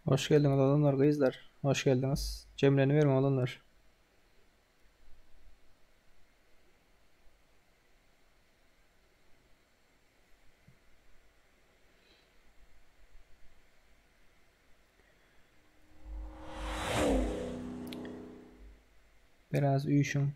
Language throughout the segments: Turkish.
Hoş geldiniz olanlar kızlar. Hoş geldiniz. Cemreni verme olanlar. Biraz uyuşun.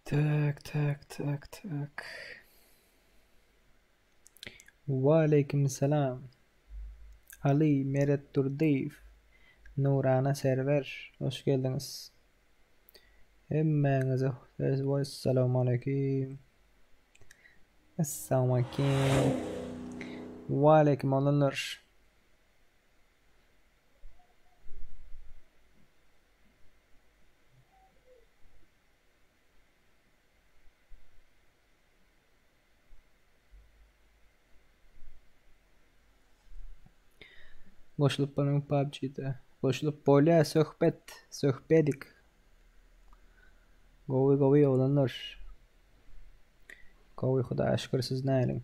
Tak tak tak tak. Ve aleyküm selam. Ali Meret Durdif. Nurana Server. Hoş geldiniz. Hemmenize Esselamu aleyküm. Esselamu aleyküm. Ve aleyküm olanlar. Koşulup bana PUBG'de. Koşulup böyle sohbedik. Govi olanlar. Govi Huda şükür siz ne?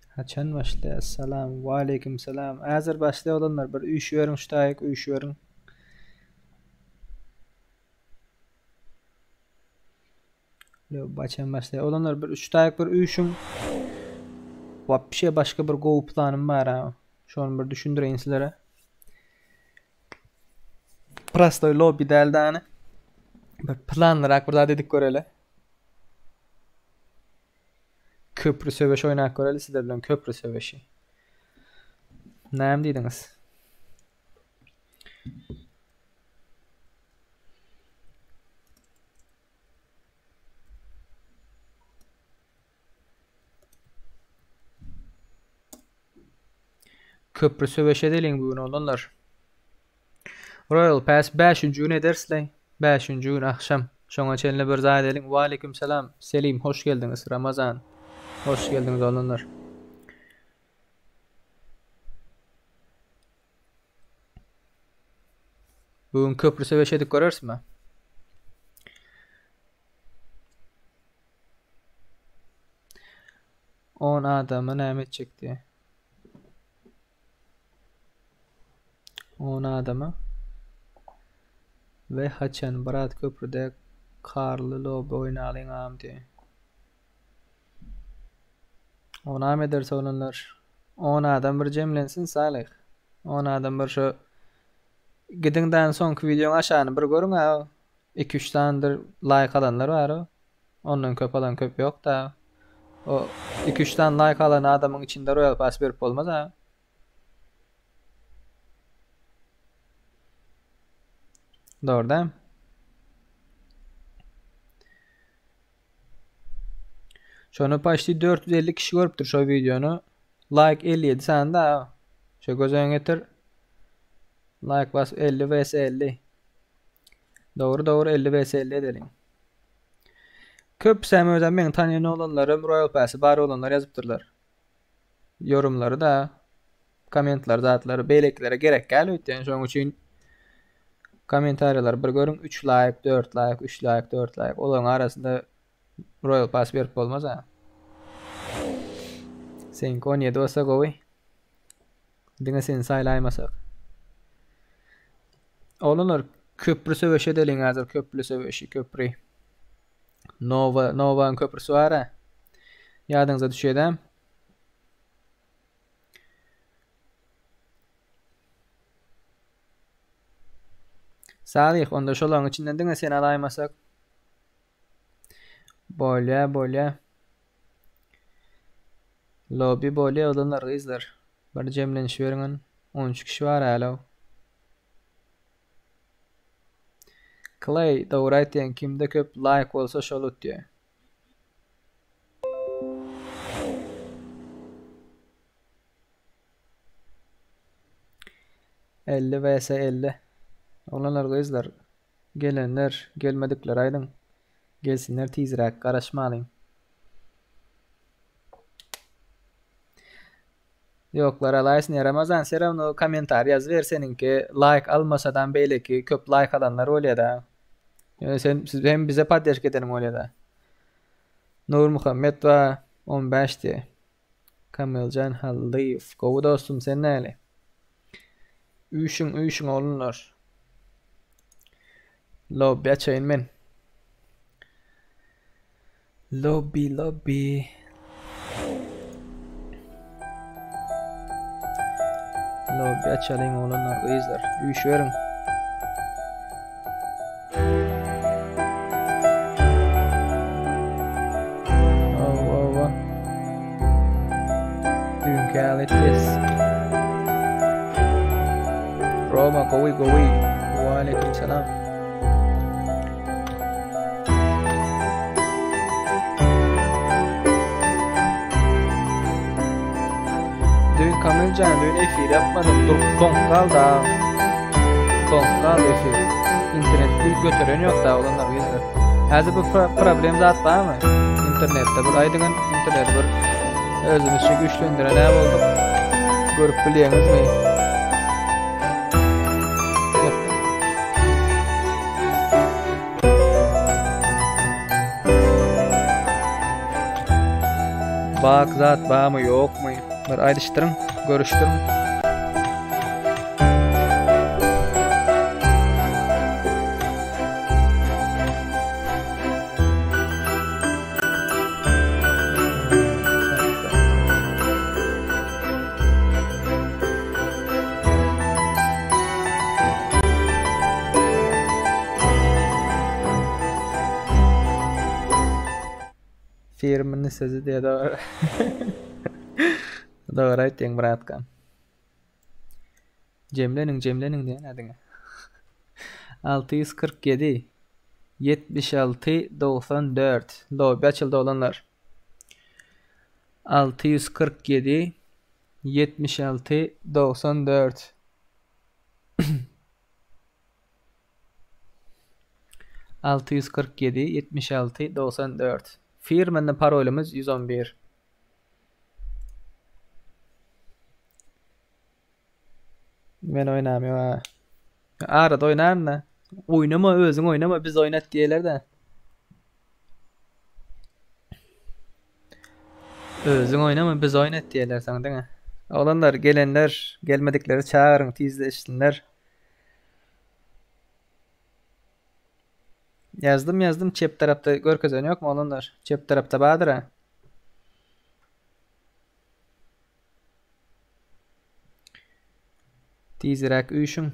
Haçan başlaya selam ve aleyküm selam. Hazır başlaya olanlar bir üşüyorum ştayık üşüyorum. Başan başlaya olanlar bir ştayık bir üşüm. Bir şey başka bir go planım var ha. Şu an bir düşündüreyim sizlere. Prosto lobby deldani. Bir planlarak burada dedik göreli. Köprü söveşi oynak göreli sizler bilen köprü söveşi. Neyim deydiniz? Köprü söveşi delin bugün olanlar. Royal Pass 5. gün edersleyin. 5. gün akşam. Şoňa çenle bir zat edelim. Ve aleyküm selam. Selim hoş geldiniz. Ramazan. Hoş geldiniz olanlar. Bugün köprü söveşedik görürsün. 10 adamı näme çekti? 10 adamı ve haçan Barat köprüde karlı lob oynalın amdi. 10 ederse olanlar 10 adam bir cemlensin salih. 10 adam bir şu gidinden sonki videoň aşağını bir görün ha. 2-3 tanedir like alanlar var o. Ondan köp alan köp yok da. O 2-3 tane like alan adamın içinde Royal Pass verip olmaz ha. Doğru değil mi? Şonu başta 450 kişi görüptür şu videonu. Like 57 sen de şu gözün getir. Like bas 50 vs 50. Doğru 50 vs 50 edelim. Köp sevmeden men tanıyan olanlarım Royal Pass'i bari olanlar yazıptırlar. Yorumları da komentler zatları beyleklere gerek gelmeydi. Yani şoň üçin komentarlar bir görün 3 like 4 like 3 like 4 like olan arasında Royal Pass verip olmaz ha. Sen 17 olsa gowy. Dine sen saylaymasak. Olanlar köprü söveşe delin hazır köprü söveşi köprü. Nova'nın köprüsü var ha. Yadınıza düşedem. Salih onda şolaň içinden diňe sen alaymasak. Bolya. Lobby bolya olanlar gyzlar. Bir jemleniş beriňen 13 kişi var halo. Clay dogry aýtýan kimde köp like bolsa şol ötýär. Elli vs 50. Olanlar gyzlar. Gelenler, gelmedikler aýdyn. Gelsinler tizirek garaşmalyn. Yoklar alaysın ya Ramazan Serem o komentar yaz ver seninki like almasadan belki köp like alanlar oluyor da. Yani siz hem bize paylaş edelim oluyor da. Nur Muhammed va 15 diye. Kamilcan Halif. Govu dostum sen neyli? Üşün olunlar. Lobby açayın men. Lobby. Lobby açalım olunlar. Izler. Üşüverin. Roma gowi. Waalaikumsalam. Dün Kamilcan dün efir yapmadım. Dur kal da. Kal efir. İnternet götüren yok da olanlar bizler. Hazır bu problem zat var mı? İnternette bir aydın internet bir özümüzü güçlendiren ne olduk? Görüp biliyorsunuz mi? Bak zat var mı yok mu? Bir ayrıştırın, görüştürün. Firmanın sözü diye doğru. Doğru aytdın bırakkan. Cemlenin diye adına. 647 76 94 Lobby açıldı olanlar. 647 76 94 647 76 94 Firmanın parolumuz 111. Ben oynamıyorum ha. Arada oynar ne? Oynama özün oynama biz oynat diyeler de. Özün oynama biz oynat diyeler sana değil mi? Olanlar gelenler gelmedikleri çağırın tizleşsinler. Yazdım cep tarafta görkezön yok mu olanlar? Cep tarafta badır ha. Tizrak üşün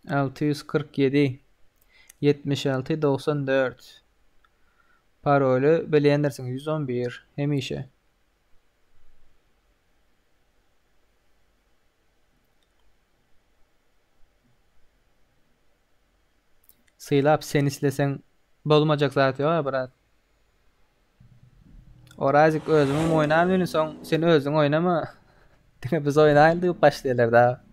647 76 94 Parolü bilenlersin 111 hemişe. Sıylap sen istesen bolmayacak zaten ya brat. Orazik özümün oynamıyorsun son sen özün oynama. Biz oynayalım başlayalım daha.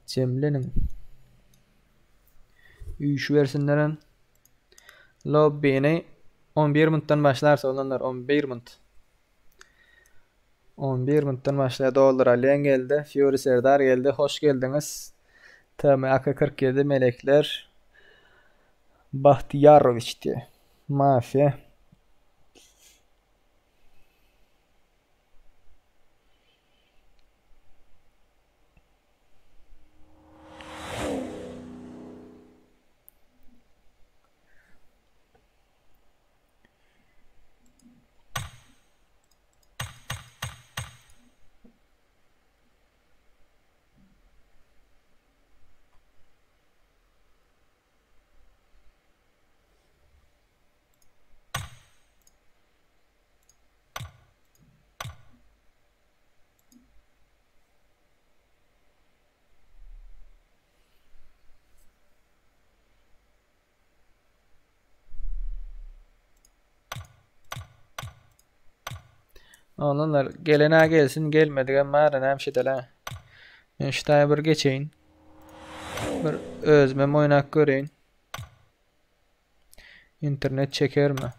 Cemlenin. Üşü versinlerin. Lobby'ni 11 minuttan başlarsa olanlar 11 minut. 11 minuttan başladı olur. Aliyen geldi. Fiori Serdar geldi. Hoş geldiniz. Tami AK-47 melekler. Bahtiyaroviç diye. Mafya. Onlar gelene gelsin gelmedi ama hemşideler. Ben şuraya bir geçeyim. Bir özmem oynak göreyim. İnternet çeker mi?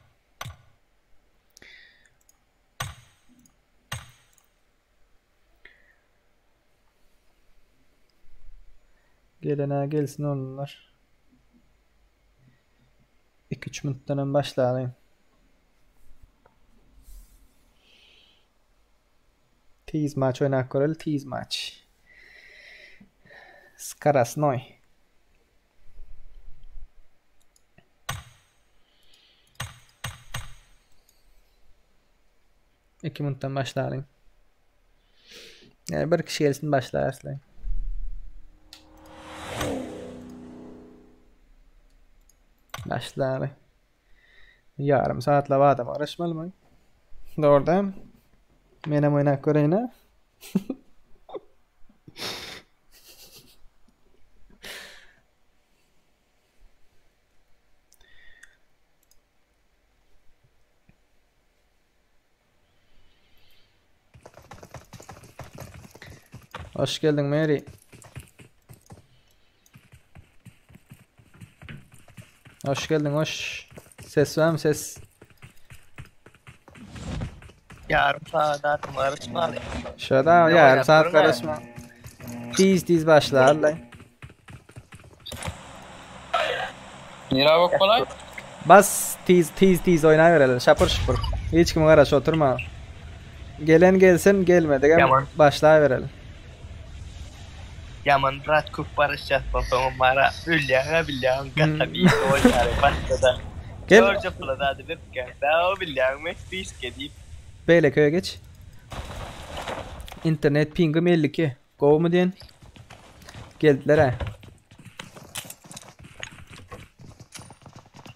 Gelene gelsin onlar. 2-3 minuttan başlayalım. Tease maç oynak göreli, tease maç. Skarasnoy. 2 minuttan başlayalım. Yani bir kişi gelsin başlayarsın. Başlayalım. Yarım saatle vadam araşmalı mı? Doğrudan. Menem oynak göreyine. Hoş geldin Mary. Hoş geldin, hoş. Ses var mı ses? Yarım saat karışma. Şurada yarım saat karışma. Tiz başlar lan. Nira bak kolay. Bas tiz oynayıverelim. Şapır şupur. Hiç kim karış oturma. Gelen gelsin, gelmedi. Yaman. Başlayıverelim. Yaman rahat kup barışacağız babamın mara. Ülyağa bilyağın kata bir oynarı başladı. Gel. Georgia Plada adı webcam. Daha o bilyağın mesbis kedip. Beyleköy'e geç. İnternet pingim 52. Go mu diyen? Geldiler ha.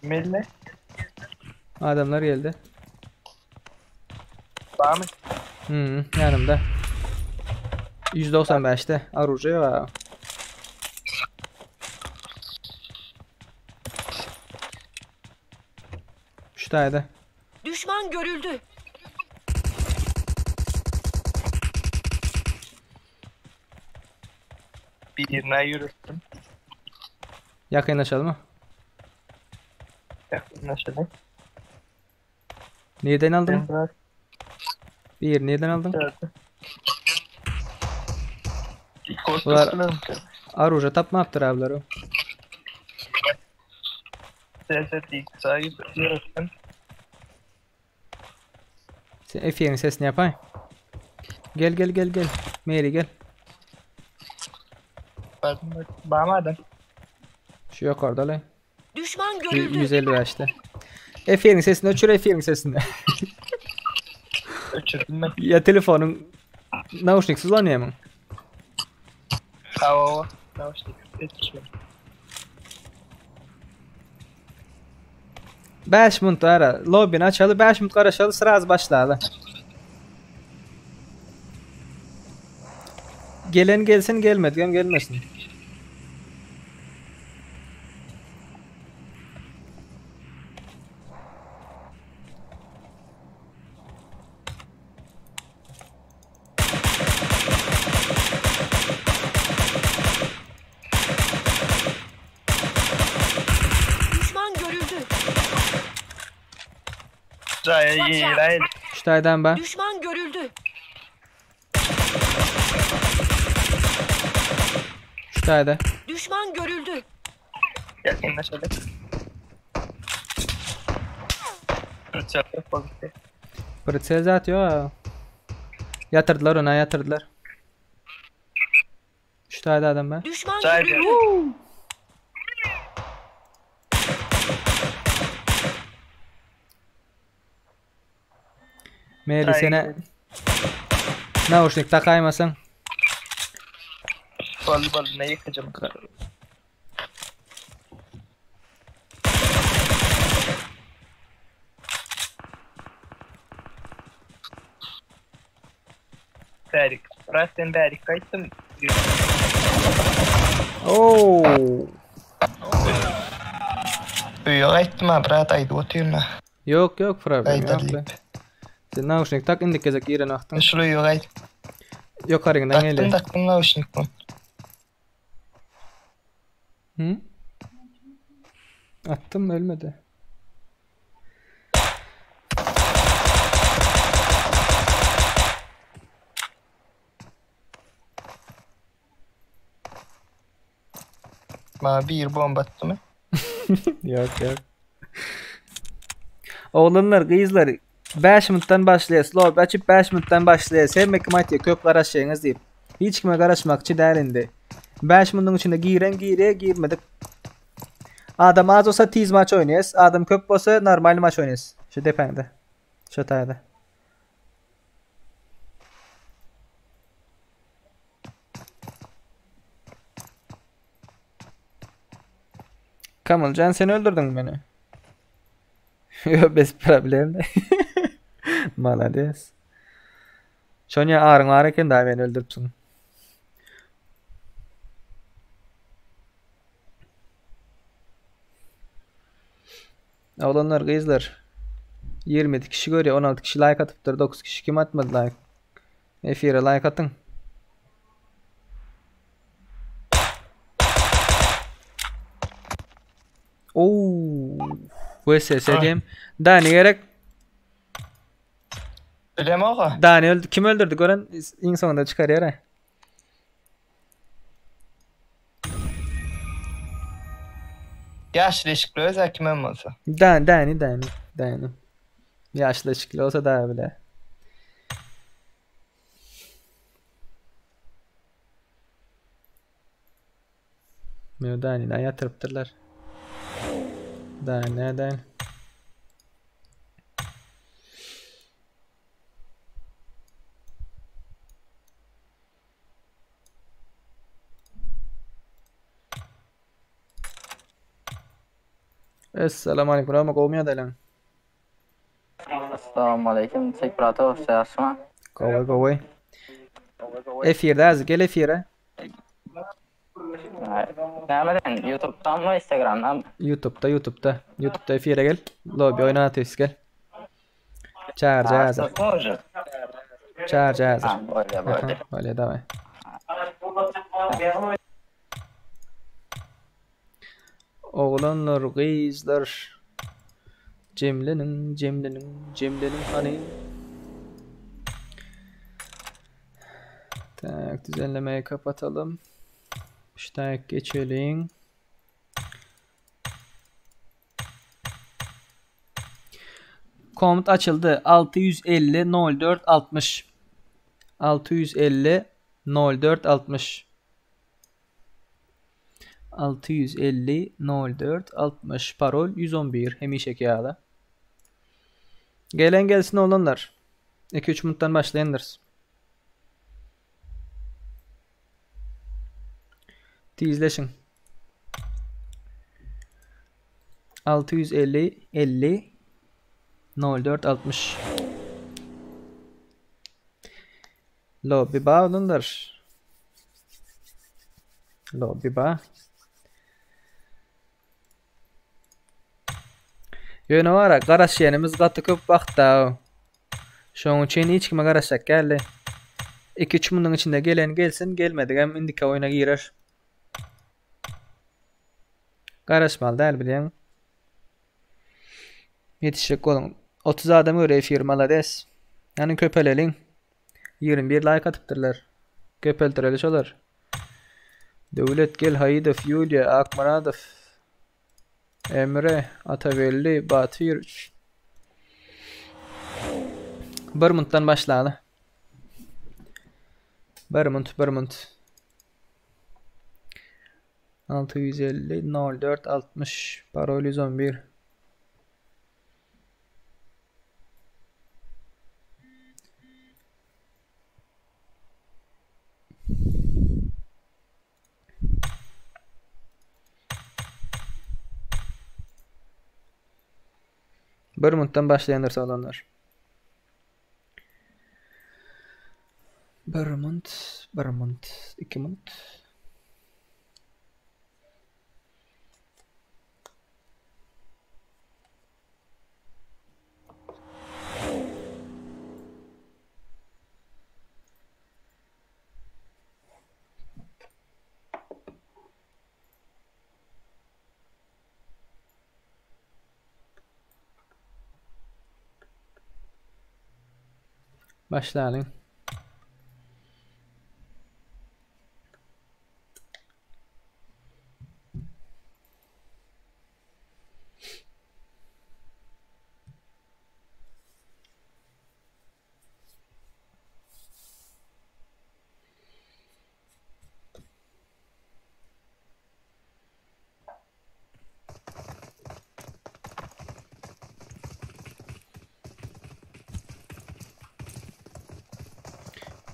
Melle. Adamlar geldi. Var mı? Yanımda. 195'te Aruca var. Şuradaydı. Düşman görüldü. Birine yürüttüm. Yakınlaşalım mı? Yakınlaşalım. Nereden aldın? Ben bırak. Bir nereden aldın? Gördüm. Bunlar Aruca tapmaptır abiler o. Sesli sahip yürüttüm. Sen Efe'nin sesini yapayım. Gel. Mary gel. Bağmadım. Şu yok orada lan. Düşman görüldü. 155'te. Efe'nin sesini uçur, Efe'nin sesini. Uçurdum ben. Ya telefonun naushniksiz lan yemin. Hava. Naushnik. Yetişmiyor. 5 minut ara. Lobbini açalı 5 minut qarashalı sıraz başladı. Gelen gelsin, gelmediğim gelmesin. Düşman görüldü. Zahir. Şutaydan ben. Düşman görüldü. Şutayda. Düşman görüldü. Yakınlaşalım. Fırçak yapalım. Pritsel atıyor. Yatırdılar ona, yatırdılar. Şutayda adam ben. Düşman Zahir. görüldü. Meyli sene naushnik takaymasın. Bol ne yıkacağım. Berik. Rasten berik kayıttım. Oo. Büyük kayıttım ha bırak aydı otuyorma. Yok problem Kayıt yok. alayım. Sen naushnik tak indik gezek iren aktın. Şunu yok aydı. Yok arıngdan geliyor. Taktım naushnik bu. Hı? Attım ölmedi. Bana bir bomba attı mı? Yok yok. Oğlanlar, kızlar 5 minutdan başlayasız. Lobby açıp 5 minutdan başlayasız. Hem mekamatiye köp qaraşyňyz deyip. Hiç kime qaraşmakçı däl indi. 5 minutun içinde girmedik. Adam az olsa tiz maç oynayız. Adam köp olsa normal maç oynayız. Şu depende. Şu tayda. Kamalcan, sen öldürdün beni. Yok, bez problem de. Malades. Şonya ağrın ağrıken daha beni öldürüpsün. Oğlanlar, kızlar. 20 kişi görüyor, 16 kişi like atıptır, 9 kişi kim atmadı like? Efire like atın. Ooo. Bu SSG'm. Dani gerek. Bilem ağa. Dani öldü. Kim öldürdü? Gören en sonunda çıkar yere. Yaşlı ışıklı özel kimem olsa. Dani. Yaşlı ışıklı olsa daha bile. Dani'den yatırıptırlar. Dani. Assalamu alaikum. Rahmet olmuyor da lan. Assalamualaikum, cek prato, saya Asma. Kovay. Efirde az gel efire. Nereden? YouTube'dan mı, Instagram'dan mı? YouTube'da. YouTube'da efire gel. Lobby oynatıyoruz gel. Çağır hazır. Može. Çağır hazır. Ha, bolje. Öyle davay. Oğlanlar, kızlar. Cemlenin hani. Tak, düzenlemeyi kapatalım. İşte geçelim. Komut açıldı. 650 04 60. 650 04 60. 650 04 60. Parol 111. Hemişeki yağla. Gelen gelsin olanlar. 2-3 minuttan başlayanlar. Tizleşin. 650 50 04 60. Lobby bağ olanlar. Lobby bağ. Yönü var ya, qaraş yenimiz qatı köp vaxtda. Şoň üçin hiç kime qaraşak geldi. 2-3 minutun içinde gelen gelsin, gelmedi hem indika oyuna girer. Qaraşmaly däl bilýän. Yetişik olun. 30 adam göre firmala des. Yani köpelelin. 21 like atıptırlar. Köpeltireli şolar. Devlet gel Hayidov, Yulia, Akmaradov, Emre, Atavelli, Batyr. Bir minutdan başladı. Bir minut. 650 04 60 parol 111. Bir minutdan başlayanlar olanlar. Bir minut, 2 minut. Başlayalım.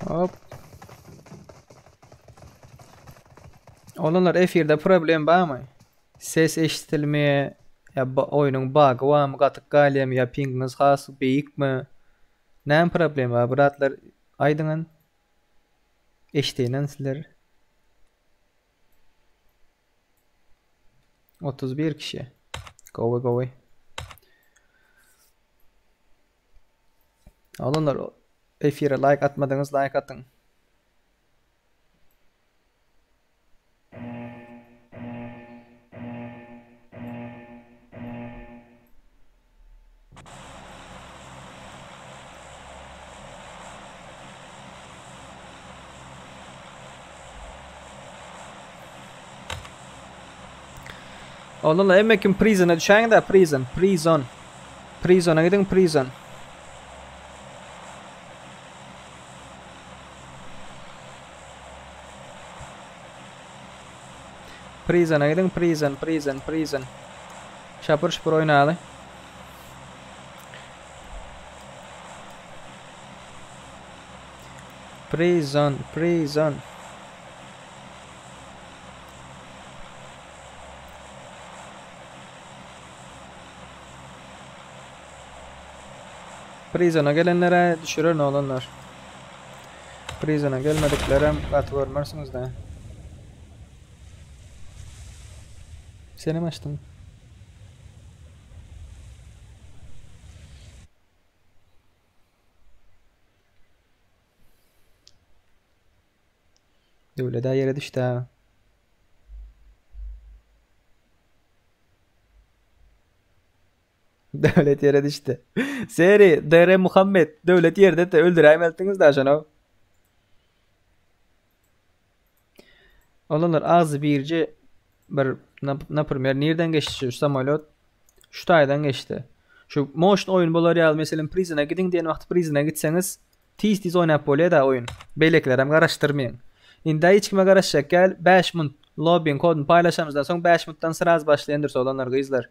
Hop. Olanlar efirde problem barmy? Ses eşitilmeye ya oyunun bug'ı var mı? Gatyk galyam ya pinginiz has beýikmi? Näme problem bar? Biratlar aýdyňan eşiteýän sizler. 31 kişi. Go away. Olanlar efire like atmadyňyz like atın. Olanlar emmekin prison'a düşäň da Prison'a gidin prison. Prison'a gidin prison. Şapır oynaly. Prison. Prison'a gelenlere düşürür ne olanlar. Prison'a gelmediklerem atı vermersiniz da. Seni mi açtım? Öyle daha yere düştü ha. Devlet yere düştü. Seri, DR Muhammed, devlet yerde de öldüremeldiniz da şunu. Olanlar ağzı birce bir napırmer nereden geçti şu samolyot? Şu taydan geçti. Şu motion oyun bolar ya mesela prison'a gidin diyen vaqt prison'a gitseniz tiz oynap bolýar da oyun. Beleklerem garaşdyrmaýyn. Indi hiç kime garaşacak gel 5 minut lobby'in kodunu paylaşamızdan soň 5 minutdan sıraz başlaýandyr olanlar gyzlar.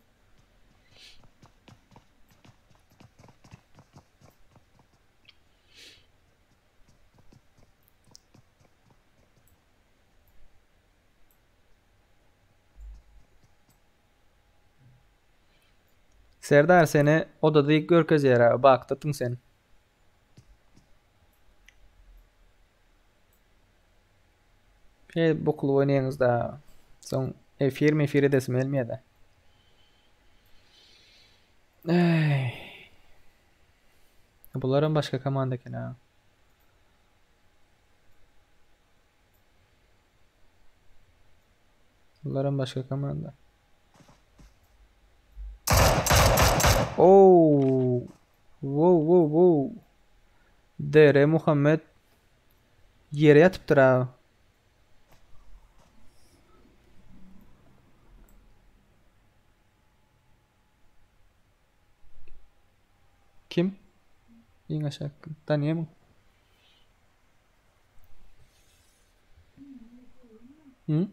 Serdar seni odada ilk görköz yere baktatın sen. Bokul oynaýanyz da. Soň efir edesim gelmeýär. Bularym başga komanda eken ha. Bularym başga komanda. Oh. Wow. DR Muhammed yere yatıpdyr ha. Kim? İn aşağı. Tanıyamam. Hı?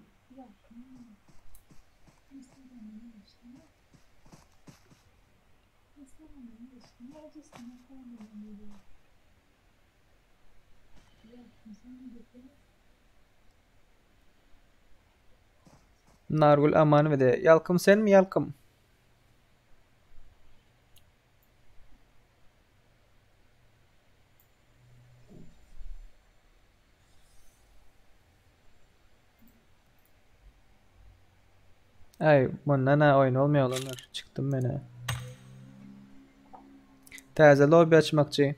Nargul aman ve de Yalkım sen mi Yalkım? Ay bundan ha oyun olmuyor olanlar. Çıktım ben ha. Taze lobby açmakçı.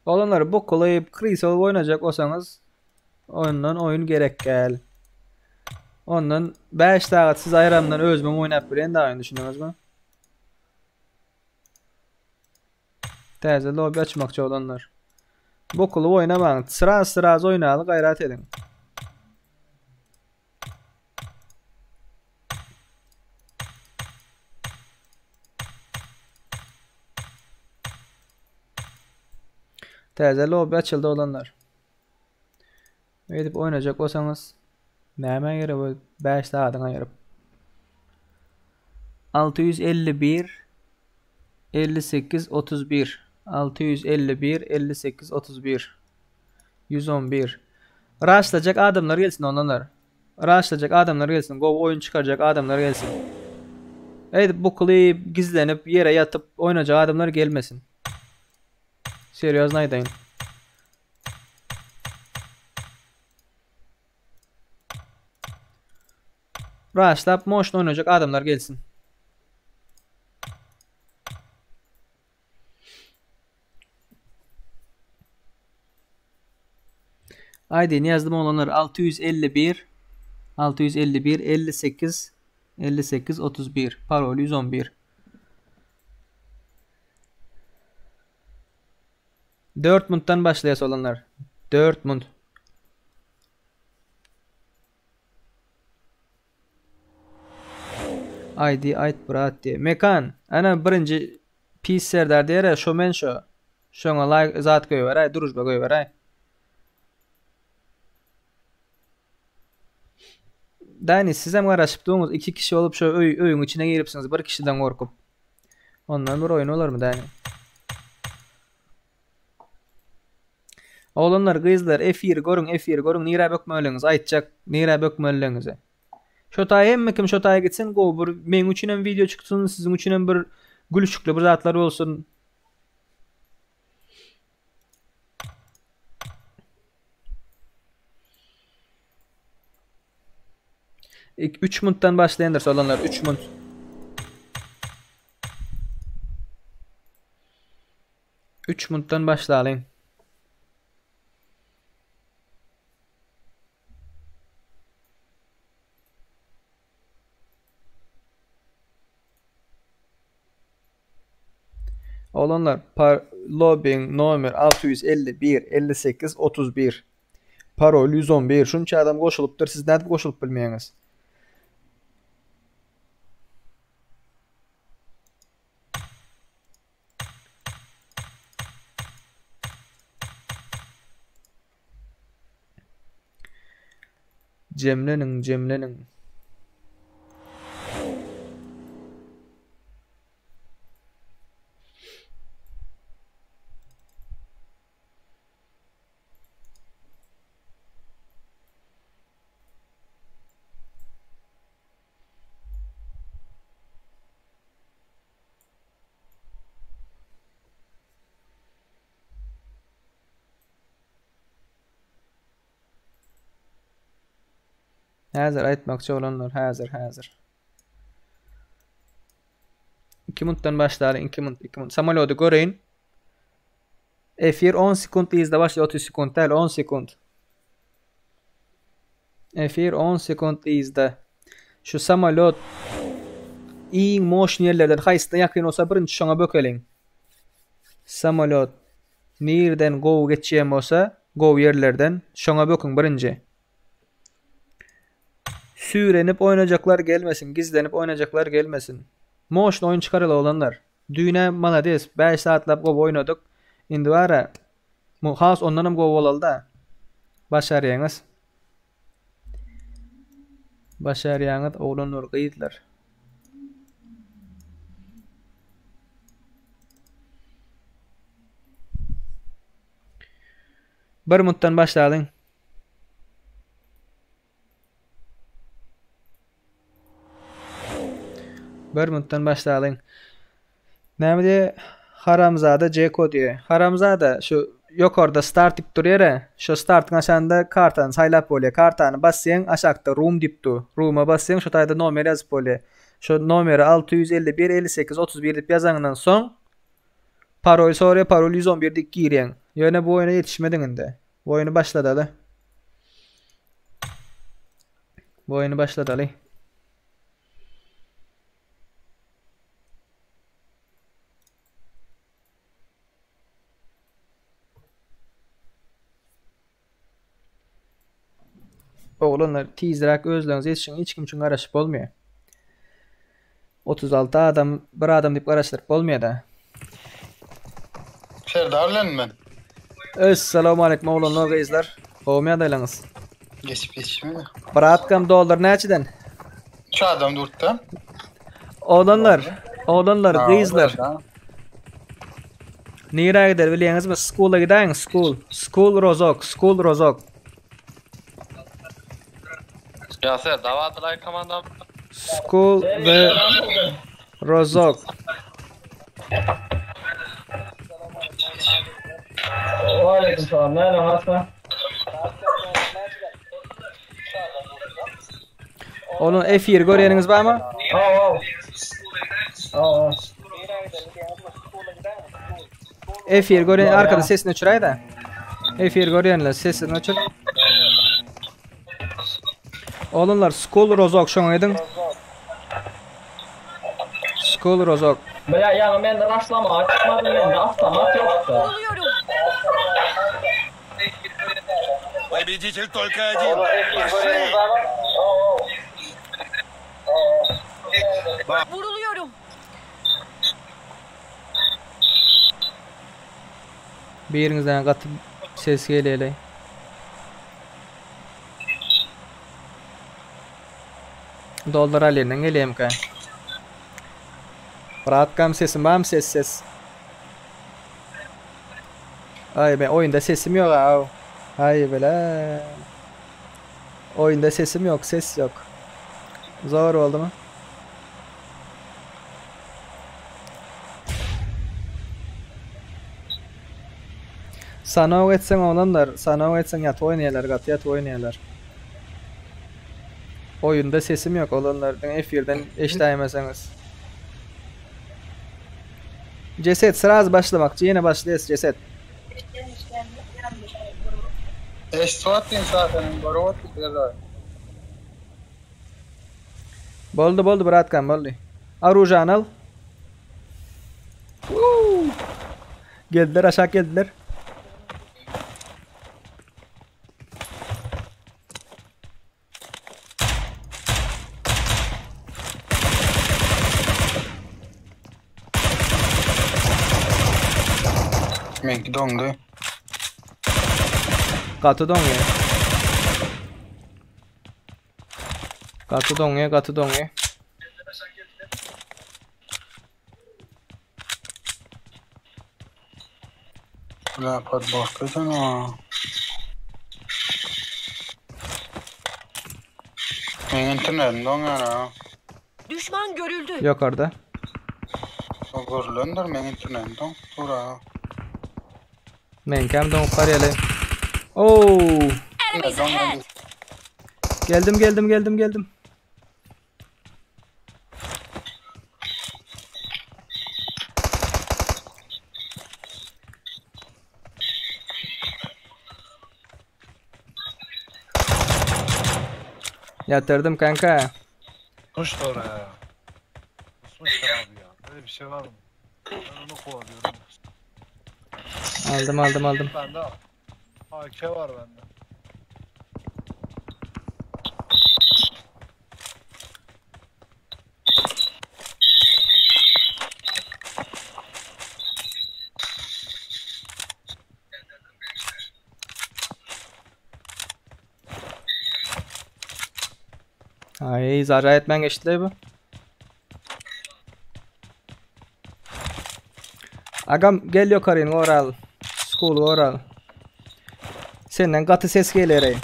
Olanlar bu kolayıp Crystal oynayacak olsanız ondan oyun gerek gel. Ondan 5 saat siz ayramdan özmem oynap bilen daha oyun düşünüyorsunuz mu? Taze lobby açmakçı olanlar. Bu kulu oynamayın. Sıraz oynayalı gayret edin. Taze lobby açıldı olanlar. Edip oynayacak olsanız näme ýere bu 5 saatyň aýryp 651 58 31 651 58 31 111. Raşlayacak adamlar gelsin onlar. Raşlayacak adamlar gelsin. Go oyun çıkaracak adamlar gelsin. Evet bu klip gizlenip yere yatıp oynayacak adamlar gelmesin. Seryoz aydayın. Raşlap motion oynayacak adamlar gelsin. ID'ni yazdım olanlar 651 58 31 parol 111. Dortmund'dan başlayası olanlar. Dortmund. ID ait brat diye. Mekan. Ana birinci pis serdar diye şo men şo. Şoňa like zat goýber, duruşba goýber. Dani siz hem garaşıp durduğunuz iki kişi olup şu öyün içine giripsiniz bir kişiden korkup. Ondan bir oyun olur mu Dani? Oğlanlar kızlar F1 görün nira bökmöliňiz aýtjak nira bökmöliňize. Şotay hemme kim şotay gitsin go bir men üçin hem video çıksın sizin üçin hem bir gülüşükli bir zatlar olsun. İlk 3 munddan başlayandır olanlar 3 mund. Üç munddan başlayalım. Olanlar lobbying nomer 651 58 31 parol 111 şunça adam koşulupdur siz näde koşulup bilmeýäňiz. Cemlenin. Hazır aytmakçı olanlar hazır. 2 munddan başlayalım 2 mund. Samolodu göreyin. F1 10 sekund izle başlıyor 30 sekund değil 10 sekund. F1 10 sekund izle. Şu samolot iň motion yerlerden haýsyna ýakyn olsa birinçi şoňa bökeliň. Samolot nerden go geçýän bolsa go yerlerden şoňa bökün birinçi. Sürenip oynayacaklar gelmesin. Gizlenip oynayacaklar gelmesin. Motion oyun çıkarılı olanlar. Düğüne malades 5 saatlap go oynadık. Indi bara has ondanam go bolalı da. Başarýaňyz. Başarýaňyz oğlanlar gyýdylar. Bir munddan başladyň. Bir munddan başladyň. Näme Haramzada Jeko diye. Haramzada şu yokarda start dip durýar. Şu start aşanda kartany saýlap bolýar. Kartany bassaň aşakda room dipdi. Room'a bassaň şu taýda nomer ýazyp bolýar. Şu nomeri 651 58 31 dip ýazandan soň parol soruyor. Parol 111 dik girýän. Ýöne bu oýuna ýetişmediň indi. Bu oýuny başladaly. Bu oýuny başladaly. Oğlanlar tizrak özlüğünüz yetişin hiç kim için araşıp olmuyor. 36 adam bir adam deyip araştırıp olmuyor da. Serdarlan ben. Assalamu alaikum oğlanlar geyizler. Olmuyor daylanız. Geçip mi? Bir atkam dolar neçiden? Şu adam durttan. Oğlanlar geyizler. Nereye gider biliyorsunuz mu? School'a gideyin. School Rozok. School Rozok. Yaser davatılay komandam. School ve Rozok. Aleykümselam. Ne lan? Onun F1 görüyorsunuz var mı? F1 görüyen arkada sesini açıraydı da. F1 görüyenler sesini açır. Oğlumlar School Rozok şoň edin. School Rozok. Bela yani ben de rastlama çıkmadım ben de avtomat yoktu. Vuruluyorum. Победитель только один. Vuruluyorum. Birinizden katı ses geleyle. Doldur alinden geleyim ka. Rahat kam sesim var mı ses? Ay ben oyunda sesim yok ha. Hay bela. Oyunda sesim yok, ses yok. Zor oldu mu? Sana etsen olanlar, sana etsen yat oynayalar, kat yat oynayalar. Oyunda sesim yok olanlardan F1'den eşleyemezseniz. Ceset sıraz başlamak, yine başlayız ceset. Eşsuat zaten. Barovat gidiyor. Boldu bırakkan boldu. Arujan al. Geldiler aşağı geldiler. Men dondu. Katı dong ya. Katı dong ya. La pat bakıdan o. Men internetten dongana. Düşman görüldü. Yok orada. O görülendir men internetten dong. Tura. Men kam dong parayla. Oo! Enemies ahead. Geldim. Yatırdım kanka. Kuş da oraya. Kusmuşlar abi ya. Böyle bir şey var mı? Ben onu kovalıyorum. Aldım. Bende AK var bende. Ay zarar etmen geçti bu. Agam gel yukarı oral. School oral. Senden katı ses gelir.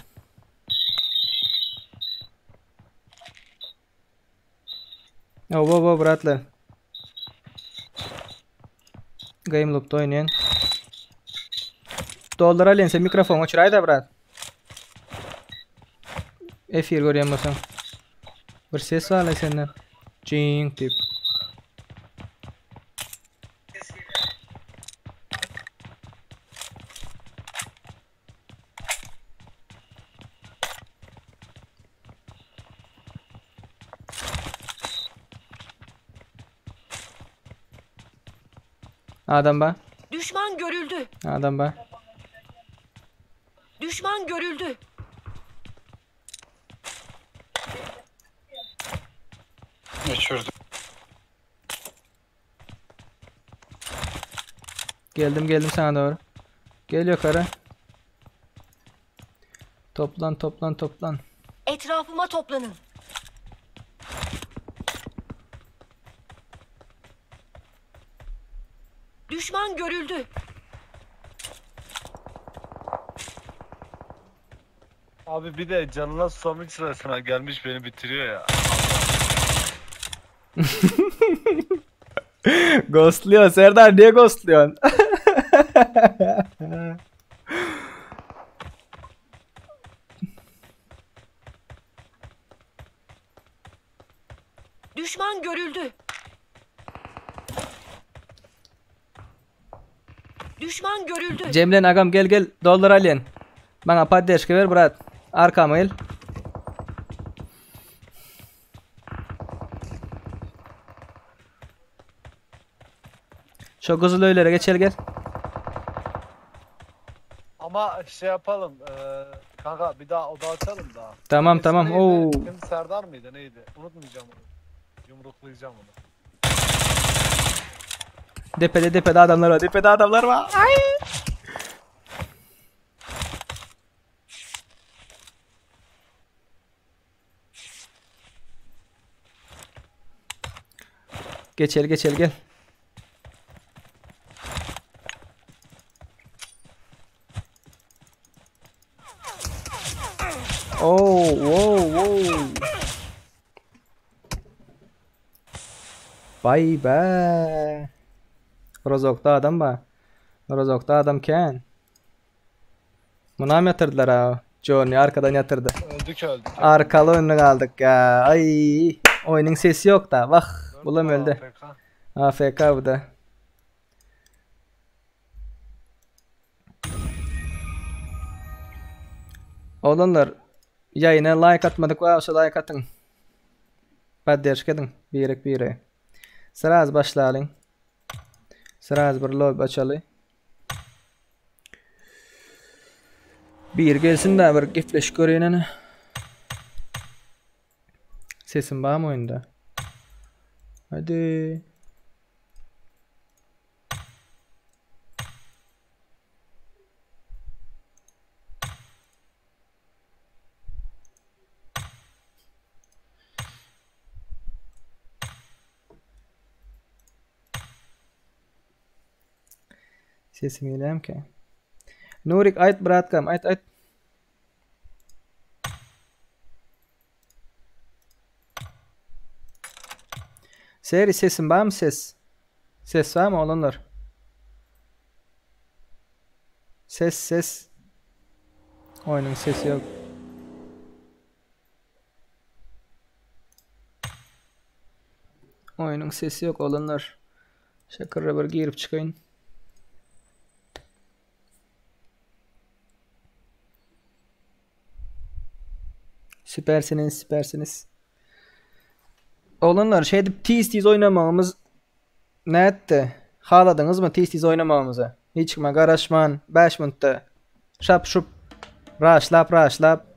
Oh, bratlar. Game loop'ta oynayan. Dolduralım sen mikrofon açıray da brat. F1 görüyorsun. Bir ses var lan senden. Cing tip. Adam ba. Düşman görüldü. Adam ba. Düşman görüldü. Geçirdim. Geldim sana doğru. Gel yukarı. Toplan. Etrafıma toplanın. Düşman görüldü. Abi bir de canına susamak sırasına gelmiş beni bitiriyor ya. Ghostluyor Serdar, niye ghostluyorsun? Düşman görüldü. Düşman görüldü. Cemlen agam gel doldur alyen. Bana paddeşke ver brat. Arkama el. Şu kızıl öylere geçel gel. Ama şey yapalım. Kanka bir daha oda açalım da. Tamam İsmi tamam. neydi? Oo. Kim Serdar mıydı neydi? Unutmayacağım onu. Yumruklayacağım onu. Depede adamlar var. Depede adamlar var. Ay. Geçel gel. Oh, wow. Vay be. Rozok'ta adam var. Rozok'ta adam ken. Buna mı yatırdılar ha? Johnny arkadan yatırdı. Öldük. Arkalı önlü kaldık ya. Ay. Oyunun sesi yok da. Bak. Bulam öldü. AFK bu da. Oğlanlar yayına like atmadık varsa like atın. Paddeş edin. Bir. Sıraz başlayalım. Sıraz bir lobby açalı. Bir gelsin de bir gifleş göreyim. Sesim var mı oyunda? Hadi. Sesim geleyim ki. Nurik ait bıratkam ait. Seri sesim var mı ses? Ses var mı olanlar? Ses. Oyunun sesi yok. Oyunun sesi yok olanlar. Şakırra bir girip çıkayım. Süpersiniz. Olanlar şeyde tiz oynamamız ne etti? Haladınız mı tiz oynamamızı? Hiç mi garaşman 5 minutta şap şup raşlap.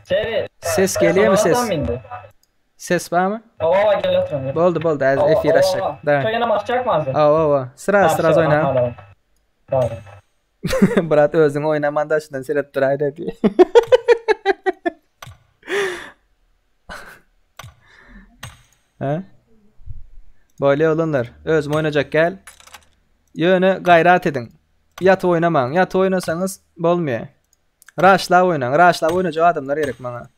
Seri. Ses geliyor mu ses? Adam indi. Ses var mı? Ava gel oturun. Oldu az F1 aşağı. Devam. Çayına başlayacak mı abi? Ava. Sıra oyna. Tamam. Brat özün oynamanda şundan seyret duraydı dedi. Ha? Böyle olanlar. Özüm oynayacak gel. Yönü gayret edin. Yat oynamayın. Yat oynasanız olmuyor. Rush'la oynayın. Rush'la oynayacak adamlar gerek bana.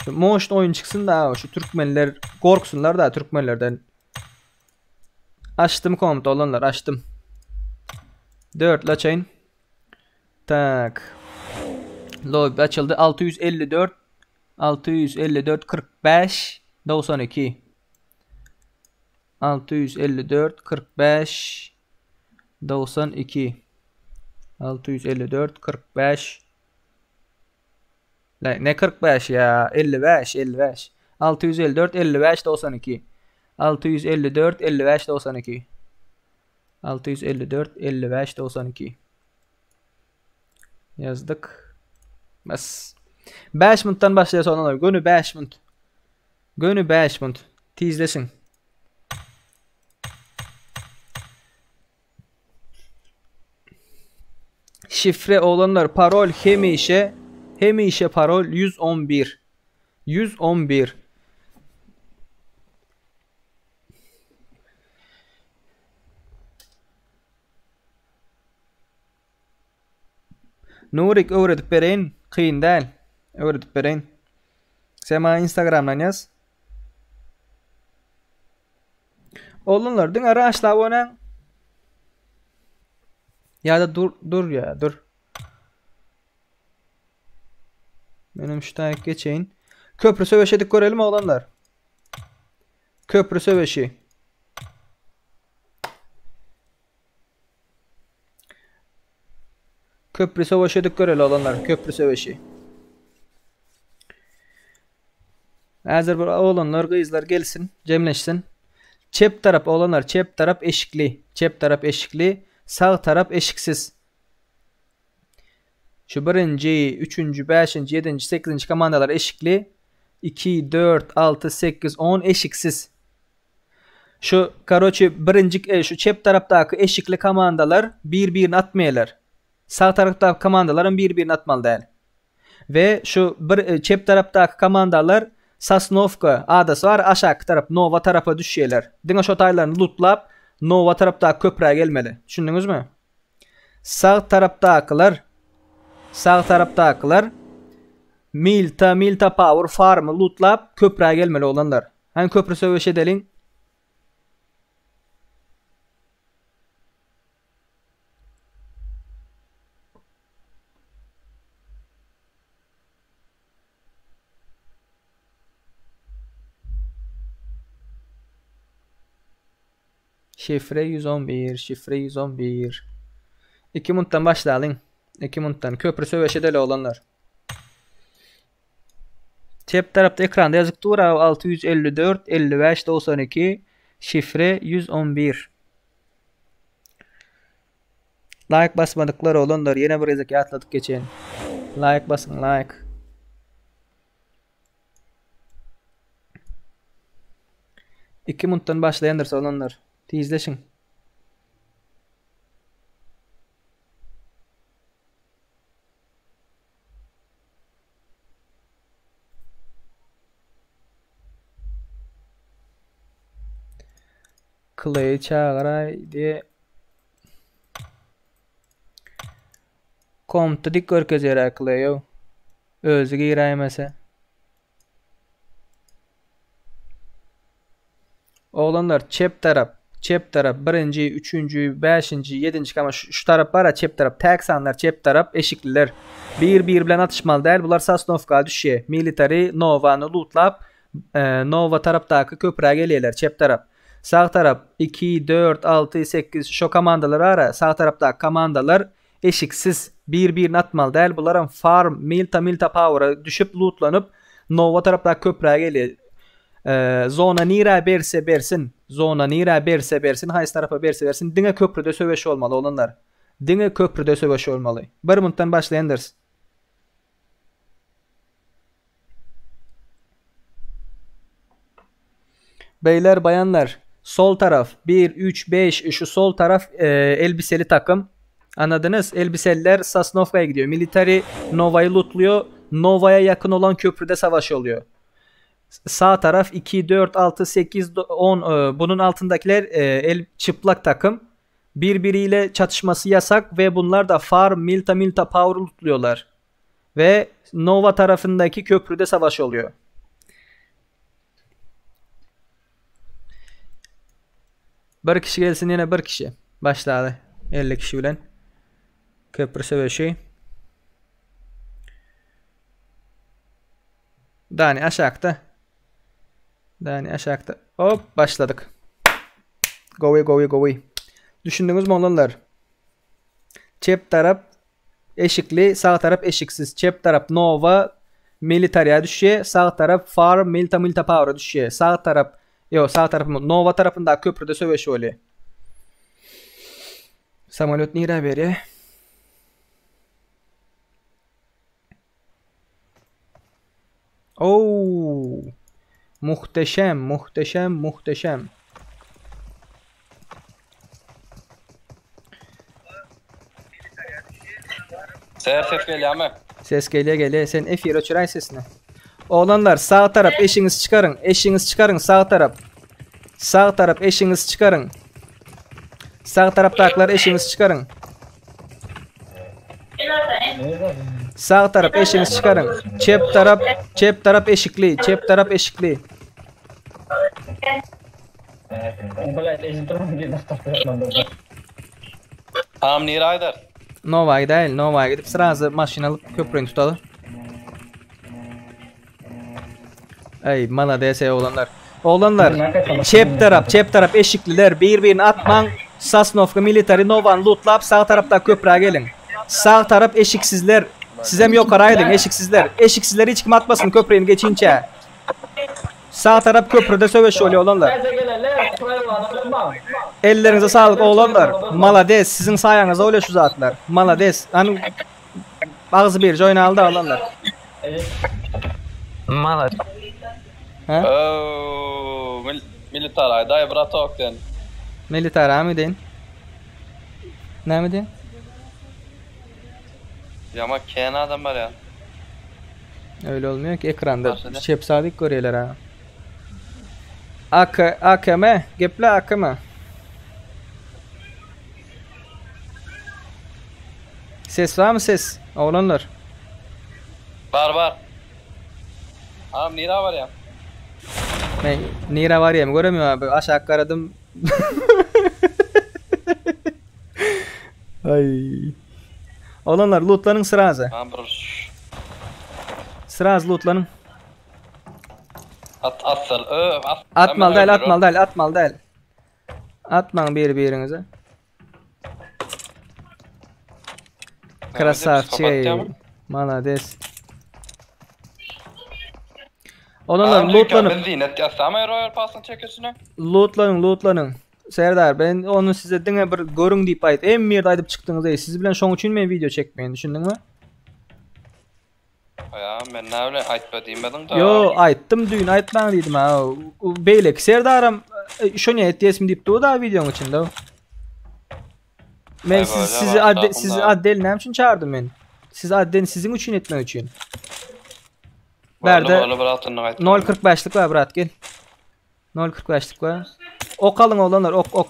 Şu motion oyun çıksın da şu Türkmenler korksunlar da Türkmenlerden. Açtım komut olanlar açtım. 4 la chain. Tak. Lobby açıldı. 654 45 92 654 45 92 654 45 ne 45 ya 55 654 55 92 654 55 92 654 55 92 yazdık. Bas. 5 minutdan başlaya sonralar. Gönü 5 minut. Gönü 5 minut. Tizlesin. Şifre olanlar parol hemişe parol 111. 111. Nurik öğretip bereyin. Kıyın değil. Öğretip bereyin. Sen bana Instagram'dan yaz. Olanlar dün ara açla abonen. Ya da dur ya dur. Benim şu tane geçeyim. Köprü söveşedik görelim olanlar. Köprü söveşi. Köprü söveşedik görelim olanlar. Köprü söveşi. Hazır bu olanlar kızlar gelsin. Cemleşsin. Çep taraf olanlar çep taraf eşikli. Çep taraf eşikli. Sağ taraf eşiksiz. Şu 1. 3. 5. 7. 8. komandalar eşikli. 2, 4, 6, 8, 10 eşiksiz. Şu karoçi birinci şu çep taraftaki eşikli komandalar birbirini atmayırlar. Sağ taraftaki komandaların birbirini atmalı değil. Ve şu çep taraftaki komandalar Sasnovka adası var aşağı taraf Nova tarafa düşüyorlar. Dine şu taylarını lootlap Nova taraftaki köprüye gelmeli. Düşündünüz mü? Sağ taraftakiler Milta Power Farm'ı lootlap köprüye gelmeli olanlar. Hani köprü söveş edelim. Şifre 111, şifre 111. 2 minuttan başlayalım. 2 minuttan köprü söveş edeli olanlar. Cep tarafta ekranda yazık dur 654 55 92 şifre 111. Like basmadıkları olanlar yine bir yazık atladık geçen. Like basın like. İki minuttan başlayandır olanlar. Tizleşin. Clay çağıray diye komta dik görkezer Clay'o. Özü gireymese. Oğlanlar çep taraf 1. 3. 5. 7. ama şu taraf var ya çep taraf teksanlar çep taraf eşikliler bir bilen atışmalı değil bunlar Sasnovka düşüyor military Nova'nı lootlap Nova taraftaki köprüye geliyorlar çep taraf sağ taraf 2 4 6 8 şu komandalar ara sağ taraftaki komandalar eşiksiz bir atmalı değil bunların farm milta power'a düşüp lootlanıp Nova taraftaki köprüye geliyor. Zona nira berse bersin hayız tarafa berse bersin dine köprüde söveş olmalı olanlar dine köprüde söveş olmalı bir minuttan başlayandırız. Beyler bayanlar sol taraf 1 3 5 şu sol taraf elbiseli takım anladınız elbiseliler Sasnovka'ya gidiyor military Nova'yı lootluyor Nova'ya yakın olan köprüde savaş oluyor. Sağ taraf 2, 4, 6, 8, 10 bunun altındakiler el çıplak takım. Birbiriyle çatışması yasak ve bunlar da farm milta power lootluyorlar. Ve Nova tarafındaki köprüde savaş oluyor. Bir kişi gelsin yine bir kişi. Başladı. 50 kişi bilen. Köprü savaşı. Dani aşağıda. Hop başladık. Go. Düşündünüz mü olanlar? Çep taraf eşikli, sağ taraf eşiksiz. Çep taraf Nova military'e düşüyor. Sağ taraf farm milta power'a düşüyor. Sağ taraf Nova tarafında köprüde söveş oluyor. Samolyot nere veriyor? Oo. Muhteşem, muhteşem, muhteşem. Ses geliyor ama. Ses geliyor geliyor. Sen F1 uçuray sesini. Oğlanlar sağ taraf eşiniz çıkarın. Eşiniz çıkarın sağ taraf. Sağ taraf eşiniz çıkarın. Sağ taraftakiler eşiniz çıkarın. Sağ taraf eşiniz çıkarın. Çep taraf eşikli. Çep taraf eşikli. Tamam Niraydır. Nova'ya değil. Nova'ya gidip sırası maşin alıp köprüyü tutalım. Ey mala dese oğlanlar. Oğlanlar çep taraf eşikliler birbirini atman. Sasnovka military Novan lootlap sağ tarafta köprüye gelin. Sağ taraf eşiksizler. Sizem yok araydın eşiksizler. Eşiksizleri hiç kim atmasın köprüyü geçince. Sağ taraf köprüde söveş oluyor oğlanlar. Ellerinize sağlık oğlanlar. Malades sizin sayenizde öyle şu zatlar. Malades. Hani ağzı bir oyna aldı oğlanlar. Mala. Ha? Oo, military dayı bırak okten. Militer mi deyin? Ne mi deyin? Ama kenar adam var ya. Öyle olmuyor ki ekranda Bahsede. şep sadık görüyorlar ha. AKM, geple AKM. Ses var mı ses? Oğlanlar. Var. Tamam Nira var ya. Ben Nira var ya göremiyorum abi. Aşağı karadım. Ay. Oğlanlar lootlanın sırası. Tamam bro. Sırası lootlanın. Atmal Atmal değil. Atman birbirinize. Krasavçı. Malades. Oğlanlar lootlanın. Serdar ben onu size dine bir görün deyip ayet. Emir ayıp çıktınız ey. Siz bilen şoň üçin men video çekmeyin düşündün mü? Ya ben ne öyle aytma demedim da. Yo ayttım düğün aytman dedim ha. Beylek Serdar'ım şoň etdiyesmi deyip o da videonun içinde o. Men sizi addel ne için çağırdım ben? Siz adden sizin için etmek için. Berde 0.45'lik var brat gel. 0.45'lik var. Ok alın oğlanlar ok.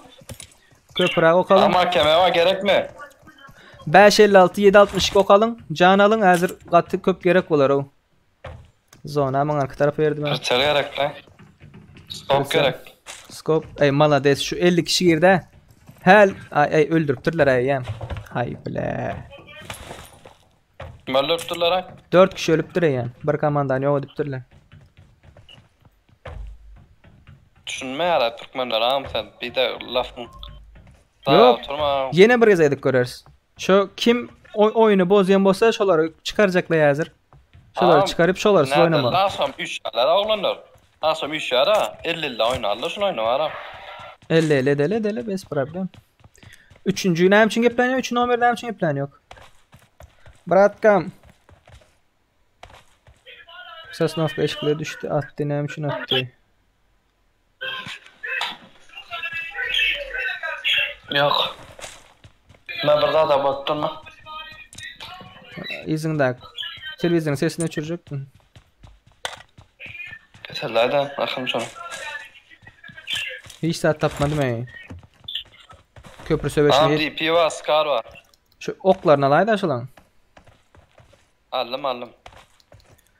Köprü ok alın. Ama kemeva gerek mi? 556 762 ok alın. Can alın hazır katı köp gerek olar o. Zona aman arka tarafa verdim ben. Fırçalı gerek lan. Stop gerek. Skop. Ey malades şu 50 kişi girdi. Hel ay öldürüptürler ay yem. Hay bile. Kim öldürttüler ha? 4 kişi ölüptür yani. Bir komandan yok ediptirler. Düşünme ya Türkmenler ağam sen bir de lafın. Yok. Oturma. Yine bir yazaydık görürüz. Şu kim oyunu bozayan bolsa şoları çıkaracaklar hazır. Şoları çıkarıp şoları siz oynama. Nasıl 3 yerler oğlanlar. Nasıl 3 yere 50 oynarlar şunu oynarlar. 50 dele bez problem. Üçüncüyü ne için gepleniyor? Üçüncü номер ne için gepleniyor? Bratkam. Sosnovka eşikleri düştü. Attı ne için attı? Yok. Ben burada da baktım mı? İzinde. Televizyonun sesini açacaktın. Keserlerden akım sonra. Hiç saat tapmadım ey. Köprü Tamam söveşini. DP var, Scar var. Şu oklarına alaydı aşılan. Aldım.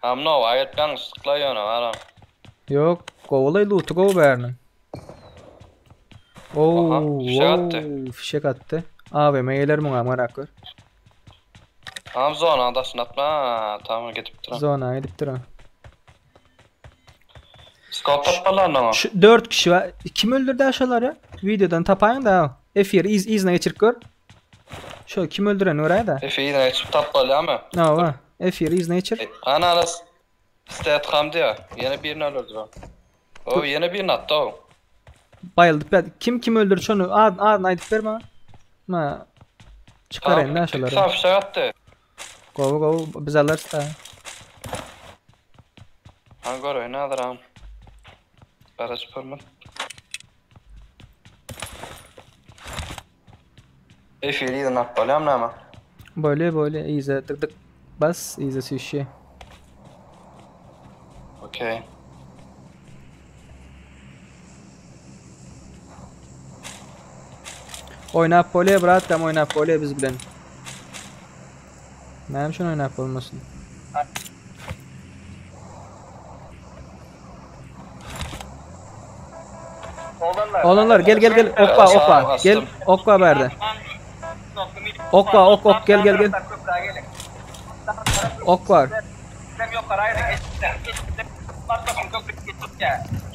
Hamno ayetken sıklayıyor onu. Yok. Kovalay loot'u kovalarını. Oo, fişek attı. Fişek attı. AVM gelir mi merak kör. Tamam zona adasını atma. Tamam gidip duran. Zona gidip duran. Scout atmalar mı? Şu 4 kişi var. Kim öldürdü aşağıları? Videodan tapayın da. F1 izne geçirip gör. Şu kim öldüren oraya da. F1 ne çıp tatmalı ama. Ne var? F1 izne geçir. Ana aras. İstet hamdi ya. Yine birini öldürdü o. O yine birini attı o. Bayıldık. Kim öldürdü şunu? Aydık verme. Ma. Çıkarayım da aşağıları. Saf şey attı. Go biz alırız da. Angor oynadır am. Barış pırmın. Efiriydi nakbalyam nama. Böyle iyice tık tık bas iyice şişe. Okey. Oynap böyle bırak tam oynap böyle biz bilen. Neyim şunu oynap olmasın. Oğlanlar gel okva gel okva verdi. Ok gel. Ok var.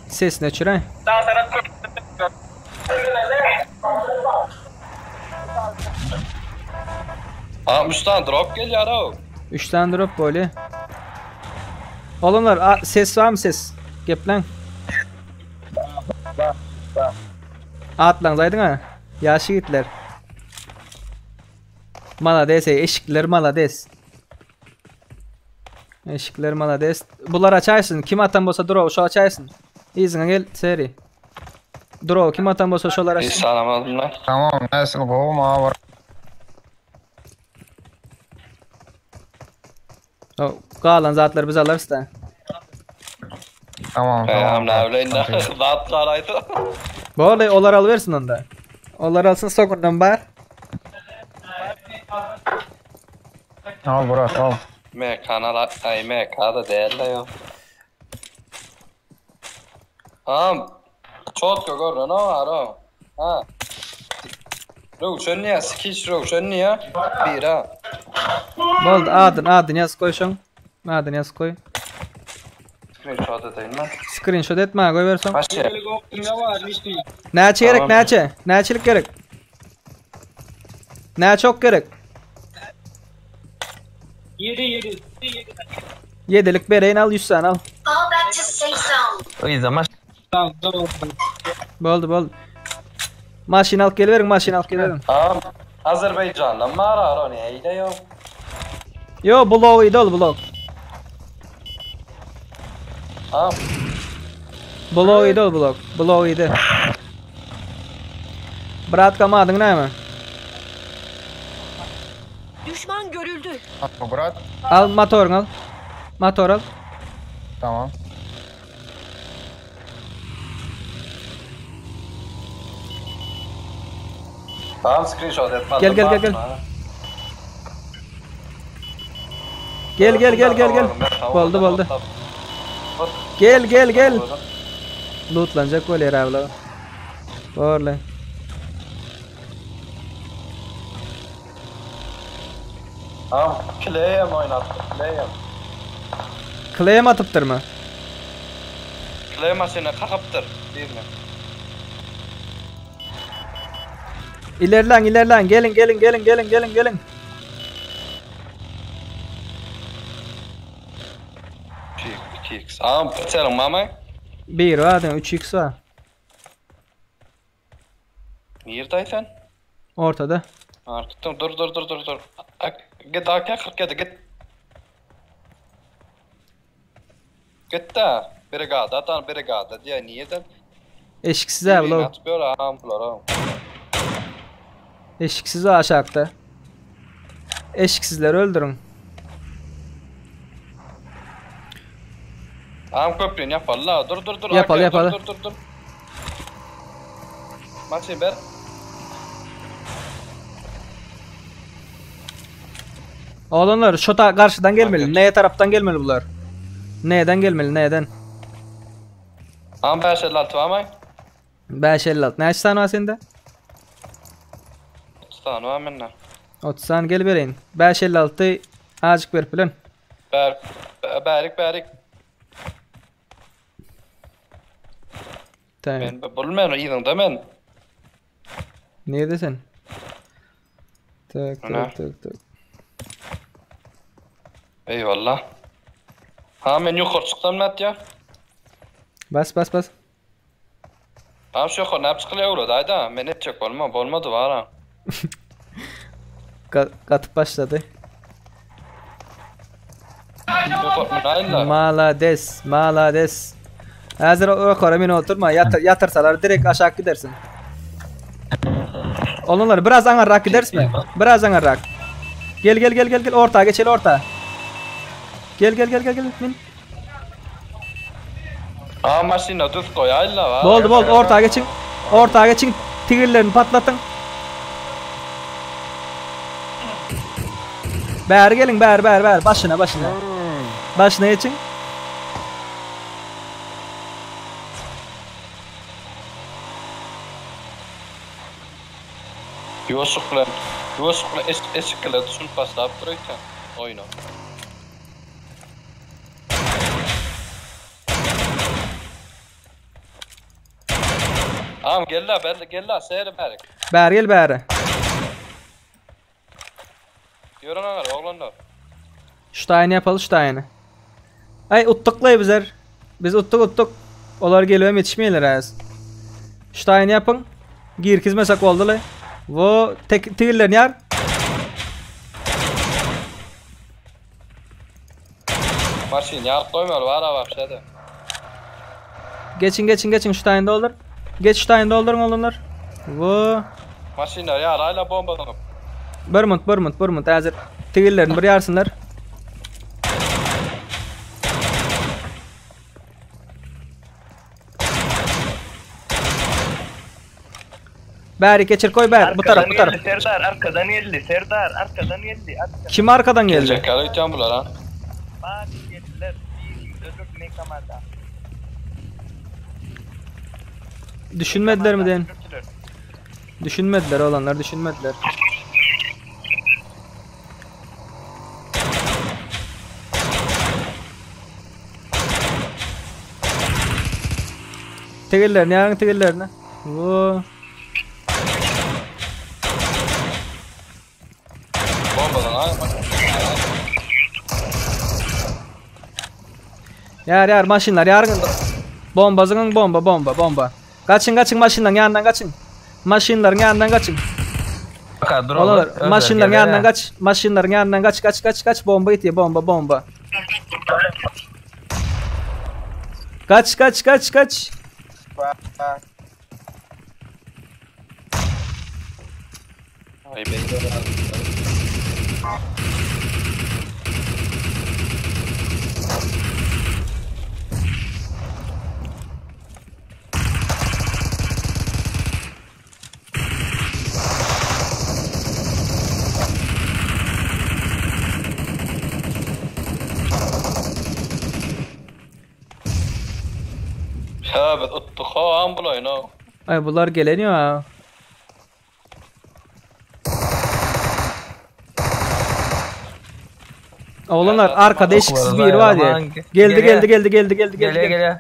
Ses ne çıray? Müstan drop gel yara. 3 tane drop böyle. Oğlanlar ses var mı ses? Gep lan. At lan zaydın ha. Yaşı gitler. Malades eşikler malades. Eşikler malades. Bunlar açarsın. Kim atan bolsa draw şu açarsın. İzin gel seri. Draw kim atan bolsa şolar İyi açsın. salamadım lan. Tamam, nasıl kovma var. O kalan zatlar biz alırız da. Tamam. Tamam öyleyim de. Zatlar aydı. Böyle olar alıversin onda. Olar alsın sokundan bar. Al Burak al. Kanala ay da değerli ya. Çok görün o. Ha. Roşun ya, skiç roşun ya. Bira. Boldu adın yaz koy şun. Adın yaz koy. Screenshot edeyim ben. Screenshot etme koy versin. Başka. Neçe gerek Tamam. neçe? Neçilik gerek? Ne çok gerek? 7'lik bereyin al 100 tane al. Fall back to safe zone. O yüzden Boldu. Maşin al geliverin. Azerbaycan'dan mı arar o neydi ya? Yo blow idi ol blow. Blow idi. Brat kamadın ne mi? Düşman görüldü. Atma Burak. Al motorun al. Motor al. Tamam. Tamam screenshot etmez. Gel. Gel. Boldu. Gel. Lootlanacak böyle herhalde. Böyle. Tamam Clay'e oynattı. Claim atıptır mı? Clay maçını kaptır. Değil mi? İlerlen. Gelin. Kicks. Selam mama. 1 var 3x var. Neredeysen? Ortada. Artık dur. Git arkaya 47 git. Git de. Brigada diye niyeden? Eşiksiz abi lo. Atmıyor ampular. Eşiksiz o aşağıda. Eşiksizleri öldürün. Köprünü yapalım la. Dur. Yapalım. Dur. Maçı ver. Oğlanlar şu karşıdan gelmeli. Neye taraftan gelmeli bunlar? Neyden gelmeli? Neyden? 556 var mı? 556. Ne tane var sende? 30 tane var minna. 30 tane gel vereyim. 556 azıcık ver plan. Bärik. Tamam. Men bulmayın iyiden men. Neredesin? Tak. Eyvallah. Men yukarı çıktım net ya. Bas. Şu yukarı ne yapışkılıyor oğlu dayda. Men etcek olmadı var ha. Katıp başladı. Ayla. Malades, malades. Hazır o koramin oturma. Yatırsalar direkt aşağı gidersin. Onları biraz angarak gidersin mi? Biraz angarak. Gel orta geçelim orta. Gel min. Aa maşina düz koy ayla var. Oldu orta geçin. Orta geçin. Tigirlerini patlatın. Bär gelin bär başına. Başına geçin. Yosukla eskiler sun pasap bırakın. Oyna. Am gella seyre berk. Bär. Görün ağır oğlanlar. Stein yapalım Stein'i. Ay uttuklay bizler. Biz uttuk. Olar geliyor yetişmeyeler az. Stein yapın. Girkizmesak oldu lay. Wo tigirlerini yar. Maşin yar koymuyor var ha başladı. Geçin Stein'de olur. Geç Stein'de doldurun olanlar. Wo Maşinler yar ayla bomba tanıp. Burmut hazır. Tigirlerini bir yarsınlar. Bari geçir koy bari bu taraf. Serdar arkadan geldi. Kim arkadan geldi? Gelecek arayacağım bunlar ha. Bak geldiler. Özür ne kamada. Düşünmediler mi den? Düşünmediler olanlar düşünmediler. Tigirlerini yarın tigirlerini. Oo. Bombadan ha. Yar maşinler yarın. Bomba. Kaçın maşinlerin yanından kaçın. Maşinlerin yanından kaçın. Oğlum maşinlerin yanından kaç. Maşinlerin yanından kaç. Bomba itiyor bomba. Kaç. Ay bekle. Şabet uttuğa ambulayın ha. Ay bunlar geleniyor ha. Oğlanlar arkada eşiksiz bir var ya. Geldi. Geliyor.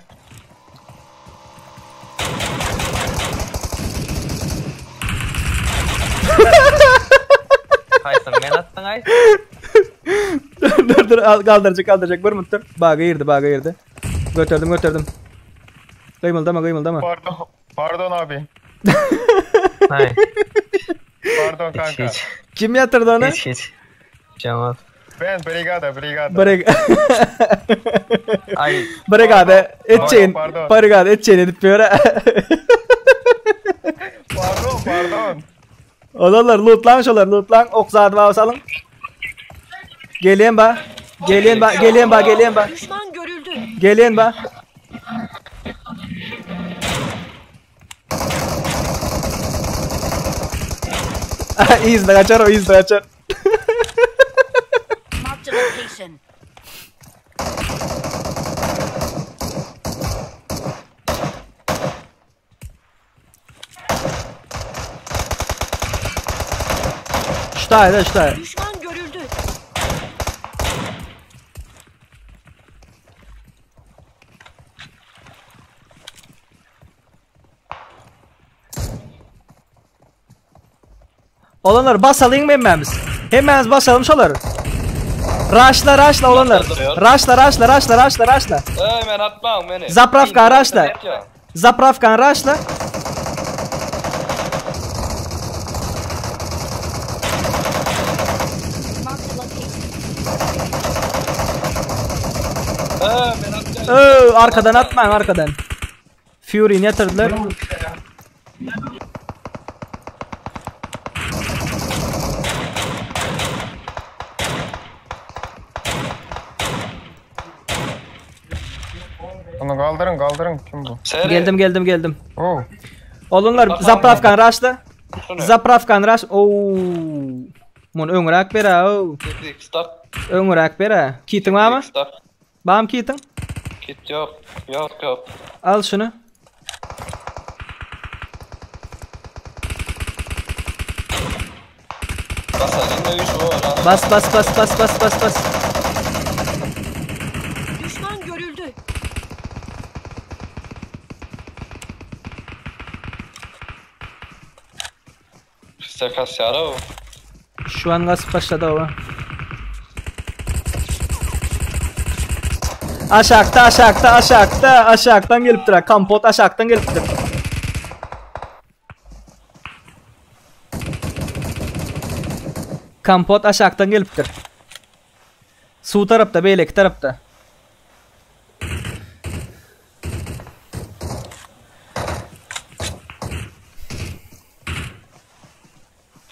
Kaysın men attın ay. dur kaldıracak dur. Baga girdi. Götürdüm. Kıymıldama. Pardon abi. Hay. Pardon kanka. Hiç. Kim yatırdı onu? Hiç. Cevap. Ben brigada. Ay. Brigade etçeyin. Pardon. Brigade etçeyin edip böyle. Pardon. Olanlar lootlan. Okzadı basalım. Geliyen ba. Düşman görüldü. Geliyen ba. İzle kaçar. Marked a location. Stay. Düşman görüldü. Olanlar basalım mı hemen basalım şoları. Raşla olanlar. Raşla. Men atmam beni. Zapravka raşla. Marked a location. Arkadan atmayın arkadan. Fury'ni yatırdılar. Onu kaldırın. Kim bu? Seri. Geldim. Oo. Olunlar Bakalım. zapravkan raşla. Şunu. Zapravkan raş. Mun öňürak bera. Gittik. Start. Öňürak bera. Kitin bama? Start. Bam kitin. Kit yok. Yok. Al şunu. Basa yine 3 var. Bas. Düşman görüldü. İşte kas yara o. Şu an gaz başladı o. Aşağıdan gelip durar. Kampot aşağıdan gelip durar. Kampot aşağıdan gelip durar. Su tarafta, beylek tarafta.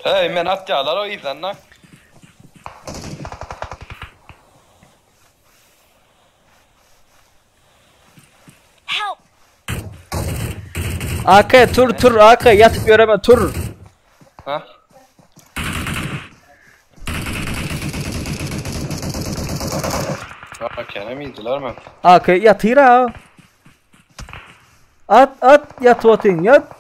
Hey men atyalar o yüzden lan. Help! AK tur AK yatıp göreme tur. Ha? Ya kene miydiler mi? AK yatır ha. At yat atın yat.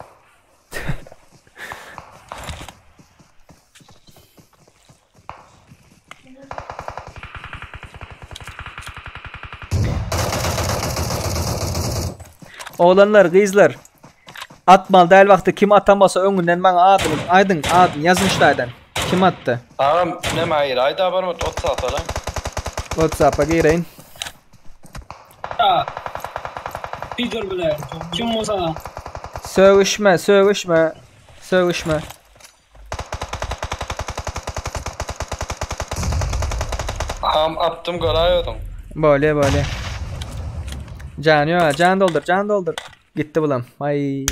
Oğlanlar, kızlar. Atmal değil vakti kim atamasa öňünden bana aydın yazın şuraydan. Kim attı? Tamam ne mayır ayda var mı 30 saat lan. WhatsApp'a gireyin. Peter bile. Kim olsa Sövüşme. Attım görüyordum. Böyle. Can doldur. Gitti bulam. Ay.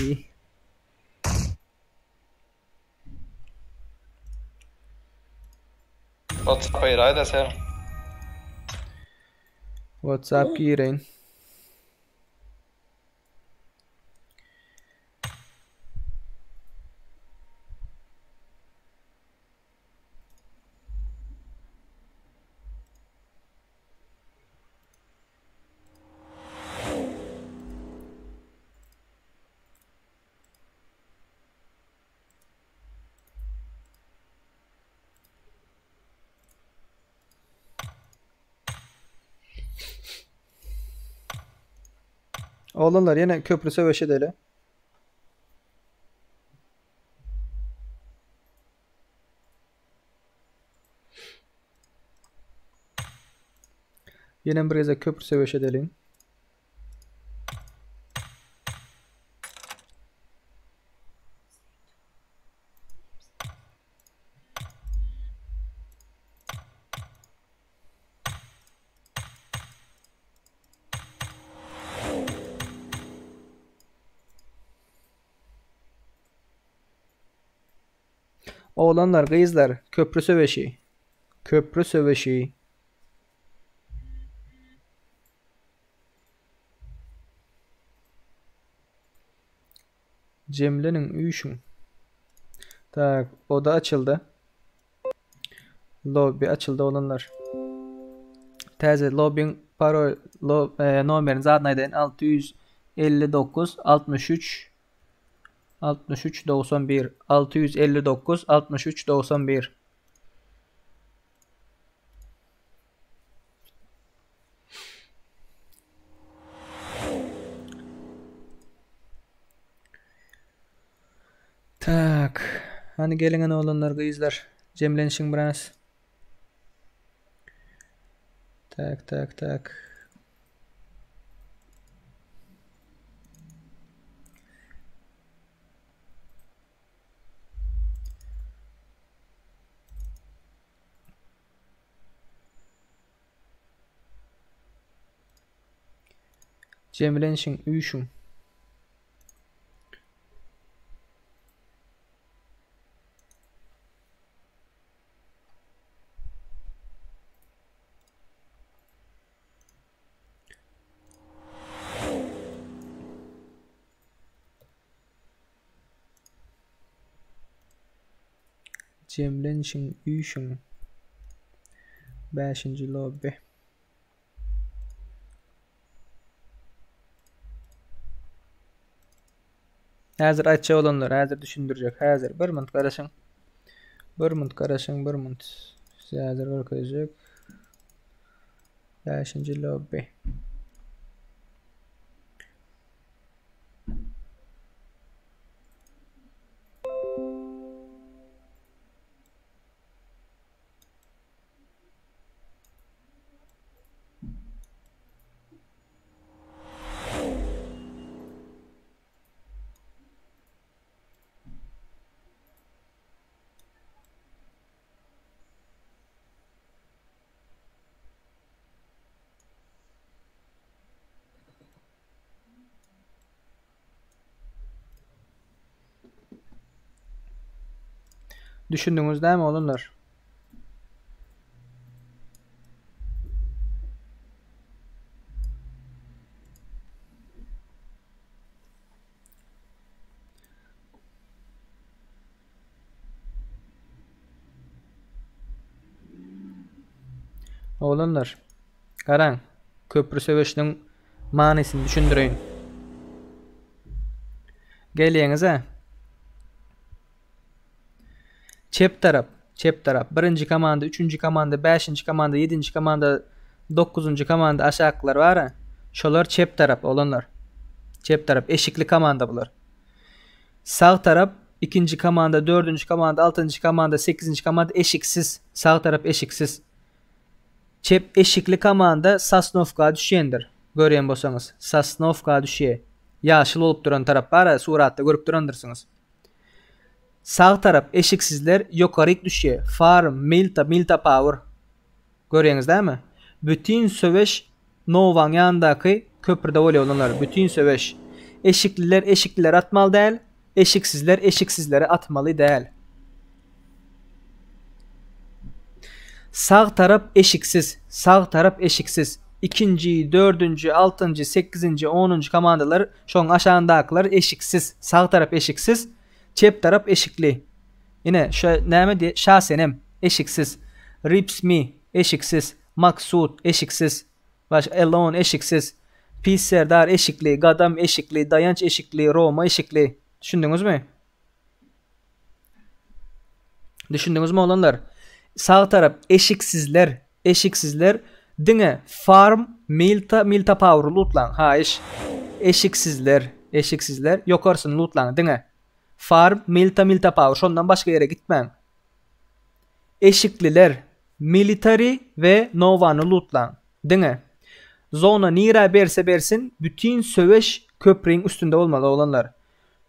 WhatsApp hayır ayda sen. WhatsApp gireyin. Oğlanlar yine köprü savaşı deli. Yine bir kez köprü savaşı deli. Oğlanlar, kızlar, köprü savaşı. Cemle'nin uyuşun. Tak, oda açıldı. Lobby açıldı oğlanlar. Teze lobby'nin numaranı zaten neyden 659 63 91 659 63 91. Tak. Hani gelin oğlanlar, kızlar. Cemlenişin biraz. Tak. Cemlenşin üýşüň. Cemlenşin üýşüň. 5-nji lobby. Häzir açça olanlar, häzir düşündirjek. Häzir 1 minut garaşyň. 1 minut garaşyň, 1 minut. Häzir görkezjek. 5-nji lobby. Düşündüňiz däme olanlar? Olanlar, garaň, köprü söweşiniň manysyny düşündireýin. Gelýäňiz-ä? Çep tarap. 1-nji komanda, 3-nji komanda, 5-nji komanda, 7-nji komanda, 9-njy komanda aşaklar bar. Şolar çep tarap olanlar. Çep tarap eşikli komanda bular. Sağ tarap 2-nji komanda, 4-nji komanda, 6-njy komanda, 8-nji komanda eşiksiz. Sağ tarap eşiksiz. Çep eşikli komanda Sosnovka düşýändir. Görýän bolsaňyz, Sosnovka düşýär. Ýaşyl bolup duran tarap bar, suratda görüp durandyrsınız. Sağ tarap eşiksizler ýokaryk düşýär. Farm, Milta Power. Görýäňiz däme? Bütün söweş Nowaň ýandaky köprüde bolýanlar. Bütün söweş. Eşikliler atmaly däl, eşiksizler eşiksizleri atmaly däl. Sağ tarap eşiksiz. Sağ tarap eşiksiz. 2-nji, 4-nji, 6-njy, 8-nji, 10-njy komandalar şoň aşaňdakylar eşiksiz. Sağ tarap eşiksiz. Çep tarap eşikli. Yine şu näme diye şasenem eşiksiz. Ripsmi eşiksiz. Maksud eşiksiz. Baş Elon eşiksiz. Piserdar eşikli, Gadam eşikli, Dayanç eşikli, Roma eşikli. Düşündüňiz mi? Düşündüňiz mi olanlar? Sağ tarap eşiksizler diňe Farm, Milta Power lutlan. Haýyş. Eşiksizler ýokarsyn lutlan diňe. Farm, Milta Power. Şondan başga ýere gitmäň. Eşikliler, military ve Novany lutlan. Diňe. Zona nira berse bersin, bütün söweş köprüň üstünde bolmaly olanlar.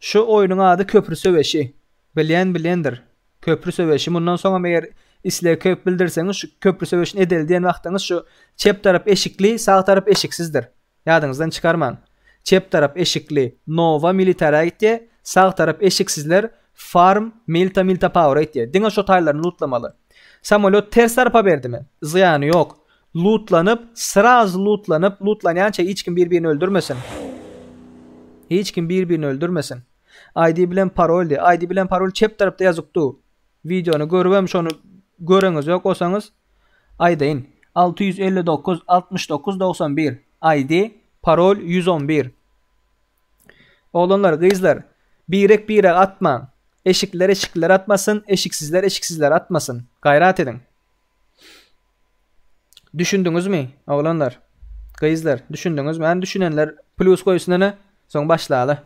Şu oýunyň ady köprü söweşi. Bilýändir. Köprü söweşi. Mundan soňra eger isle köp bildirseňiz, şu köprü söweşini edel diýen wagtyňyz şu çep tarap eşikli, sağ tarap eşiksizdir. Ýadyňyzdan çykarman. Çep tarap eşikli, Nova military aýtdy. Sağ tarap eşiksizler Farm, Milta Power aýtdy. Diňe şu taýlaryny lootlamaly. Samolot ters tarafa berdimi? Ziyany yok. Lootlanıp, lootlanýança hiç kim bir-birini öldürmesin. ID bilen paroldi. ID bilen parol çep tarapda yazykdy. Videonu görübem şonu göreňiz ýok bolsaňyz aýdaýyn. 659 69 91 ID parol 111. Oğlanlar, gyzlar, birek atma. Eşikler atmasın, eşiksizler atmasın. Gayrat edin. Düşündüňiz mi? Oğlanlar, gyzlar, düşündüňiz mi? Ben düşünenler plus koýsunana soň başlaýaly.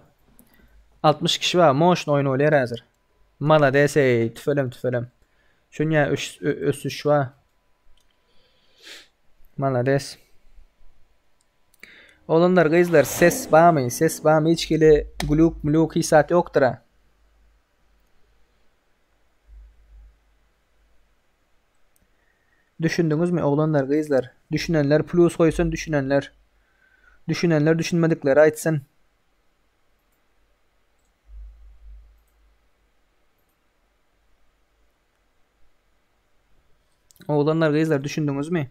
60 kişi var. Motion oyunu oýnar häzir. Malades, tüfelem. Şunya ösüş var. Malades. Oğlanlar, gyzlar, ses barmy? Hiç kele gluk hissat ýokdur. Düşündüňiz mi oğlanlar, gyzlar? Düşünenler plus koysun, düşünenler. Düşünenler düşünmedikleri aytsın. Oğlanlar kızlar düşündünüz mü?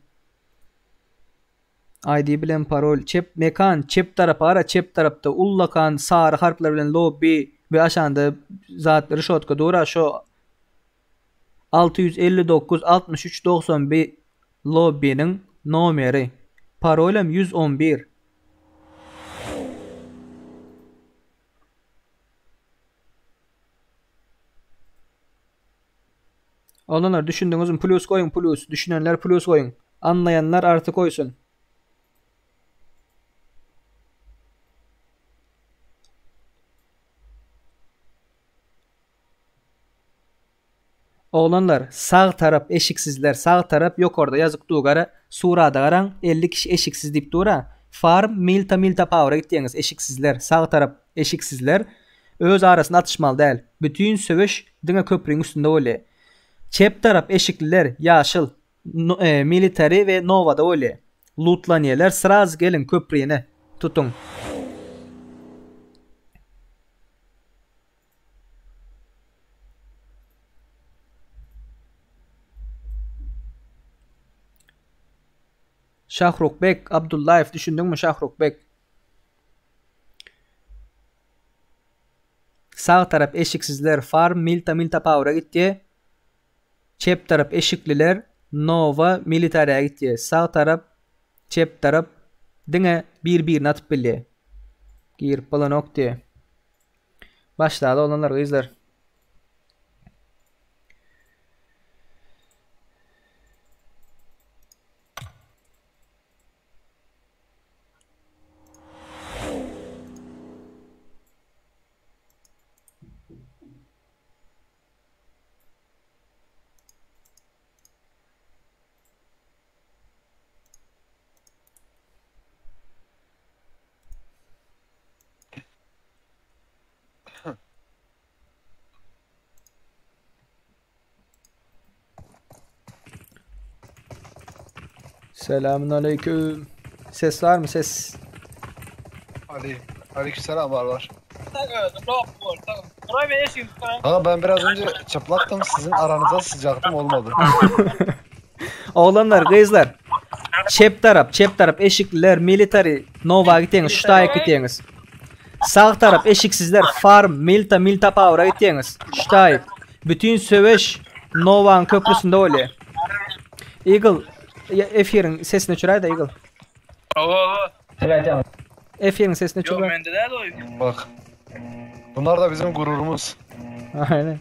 ID bilen parol çep mekan çep tarafı ara çep tarafta ullakan sarı harfler bilen lobby ve aşağıda zatları şotka doğru şu 659 63 91 lobby'nin numeri parolem 111. Olanlar düşündüğünüz plus koyun plus. Düşünenler plus koyun. Anlayanlar artı koysun. Oğlanlar sağ taraf eşiksizler. Sağ taraf yok orada yazık duğara. Surada garan 50 kişi eşiksiz deyip dura. Farm milta power'a gittiğiniz eşiksizler. Sağ taraf eşiksizler. Öz arasında atışmalı değil. Bütün sövüş dine köprünün üstünde öyle. Çep taraf eşikliler yaşıl military ve Nova'da öyle. Lootlanıyorlar. Sıraz gelin köprüyene tutun. Şahrukbek, Abdullayev düşündün mü Şahrukbek? Sağ taraf eşiksizler farm milta power'a gitti. Çep taraf eşikliler Nova military'e gitti. Sağ taraf çep taraf dine birbirine atıp bile. Girip balan okti. Başladı olanlar izler. Selamünaleyküm. Ses var mı ses? Aleykümselam var. Buraya bir eşim. Aga ben biraz önce çıplaktım, sizin aranıza sıcaktım olmadı. Oğlanlar kızlar. Çep taraf eşikliler military Nova gittiğiniz şutaya gittiğiniz. Sağ taraf eşiksizler farm milta power'a gittiğiniz şutaya. Bütün sövüş Nova'nın köprüsünde öyle. Eagle F-Year'ın sesini çürüyor da Eagle. Evet canım. F-Year'ın sesini çürüyor. Bak. Bunlar da bizim gururumuz. Aynen.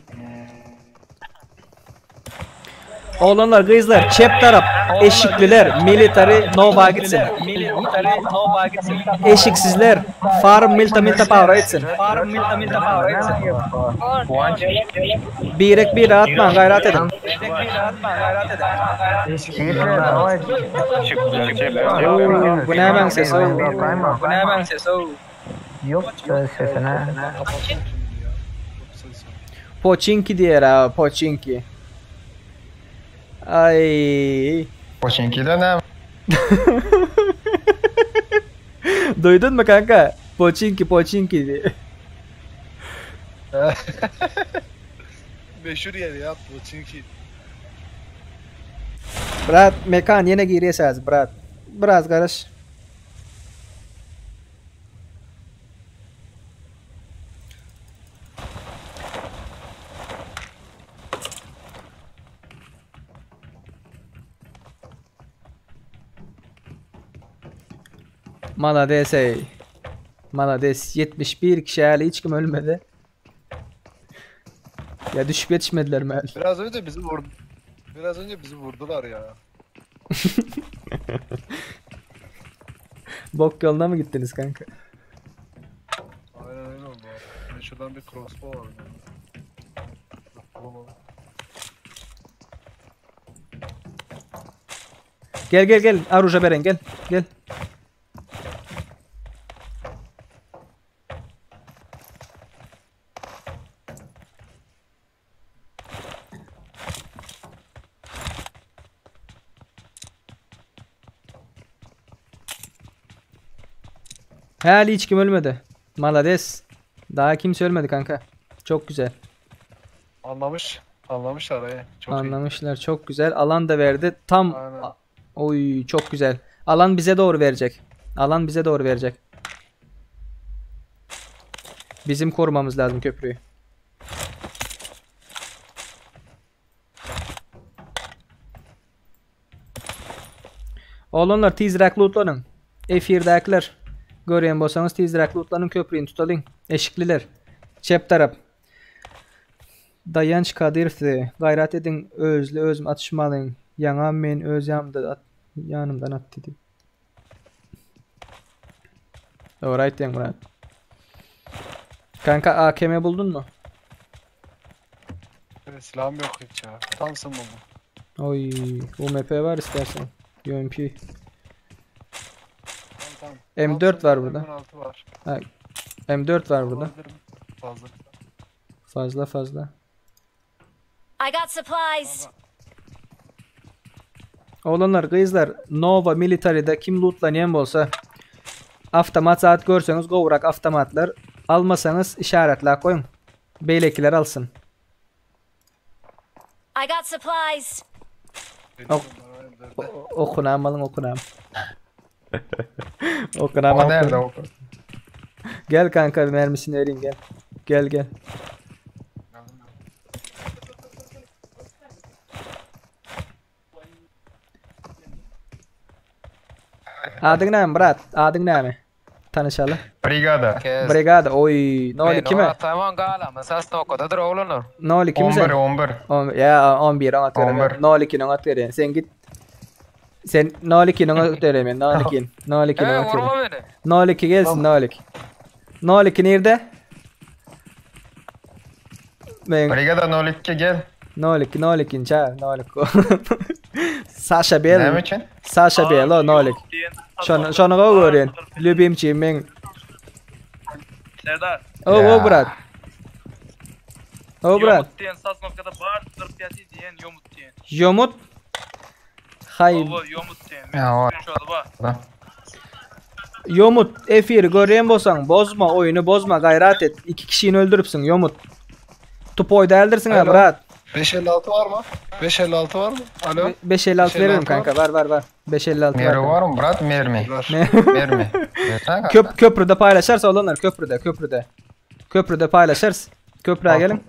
Oğlanlar kızlar çep taraf eşikliler military Nova gitsin. Eşiksizler farm milta power'a gitsin. Bir atman gayret edin. Bu ne hemen ses o? Yok sesine. Pochinki diye ha Pochinki. Ay. Poçinki'de ne? Duydun mu kanka? Pochinki diye. Meşhur yer ya bu çünkü. Brat mekan yine giriyorsunuz brat. Biraz karış. Malades 71 kişi hali hiç kim ölmedi. Ya düşüp yetişmediler mi? Biraz önce bizi vurdular ya. Bok yoluna mı gittiniz kanka? Aynen öyle oldu. Ben şuradan bir crossbow var. Gel Aruja Beren gel. Hali hiç kim ölmedi. Malades. Daha kimse ölmedi kanka. Çok güzel. Anlamışlar çok Anlamışlar. Çok güzel. Alan da verdi. Tam Aynen. oy çok güzel. Alan bize doğru verecek. Alan bize doğru verecek. Bizim korumamız lazım köprüyü. Oğlanlar tezrak lootlanın. F1'dakiler. Görüyen bolsanız tezrak lootlanın, köprüyü tutalım. Eşikliler. Çep taraf. Dayanç Kadir'di. Gayret edin özlü özüm atışmalıyın. Yana men öz yanımdan at dedi. Alright then Murat. Kanka AKM buldun mu? Silahım yok hiç ya. Thompson buldum. Oy, UMP var istersen. UMP. Tamam. M4 var burada. M16 var. Ha, M4 var burada. Olabilir mi? Fazla. Fazla. I got supplies. Oğlanlar kızlar Nova Military'de kim lootlanyan bolsa avtomat saat görseniz govrak avtomatlar almasanız işaretler koyun. Beylekiler alsın. I got supplies. Okunam alın okunam. Okunam O alın. nerede o? Gel kanka bir mermisini vereyim gel. Gel. Adın ne Murat? Adın ne? Tanışalım. Brigada. Brigada. Oy. Noli kime? Tamam gala. Masas tokodadır oğlunur. Noli kimse? 11. Ya 11 ona göre. 11. Noli kin ona göre. Sen git. Sen Noli kin ona göre mi? Noli kin ona Vurma göre. beni. Noli ki gelsin Noli. Noli ki nerede? Ben Brigada Nolik'e gel. Noli kin çağır. Noli. Sasha Bell. Ne için? Sasha Bell o Noli. Şonu görün. Lübimçiyim ben. Serdar. O brat. O brat. Yomut diyen Sasnovka'da bağır 45 diyen yomut diyen. Yomut. Hayır. Baba yomut diyen. Ya o. Şu adı var. Yomut F1 görüyen bolsan bozma oyunu bozma gayret et. 2 kişiyi öldürüpsün Yomut. Tupoy deldirsin ha Alo. brat. 556 var mı? 556 var mı? Alo. 556 veririm 556 kanka var. 556 Mermi var. var mı Murat? Mermi. Var. Mermi. Versene kanka. Köprüde paylaşırsa olanlar köprüde. Köprüde paylaşırız. Köprüye gelin.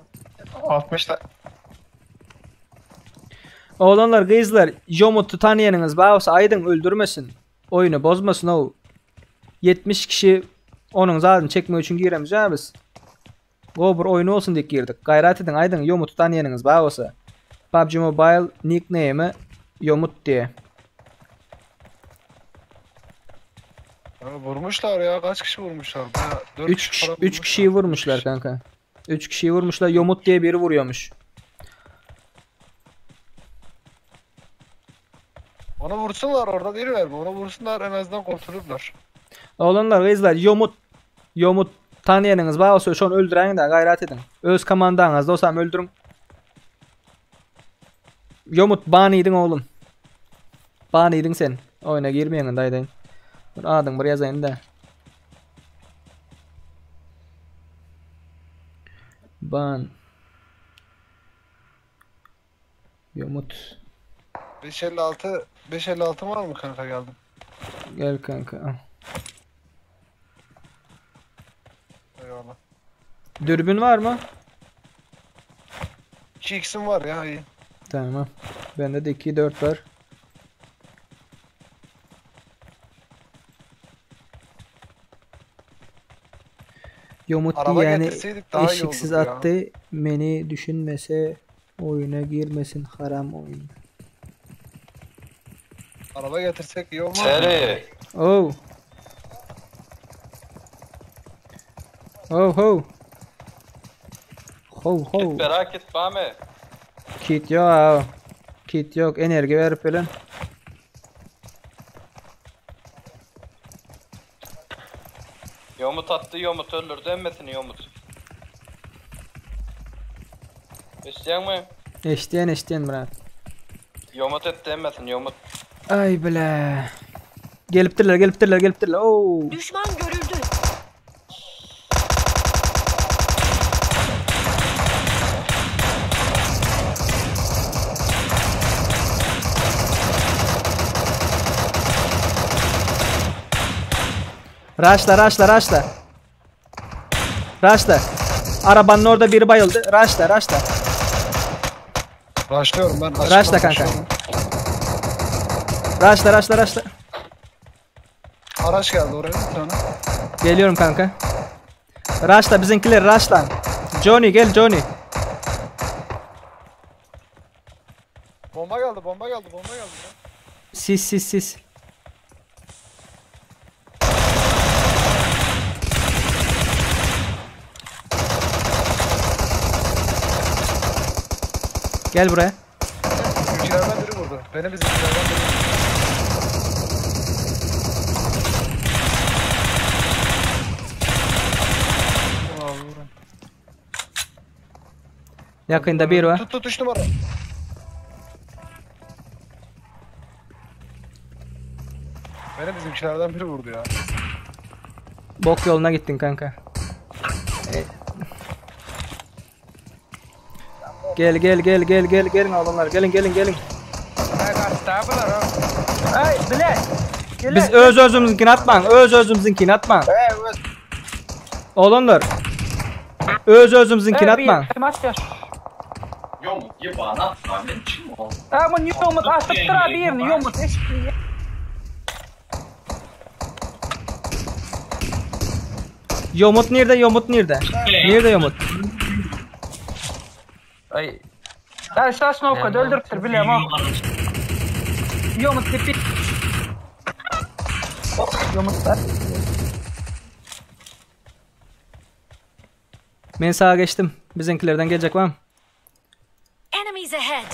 60'da. Oğlanlar kızlar Yomut'u tanıyanınız bağırsa aydın öldürmesin. Oyunu bozmasın o. 70 kişi onun zaten çekme için giremiz ya biz. Gobur oyunu olsun diye girdik. Gayret edin aydın Yomut'u tanıyanınız bağırsa. PUBG Mobile nickname'i Yomut diye. Vurmuşlar ya. Kaç kişi vurmuşlar? 3 kişiyi vurmuşlar kanka. 3 kişiyi vurmuşlar. Yomut diye biri vuruyormuş. Onu vursunlar orada değiller mi? Onu vursunlar en azından kurtulurlar. Oğlanlar kızlar Yomut tanıyanınız bağırsa şu an öldüren de gayret edin. Öz komandanızda olsam öldürün. Yomut baniydin oğlum. Baniydin sen. Oyuna girmeyin daydayın. Adın buraya yazayım da. Ban. Yomut. 556 var mı kanka geldim? Gel kanka. Al. Eyvallah. Dürbün var mı? 2x'im var ya iyi. Tamam. Bende de 2-4 var. Yomut Araba yani getirseydik daha iyi eşiksiz olurdu ya. attı. Beni düşünmese oyuna girmesin haram oyun. Araba getirsek iyi olmaz mı? Seri. Oh. Oh ho. Ho ho. Git merak etme abi. Kit yok. Kit yok. Enerji ver falan. Yomut attı Yomut öldürdü emmetini Yomut. İsteyen mi? Eşteyen Murat. Yomut etti emmetini Yomut. Ay bile. Geliptirler. Oo. Düşman görüldü. Raşla. Raşla. Arabanın orada biri bayıldı. Raşla. Başlıyorum ben. Raşla kanka. Raşla. Araç geldi oraya bir tane. Geliyorum kanka. Raşla bizimkiler raşlan. Johnny gel Johnny. Bomba geldi. Sis. Gel buraya. Bizimkilerden biri vurdu. Beni bizimkilerden biri vurdu. Abi vurun. Yakında biri var. Tut 3 numara. Beni bizimkilerden biri vurdu ya. Bok yoluna gittin kanka. Gelin oğlumlar gelin. Hey bile. Biz özümüzünkini atman. Oğlumlar. Özümüzünkini atman. Yomut yıbana atma benim için mi oldu? Aman yomut atıp tıra bir yerini yomut eşkili. Yomut nerede? Nerede Yomut? Ay. Ben şaşma o kadar öldürüptür bileyim ha. Yomut tipi. Yomutlar. Ben sağa geçtim. Bizimkilerden gelecek var mı? Enemies ahead.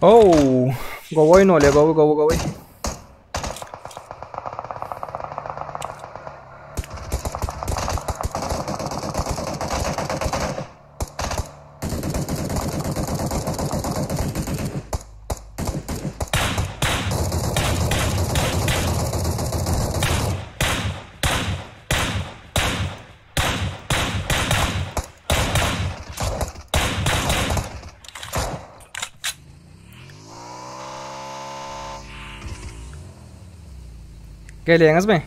Oh, go away no le go away. Geliyorsunuz mu?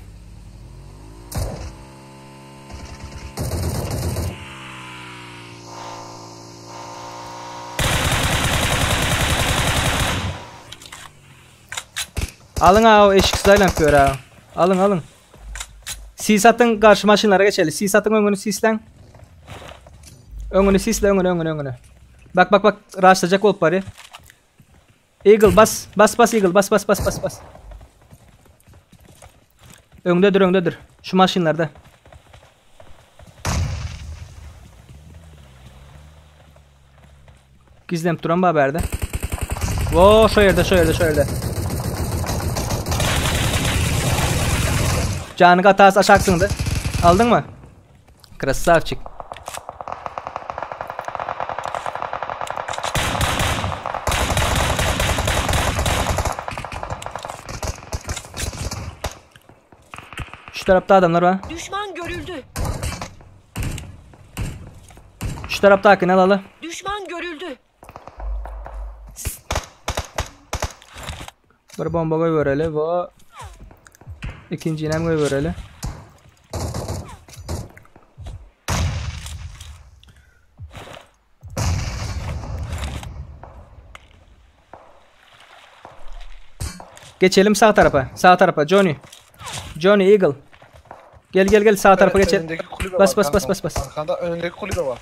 Alın ha o eşik sırayla yapıyor ha. Alın. Sis atın karşı maşinlara geçelim. Sis atın önünü sislen. Önünü sisle önünü. Bak raşlayacak olup bari. Eagle bas Eagle bas. Öndedir. Şu maşinlerde. Gizlenip duran bir haberde. Voo şu yerde. Canı katası aşaksındı. Aldın mı? Krasavçık. Şu tarafta adamlar var. Düşman görüldü. Şu tarafta Hakan alalı. Düşman görüldü. Bir bomba koy verelim. Bu ikinci inem koy verelim. Geçelim sağ tarafa. Johnny Eagle. Gel sağ tarafa geçelim. Önündeki kulübe Bas. var kanka. Arkanda önündeki kulübe var.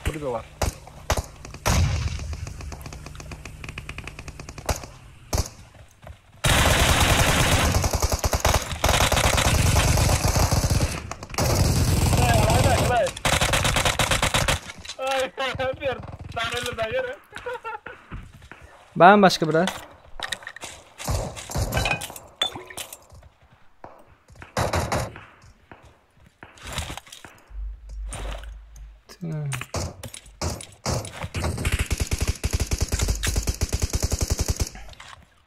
Ben başka bira.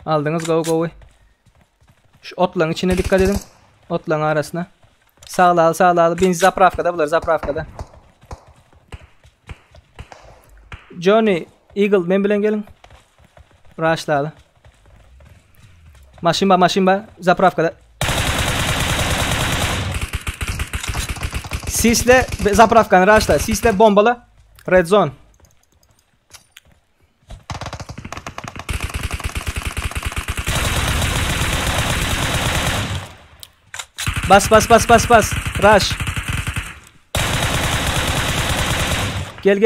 Aldınız go. Şu otların içine dikkat edin. Otların arasına. Sağla al. Bin zapravkada bulur zapravkada. Johnny Eagle ben bilen gelin. Rushladı. Maşin zapravkada. Sisle zapravkanı rushla. Sisle bombala. Red zone. Bas. Rush. Gel.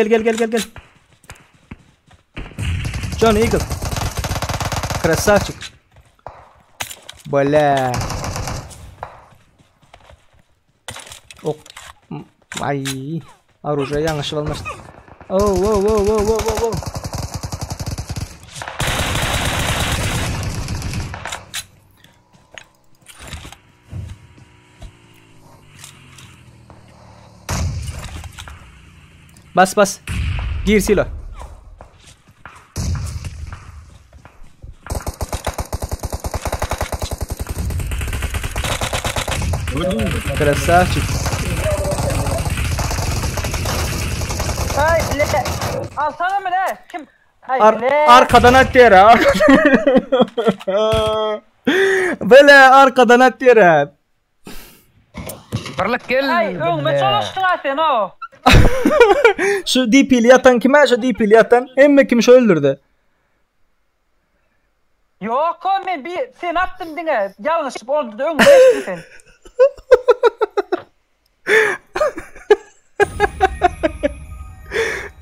John Eagle. Красавчик. Бля. Ok. Ay. Оружие yanlışlık olmuş. Oh. Bas. Gir silo. Красавчик. Ay bile. Alsana mı ne? Kim? Ay bile. Arkadan at yere. Böyle arkadan at yere. Birlik gel. Ay öňme çalıştın sen o. Şu DP'li yatan kime? Şu DP'li yatan. Emme kim şu öldürdü? Yok o men bir sen attın dine. Yanlış oldu da öňme geçtin sen.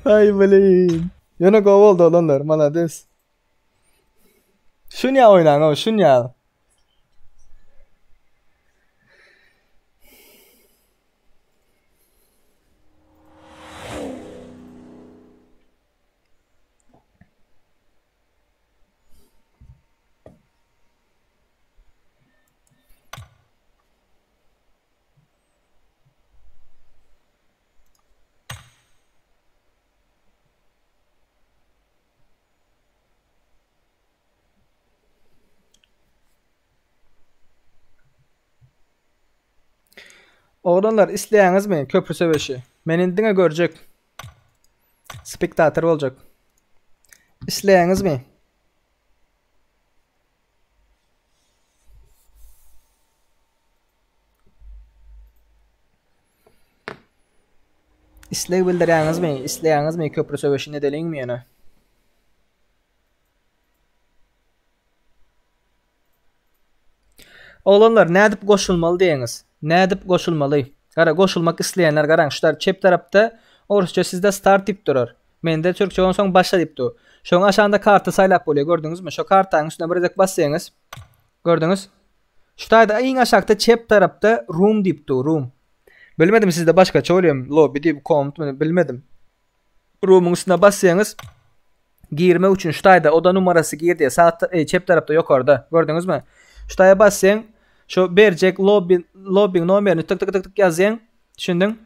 Ay blin. Yana gol oldu olanlar. Malades. Şunya oynan o. Şunya. Oğlanlar isteýäňiz mi? Köprü söweşi. Meni diňe görjek. Spektator boljak. İsteýäňiz mi? İsleg bildirýäňiz mi? İsteýäňiz mi köprü söweşine deliňmi ýene? Oğlanlar nädip goşulmaly diýeňiz? Nädip goşulmaly? Gara goşulmak isleýänler garaň şular çep tarapda orusça sizde start dip durar. Mende türkçe ondan soň başla dipdi. Şoň aşağında karty saýlap bolýar, gördüňizmi? Şo kartaň üstüne bir zek bassaňyz. Gördüňiz? Şutada iň aşagda çep tarapda room dipdi, room. Bilmedim sizde başka çöwrem lobby dip komut bilmedim. Room'un üstüne bassaňyz girme üçin şutada oda numarasy girdi. Sağ çep tarapda ýokarda. Gördüňizmi? Şutaya bassaň şu berjek lobby nomerini tık ýazýan. Düşündiň?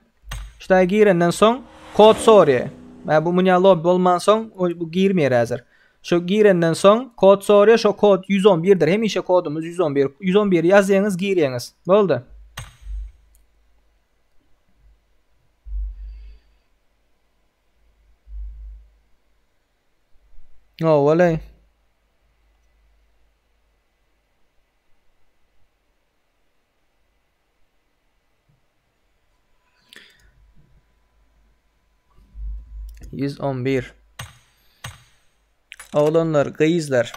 Şutaya girenden soň kod sorýar. Bu munya lobby bolman soň bu girmeýär häzir. Şu girenden soň kod sorýar, şu kod 111'dir. Hemişe kodumuz 111. 111 ýazýaňyz, girýäňiz. Boldy. Oh, walay. Oğlanlar, gyýyzlar.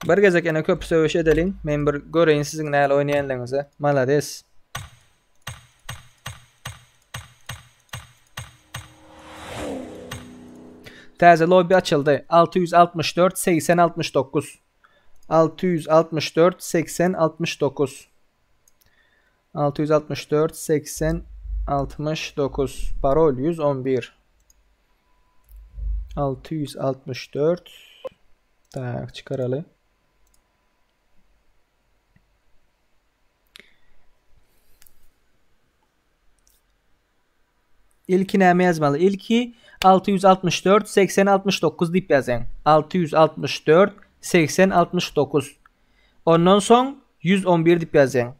Bir gezek ene köp söweş edeliň. Men bir göreýin siziň näle oýnaýanlygyňyzy. Malades. Täze lobby açyldy. 664 80 69. 664 80 69. 664 80 69. Parol 111. 664. Tak, çıkaralı. İlki näme ýazmaly? İlki 664 80 69 dip ýazan. 664 80 69. Ondan soň 111 dip ýazan.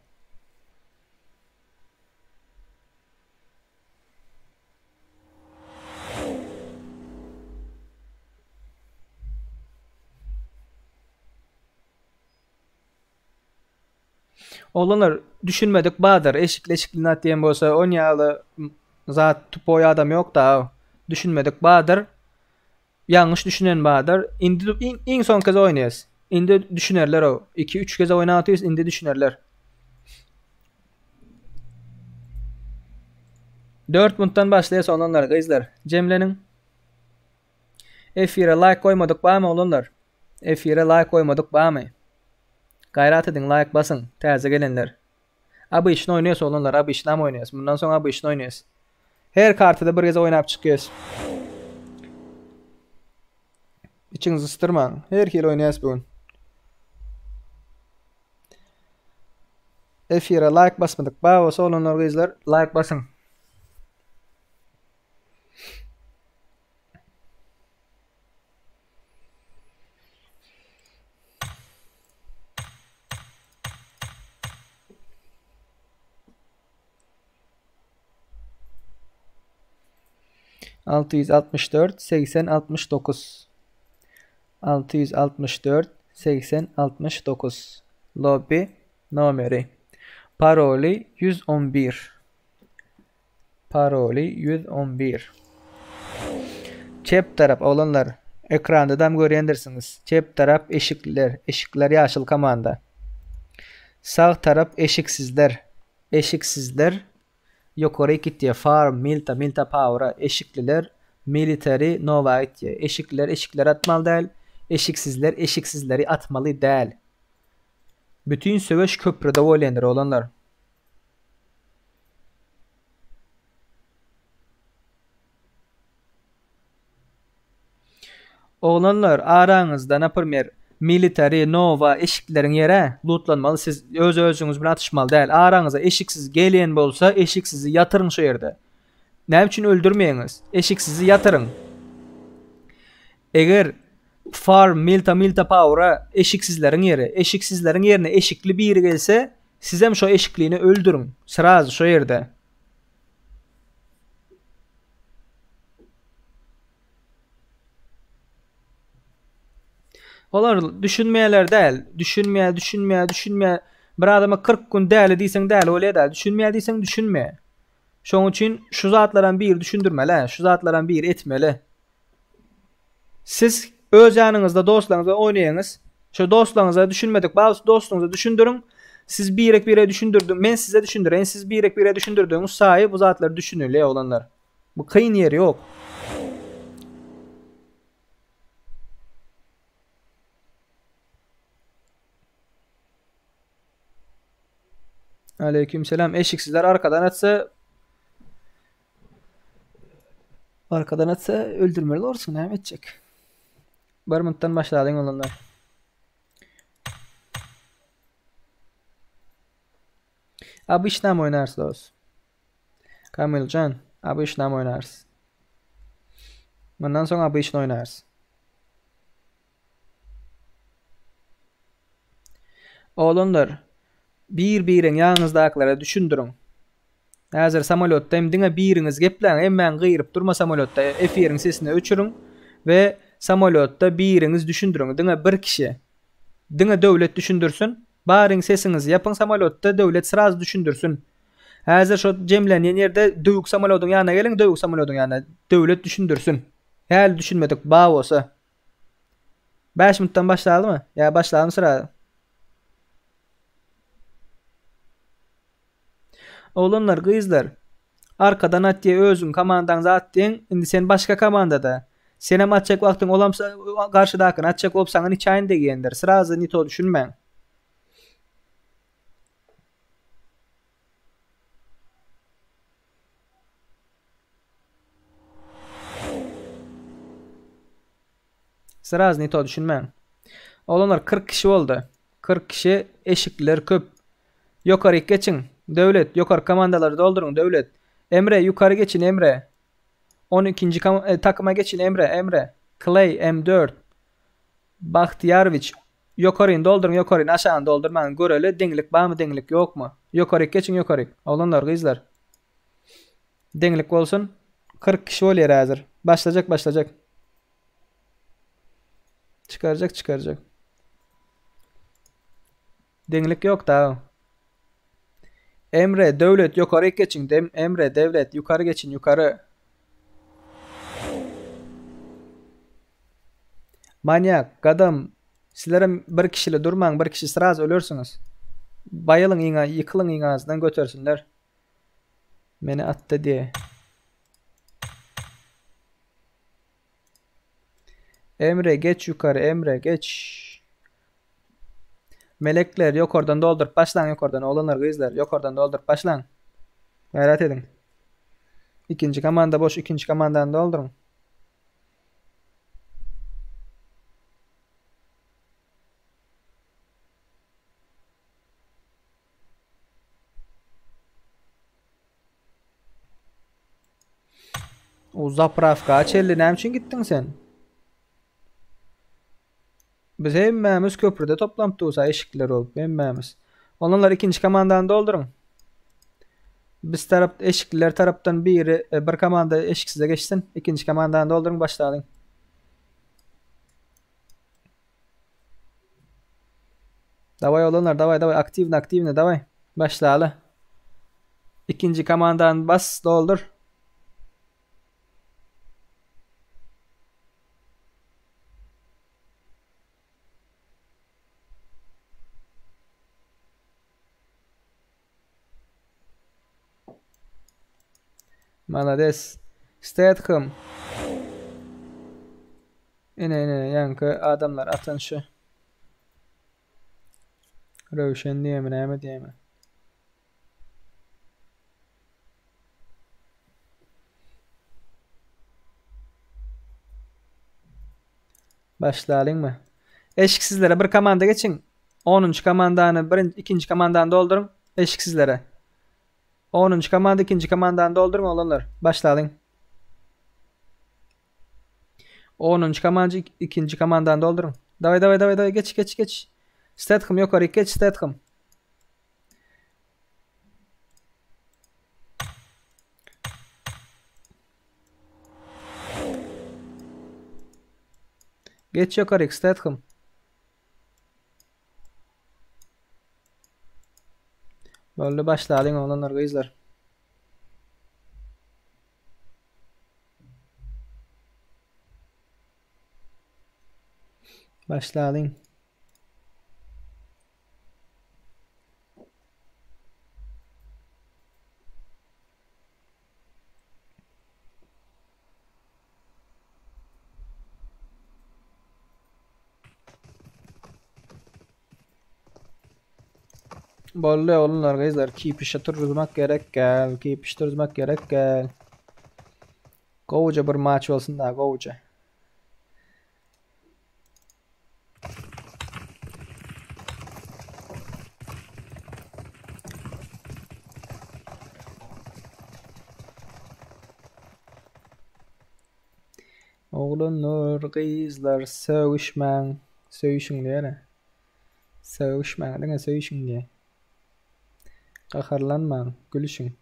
Olanlar düşünmedik badır. Eşikli diyen bolsa onyalı zat tupoy adam yok da. Düşünmedik badır. Yanlış düşünen badır. Indi in son kez oynayız. Indi düşünerler o. 2-3 kez oynatıyoruz, indi düşünerler. 4 minuttan başlayas olanlar gızlar. Cemlenin. F1'e like koymadık bağımı olanlar. F1'e like koymadık bağımı. Gayrat edin, like basın. Taze gelenler. Abi işini oynuyorsa olanlar. Abi işini mi oynuyoruz? Bundan sonra abi işini oynuyoruz. Her kartıda bir kez oynayıp çıkıyoruz. İçinizi ısıtırmayın. Her kere oynuyoruz bugün. F1'e like basmadık. Bağırsa olanlar gızlar. Like basın. (664 80 69) 664 80 69 lobby numeri paroli 111 paroli 111 Çep taraf olanlar ekranda da görüyendirsiniz. Çep taraf eşikler yaşıl komanda. Sağ taraf eşiksizler yukarı gittiye farm milta power'a eşikliler military nova itye eşikler atmalı değil, eşiksizleri atmalı değil. Bütün söveş köprüde olanlar olanlar. Oğlanlar aranızda napırmer military nova eşiklerin yere lootlanmalı. Siz özünüz bilen atışmalı değil. Aranıza eşiksiz gelen bolsa eşiksizi yatırın şu yerde. Ne için öldürmeyiniz? Eşiksizi yatırın. Eğer farm milta power'a eşiksizlerin yerine eşikli biri gelse sizem şu eşikliğini öldürün. Sırazı şu yerde. Olar düşünmeyeler değil. Düşünmeye. Bir adama 40 gün değerli deysen değerli öyle değil. Düşünmeye deysen düşünmeye. Şoň üçin şu zatlaran bir düşündürmeli. Şu zatlaran bir etmeli. Siz öz ýanyňyzda dostlaryňyzla oýnaýaňyz. Şu dostlaryňyza düşünmedik. Bazı dostlaryňyza düşündürün. Siz bire düşündürdüm. Men size düşündüren. Siz bire düşündürdüğünüz sahi bu zatları düşünürler olanlar. Bu kıyın yeri yok. Aleykümselam. Eşiksizler arkadan atsa öldürmeli olursun. Ne edecek? Bir minuttan başladın olanlar. Abi işnam oynarsın dost. Kamilcan. Abi işnam oynarsın. Bundan sonra abi işini oynarsın. Oğlanlar. Bir-birin ýanyňyzdaklara düşündürün. Häzir samolotda diňe biriniz gepläň, emmen gyýryp durma samolotda F1'in sesini öçürün we samolotda biriniz düşündürün. Diňe bir kişi, diňe döwlet düşündürsün. Baryň sesinizi ýapyň samolotda döwlet sıraz düşündürsün. Häzir şo jemlenýän ýerde döwük samolotyň ýanyna geliň, döwük samolotyň ýanyna döwlet düşündürsün. Häl düşünmedik, ba bolsa. 5 minutdan başladymy? Ýa başladym sıra. Oğlanlar, kızlar, arkadan at diye özün komandan zat diyen, indi sen başka komandada. Senem atacak vaktin olamsa karşıdakın atacak olpsanın hikayeni de giyendir. Sırazı nito düşünmen. Sırazı nito düşünmen. Oğlanlar 40 kişi oldu. 40 kişi eşikler köp. Yukarı geçin. Devlet, yukarı komandaları doldurun devlet. Emre yukarı geçin Emre. 12. takıma geçin Emre. Clay M4. Bahtiyarviç. Yukarıyın doldurun yukarıyın aşağını doldurmanın göreli. Denglik var mı denglik yok mu? Yukarı geçin yukarı. Oğlanlar kızlar. Denglik olsun. 40 kişi oluyor hazır. Başlayacak. Çıkaracak. Denglik yok da. Emre, devlet yukarı geçin. Emre, devlet yukarı geçin yukarı. Manyak, kadın. Sizlerin bir kişiyle durmayın. Bir kişi sıraz ölürsünüz. Bayılın yine, yıkılın yine ağzından götürsünler. Beni attı diye. Emre geç yukarı. Emre geç. Melekler yok oradan doldur. Başlan yok oradan. Oğlanlar kızlar. Yok oradan doldur. Başlan. Gayret edin. İkinci komanda boş. İkinci komandanı doldurun. O zapravka çelli ne için gittin sen? Biz hemmemiz köprüde toplantıda eşikler olup hemmemiz. Onları ikinci komandanı doldurun. Biz taraf eşikler taraftan bir komanda eşiksize geçsin. İkinci komandanı doldurun başlayalım. Davay olanlar davay aktivne davay. Başlayalım. İkinci komandanı bas doldur. Malades. Statham. İne yankı adamlar atın şu. Rövşen diye mi ne diye mi? Başlayalım mı? Eşiksizlere bir komanda geçin. 10. komandanı ikinci komandanı doldurun. Eşiksizlere. 10. komanda ikinci komandanı doldurun olanlar. Başlayalım. 10. komanda ikinci komandanı doldurun. Davay geç. Statham yukarı geç Statham. Geç yukarı Statham. Böyle başlayalım olanlar kızlar. Başlayalım. Böyle olanlar kızlar. Keep işe durmak gerek gel. Keep işe durmak gerek gel. Kovuca bir maç olsun da kovuca. Oğlanlar kızlar sevişmen. Sevişin diye. Sevişmen dene sevişin diye. Kaharlanma, gülüşün.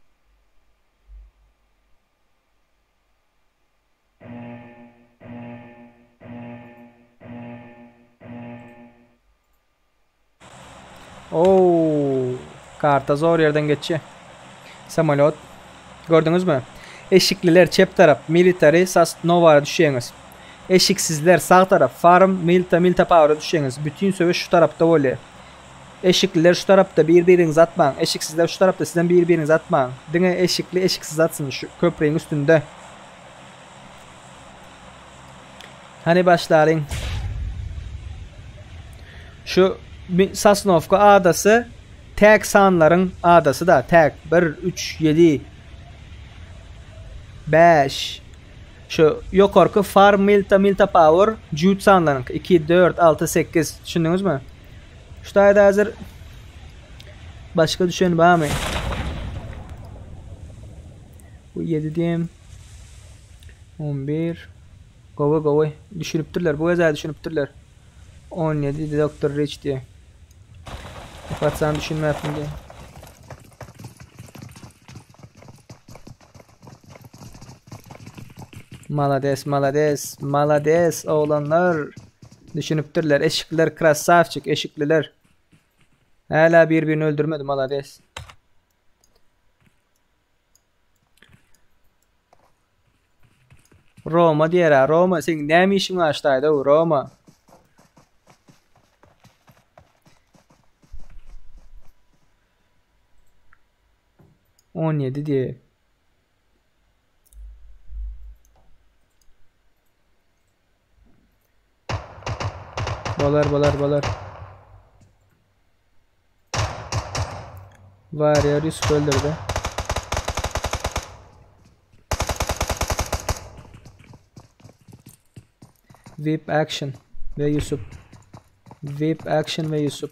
Oo, karta zor yerden geçiyor. Samolot. Gördünüz mü? Eşikliler çep taraf, military, Sasnova'ya düşüyorsunuz. Eşiksizler sağ taraf, farm, milta power'a düşüyorsunuz. Bütün sövüş şu tarafta oluyor. Eşikliler şu tarafta birbiriniz atmayın. Eşiksizler şu tarafta sizden birbiriniz atmayın. Dine eşikli eşiksiz atsın şu köprünün üstünde. Hani başlayalım. Şu Sasnovka adası tek sanların adası da tek 1 3 7 5 şu yukarı farm milta power jude sanların 2 4 6 8 düşündünüz mü? Şu da hazır. Başka düşen var mı? Bu 7 diyeyim. 11 Gova düşünüptürler. Bu özel düşünüptürler. 17 Dr. Rich diye. Fakat sen düşünme yapın diye. Malades oğlanlar düşünüptürler. Eşikler krasavçık eşikliler. Hala birbirini öldürmedi malades. Roma diýer, Roma sen näme işiň açdaýdy o Roma? On yedi diye. Bolar. Var ya risk öldürdü. Whip action ve Yusuf. Whip action ve Yusuf.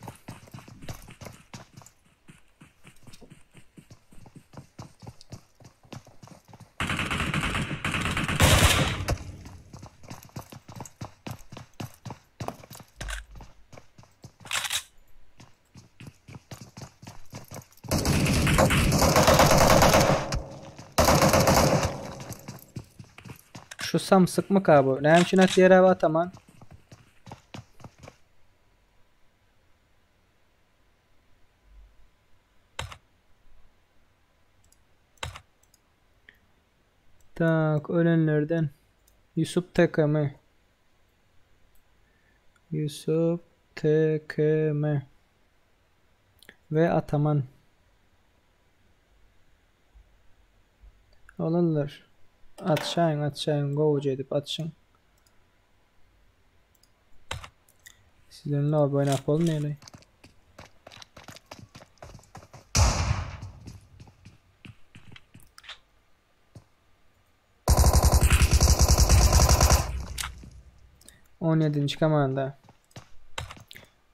Şu samsık mı kabı? Ne için at yere ataman? Tak ölenlerden Yusuf TKM. Yusuf TKM ve Ataman. Olanlar. Atşayın govucu edip atışın. Sizlerle abi oynayıp olmayalım. On yedinci komanda.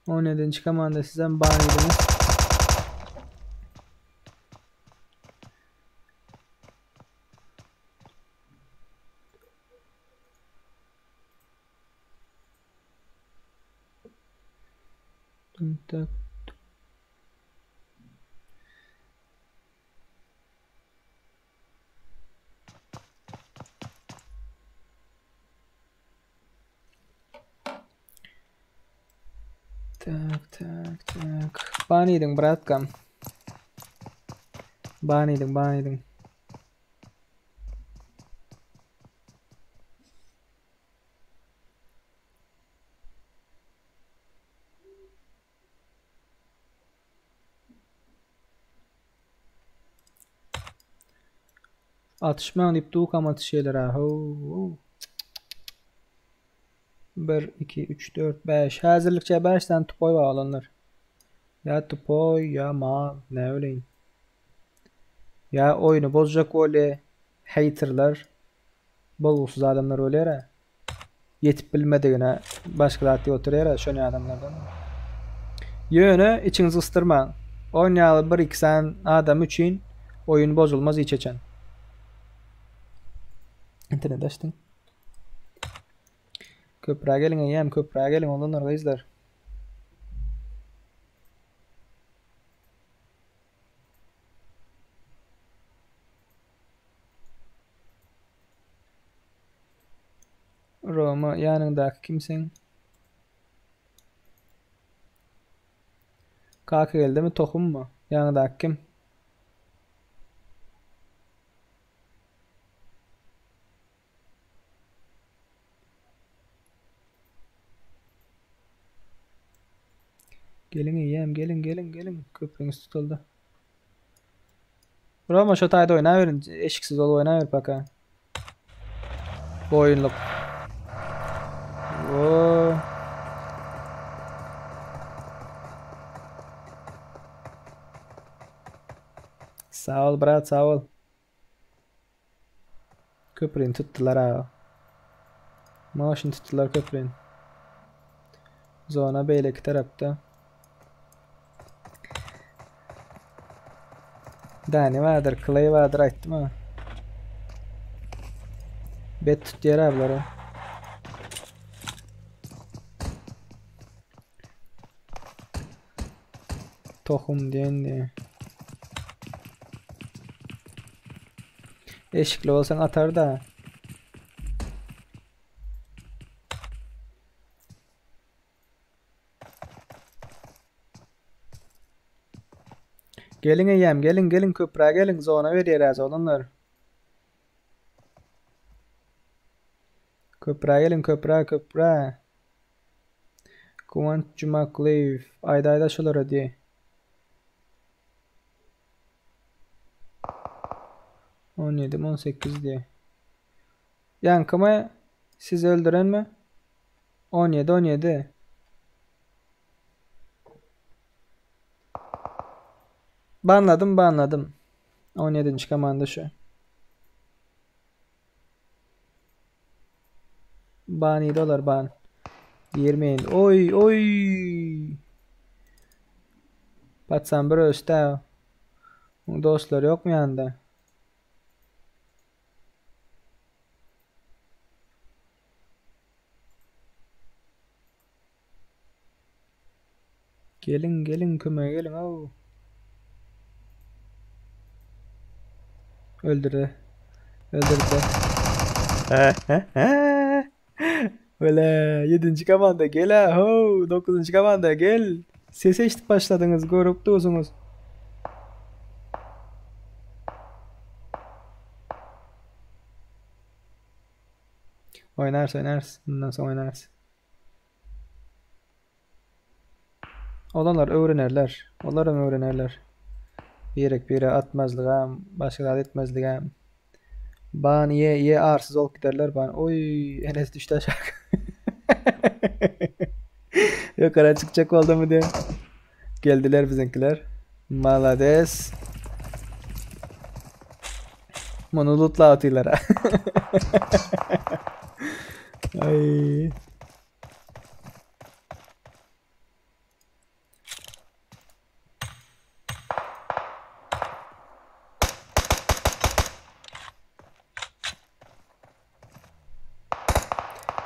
17. komanda sizden bağlıydınız. Tak. Baniydin bratkam. Baniydin. Atışman deyip duğam atış şeyler ha. 1, 2, 3, 4, 5. Hazırlıkça 5 tane tupoy var olanlar. Ya tupoy ya mal ne öyleyim. Ya oyunu bozacak öyle haterlar. Bolgusuz adamlar öyle ya. Yetip bilmediğine başkalar diye oturuyor ya şöyle adamlardan. Yönü içinizi ıstırma. Oynayalı 1-2 sen adam için oyun bozulmaz iç açan. İnternet açtın. Köprüye gelin yem köprüye gelin olanlar kızlar. Roma yanındaki kimsin? Kaka geldi mi tohum mu? Yanındaki kim? Gelin yiyem gelin. Köprünüz tutuldu. Roma şu tayda oynayıverin. Eşiksiz ol oynayıver baka. Bu oyunluk. Oo. Sağ ol brat sağ ol. Köprünü tuttular ha. Maaşını tuttular köprünü. Zona beyleki tarafta. Dani vardır, Clay vardır ayttım ha. Bet tut yer abları. Tohum diyendi. Eşikli olsan atar da. Gelin yem gelin köprüye gelin zona ver yere olanlar. Köprüye gelin, köprüye. Kıvanç Cumaklıev. Ayda şolara diye. 17, 18 diye. Yankımı siz öldüren mi? 17. Banladım. 17. komanda şu. Ban iyi dolar ban. 20. Oy. Patsan bir öste. Dostlar yok mu yanında? Gelin kömeğe gelin. Oh. Öldürdü. Böyle 7. komanda gel ha. 9. komanda gel. Sese işte başladınız. Görüp dursunuz. Oynarız. Bundan sonra oynarız. Olanlar öğrenirler. Onların öğrenirler. Bir atmazlığa, başkalar etmezliğe. Ban ye arsız olup giderler ban. Oy Enes düştü aşağı. Yukarı çıkacak oldu mu diye. Geldiler bizimkiler. Malades. Bunu lootla atıyorlar ha. Ay.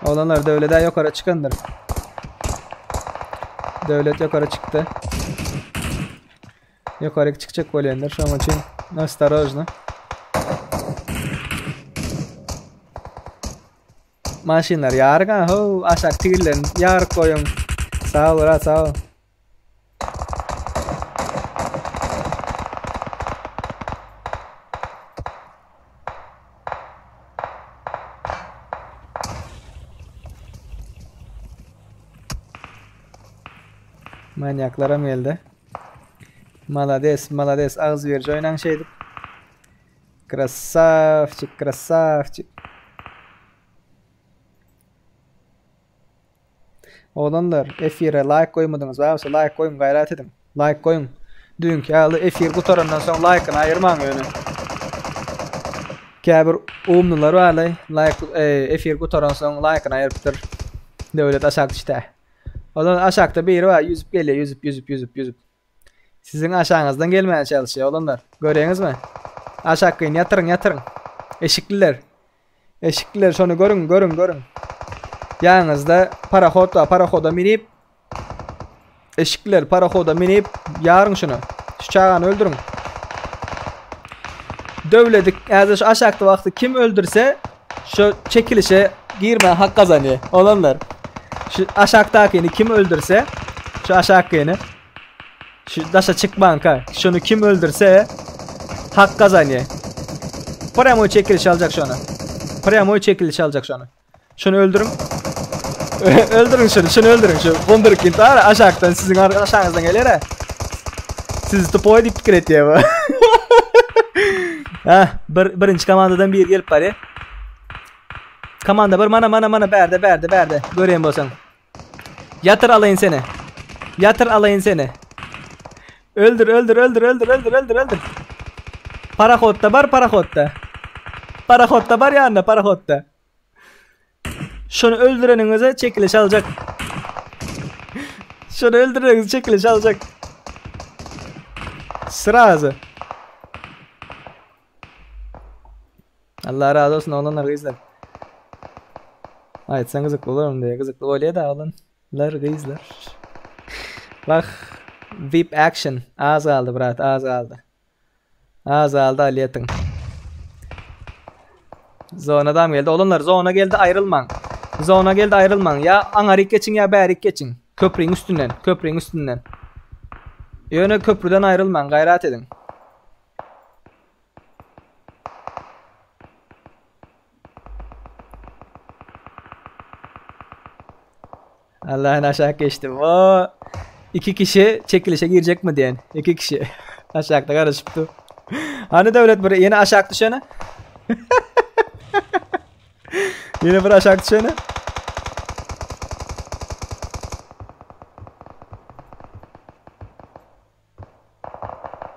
Olanlar devleden yukarı çıkandır. Devlet yukarı çıktı. Yukarı çıkacak golenler. Şu an için осторожно. Maşinler yargı. Aşağı tigillerin yar koyun. Sağ ol Murat, sağ ol. Manyaklara mı geldi? Malades ağız verici oynan şeydi. Krasavçık. Oğlanlar F1'e like koymadınız. Varsa like koyun, gayret edin. Like koyun. Dünkü aldı F1 kutarından sonra like'ını ayırman öyle. Kabir umnular var F1 kutarından sonra like'ını ayırıptır. Devlet aşağı işte. Oğlan aşağıda biri var yüzüp geliyor yüzüp. Sizin aşağınızdan gelmeye çalışıyor oğlanlar. Görüyorsunuz mu? Aşağı kıyın yatırın. Eşikliler şunu görün. Yanınızda paraxod var. Paraxoda binip eşikliler paraxoda binip yarın şunu. Şu çağını öldürün. Dövledik. Aşağıda vakti kim öldürse şu çekilişe girme hak kazanıyor. Olanlar. Şu aşağıdakini kim öldürse şu aşağıdakini şu daşa çıkman ka. Şunu kim öldürse hak kazanıyor. Primo çekiliş alacak şunu. Şunu öldürün. Şunu öldürün. Şu Wunderkind var aşağıdan sizin aşağınızdan gelir ha. Siz topoy dip fikir ediyor bu. Ha, birinci komandadan bir gelip bari. Komanda bir mana berde. Göreyim bolsan. Yatır alayın seni. Öldür. Paraxodda var Paraxodda var yanında paraxodda. Şunu öldüreninize çekiliş alacak. Sırası. Allah razı olsun olanlar kızlar. Ayet sen kızıklı olurum diye kızıklı oluyor da olanlar kızlar. Bak VIP action az kaldı brat az kaldı aliyatın. Zonadan geldi olanlar zona geldi ayrılman ya angarik geçin ya berik geçin köprünün üstünden yöne köprüden ayrılman gayret edin. Allah'ın aşağı geçtim. O 2 kişi çekilişe girecek mi diyen. 2 kişi. Aşağıda karışıptı. Hani devlet buraya yine aşağı düşene. Yine bir aşağı düşene.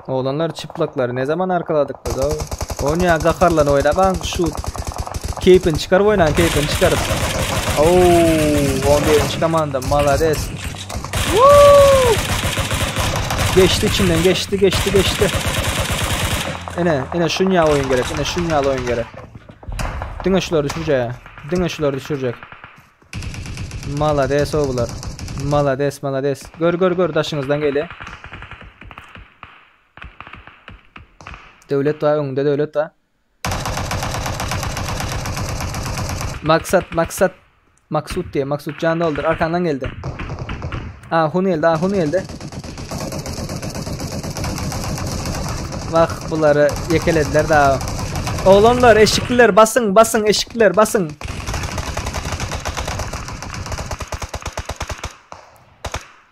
Oğlanlar çıplaklar. Ne zaman arkaladık biz o? Oynayan kakarla oynaman şu keyfini çıkar oynan keyfini çıkarıp. Ooo 11. komanda malades. Geçti içinden geçti. Yine şunya oyun gerek. Yine şunyalı oyun gerek. Dine şuları düşürecek. Malades o bular. Malades. Gör taşınızdan geliyor. Devlet var önünde devlet var. Maksut diye. Maksut can doldur. Arkandan geldi. Huni geldi. Bak bunları yekelediler daha. Oğlanlar eşikliler basın eşikliler basın.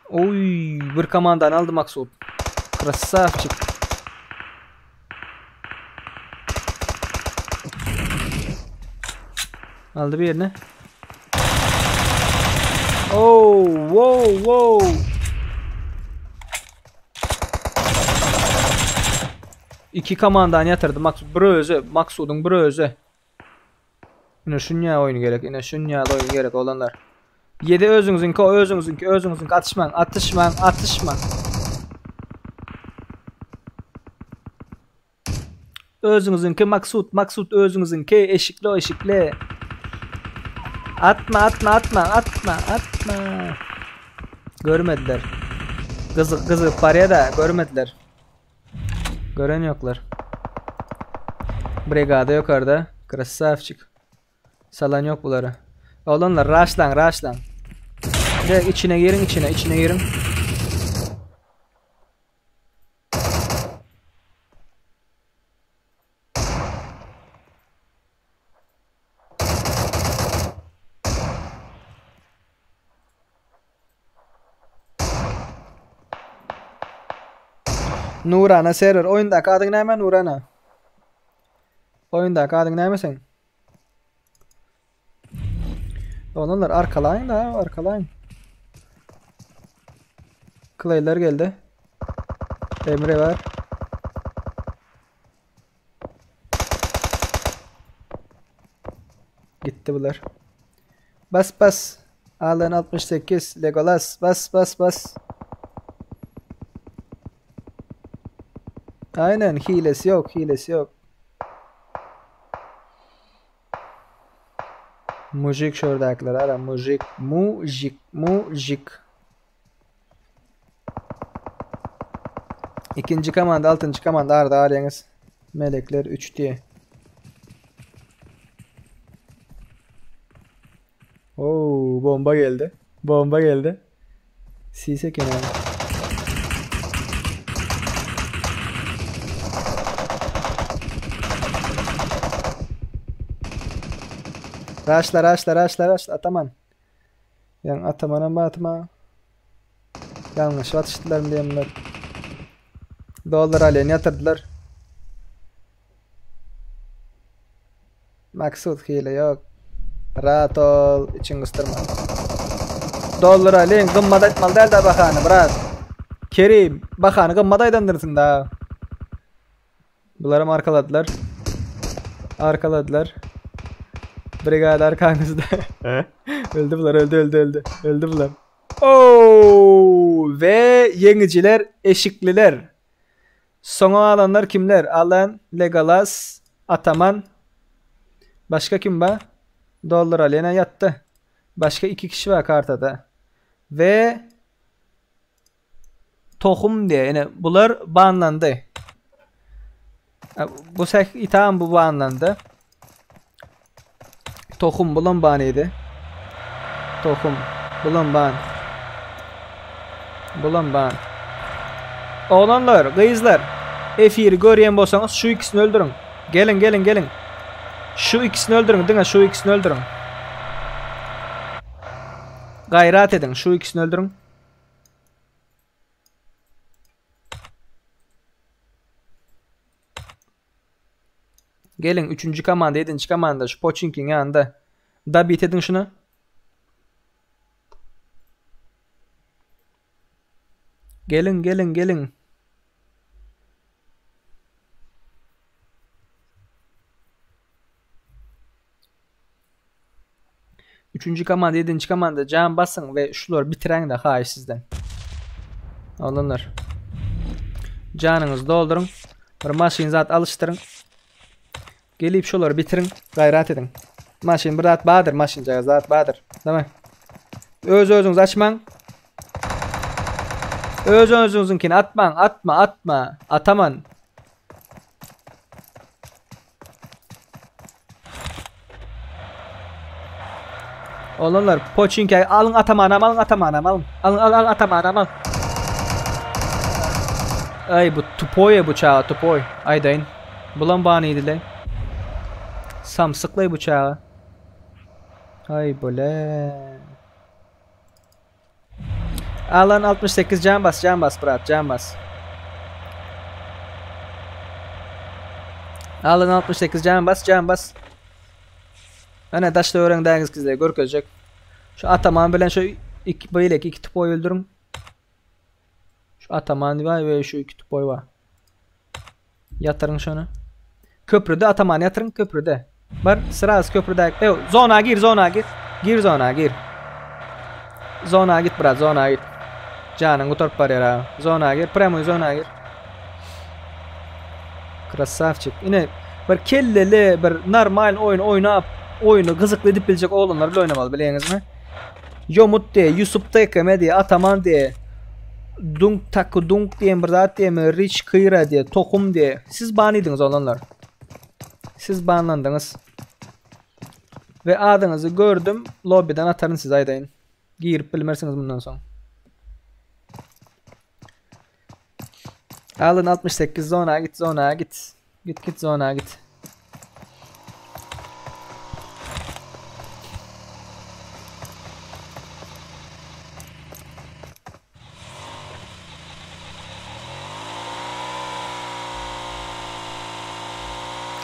Oy bir komandan aldı Maksut. Krasavçık. Aldı bir yerine. Wow. İki komandan yatırdı Maksud'un brözü. Yine şunya oyunu gerek olanlar. 7 özünüzünki atışman. Özünüzünki Maksud özünüzünki eşikli. Atma. Görmediler. Kızı paraya da görmediler. Gören yoklar. Brigada yok orada. Krasavçık. Salan yok bunları. Oğlanlar raşlan. Direkt içine girin. Nurana Server oyundaki adın neyme Nurana? Oyundaki adın neyme sen? Onlar arkalayın. Clay'ler geldi. Emre var. Gitti bunlar. Bas. Alan 68 Legolas bas. Aynen hilesi yok. Mujik şuradakiler ara mujik. İkinci komanda, 6. komanda arada arayınız. Melekler 3 diye. Bomba geldi. Sise kenarı. Raşla Ataman. Yani Ataman'a batma. Yanlış atıştılar mı diyemler. Dollar aleyhine yatırdılar. Maksut hile yok. Rahat ol. İçin kıstırma. Dollar aleyhine gımmada etmal değil de bakanı bırak. Kerim bakanı gımmada edendirsin daha. Bunları arkaladılar. Brigada arkanızda. Öldü bunlar. Ve yeniciler eşikliler. Sona alanlar kimler? Alan, Legolas, Ataman. Başka kim var? Dollar aleyhine yattı. Başka 2 kişi var kartada. Ve Tohum diye. Yani bunlar banlandı. Bu itham bu banlandı. Tohum bulan baniydi. Bulan ban. Oğlanlar, kızlar. Efiri görüyen bolsanız şu ikisini öldürün. Gelin. Şu ikisini öldürün. gayret edin. Şu ikisini öldürün. Gelin 3. komanda 7. komanda şu Pochinki'nin yanında. Da bit edin şunu. Gelin gelin gelin. Üçüncü komanda 7. komanda can basın ve şuları bitiren de hayır sizden. Alınır. Canınızı doldurun. Bir maşin zat alıştırın. Gelip şuları bitirin. Gayret edin. Maşin bir zat badır. Maşin zat badır. Tamam. Özünüz açman. Özünüzünkini atman. Atma. Ataman. Olanlar Pochinki alın atamanam alın. Alın atamanam. Ay bu tupoy bıçağı tupoy. Aydayın. Bulan baniydi lan. Samsıklay bıçağı. Ay böyle. Alan 68 can bas brat can bas. Alan 68 can bas. Ana daşta öğrendiğiniz kızlar görkezecek. Şu ataman bilen şu iki tupoy öldürün. Şu ataman var ve şu iki tupoy var. Yatırın şunu. Köprüde ataman yatırın köprüde. Var sırası köprüde. Zona gir. Gir zona gir. Zona git brat zona git. Canın kurtarıp var ya. Zona gir. Premo zona gir. Krasavçık. Yine bir kelleli bir normal oyunu kızıklı edip bilecek oğlanlar bile oynamalı bileyiniz mi? Yomut diye, Yusuf Tekeme diye, Ataman diye, Dunk Taku Dunk diye, Mırzat diye, Rich Kıyra diye, Tokum diye. Siz baniydiniz oğlanlar. Siz banlandınız. Ve adınızı gördüm. Lobby'den atarın siz aydayın. Girip bilmersiniz bundan sonra. Alın 68 zona git. Git zona git.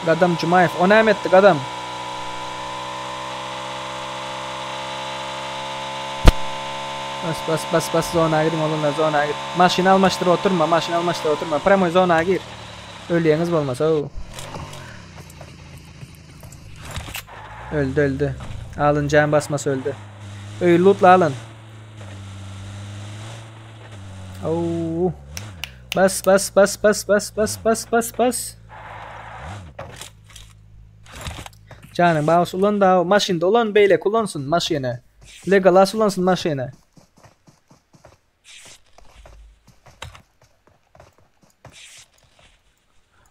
Gadam Cumayev. Ona emetti gadam. Bas zona gidin oğlum zona git. Maşin almaştır oturma. Premo zona gir. Ölüyeniz olmaz. Öldü. Alın can basması öldü. Lootla alın. Bas. Canım bağız ulan da maşinde olan beyle kullansın maşine. Legalas kullansın maşine.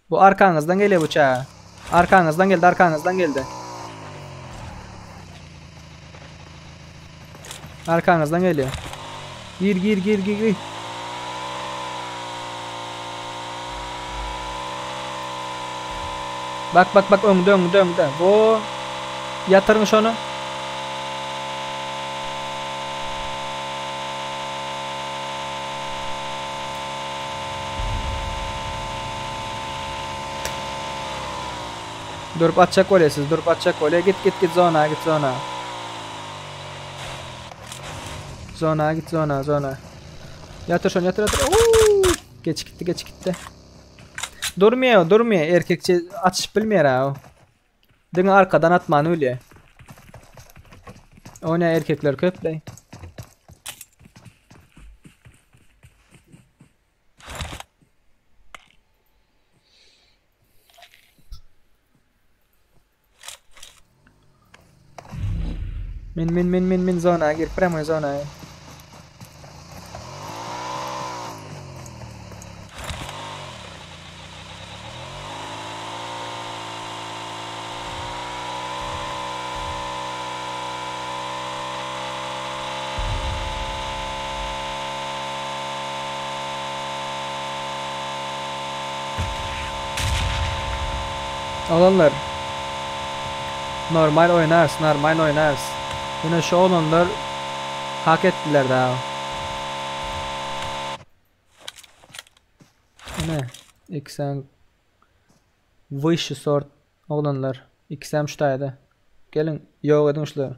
Bu arkanızdan geliyor bıçağı. Arkanızdan geldi. Arkanızdan geliyor. Gir. Bak önde. Bu yatırın şunu. Durup atacak öyle siz. Git zona. Zona. Yatır şunu yatır. Geç gitti. Durmuyor. Erkekçe atış bilmiyor ha. Dına arkadan atman öyle. O ne erkekler köpley. Min zona gir. Premo zona. Olanlar normal oynarız. Yine şu olanlar Hak ettiler daha. Ne? XM Wish sort oğlanlar. XM şutaydı. Gelin yok edin şular.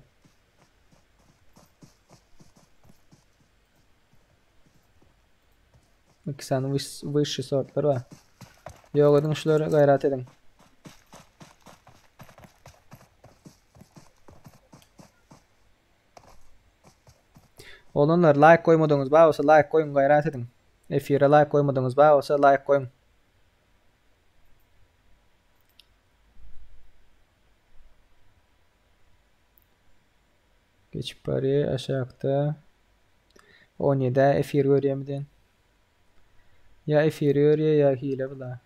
XM Wish sortlar var. Yok edin şuları gayret edin. Oğlanlar like koymadınız bana olsa like koyun gayret edin. Efire like koymadınız bana olsa like koyun. Geçip bari aşağıda 17 efir görüyemedin. Ya efir görüyor ya hile bula.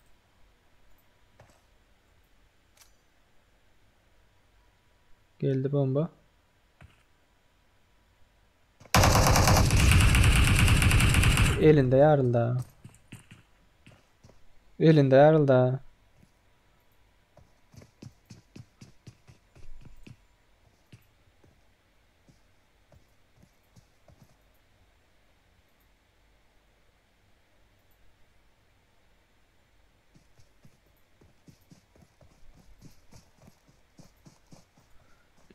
Geldi bomba. Elinde yarıldı. Elinde yarıldı.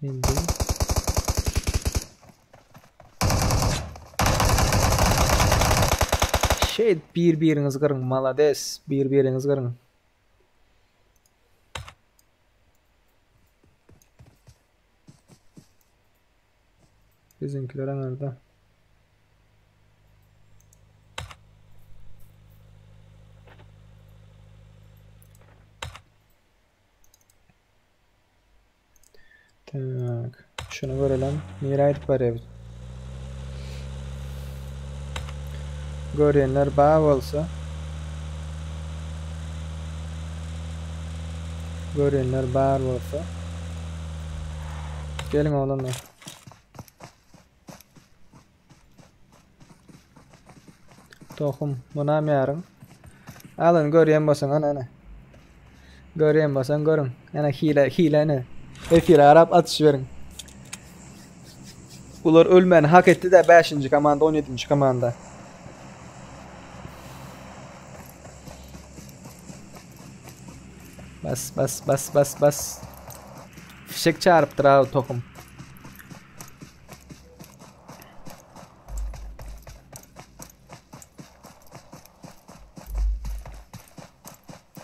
Geldi. Bir-biriniz kırın malades. Bir-biriniz kırın. Bizimkiler nerede? Tak. Şunu görelim. Mirayet var ev. Görenler bağ olsa. Görenler bağ olsa. Gelin oğlanlar. Tohum. Buna mı yarın? Alın görüyen basın ana. Görüyen basın görün. Ana hile ne? Efire Arap atış verin. Ular ölmeni hak etti de 5. komanda 17. komanda. Bas. Fişek çarptır abi tohum.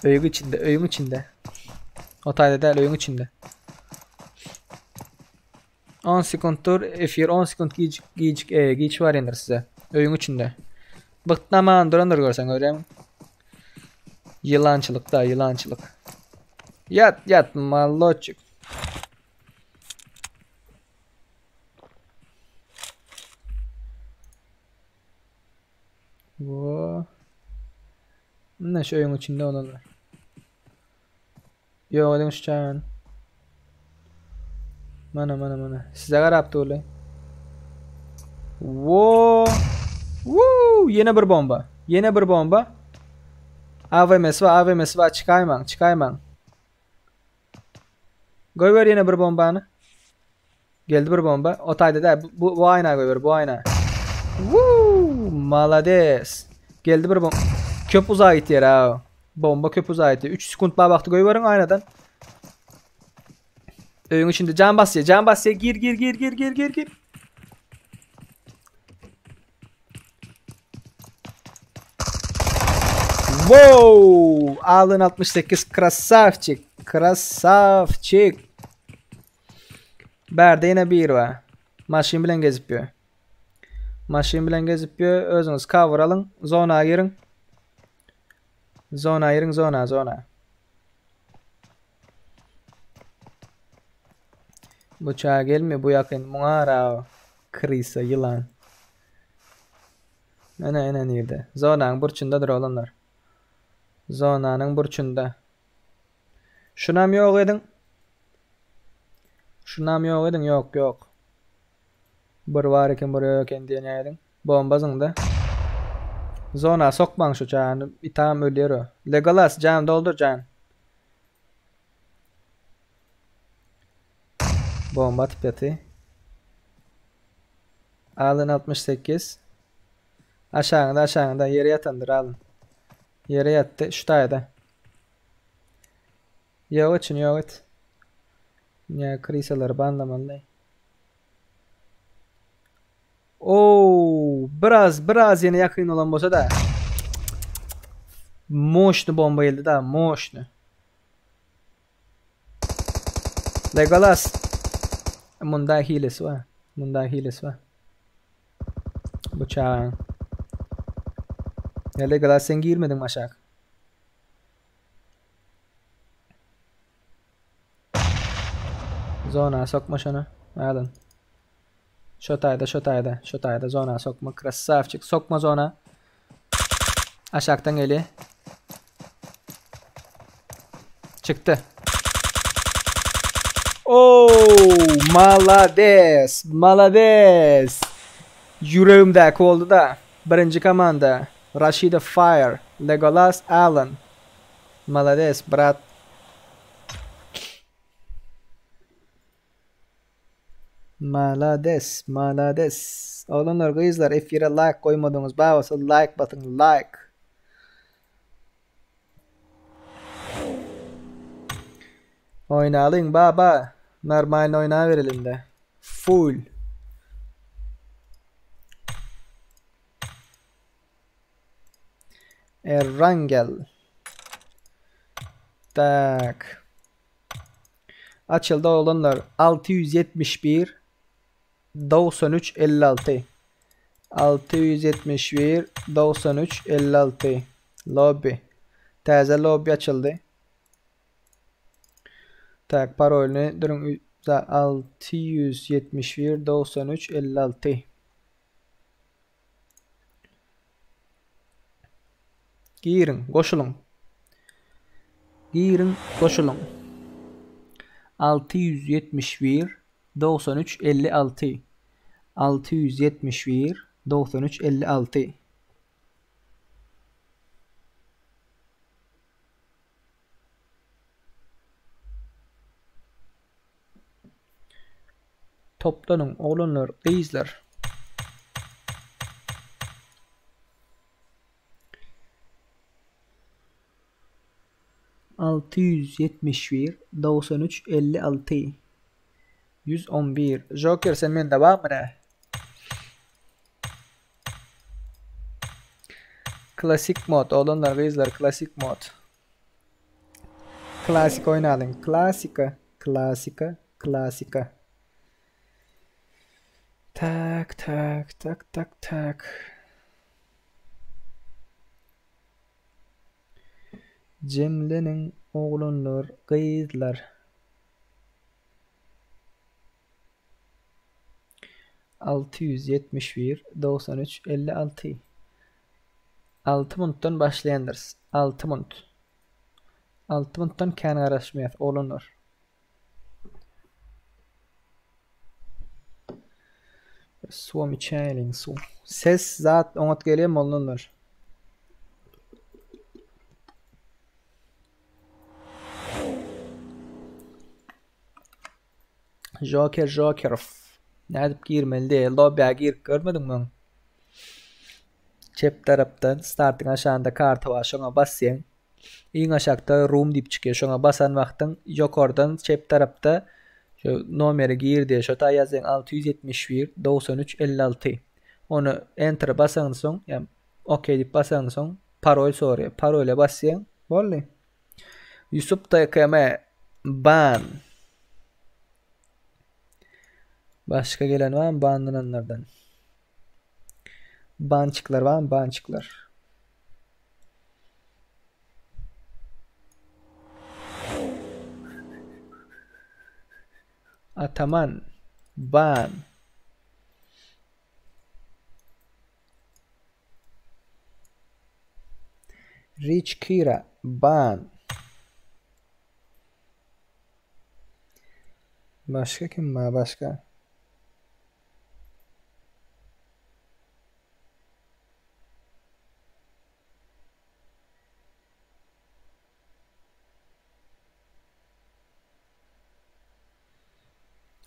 Öyün içinde. Otayda değil, öyün içinde. 10 sekunddur efir 10 sekund giyici var yenir size. Öyün içinde. Bıktaman durandır görsen öyle. Yılançılık. Yat malloçuk. Bu. Ne şu oyun içinde olanlar. Yok edin şu çağın. Mana. Size karaptı öyle. Woo. Yine bir bomba. AVM'si var. Çıkayman. Koy ver yine bir bombanı. Geldi bir bomba. Otayda da bu ayna koy ver. Bu ayna. Woo. Malades. Geldi bir bomba. Köp uzağa gitti yer ha. Bomba köp uzağa gitti. 3 sekund daha baktı koy verin aynadan. Öyün içinde can basya. Gir. Wow! Alın 68 krasavçik. Berde yine bir var. Maşin bilen gezip yiyor. Özünüz cover alın. Zona girin. Zona. Bıçağa gelmiyor bu yakın. Muara krisa yılan. Ana nerede? Zonanın burçundadır olanlar. Zonanın burçunda. Şunam yok edin. Yok. Bir var iken buraya yokken diye ne edin? Bombazın da. Zona sokman şu canı. İtam ölüyor o. Legolas can doldur can. Bomba tipeti. Alın 68. Aşağında yere yatandır alın. Yere yattı. Şu tayda. Yok için yok et. Ya krisaları banlamalı. Oo, biraz yine yakın olan bolsa da. Moşnu bomba geldi da moşnu. Legolas. Munda hilesi var. Bıçağın. Ya Legolas sen girmedin aşağı. Zona sokma şunu. Alın. Şotayda zona sokma. Krasavчик. Sokma zona. Aşağıdan geliyor. Çıktı. Oo, malades. Yüreğimdeki oldu da. Birinci komanda. Rashida Fire. Legolas Allen. Malades brat. Malades. Oğlanlar kızlar if like koymadınız bağırsa like button like. Oynayalım baba. Normal oyna verelim de. Full. Erangel. Tak. Açıldı olanlar 671 93 56 671 93 56 lobby. Taze lobby açıldı. Tak parolünü durun 671 93 56 Girin koşulun. 671 93 56 671 93 56 Toplanın oğlanlar, kızlar. Altı yüz yetmiş bir 93 56 111 Joker sen men devam mı? Klasik mod oğlanlar, kızlar, klasik mod. Klasik oynayalım. Klasika. Tak. Cemle'nin oğlanlar, kızlar. 671 93 56 Altımıntdan başlayandır. Altımıntdan kendi araştırmayat oğlanlar. Su içelim su. Ses zat onat geliyor mu oğlanlar? Joker. Ne edip girmeli değil. Lobby'e gir. Görmedin mi? Cep taraftan starting aşağında kartı var. Şuna basayım. En aşağıda room deyip çıkıyor. Şuna basan vaktin yukarıdan cep tarafta şu numara gir diye. Şota yazın 671 93 56. Onu enter basan son. Yani OK deyip basan son. Parol soruyor. Parole basayım. Bolli. Yusuf Taykeme ban. Başka gelen var mı? Banlananlardan. Bançıklar var mı? Bançıklar. Ataman. Ban. Rich Kira. Ban. Başka kim var? Başka?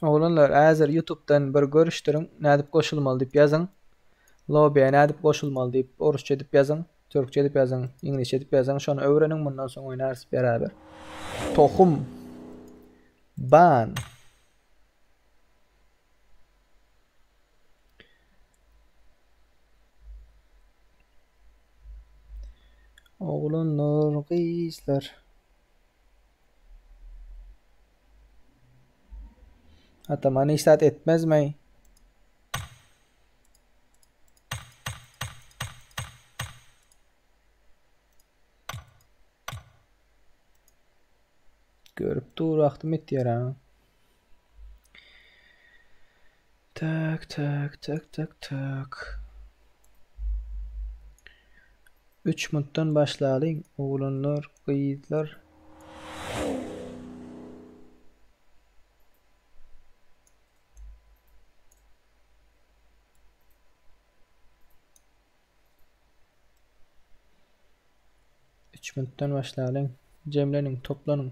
Oğlanlar hazır YouTube'dan bir görüşdürün. Nädip goşulmaly diýip ýazın. Lobby'e nädip goşulmaly diýip orusça diýip ýazın. Türkçe diýip ýazın. İngilizce diýip ýazın. Şonu öwreniň bundan soň oýnarys beraber. Tohum. Ban. Oğlanlar, gyzlar. Atamanı istat etmezmi? Görüp duraqtym etýär ha. Tak tak tak tak tak. 3 minutdan başlaýalyň. Oğlanlar, gyzlar. Üç minutdan başlaýalyň. Jemleniň, toplanyň.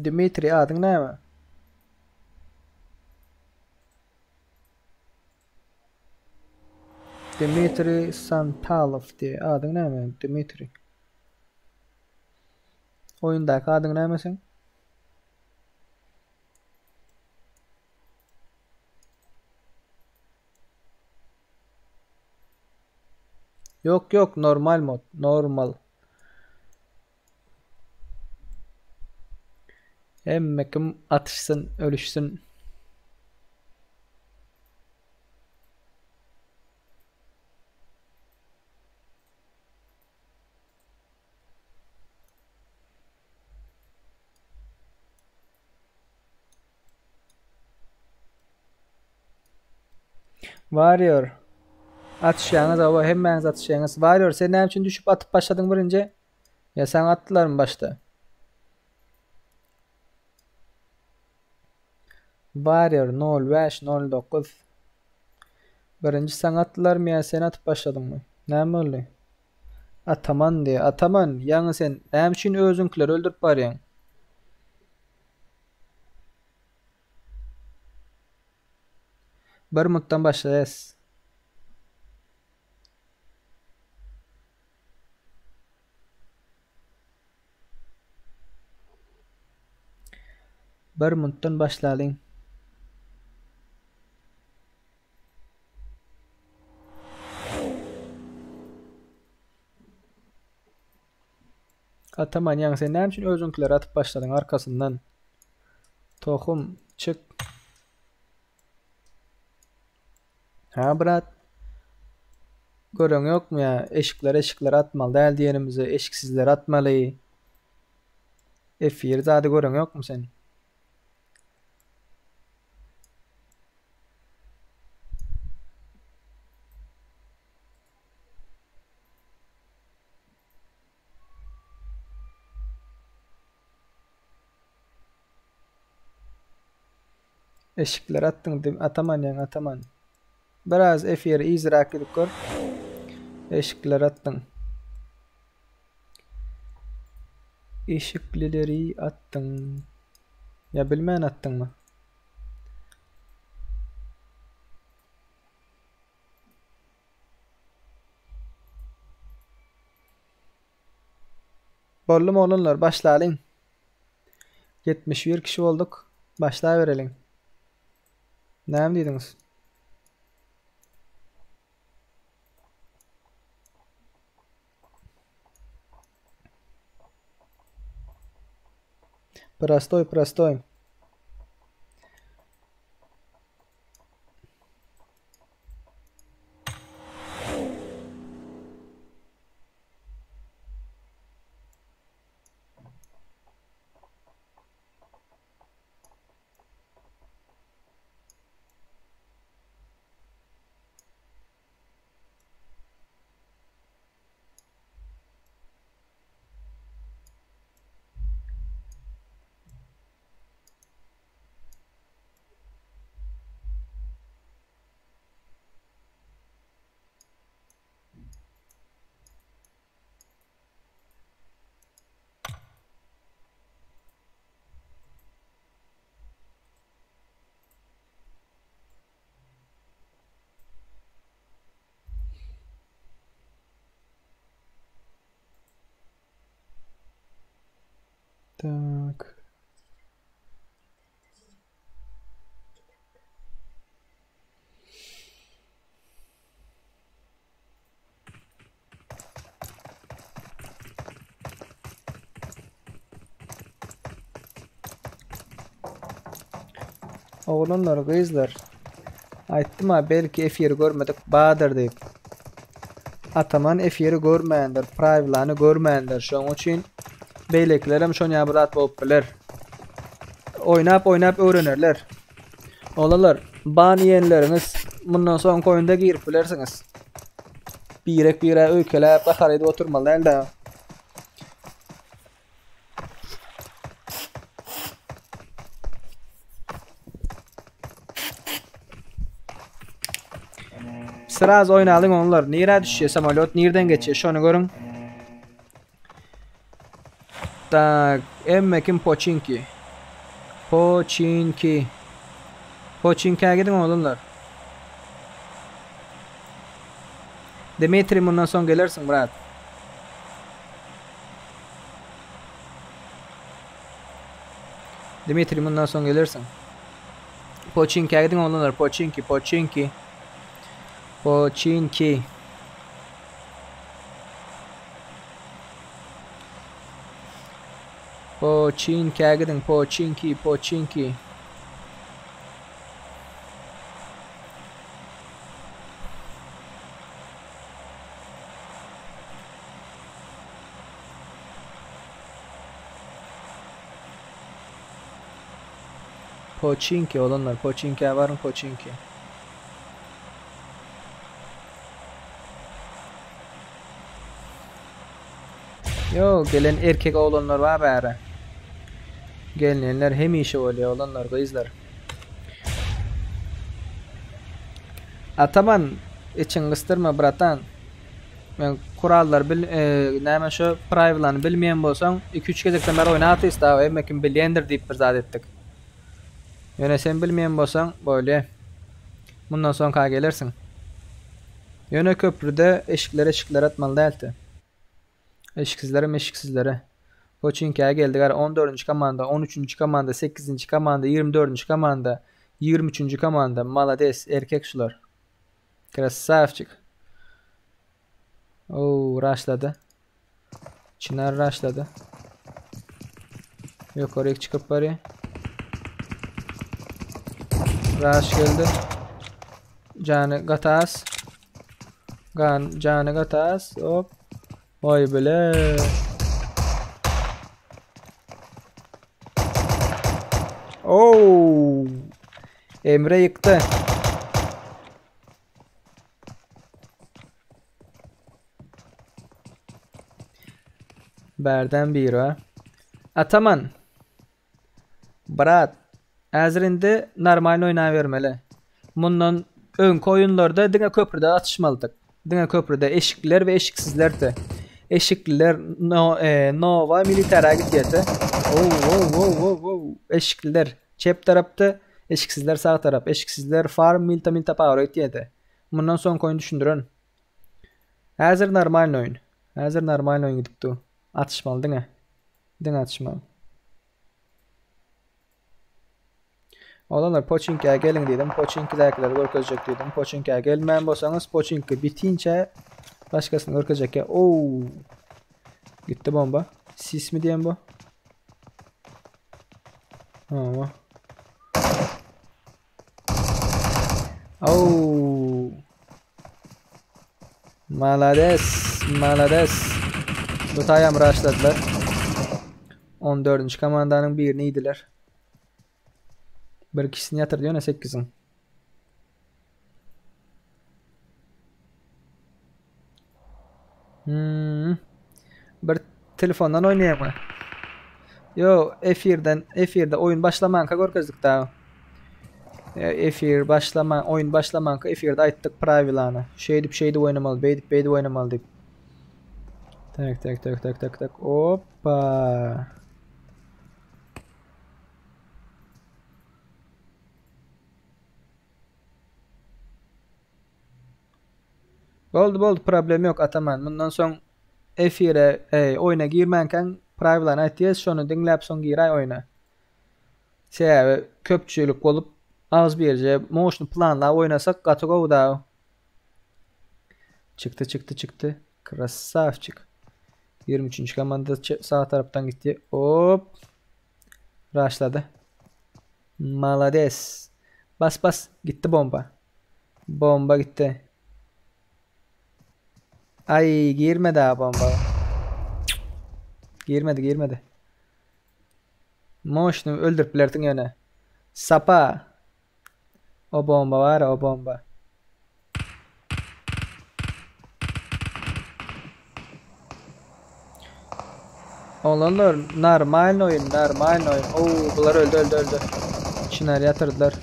Dimitri adyň näme? Dimitri Santalov diye adyň näme? Dimitri. Oyundaky adyň näme sen? Yok normal mod. Normal. Hemme kim atışsın, ölüşsün. Warrior. Atışýaňyz aba hemmäňiz atışýaňyz. Warrior sen näme üçin düşüp atyp başladyň birinji? Ya sen atdylarmy başda? Warrior 0509. Birinji sen atdylarmy ya sen atyp başladyňmy? Näme boldy? Ataman diye. Ataman, ýaňy sen näme üçin özüňkileri öldürip barýaň? Bir minutdan başlaýas. Bir minutdan başlaýalyň. Ataman, ýaňy sen näme üçin özüňkileri atyp başladyň arkasyndan? Tohum, çık. Ha brat. Göreň ýokmy ya? Eşikler atmaly däl diýenimizi eşiksizler atmaly. Efir zady göreň ýokmy sen? Eşikler atdyň diýip ataman ýaňy ataman. Biraz efir izrak edip gör. Eşikler atdyň. Eşikleri atdyň. Ya bilmän atdyňmy? Bollum oğlunlar başlaýalyň. 71 kişi bolduk. Başlaýabereliň. Näme diýdiňiz? Простой. Tak. Oğlanlar, kızlar. Aytdım ha, belki F-yeri görmedik, Bahadır deyip. Ataman F-yeri görmeyendir, Prive'larını görmeyendir. Şoň üçin beýleklerim şoň ýabyrat bolup biler. Oynap öwrenerler. Olalar, ban ýenleriňiz mundan soň koýunda girip bilersiňiz. Birek öýkeläp bakar edip oturmaly elde. Sıraz oynalyň onlar. Nire düşýär samolyot, nirden geçýär şonu görüň. Tak, emmekim Pochinki. Pochinki'ye gidin oğlumlar. Dimitri bundan son gelirsin brat. Dimitri bundan son gelirsin. Pochinki'ye gidin oğlumlar. Pochinki. Pochinki'ye gidin. Pochinki. Pochinki olanlar. Pochinki'ye varın Pochinki. Yo, gelen erkek oğlanlar var bari. Gelenler hemişe oluyor olanlar, kızlar. Ataman için kıstırma bratan. Ben kurallar näme şu prive'larını bilmeyen bolsaň 2-3 gezekden beri oynat ista, emmekim bilýändir diýip bir zat etdik. Ýöne sen bilmeyen bolsaň böyle. Bundan soňra gelirsin. Ýöne köprüde eşiklere atmaly däldi. Eşiksizlere. Pochinki'ye geldiler. 14. komanda, 13. komanda, 8. komanda, 24. komanda, 23. komanda. Malades, erkek şular. Krasavçık. Oo, rushladı. Çınar rushladı. Yukarıya çıkıp bari. Rush geldi. Canı gatas. Canı gatas. Hop. Vay bile. Oo. Emre yıktı. Berden bir var. Ataman. Brat. Azrinde normal oynayıvermeli. Bundan önkü oyunlarda diňe köprüde atışmalydyk. Diňe köprüde eşikler ve eşiksizler de. Eşikliler Nova militara gitýärdi. Oh. Eşikliler çep tarapda, eşiksizler sağ tarap. Eşiksizler farm milta power etýärdi. Bundan soň oyun düşündürün. Hazır normal oyun. Hazır normal oyun gidipdi. Atışmaly diňe. Diňe atışmaly. Olanlar Pochinki'ye gelin dedim. Pochinki'dekiler görkezecek dedim. Pochinki'ye gelmeyen bolsaňyz Pochinki bitince başkasını görkezecek ya. Oo. Gitti bomba. Sis mi diyen bu? Ama. Oo. Malades. Bu tayam rushladılar. 14. komandanın birini idiler. Bir kişisini yatır diyor ne 8'in. Bir telefondan oynayayım mı? Yo, F1'de oyun başlamanka görkezdik daha. Oyun başlamanka F1'de ayttık prive'larını. Şeydi oynamalı, beydi oynamalı deyip. Tak. Hoppa. Oldu problem yok Ataman. Bundan soň F1'e oyuna girmenken Private'larını aytdyz, şonu dinläp soň giray oyna. Sebäbi köpçülik bolup ağız berje, moşnu planlap oynasak gaty gowda. Çıktı. Krasavчик. 23. komanda sağ taraftan gitti. Hop. Rushladı. Malades. Bas. Gitti bomba. Bomba gitti. Ay girmedi ha bomba. Girmedi. Moşnu öldürüplertin yöne. Sapa. O bomba var o bomba. Olanlar normal oyun. Oo bunlar öldü. Şunlar yatırdılar.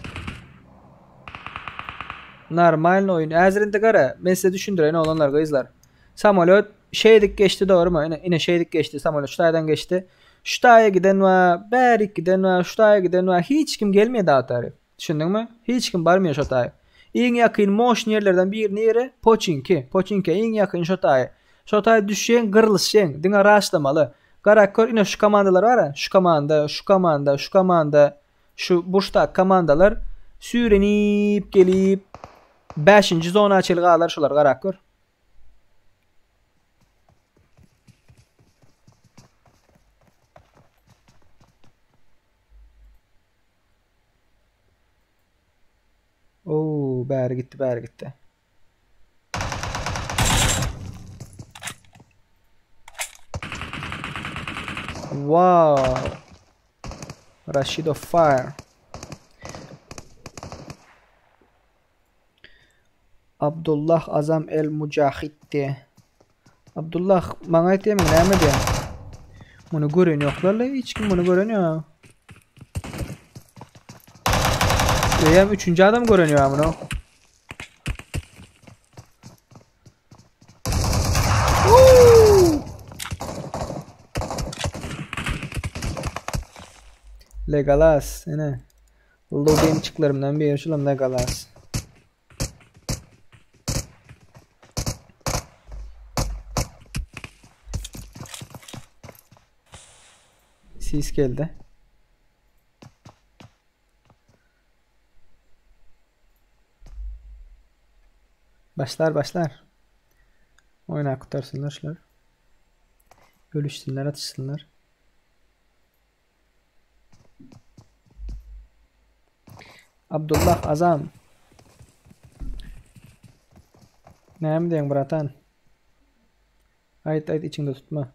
Normal oyun. Azrinde gara. Ben size düşündüreyim olanlar kızlar. Samolyot şeydik geçti doğru mu? Yine şeydik geçti. Samolyot Şutay'dan geçti. Şutay'a giden var. Berik giden var. Şutay'a giden var. Hiç kim gelmiyor daha tarif. Düşündün mü? Hiç kim barmıyor Şutay'a. En yakın motion yerlerden bir yeri Pochinki. En yakın Şutay'a. Şutay'a düşen kırılışen. Dine rastlamalı. Garakor yine şu komandalar var ya. Şu komanda. Şu burçta komandalar sürenip gelip 5. zona açılgalar şular garakor. Oo, bäri gitti. Wow. Rashid of Fire. Abdullah Azam el Mujahid'di. Abdullah bana aytayım näme diýen? Bunu gören ýoklar, hiç kim bunu gören ýok. Hem 3. adam gören ýok bunu. Legolas ene. Lobin çıklarımdan bir yaşılım Legolas. Sis geldi. Başlar. Oyna kutarsınlar şunlar. Bölüşsünler, atışsınlar. Abdullah Azam. Näme diýen bratan? Ayt içinde tutma.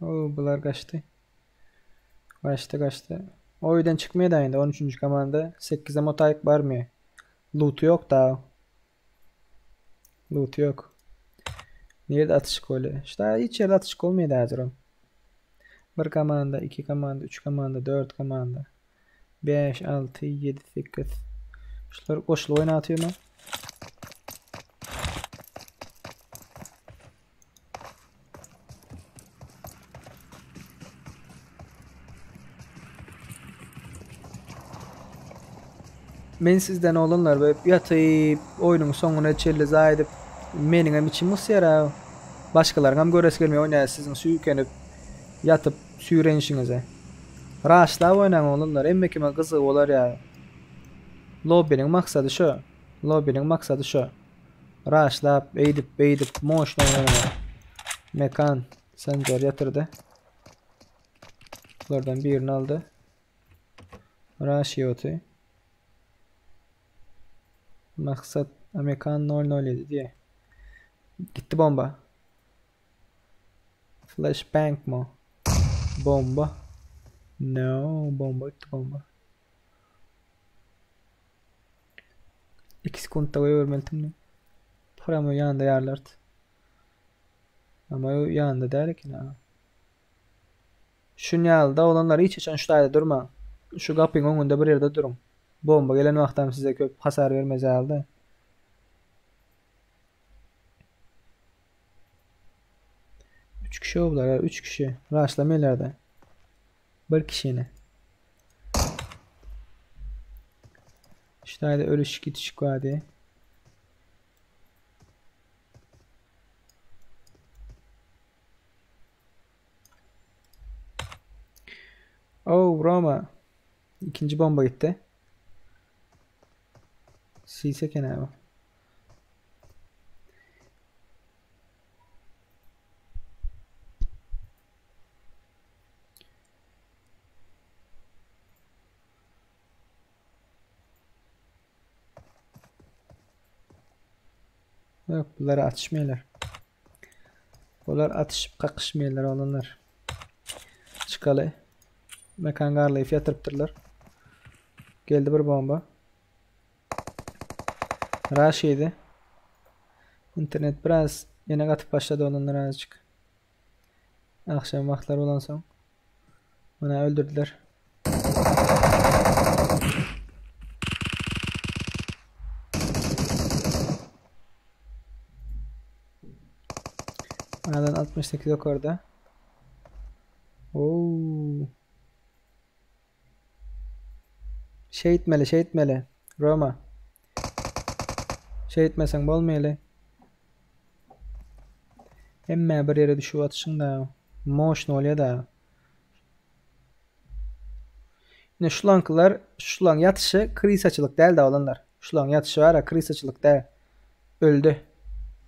Oo bular kaçtı. Kaçtı. Oydan çıkmaya da indi 13. komanda. 8'e motayık var mı? Loot yok da. Loot yok. Nerede atış golü? İşte hiç yerde atış olmuyor da hazırım. 1 komanda, 2 komanda, 3 komanda, 4 komanda. 5, 6, 7, 8. Şunları koşulu oynatıyor mu? Men sizden olanlar böyle yatıp oyunun sonuna çelle zayıp meningem için musyara başkalarına göresi gelmiyor oynaya sizin suyukenip yatıp sürenişinize. Raşla oynan olanlar emme kime kızı olar ya. Lobby'nin maksadı şu. Raşla eğdip moşla oynanma. Mekan Sancar yatırdı. Bunlardan birini aldı. Raşiyotu. Maksat Amerikan 007 diye. Gitti bomba. Flashbang mı? Bomba. No, bomba. 2 sekundda öğrenmeliydim. Paramı yanında yarlardı. Ama yanında der ki ne? Şu yalda olanları hiç açan şu tayda durma. Şu kapının önünde bir yerde durun. Bomba gelen vaktam size köp hasar vermez halde. Üç kişi oldular ya, 3 kişi. Raşlamaylardı. Bir kişine. İşte hadi ölüş gitişik vadi. Roma. İkinci bomba gitti. Silse kenara. Yok, bunlar atışmıyorlar. Bunlar atışıp kakışmıyorlar olanlar. Çıkalı. Mekan garlayıp yatırıptırlar. Geldi bir bomba. Rush yedi. İnternet biraz yine katıp başladı olanlar azıcık. Akşam vaxtları olan son. Bunu öldürdüler. Anadan 68 yok orada. Oo. Şey etmeli. Roma. Şey etmesen bolmayeli. Emme bir yere düşüp atışın da. Motion oluyor da. Yine şulan yatışı kriz açılık değil de olanlar. Şulan yatışı var ya kriz açılık değil. Öldü.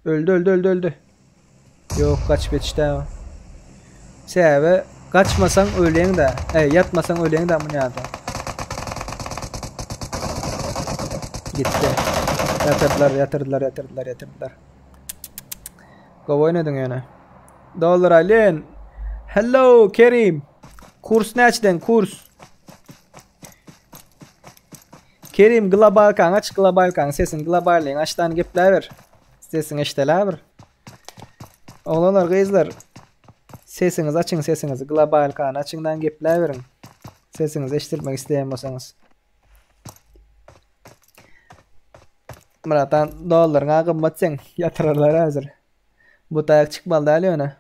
Öldü. Yok kaç işte o. Sebebi kaçmasan öleyin de. Yatmasan öleyin de amına ya. Gitti. Yatırdılar. Go oynadın yani. Dollar alin. Hello Kerim. Kurs ne açtın kurs? Kerim global kan aç global kan sesin globalliğin açtan gepler. Sesin işteler. Oğlanlar kızlar. Sesiniz açın sesinizi global kan açından gepler verin. Sesinizi eşittirmek isteyen olsanız. Mıratan doların ağım batsen yatırırlar hazır. Bu tayak çıkmalı da öyle.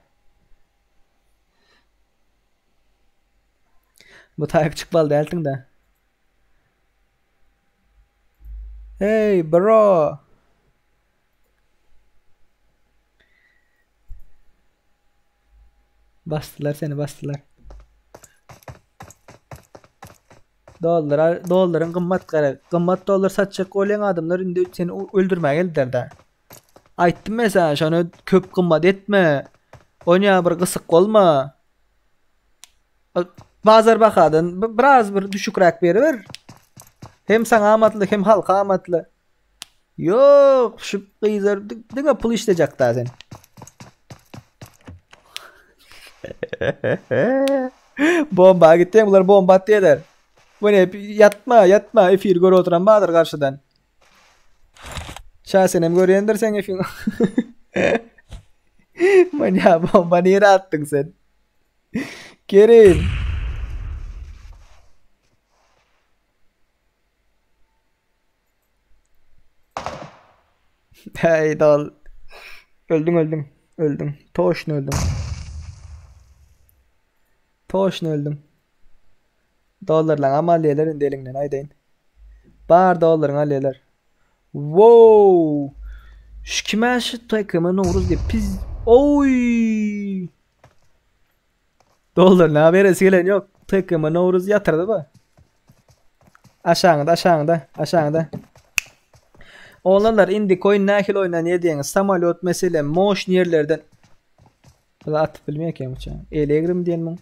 Bu tayak çıkmalı da eltin de. Hey bro. Bastılar seni bastılar. Doların kımmat kara. Kımmat dolar satacak olan adamlar indi seni öldürmeye geldiler de. Ayttım mesela şunu köp kımmat etme. Onya bir kısık olma. Bazar bakadın biraz bir düşükrak veriver. Hem sana amatlı hem halka amatlı. Yok şu kıyızlar dine pul işleyecek daha sen. Bomba gitti bunlar bomba attı eder. Bu ne yatma efir gör oturan bağdır karşıdan. Şahsenem göreyendir sen efir. Manya bomba nere attın sen? Kerim. Hey dal. Öldüm. Toşun öldüm. Dolarla amaliyelerin delinden aydeyin. Bar doların aliyeler. Wow. Şu kime şu takımı Novruz diye piz. Oy. Dolar ne haberisi gelen yok. Takımı Novruz yatırdı bu. Aşağında. Oğlanlar indi coin nakil oynan yediğiniz samalot mesele motion yerlerden. Bula atıp bilmiyor ki uçağın. Elegrim diyen mi?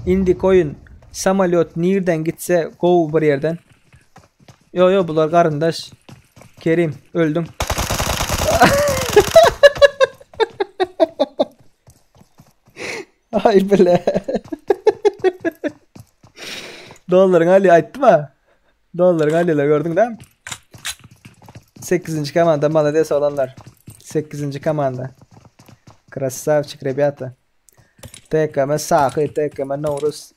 Indi coin samalot nereden gitse go bir yerden. Yo bunlar karındaş. Kerim öldüm. Ay bile. Doların Ali ayttı mı? Doların Ali'yle gördün değil mi? 8. komanda Malades olanlar. 8. komanda. Красавчик, ребята. TKM Sakı, TKM Novruz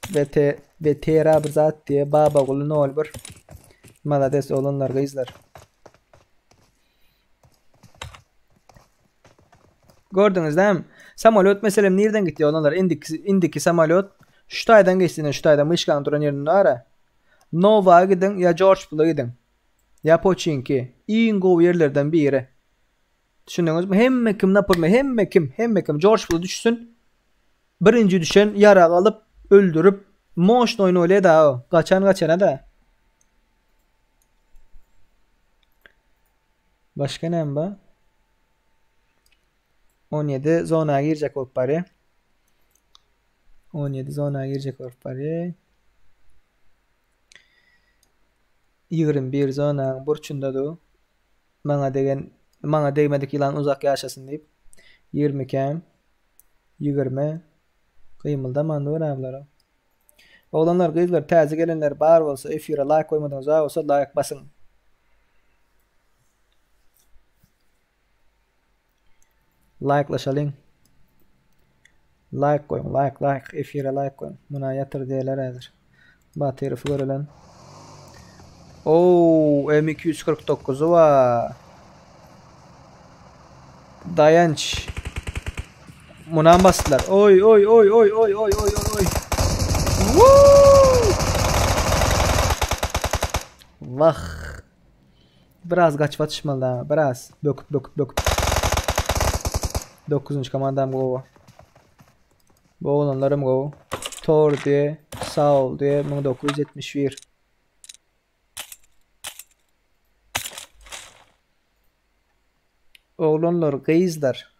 ve Tera Brzat diye baba oğlu ne olur. Malades olanlar kızlar. Gördünüz değil mi? Samalot mesela nereden gitti olanlar? Indiki samalot şu taydan geçtiğinde şu taydan mışkan duran yerinde ara. Nova gidin ya George Bull'a gidin. Ya Pochinki. İngo yerlerden bir yere. Düşündünüz mü? Hem kim George Bull'a düşsün. Birinci düşen yara alıp öldürüp motion oyunu öyle da o. Kaçana da. Başka ne var? 17 zona girecek olup bari. 17 zona girecek olup bari. 21 zona burçunda da Mana değmedik ilan uzak yaşasın deyip 20 kem 20 kıymıldamandı var ablara. Oğlanlar kızlar taze gelenler bar olsa efire like koymadınız olsa like basın. Like'laşalım. Like koyun like efire like koyun. Buna yatır değerler hazır. Bateri fırılan. Oo M249'u var. Dayanç. Buna bastılar. Oy. Woo! Vah. Biraz kaç atışmalı ha. Biraz. Döküp. 9. komandam go. Bu olanlarım go. Tor diye. Sağ ol diye. 1971. Oğlanlar kıyızlar.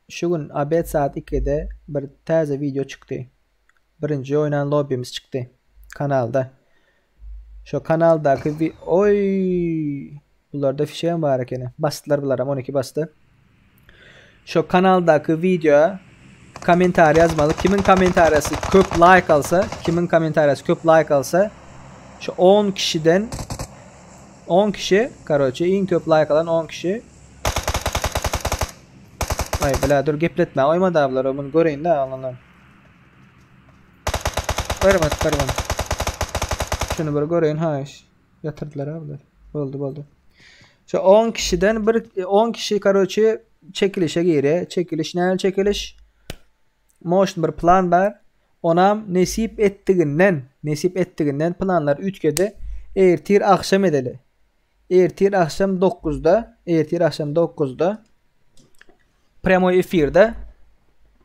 Şugün abed saat 2'de bir taze video çıktı. Birinci oynan lobby'miz çıktı. Kanalda. Şu kanaldaki bunlarda fişeğim var gene. Bastılar bunlar ama 12 bastı. Şu kanaldaki videoya komentar yazmalı. Kimin komentarası köp like alsa şu 10 kişiden 10 kişi karoçe en köp like alan 10 kişi. Ay bela dur gepletme. Oymadı ablar onu göreyim de alanlar. Karman. Şunu böyle göreyim ha iş. Yatırdılar ablar. Oldu. Şu 10 kişiden 10 kişi karoçe çekilişe gire. Çekiliş. Motion bir plan var. Onam nesip ettiğinden planlar ütkede ertir akşam edeli. Ertir akşam 9'da Premo efirde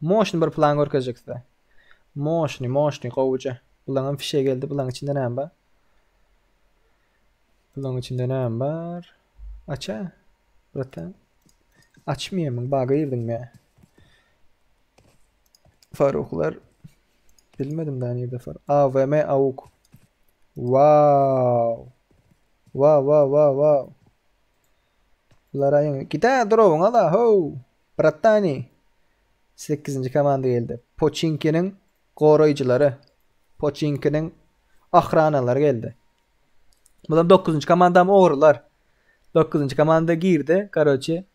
motion bir plan görkezekti. Motion kovuca. Bulanın fişe geldi. Bulanın içinde ne var? Aça. Zaten açmayayım. Baga girdim ya. Faruklar bilmedim daha nerede Faruk. AVM avuk. Wow. Bunlar ayın. Kita durun ala ho. Bratani. 8. komanda geldi. Pochinki'nin koruyucuları. Pochinki'nin ahranaları geldi. Bunlar 9. komandam oğrular. 9. komanda girdi. Karoçi.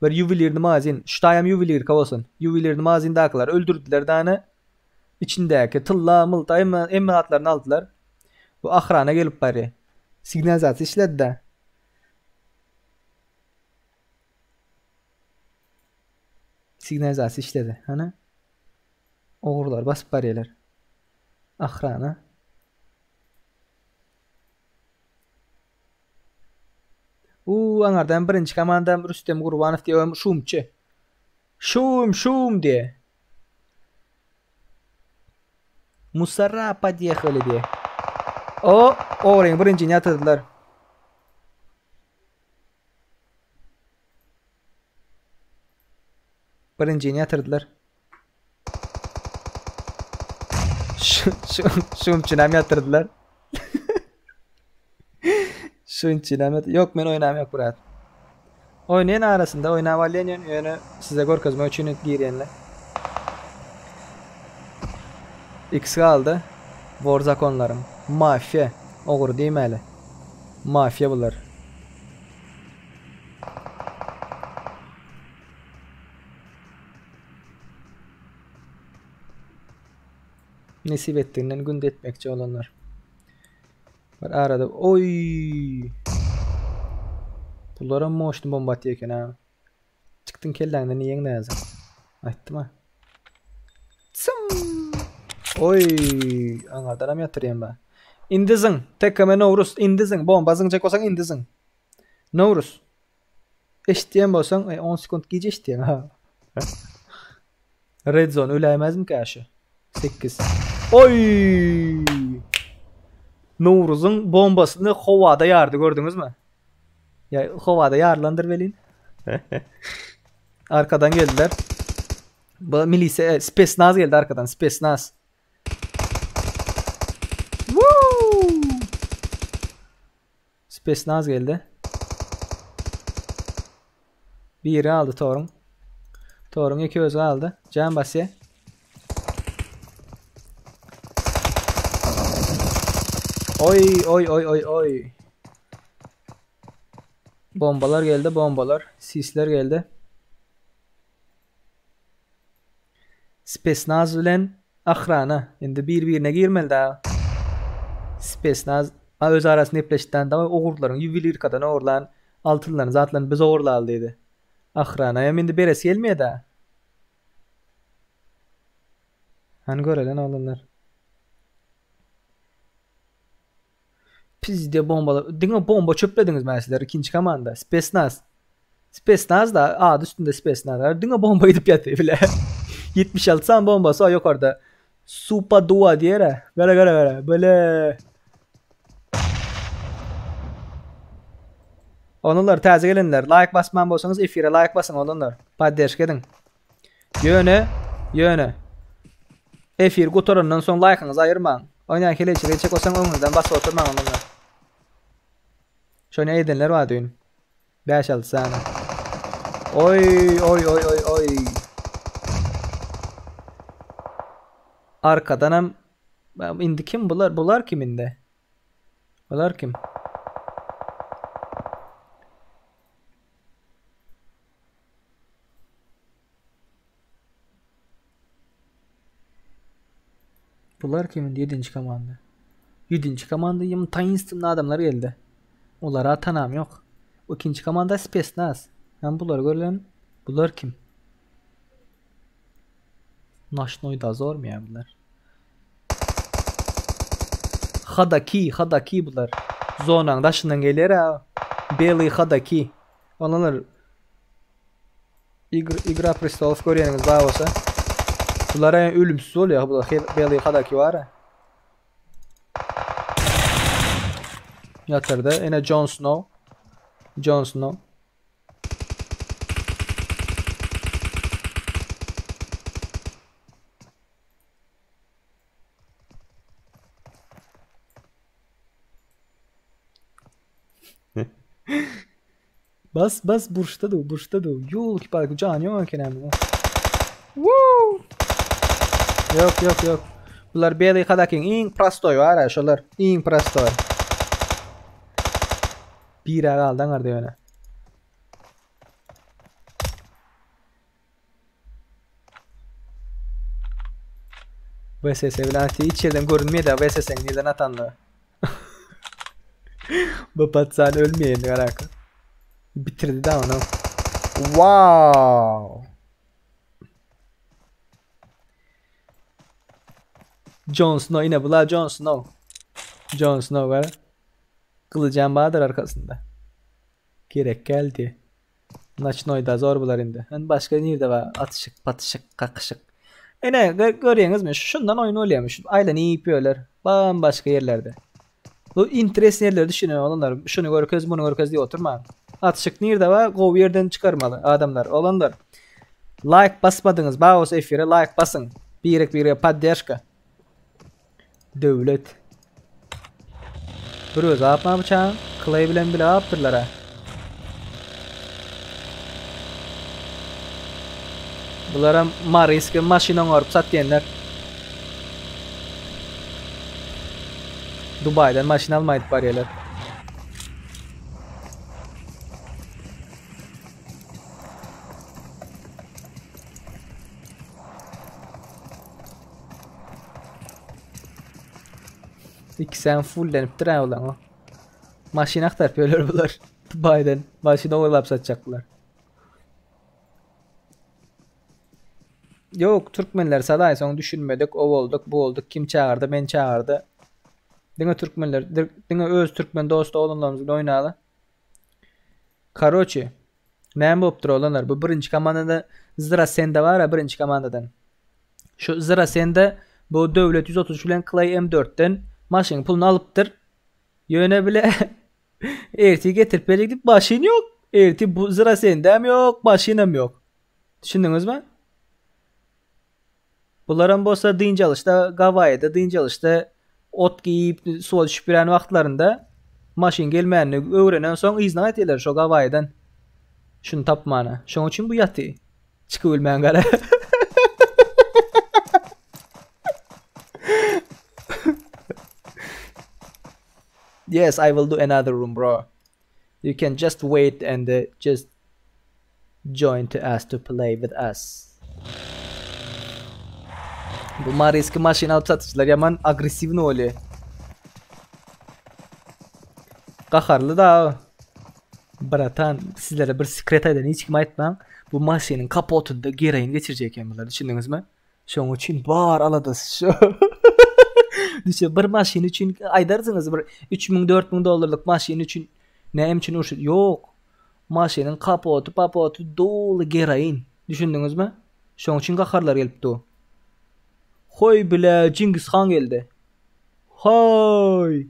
Bir juvelirni mazin. Ştayam juvelir kavasın. Juvelirni mazindaklar öldürdüler dağını. İçindeki tılla mılta emmihatlarını aldılar. Bu ahrana gelip bari. Signalizasyon işledi de. Signalizasyon işledi. Hani? Oğurlar basıp bariyeler. Ahrana. Anardan birinci komandam Rüstem Gurbanov diye şumçı. Şum diye. Musarrapa diye öyle diye. Oğren birincini yatırdılar. Şumçunam yatırdılar. Yok men oynam yok burat. Oynayan arasında oynavallayan yani size gorkazma üçünü girenler. X kaldı. Warzakonlarım. Mafya. Oğur değil mi hele? Mafya bunlar. Nesip ettiğinden gün etmekçi olanlar. Var arada. Bunlara motion bomba atıyorken ha. Çıktın kellenden niye ne yazın? Ayttım ha. Angardan yatırayım ben. İndizin. Tekkeme Novruz. İndizin. Bombazın çek olsan indizin. Novruz. eşitdiyen bolsaň 10 sekund gije eşitdiyen ha. Red zone ölemezmi käşi? 8. Oy! Novruz'un bombasını havada yardı gördünüz mü? Ya havada yarlandır velin. Arkadan geldiler. Bu milise Space Naz geldi arkadan. Space Naz. Woo! Space Naz geldi. Biri aldı Torun. Torun 2 özü aldı. Can basya. Oy oy oy oy oy. Bombalar geldi, bombalar. Sisler geldi. Space Naz bilen ahrana. Endi bir-birine girmeli da. Space Naz öz arasında epleşten da oğurlarını yuvilirkadan oğurlan altınlarını zatlarını biz oğurla aldıydı. Ahrana ya endi beresi gelmeye da. Hani görelen oğlanlar. Pizde bombalar. Dine bomba çöplediniz mesela ikinci komanda. Space Naz. Space Naz da adı üstünde Space Naz. Dine bomba gidip yatıyor bile. 76 san bombası o yok orada. Supa dua diye re. Gara böyle. Onunlar taze gelenler. Like basman bolsanız efire like basın onunlar. Paddeş gedin. Yöne. Efir kuturundan son like'ınızı ayırmayın. Oynayan keleçi geçecek olsan önünüzden bas oturmayın onunla. Şöyle edenler var düğün. 5-6 saniye. Oy. Arkadan hem indi kim bular? Bular kim indi? Bular kim? Bular kimin? 7. komanda. 7. komanda yım Tainston'da adamlar geldi. Onlara tanam yok. O 2. komanda Space Naz. Ben bular görülen bular kim? Naşnoy da zor mu ya bunlar? Hadaki bular. Zonan daşından gelir ha. Beli Hadaki. Onlar Igra Prestolov görüyeniniz daha olsa. Bunlara yani ölümsüz oluyor. Bu Beli Hadaki var ha. Yatırdı. Yine Jon Snow. Bas burçta da. Yol ki bak can yok kenemde. Woo! Yok. Bunlar Beli Hadaki'nin in prastoy var ha şolar. In prastoy. Bir ara aldan ardı öne. VSS bilen hiç yerden görünmüyor da VSS'nin nereden atanlı. Bu patsan ölmeyen alaka. Bitirdi de onu. Wow. Jon Snow yine bula Jon Snow var. Kılıcan Bahadır arkasında. Gerek geldi. Naçnoy'da zor bular indi. Yani başka nerede var? Atışık, patışık, kakışık. Ne görüyorsunuz mu? Şundan oyun oluyormuş. Aynen iyi yapıyorlar. Bambaşka yerlerde. Bu interes yerlerde düşünüyor olanlar. Şunu görköz, bunu görköz diye oturma. Atışık nerede var? Gov yerden çıkarmalı adamlar. Olanlar. Like basmadınız. Bağız efire like basın. Bir paddeşka. Devlet. Buruz yapma bıçağın. Clay bilen bile yaptırlar ha. Bunlara Marisk'e maşinan varıp sat diyenler. Dubai'den maşin almaydı bariyeler. İki sen fullenip duran olan o. Maşin aktarpıyorlar bunlar. Dubai'den maşin oğurlap satacaklar. Yok Türkmenler saday son düşünmedik, o olduk, bu olduk, kim çağırdı, ben çağırdı. Dine Türkmenler, dine öz Türkmen dostu oğlunlarımızla oynadı. Karoçi, Näme bopdur olanlar? Bu birinci komandada Zira Sende var ya, birinci komandadan. Şu Zira Sende bu Dövlet 130 bilen Clay M4'ten maşyny pulunu alypdyr. Ýöne bile erti getirip berdik, maşyn ýok. Erti bu Zira Sendem ýok, maşynam ýok. Düşündiňizmi? Bularam bolsa dynja alışda, Gavaýda dynja alışda ot giyip suwa düşüp bilen wagtlarynda maşyn gelmänini öwrenen soň izna etdiler şo Gavaýdan. Şunu tapmana. Şoň üçin bu ýaty. Çykyp bilmän gara. Yes, I will do another room, bro. You can just wait and just join to us to play with us. Bu Mariski maşyn alıp satyjylar yaman agressiv noli. Qaharlı da. Bratan, sizlere bir sekret aýdan hiç kim aýtmaň. Bu maşynyň kapotunda gereýin geçirjek bular, düşündiňizmi? Şoň üçin bar aladys şu. Düşe bir maşyn üçin aýdarsyňyz bir 3000-4000 dollarlyk maşyn üçin näme üçin urşut? Ýok. Maşynyň kapotu, dolu gereýin. Düşündiňizmi? Şoň üçin qaharlar gelipdi. Hoy bile Cengiz Han geldi. Hoy.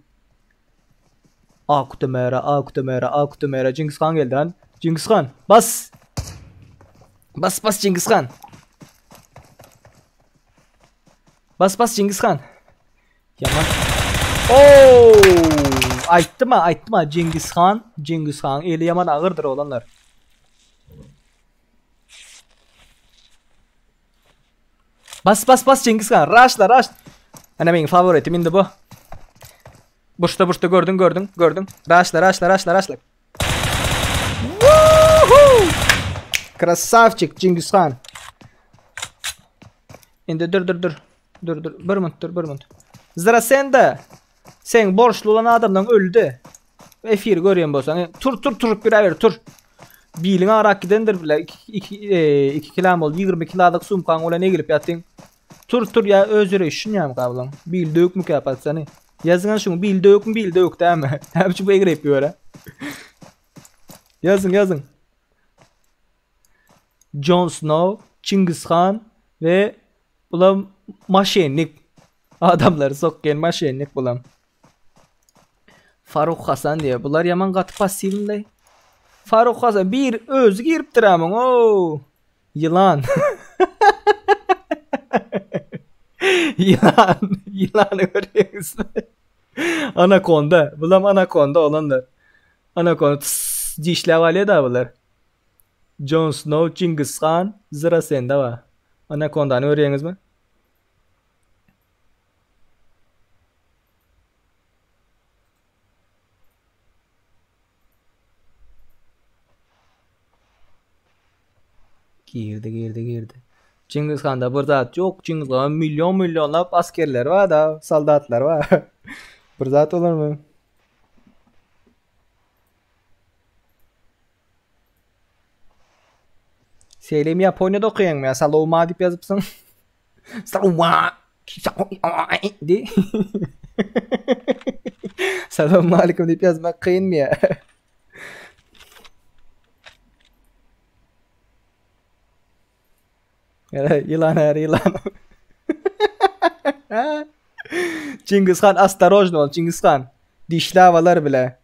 Akutemera Cengiz Han geldi lan. Cengiz Han bas. Bas Cengiz Han. Bas Cengiz Han. Yaman. Oo! Aýtdyma Cengiz Han eli yaman agyrdyr olanlar. Bas Cengiz Han. Rush. Ana benim favoritim indi bu. Burçta gördün. Rushla. Woohoo! Krasavчик Cengiz Han. Indi dur. Bir minut. Zira Sende. Sen borçlu olan adamdan öldü. Efir görýän bolsaň, tur biraber tur. Biliň arak gidendir bile 2 kilam bol 20 kilalyk sumkaň ola ne gelip ýatyň. Tur ya özüre şunýam kablan. Bil dök mükafat seni. Yazın şunu bil dök däme. Hepsi bu egrep ýöre. Yazın. Jon Snow, Cengiz Han ve bulam maşenlik adamları sokken maşenlik bulam. Faruk Hasan diye bular yaman gaty passivinde. Faruk Hasan bir özü giripdir amyň. Oo. Yılan. Yılan görüyorsunuz. Anakonda. Bulam anakonda olanlar. Anakonda dişle valya da bular. Jon Snow, Cengiz Han, Zira Sende var. Anakonda'nı öğreniyorsunuz mu? Girdi. Cengiz Han'da bir zat yok. Cengiz Han milyonlap askerler var da, soldatlar var. Bir zat olur mu? Selim Japonya'da okuyan mı ya? Saloma deyip yazıpsın. Saloma. De. Selamun aleyküm deyip yazmak kıyın mı ya? Yılan. Cengiz Han astarojno ol Cengiz Han. Dişli havalar bile.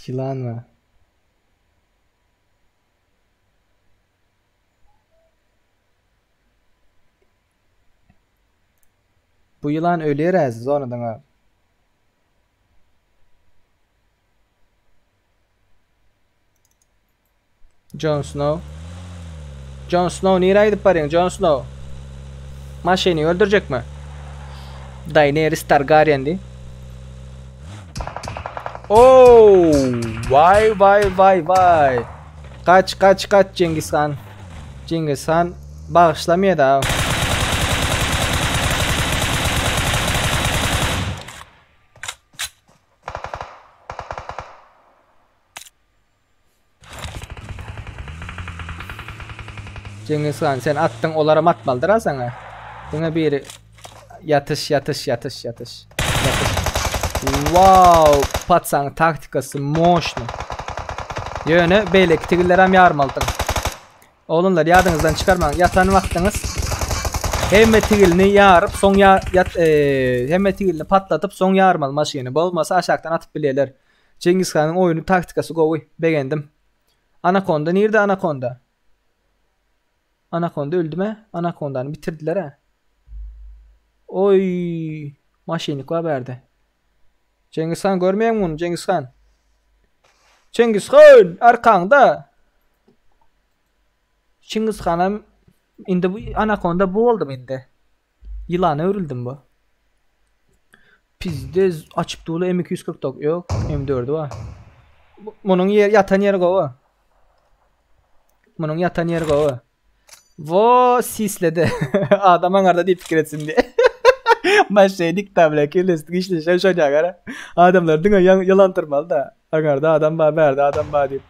Yılan mı? Bu yılan ölüyor aziz ondan abi. Jon Snow. Jon Snow nereye gidip varıyorsun Jon Snow? Maşeni öldürecek mi? Daenerys Targaryen'di. Oh, vay. Kaç Cengiz Han. Cengiz Han bağışlamıyor da. Cengiz Han sen attın olara matmaldır ha sana. Sana biri Yatış. Wow, patsan taktikası moşnu. Yöne beylek tigiller hem yarmaldır. Oğlunlar yadınızdan çıkarmayın. Yatan vaktiniz hemme tigilini yarıp son hemme tigilini patlatıp son yarmal maşini. Bolmasa aşağıdan atıp bileler. Cengiz Khan'ın oyunu taktikası goy. Beğendim. Anaconda nerede Anaconda? Anaconda öldü mü? Anaconda'nı bitirdiler ha. Oy, maşinik var verdi. Cengiz Khan görmeyen mi onu Cengiz Khan? Cengiz Khan arkanda. Cengiz Khan'ım indi bu Anaconda bu oldu indi. Yılanı örüldüm bu. Bizde açıp dolu M249 yok. M4'ü var. Bunun yatan yeri kova. Bunun yatan yeri kova. Vo sisledi. Adamın arada deyip fikir etsin diye. Maşeydik tabla kirlistik işte şey şöyle gara. Adamlar dün yalan tırmalı da. Agarda adam var verdi adam var deyip.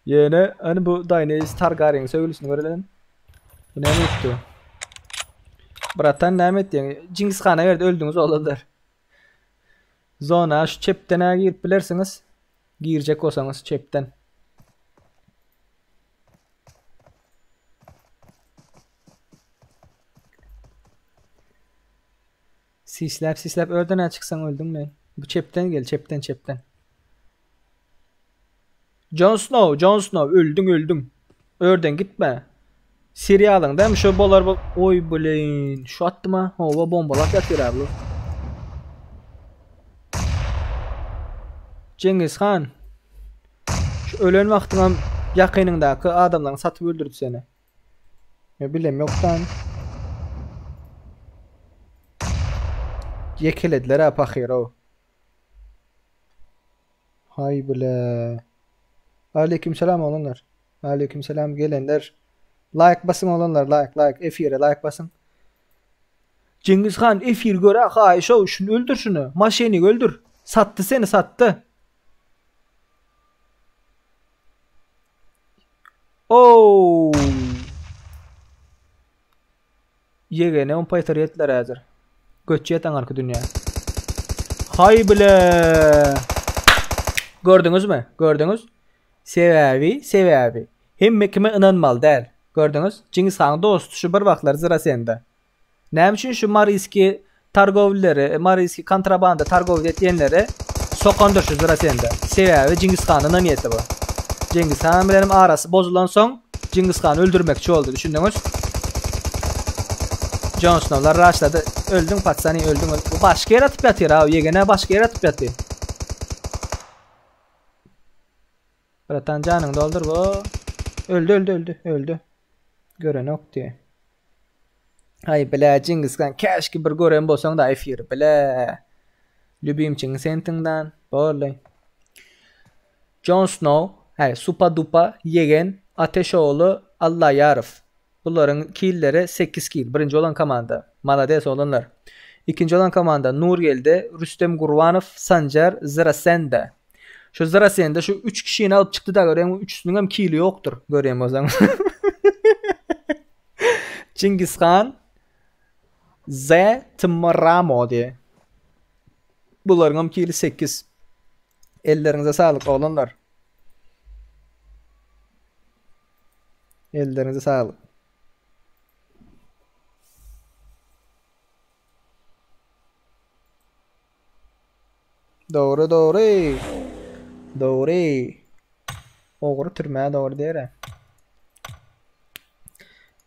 Yine hani bu Daenerys Targaryen söylüsünü görelim. Bu ne mutlu. Bratan Mehmet yani Cengiz Khan'a verdi öldünüz oğlanlar. Zona şu çepten girip bilersiniz. Girecek olsanız çepten. Sislep örden çıksan öldün mü? Bu çepten gel çepten. Jon Snow öldün. Örden gitme. Siriya alın değil mi? Şu bolar bak. Oy buleyn. Şu attı mı? Hava bombalar yatıyor abi. Cengiz Khan. Şu ölen vaxtına yakınındaki adamların satıp öldürdü seni. Ne bileyim yoktan. Yekelediler ha pakir o. Hay bile. Aleykümselam olanlar. Aleykümselam gelenler. Like basın olanlar like F1'e like basın. Cengiz Khan F1 göre hay şunu öldür şunu. Maşeni öldür. Sattı seni sattı. Oo. Yegene on paytariyetler hazır. Göçüye tanarkı dünya. Hay bile. Gördünüz mü? Gördünüz. Sebebi. Hem kime inanmalı değil. Gördünüz. Cengiz Khan dostu şu bir vakitler zıra sende. Ne için şu Mariski targovlileri, Mariski kontrabanda targovlu etyenleri sokandır şu zıra sende. Sebebi Cengiz Khan'ın niyeti bu. Cengiz Khan benim arası bozulan son Cengiz Khan'ı öldürmekçi oldu. Düşündünüz. Jon Snow'lar raşladı. Öldün patsani öldün. Bu başka yere atıp yatıyor abi. Yegene başka yere atıp yatıyor. Bratan canını doldur bu. Öldü. Gören ok diye. Hay bile Cengiz Khan keşke bir gören bolsan da F1 bile. Lübim Cengiz Khan'dan böyle. Jon Snow, hay Supa Dupa Yegen Ateşoğlu Allah Yarif. Bunların killleri 8 kill. Birinci olan komanda Malades olanlar. İkinci olan komanda Nurgel'de Rüstem Gurvanov, Sancar Zirasende. Şu Zirasende şu 3 kişiyi alıp çıktı da göreyim. Üçüsünün hem killi yoktur. Göreyim o zaman. Cengiz Khan Z Tımramo diye. Bunların hem killi 8. Ellerinize sağlık oğlanlar. Ellerinize sağlık. Doğru. Oğru türmeye doğru diyere.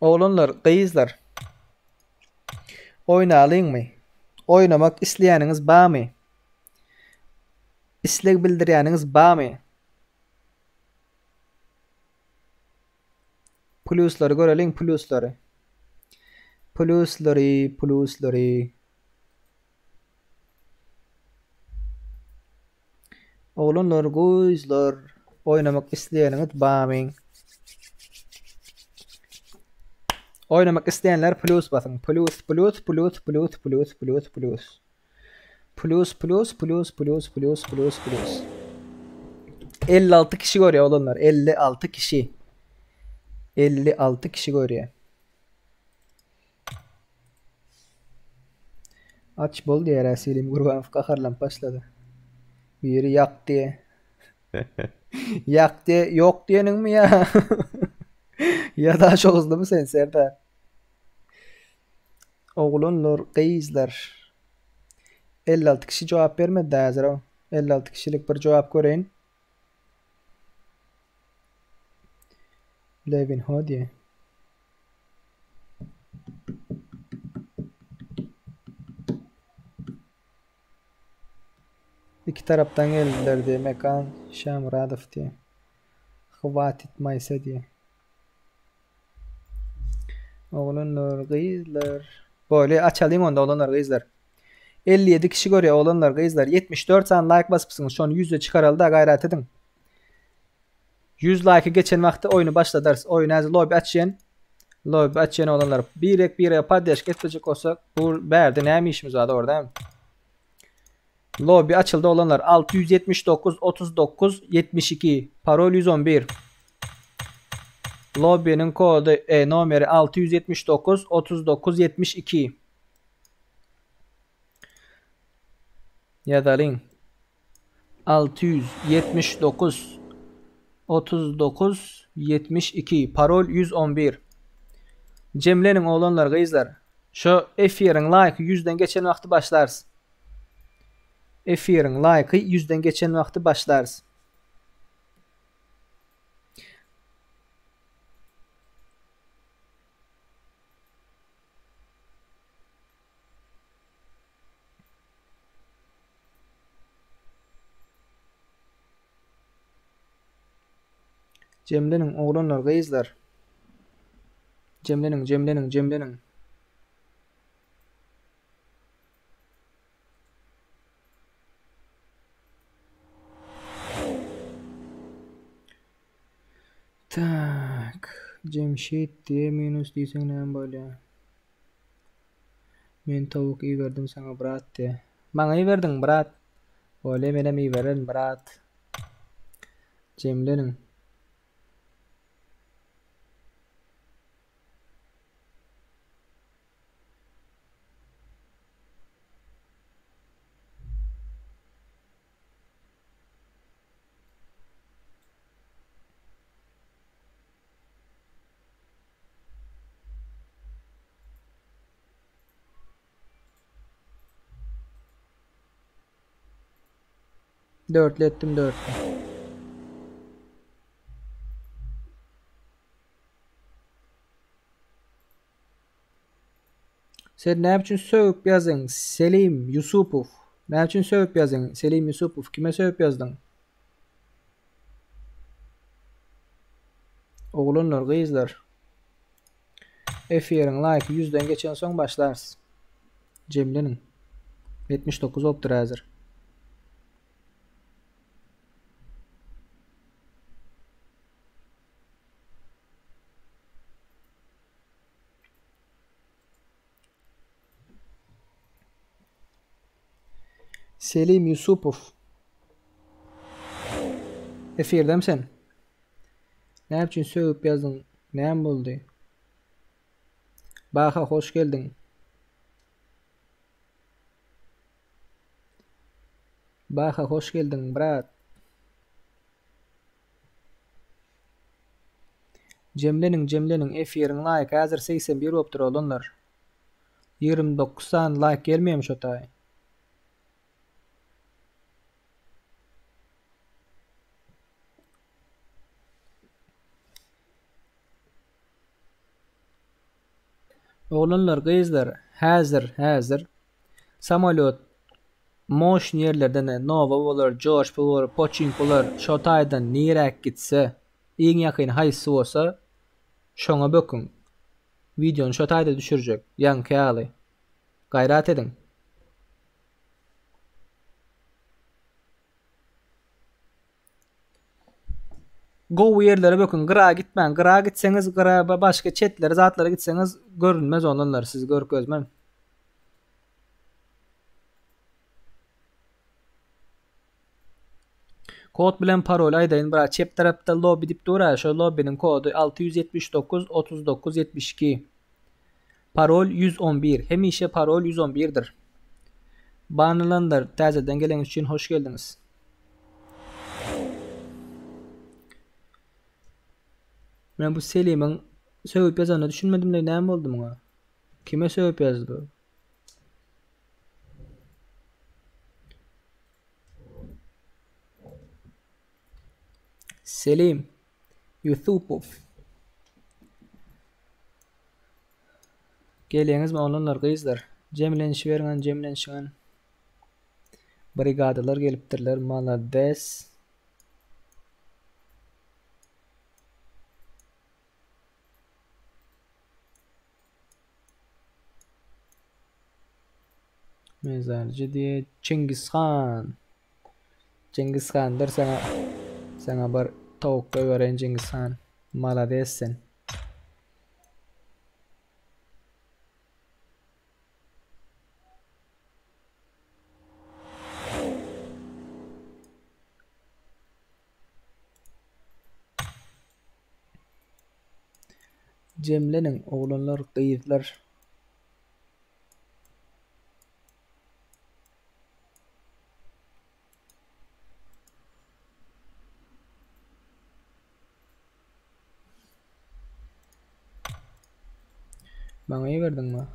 Oğlunlar, kıyızlar. Oynayalım mı? Oynamak isteyeniniz var mı? İstek bildireniniz var mı? Plusları görelim plusları. Oğlunlar, kızlar. Oynamak isteyeniniz var mı? Oynamak isteyenler plus basın. Plus. 56 kişi görüyor olanlar. 56 kişi. 56 kişi görüyor. Aç bol diye Rasilim Gurbanov kaharlan başladı. Biri yak diye. Yak diye yok diyenin mi ya? Ya daha çok hızlı mı sen Serdar? Oğlunlar, kızlar. 56 kişi cevap vermedi daha hazır o. 56 kişilik bir cevap göreyim. Levin hadi. İki taraftan geldiler diye Mekan Şamradov diye. Hıvatit Maysa diye. Oğlanlar kızlar. Böyle açalayım onda oğlanlar kızlar. 57 kişi görüyor oğlanlar kızlar. 74 tane like basıpsınız. Şu an 100'e çıkaralım da gayret edin. 100 like'ı geçen vakti oyunu başladırız. Oyunu hazır lobby açın. Lobby açın oğlanlar. Bir paydaş geçecek olsak bu berdi ne işimiz vardı orada. Lobby açıldı olanlar 679 39 72 parol 111 lobby'nin kodu numara 679 39 72 ya da link 679 39 72 parol 111 Cemle'nin oğlanlar kızlar şu F-yerin like 100'den geçen vakti başlarsın. F-yerin like'ı 100'den geçen vakti başlarız. Cemle'nin oğlanlar kızlar. Cemle'nin. Tak. Cemşit diye minus diysen ne böyle. Men tavuk iyi verdim sana brat diye. Bana iyi verdin brat. Öyle benim iyi verin brat. Cemle'nin. Dörtlettim. Sen ne için sövüp yazın? Selim Yusupov. Ne için sövüp yazın? Selim Yusupov. Kime sövüp yazdın? Oğlunlar, kızlar. F-yerin like 100'den geçen son başlarsın. Cemle'nin. 79 optur hazır. Selim Yusupov. F-yer'de misin? Ne için sövüp yazdın? Ne buldu? Baka hoş geldin. Baka hoş geldin brat. Cemle'nin F-yerin like hazır 81 optur olanlar. 29 like gelmeyemiş otay. Oğlanlar kızlar hazır samolyot motion yerlerden Nova olur, George olur, Pochinki olur, Şotay'dan nirek gitse en yakın haysı olsa şona bakın. Videonu Şotay'da düşürecek. Yankı alı. Gayret edin. Go yerlere bakın. Gıra gitmen. Gıra gitseniz gıra başka chatlere zatlara gitseniz görünmez onlar. Siz gör gözmem. Kod bilen parol aydayın. Bırak cep tarafta lobby dip dura. Şu lobby'nin kodu 679 39 72. Parol 111. Hemişe parol 111'dir. Banlanlar täzeden gelen için hoş geldiniz. Ben bu Selim'in sövüp yazanı düşünmedim de näme boldy muňa? Kime sövüp yazdy? Selim Yusupov. Geleňiz mi olanlar gyzlar? Jemlenişiň. Brigadalar gelipdirler. Malades. Mezarcı diye Çingizhan. Çingizhan'dır sana bir tavuk öğren Çingizhan. Maladessin. Cemle'nin oğlanlar kıyıtlar. Bana iyi verdin mi?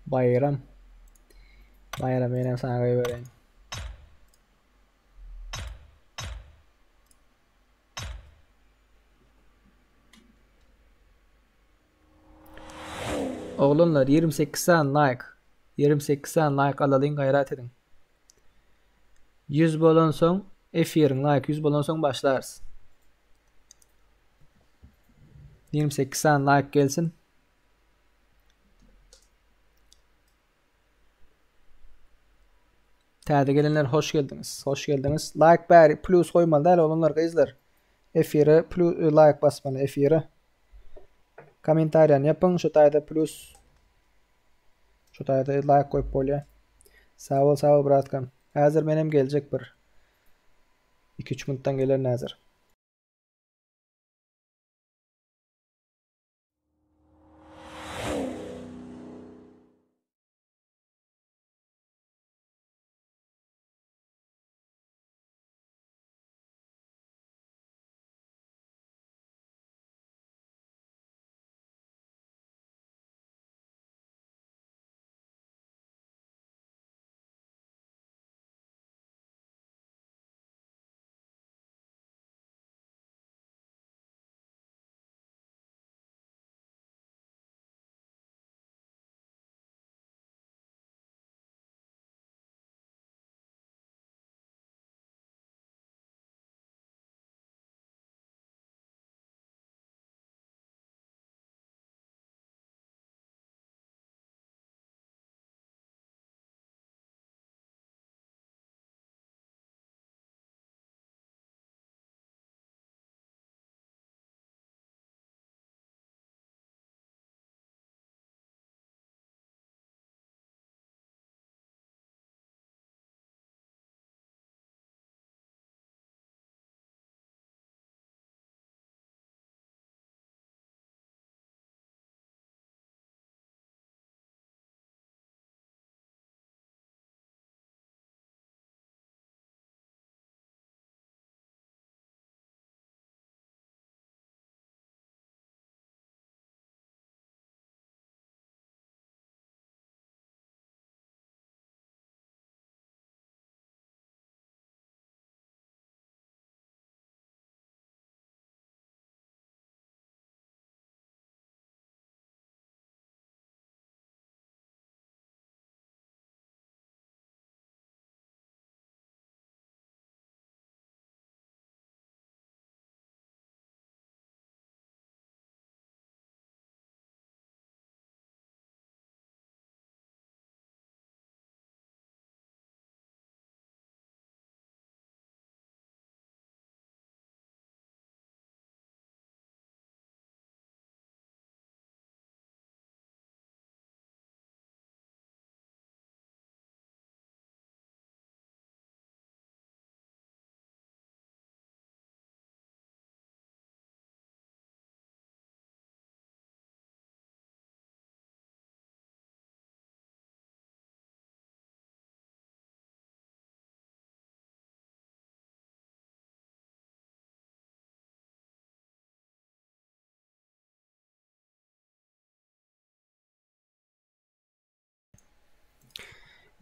Bayram. Bayram benim sana vereyim. Oğlanlar 28 tane like. 28 tane like alalım gayret edin. 100 bolan soň efirin like 100 bolan soň başlarız. 28 tane like gelsin. Täze gelenler hoş geldiniz. Hoş geldiniz. Like bäri plus koymalı däl olanlar gyzlar. Efire plus like basmaly efire. Komentariýany yapyň, şu taýda plus. Şu taýda like koyup bolýa. Sağ ol bratkam. Häzir menem geljek bir 2-3 minutdan geler näzir.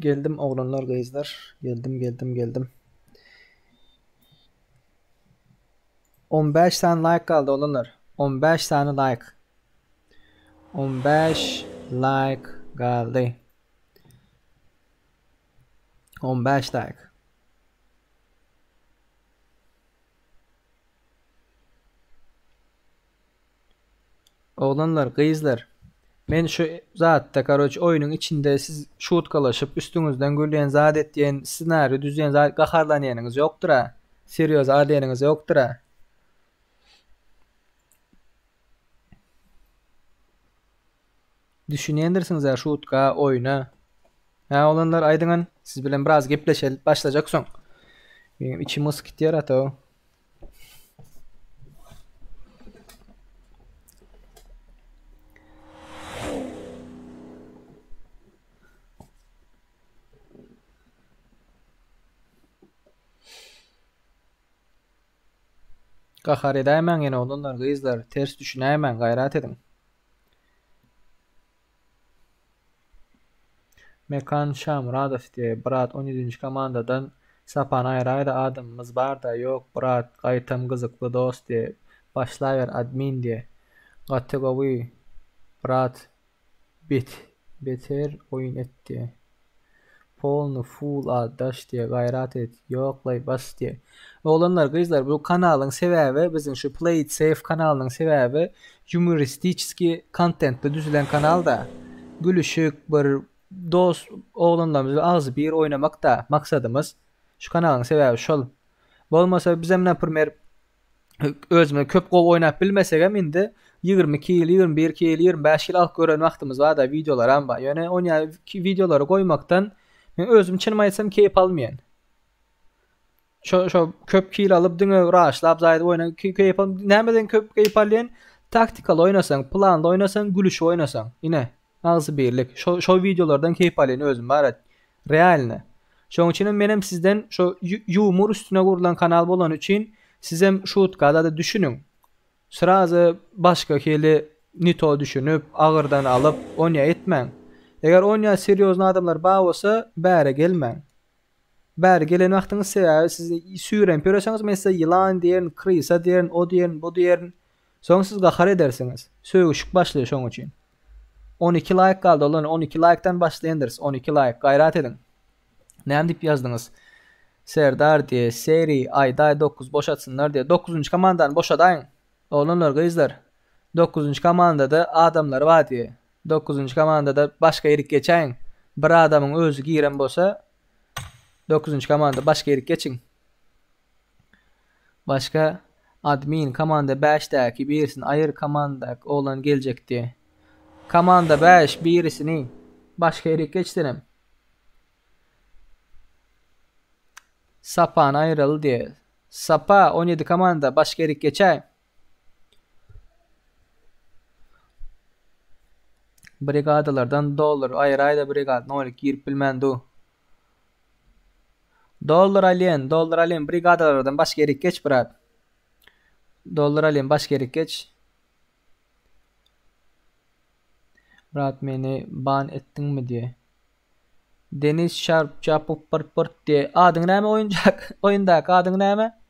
Geldim oğlanlar kızlar. Geldim. 15 tane like kaldı oğlanlar. 15 tane like. 15 like kaldı. 15 like. Oğlanlar, kızlar. Men şu zatta karoç oyunun içinde siz şut kalaşıp üstünüzden gülleyen zadet diyen senaryo düzleyen zadet kaharlanayanınız yoktur ha. Seriyoz alayanınız yoktur ha. Düşüneyendirsiniz ya şutka oyuna. Ha olanlar aydının siz bilen biraz gepleşelim başlayacak son. Benim içim ısık yer ata o. Kahar edemem yine olanlar kızlar ters düşünemem gayret edin. Mekan Şamradov diye Brat 17. komandadan sapan ayrayda adımımız var da yok Brat gaytam kızıklı dost diye başlayver admin diye kategori Brat beter oyun et diye Polnu full adaş diye gayret et yoklay bas diye. Oğlanlar kızlar bu kanalın sebebi bizim şu Play It Safe kanalının sebebi humoristiski content'te düzülen kanalda gülüşük bir dost oğlanlarımızla az bir oynamak da maksadımız. Şu kanalın sebebi şol. Bolmasa bizem ne primer özüme köp gol oynap bilmesek hem indi 22 yıl, 21 yıl, 25 yıl alt gören vaktimiz var da videolar amba. Yani onya videoları koymaktan men özüm çınmaysam keyif almayan. Şu köp kil alıp düňe raşlap zaýdy oyna keyif al. Nämeden köp keyif alýan? Taktikal oynasaň, planlı oynasaň, gülüş oynasaň. Ine ağzı birlik. Şu videolardan keyif alýan özüm barat. Realne. Şoň üçin menem sizden şu humor üstüne gurulan kanal bolan üçin sizem şutkada da düşünün. Sırazı başka keli nito düşünüp ağırdan alıp onya etmeň. Eger onya seriozna adamlar bağ olsa bäre gelmeň. Bäre gelen wagtyňyz sebäbi siz süýren pöreseňiz mesela yılan diýen, krysa diýen, o diýen, bu diýen. Soň siz gahar edersiňiz. Söýüşik başlaýar şoň üçin. 12 like kaldı olan 12 like'tan başlayandırs. 12 like gayret edin. Näme dip yazdyňyz? Serdar diye seri ayda 9 boşatsınlar diye 9. komandan boşadaýyn. Oğlanlar kızlar 9. komandada adamlar var diye. 9. komandada başka erik geçeň. Bir adamın özü giren bolsa 9. komanda başka erik geçin. Başka admin komanda 5'däki birisini ayır komanda olan gelecek diye. Komanda 5 birisini başka erik geçtirim. Sapan ayrıl diye. Sapa 17 komanda başka erik geçeň. Brigadalardan dolar ayrayda brigad nolik girip bilmendu. Dolar alien brigadalardan başka erik geç brat. Dolar alien başka erik geç. Brat meni ban ettin mi diye. Deniz Sharp çapıp pırt diye. Adın näme oyuncak? Oyundak adın näme?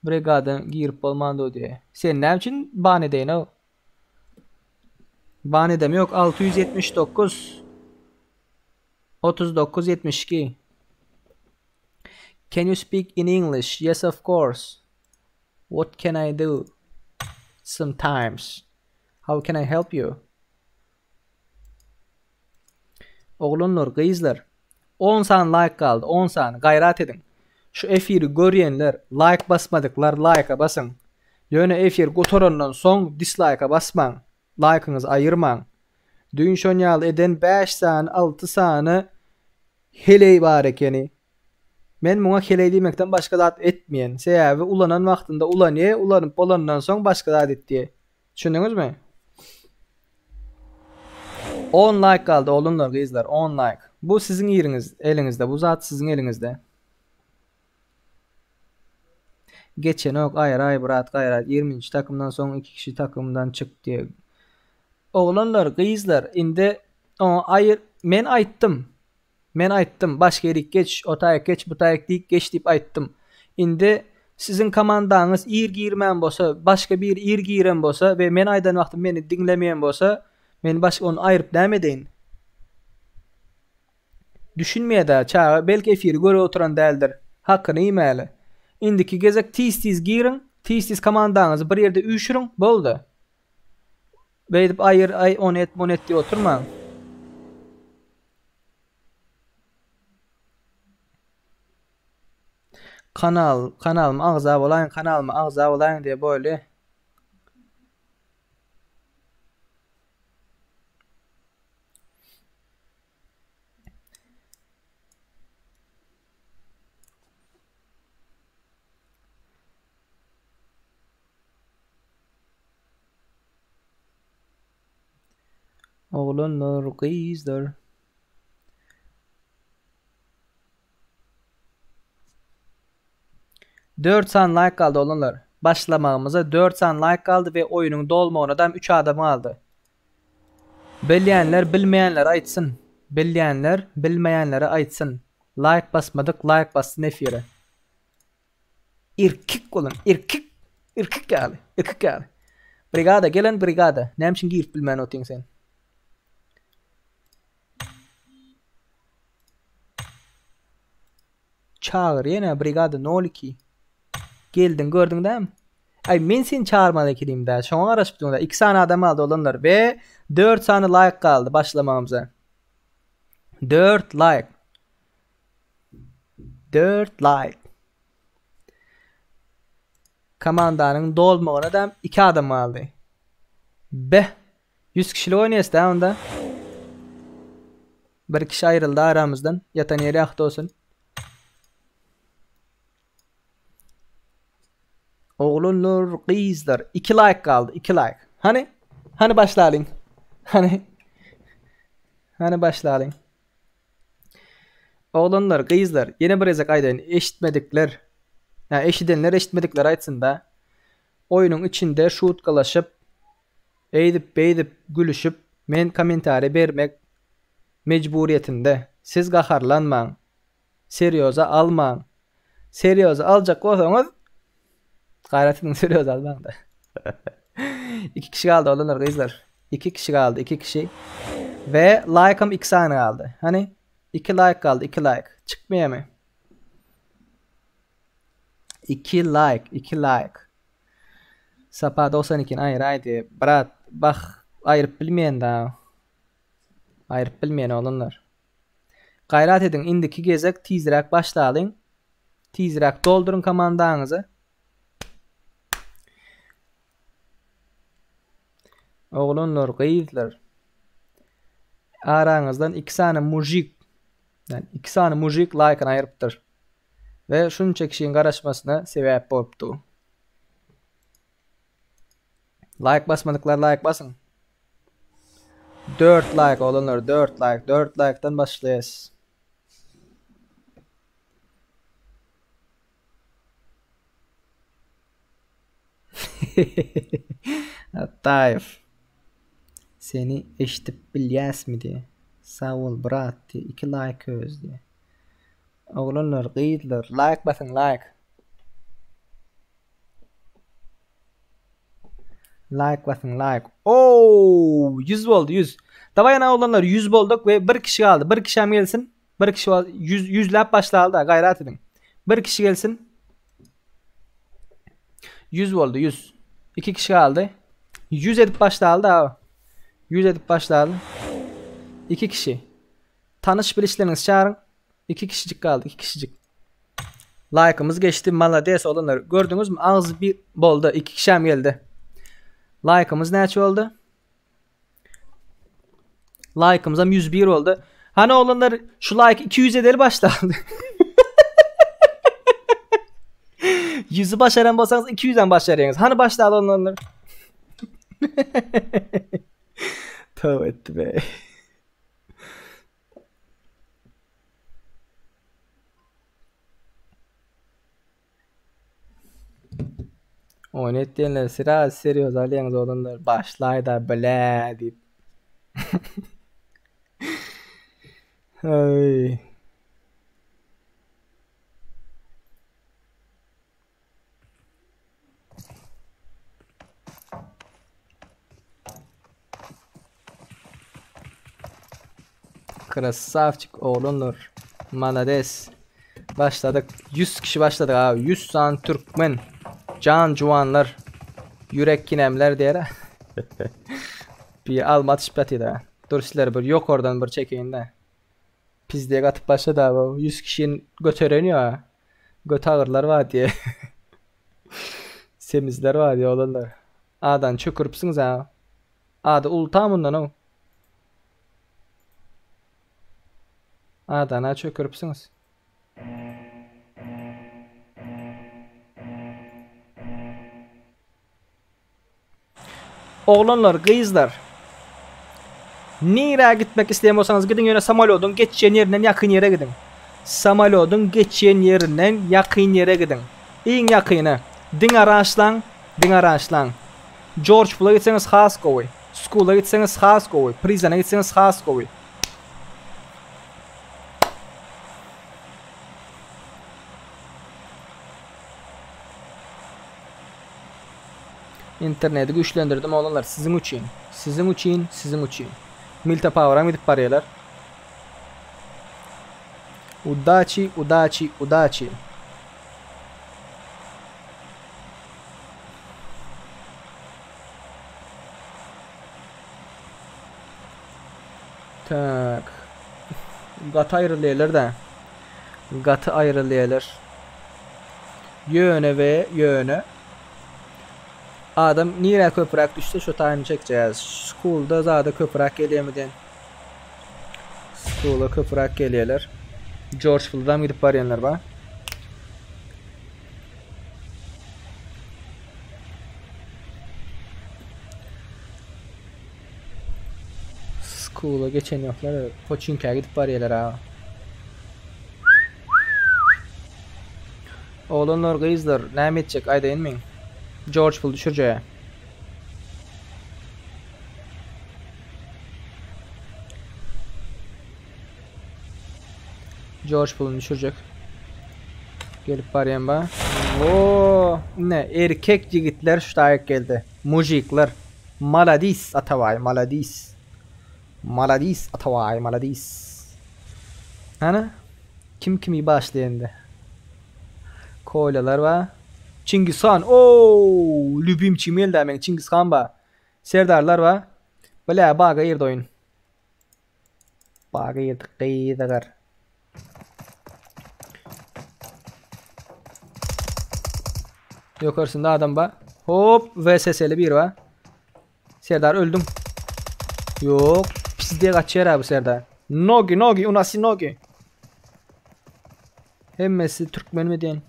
Brigadan girip olmandu diye. Sen näme için ban edeýin o? Ban edem yok 679 39 72. Can you speak in English? Yes, of course. What can I do? Sometimes. How can I help you? Oğlanlar, kızlar. 10 san like kaldı. 10 san. Gayret edin. Şu efiri görýänler like basmadıklar like'a basın. Ýöne efir gotorandan soň dislike'a basmaň. Like'ınız ayırmaň. Düň şonýal eden 5 san 6 sany heley bar ekeni. Men muňa heley diýmekden başga zat etmeýän. Sebäbi ulanan wagtynda ulany, ulanyp bolandan soň başga zat etdi. Düşündiňizmi? 10 like kaldı oğlumlar kızlar 10 like. Bu sizin elinizde. Bu zat sizin elinizde. Geçen ok ayır brat gayret 20. takımdan son 2 kişi takımdan çık diye. Oğlanlar kızlar indi ayır men aytdım. Men aýtdym, başga ýere geç, o taýak geç, bu taýak geç diýip aýtdym. Indi sizin komandaňyz ir girmän bolsa, başga bir ir giren bolsa we men aýdan wagtym meni diňlemeýän bolsa, men başga onu aýryp näme deýin? Düşünmeýär-de, çağa belki efiri göre oturan däldir. Hakkyny iýmäli. Indiki gezek tiz girin, tiz komandaňyzy bir ýerde üýşüriň, boldy. Beýdip aýyr, onet diýip oturmaň. Kanalyma agza bolaýyn diye böyle. Oğlanlar, kızlar. Dört san like kaldı oğlanlar. Başlamamıza 4 san like kaldı ve oyunun dolmagyna 3 adam aldı. Bilýänler bilmeýänlere aýtsyn. Bilýänler bilmeýänlere aýtsyn. Like basmadyk, like bassyn efire. Irkik bolun, irkik. Irkik gali. Brigada gelen brigada. Näme girip bilmän otyň sen? Çağır yine brigada 02. Geldin gördün değil mi? Ay men seni çağırmadan ekidim de. Şoňa garaşypdyň da 2 sany adam aldy olanlar ve 4 sany like kaldı başlamamıza. 4 like. 4 like. Komandanyň dolmagyna da 2 adam aldy. 100 kişilik oynayasy da onda. Bir kişi ayrıldı aramızdan. Yatan yeri ýakda olsun. Oğlanlar, kızlar. 2 like kaldı. 2 like. Hani başlayalım. Hani başlayalım. Oğlanlar, kızlar. Yine bir ezek aydın. Eşitmedikler. Yani eşidenler eşitmedikler aýtsyn da. Oyunun içinde şutkalaşıp eýdip gülüşüp men komentary bermek mecburiyetinde. Siz gaharlanmaň. Serioza almaň. Serioza aljak bolsaňyz gayratyny serioza almaň da. 2 kişi kaldı olanlar kızlar. 2 kişi kaldı, 2 kişi. Ve like'ım 2 saniye kaldı. 2 like kaldı, 2 like. Çıkmaya 2 like. Sapa 92 aýr brat bak aýryp bilmeýän da. Aýryp bilmeýän olanlar. Gayrat edin indiki gezek tizrak başlalyň. Tizrak doldurun komandaňyzy. Oğlanlar, kızlar. Araňyzdan 2 sany mujik, yani 2 sany mujik like'ını aýrypdyr. Ve şunça kişinin garaşmasyna sebäp bolupdy. Like basmadıklar like basın. 4 like olanlar 4 like. 4 like'dan başlayas. Ataýew. Seni eşitip bilýäsmidi? Sağ ol brat diye 2 like özdi. Oğlanlar, kızlar, like basın like. Like basın like. Oo, 100 oldu 100. Davay ana oğlanlar 100 bolduk ve 1 kişi kaldı. 1 kişi gelsin. 1 kişi 100 lap başladı da gayret edin. 1 kişi gelsin. 100 oldu 100. 2 kişi kaldı. 100 edip başladı da. 100 edip başladı. 2 kişi. Tanış bilişleriniz çağırın. 2 kişicik kaldı. 2 kişicik. Like'ımız geçti. Malades olanlar. Gördünüz mü? Ağzı bir boldu. 2 kişi geldi. Like'ımız neçe oldu? Like'ımızam 101 oldu. Hani olanlar şu like 200 edeli başladı. 100'ü başaran bolsanız 200'den başlayacaksınız. Hani başladı olanlar? Tövbe etti be. Oynet diyenler sıra seriyoz alyanız olanlar başlayda bile deyip. Ay. Krasavçık oğlunlar. Malades. Başladık. 100 kişi başladık abi. 100 tane Türkmen. Can juvanlar. Yürek kinemler diyere. Bir almat şipati da. Dur sizler bir yok oradan bir çekeyin de. Pizdeye atıp başladı abi. 100 kişinin götöreniyor ha. Göt ağırlar var diye. Semizler var diye olanlar. A'dan çökürüpsünüz ha. A'da ultamından o. A'dan çökürüpsünüz. Oğlanlar, kızlar. Nereye gitmek istemiyorsanız gidin yöne Samalod'un geçeceğin yerinden yakın yere gidin. Samalod'un geçeceğin yerinden yakın yere gidin. En yakını. Din araçlan. George Bull'a gitseniz Haskowy. School'a gitseniz Haskowy. Prison'a gitseniz Haskowy. İnterneti güçlendirdim oğlanlar. Sizin için. Milta Power'a gidip barıyorlar. Udachi. Tak. Gatı ayrılıyorlar da. Yöne. Adam nereye köpürak düştü şu tane çekeceğiz. School'da zaten köpürak geliyemeden. School'a köpürak geliyorlar. George Bull'dan gidip arayanlar var. School'a geçen yoklar. Pochinki'ye gidip arıyorlar ha. Oğlanlar kızlar ne edecek ayda inmeyin. George Bull düşüreceği. George Bull'un düşürecek. Gelip bariyen ba. Oo, ne erkek yigitler şu dayak geldi. Mujikler. Maladis atavay maladis. Hani? Kim kimi başlayandı? Koylalar var. Çingiz Han. Ooo. Lübim çimel demek. Çingiz Han ba. Serdarlar var. Böyle baga yerde oyun. Baga yerde kıyıdagar. Yukarısında adam var. Hop. VSS'li bir var. Serdar öldüm. Yok. Pis diye kaçıyor abi Serdar. Nogi. Unasi Nogi. Hemmesi Türkmen mi diyen?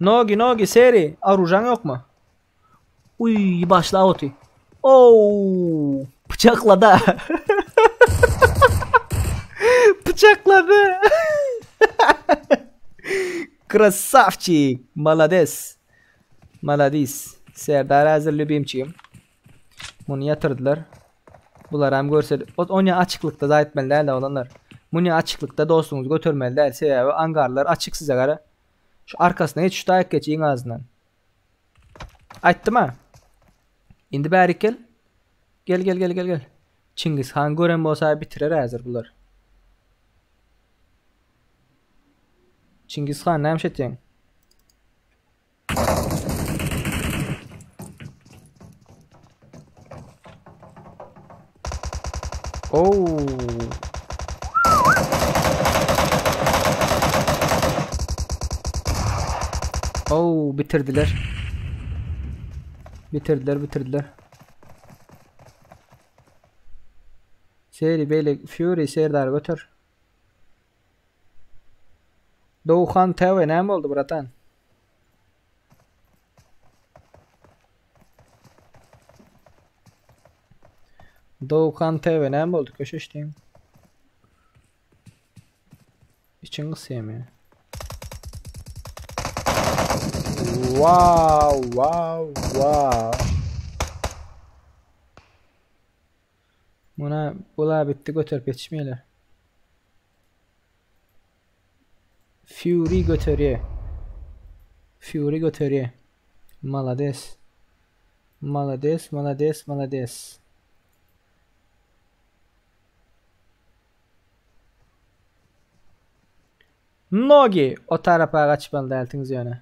Nogi seri. Arujan yok mu? Uy başla oti. Oo bıçakladı. Bıçakladı. Krasavçik. Malades. Serdar hazırlı bimçiyim. Bunu yatırdılar. Bunlar hem görsel. Onu açıklıkta da etmeliler de olanlar. Bunu açıklıkta dostunuz götürmeliler. Sebebi angarlar açık size göre. Şu arkasına hiç şu dayak geçeyim ağzından. Açtım ha. İndi bari gel. Gel. Çingiz Han gören olsa bitirer hazır bunlar. Çingiz Han ne yapacak? Oo bitirdiler. Seri Beylik Fury Serdar götür. Doğukan TV ne mi oldu bratan? Doğukan TV ne mi oldu? Köşe işteyim. İçin kısayım ya. Wow. Buna bula bitti götürüp yetişmeyeler. Fury götürüyor. Fury götürüyor. Malades. Malades, malades, malades. Nogi o tarafa kaçmalı deltiniz yani.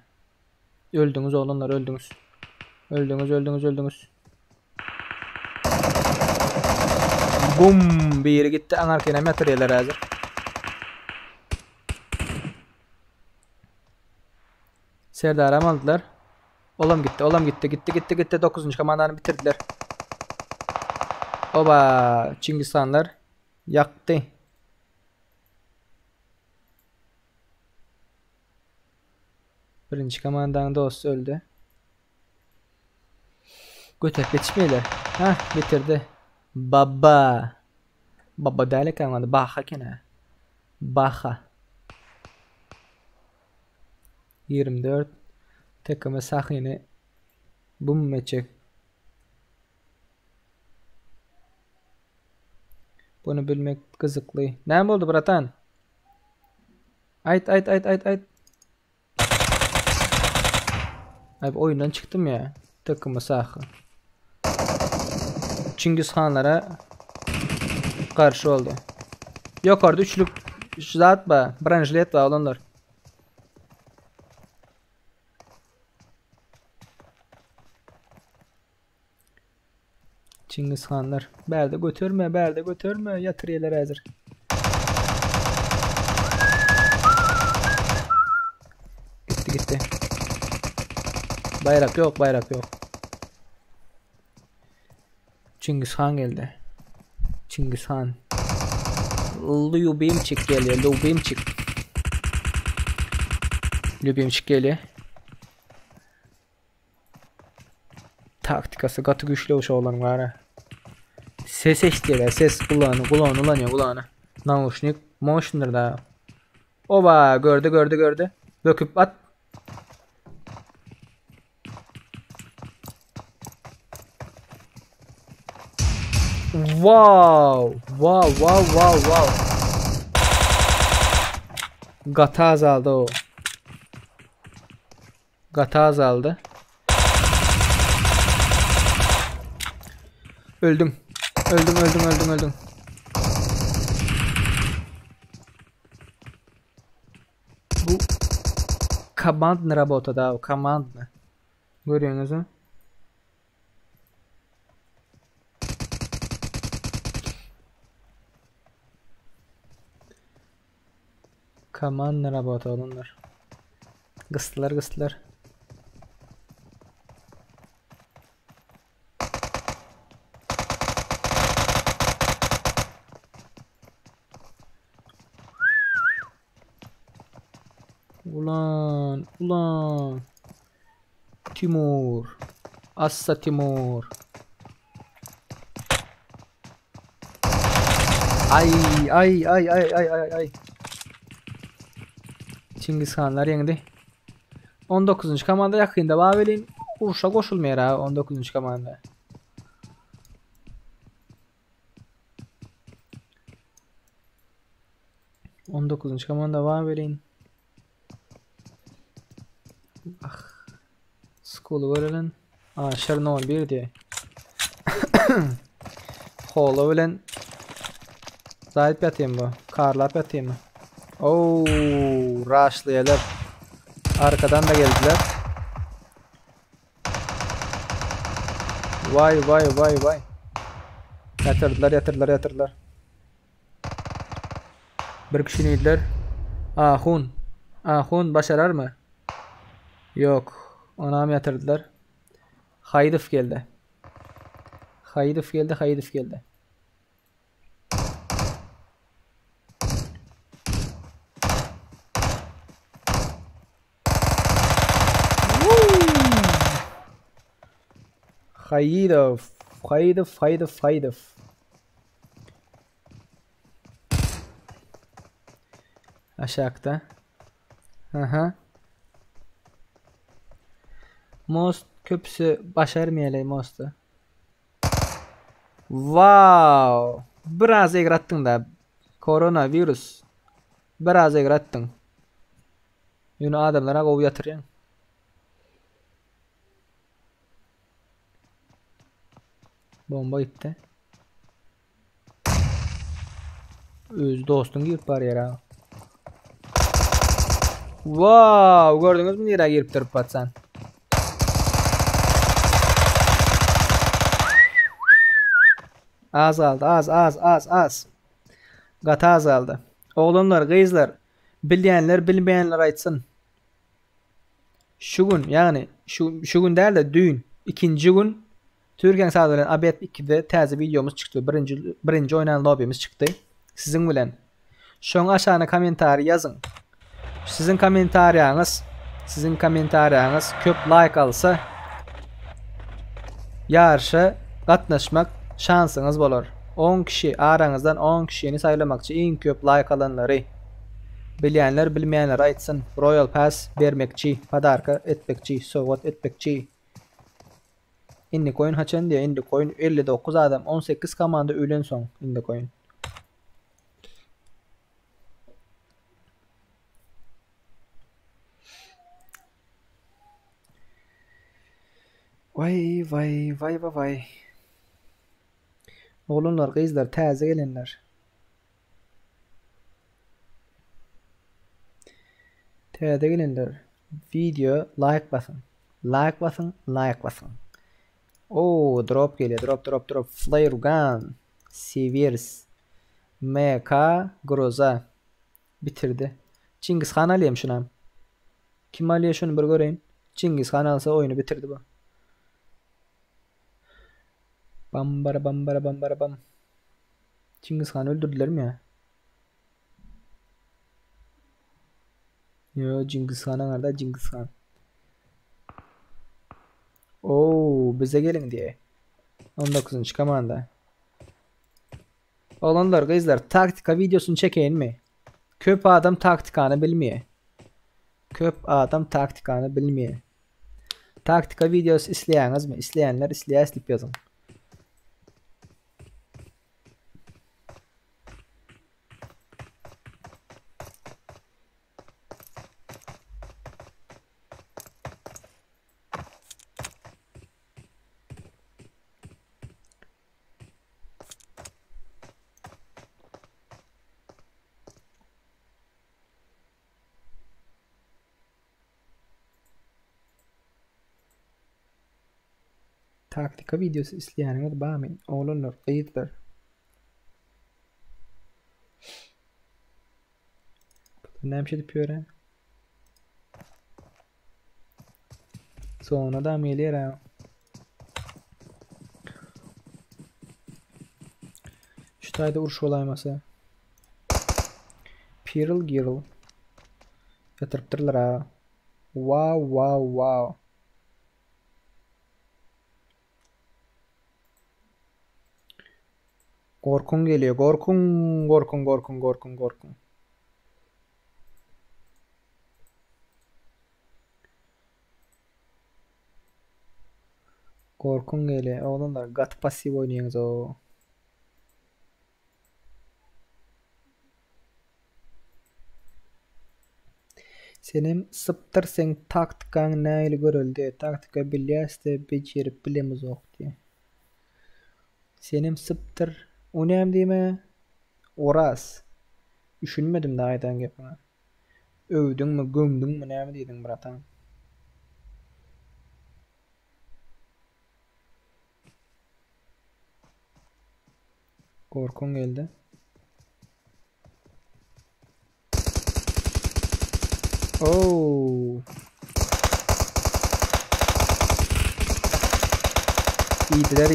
Öldünüz oğlanlar, öldünüz. Öldünüz. Bum, bir yere gitti. Anarkine materyaller hazır. Serdar'ı aldılar. Oğlum gitti. 9. komandanı bitirdiler. Oba, Çingiz Hanlar yaktı. Birinci komandanın dostu öldü. Götürüp yetişmeyeler. Hah, bitirdi. Baba dale kalmadı. Baha kene. Baha. 24. Takımı sahini. Bum meçek. Bunu bilmek kızıklı. Ne oldu bratan? Ayt. Abi oyundan çıktım ya. Takımı sahı. Çingiz Hanlara karşı oldu. Yok orada üçlük zat var. Branjlet var olanlar. Çingiz Hanlar. Berde götürme. Yatırıyorlar hazır. Gitti. Bayrak yok. Çingiz Han geldi. Çingiz Han. Lubimçik geliyor. Lubimçik geliyor. Taktikası katı güçlü uşağların var ha. Ses eşliyorlar. Ses kulağını. Naushnik motion'dır da. Oba gördü. Döküp at. Wow. Gata azaldı o. Öldüm. Bu командный работа da, o командный. Görüyorsunuz mu? Командный работа olanlar. Gıstılar. Ulan. Timur. Assa Timur. Ay. Çingiz Hanlar yendi. 19. komanda yakında Bavel'in vuruşa koşulmuyor ha 19. komanda. Komanda Bavel'in. Skolu verelim. Şernol 1 diye. Holo bilen zayıf yatayım bu. Karlap yatayım mı? Ooo, rushlayalar. Arkadan da geldiler. Vay. Yatırdılar. Bir kişi neydiler? Ahun başarar mı? Yok. Ona mı yatırdılar? Haydif geldi. Haydif. Aşağıda. Most köpüsü başarmayalım Most'u. Wow. Biraz egrattın da. Koronavirüs. Biraz egrattın. Yine adamlara kov yatıryan. Bomba gitti. Öz dostun girip var yere. Wow, gördünüz mü nereye girip durup batsan? Az aldı, az. Gata azaldı. Oğlanlar, kızlar, bilmeyenler bilmeyenler aytsın. Şu gün yani şu gün değil de dün ikinci gün Türkiye'nin sağlayan Abet 2'de taze videomuz çıktı. Birinci oynanan lobby'miz çıktı. Sizin bilen. Şu an aşağına komentar yazın. Sizin komentarınız köp like alsa yarışa katnaşmak şansınız bolur. 10 kişi aranızdan 10 kişini saylamakçı en köp like alanları bilenler bilmeyenler aytsın. Royal Pass vermekçi, padarka etmekçi, soğut etmekçi. Indi koyun haçan diye indi koyun 59 adam 18 komanda ölen son indi koyun. Vay. Oğlumlar, kızlar, taze gelenler. Taze gelenler. Video like basın. Like basın. Oo, drop geliyor. Drop. Flare gun. Seviers. MK Groza. Bitirdi. Cengiz Han alayım şuna. Kim alıyor şunu bir göreyim. Cengiz Han alsa oyunu bitirdi bu. Bam. Cengiz Han'ı öldürdüler mi ya? Yo, Cengiz Han'a nerede? Cengiz Han. Oo, bize gelin diye. 19. komanda. Oğlanlar, kızlar, taktika videosunu çekeyim mi? Köp adam taktikanı bilmiyor. Taktika videosu izleyeniz mi? İzleyenler izleyip yazın. Taktika videosu izleyenler bağırmayın. Oğlanlar, kayıtlar. Ne bir şey yapıyor ha? Sonra da ameliyat ha. Şu tayda uruş olayması. Pearl Girl. Yatırıptırlar ha. Wow. Korkun geliyor. Korkun. Korkun geliyor. Oğlumlar gat pasif oynuyorsunuz o. Senin sıptır sen taktikan neyle görüldü. Taktika bilyeste becerip bilemiz yok diye. Senin sıptır önemli değil mi? Oras. Düşünmedim daha aydan yapına. Övdün mü gömdün mü ne mi dedin bratan? Korkun geldi. Oo. İyiydiler.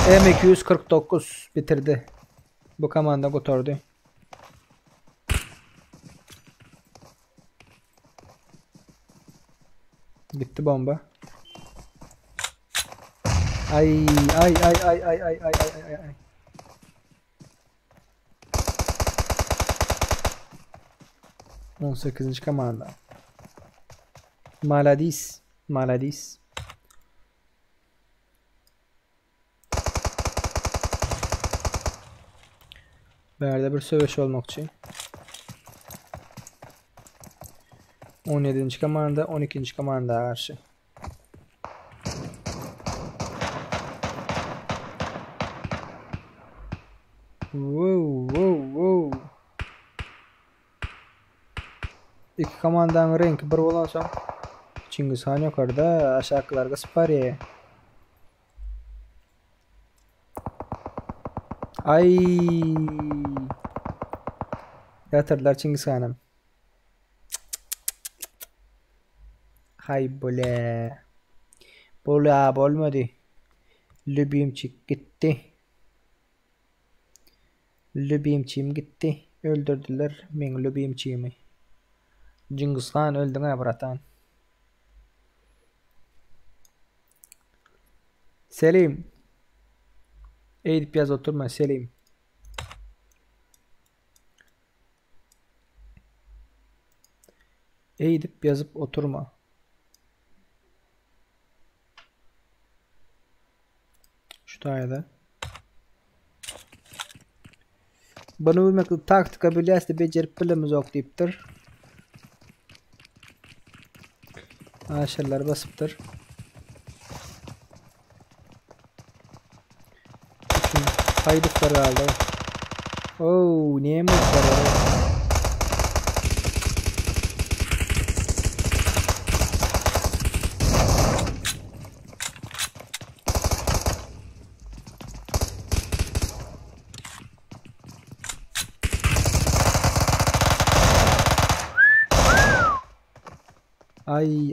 M249 bitirdi. Bu komanda kurtardı. Gitti bomba. Ay. 18. komanda. Maladis. Berde bir söveş olmakçı. 17. komanda 12. komanda karşı. Wow. İki komandanın rengi bir olan soň Çingizhan yukarıda aşağılarga spariye. Ay. Yatırdılar Çingizhan'ım. Hay bole. Bola olmadı. Lübimçik gitti. Lübimçiğim gitti. Öldürdüler men lübimçiğimi. Cingizhan öldün ha bratan. Selim. Eğilip yaz oturma Selim. Eğilip yazıp oturma. Şu tayada. Bunu bilmekle taktika bilyasda becerip bilimiz yok deyiptir. Aşırılar basıptır. Haydıkları aldı. Oo, niye mi var? Ay.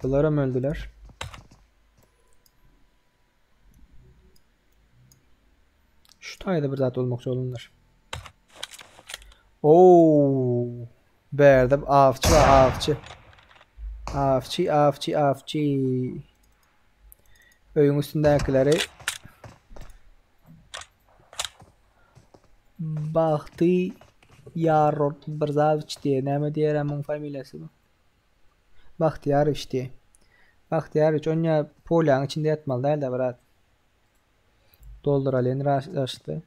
Bunlara mı öldüler? Şu tayda bir zat olmakçı olunlar. Oo, berde avcı. Avcı. Öyün üstündekileri baktı Yaror Brzaviç diye näme diýerim onun familiýasy bu. Bahtiyarowич diye. Bahtiyarowich oňa polyaň içinde ýatmaly däl-de birat. Dolduralyn raşdy.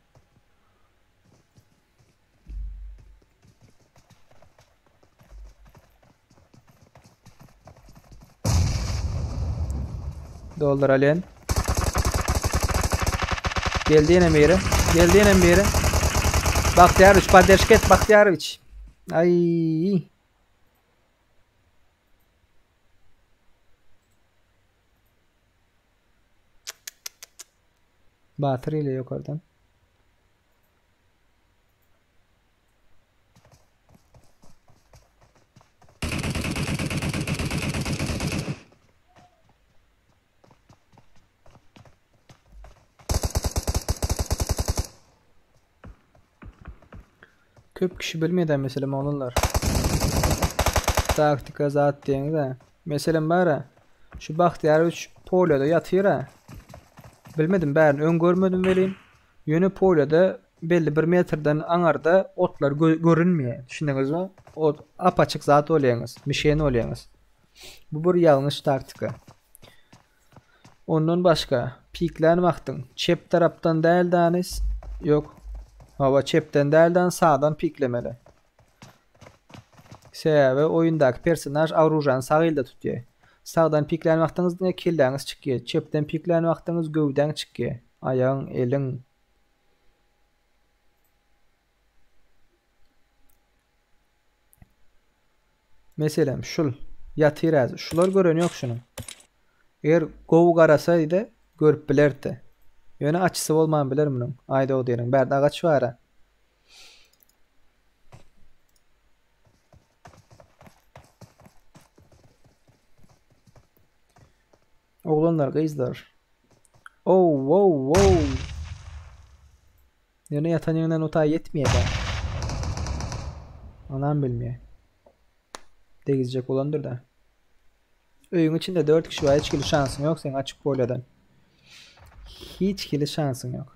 Dolduralyn. Geldiğine beri. Bahtiyarowich, Baderşket Bahtiyarowich. Ay. Batır ile yukarıdan. Köp kişi bilmeden mesela onunlar. Taktika zat diýeni de. Mesela bara şu Bahtiyarowich polyoda ýatyr. Bilmedim bärini öňgörmedim welin. Ýöne polyoda belli 1 metrden aňarda otlar görünmeýär. Düşündiňizmi? O apaçyk zat bolýaňyz, mişen bolýaňyz. Bu bir ýalňyş taktika. Ondan başga pikläni wagtyň çep tarapdan däl danis. Yok. Hava çepten dälden sağdan piklemeli. Sebäbi oýundaky personaj awrujan sağ elde tutýar. Sağdan pikläni wagtyňyzda kelläňiz çykýar. Çepden pikläni wagtyňyz gövden çykýar. Ayaň, eliň. Meselem şul ýatyraz. Şular gören ýok şunu. Eger gowy garasaydy görüp bilerdi. Ýöne açysy bolman biler munyň. Aýda o diýeň. Bärde agaç bar. Oğlanlar, gyzlar. Wow. Ýöne ýatan ýöňden uta ýetmeýär. Anam bilmeýär. Degizjek olandyr da. Öýüň içinde 4 kişi var. Hiç kili şansın ýok sen açyk bolýadan. Hiç kili şansın ýok.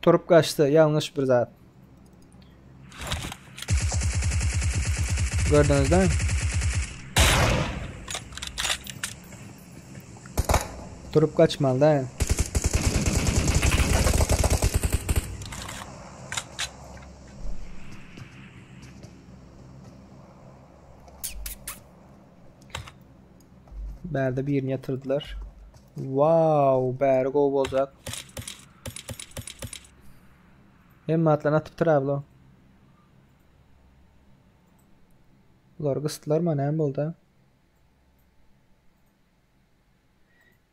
Turup kaçtı. Yanlış bir zat. Gördünüz değil mi? Turup kaçmalı değil mi? Berde birini yatırdılar. Wow, beri go bozak. Hem atlan atıp trablo. Ular kıstılar mı ne oldu?